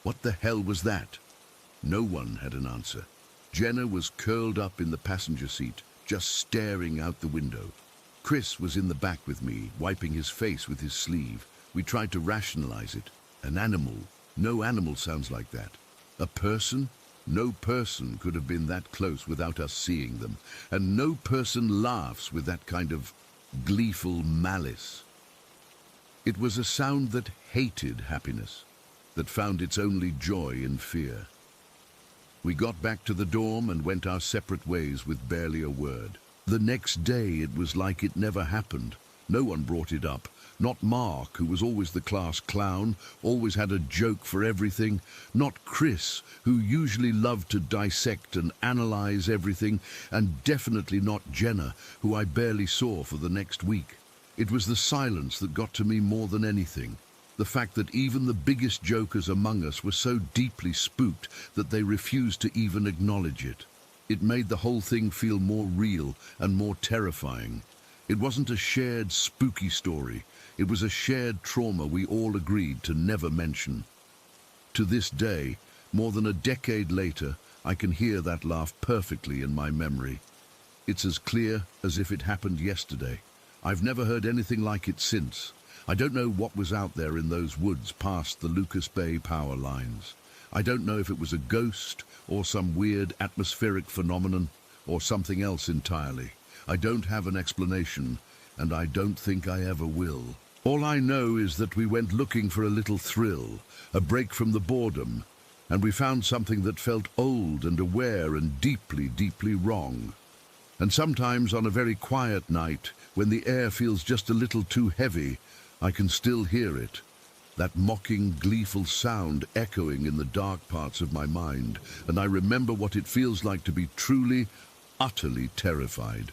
What the hell was that? No one had an answer. Jenna was curled up in the passenger seat, just staring out the window. Chris was in the back with me, wiping his face with his sleeve. We tried to rationalize it. An animal. No animal sounds like that. A person? No person could have been that close without us seeing them. And no person laughs with that kind of gleeful malice. It was a sound that hated happiness, that found its only joy in fear. We got back to the dorm and went our separate ways with barely a word. The next day it was like it never happened. No one brought it up. Not Mark, who was always the class clown, always had a joke for everything. Not Chris, who usually loved to dissect and analyze everything. And definitely not Jenna, who I barely saw for the next week. It was the silence that got to me more than anything. The fact that even the biggest jokers among us were so deeply spooked that they refused to even acknowledge it. It made the whole thing feel more real and more terrifying. It wasn't a shared spooky story. It was a shared trauma we all agreed to never mention. To this day, more than a decade later, I can hear that laugh perfectly in my memory. It's as clear as if it happened yesterday. I've never heard anything like it since. I don't know what was out there in those woods past the Lucas Bay power lines. I don't know if it was a ghost or some weird atmospheric phenomenon or something else entirely. I don't have an explanation, and I don't think I ever will. All I know is that we went looking for a little thrill, a break from the boredom, and we found something that felt old and aware and deeply, deeply wrong. And sometimes on a very quiet night, when the air feels just a little too heavy, I can still hear it. That mocking, gleeful sound echoing in the dark parts of my mind, and I remember what it feels like to be truly, utterly terrified.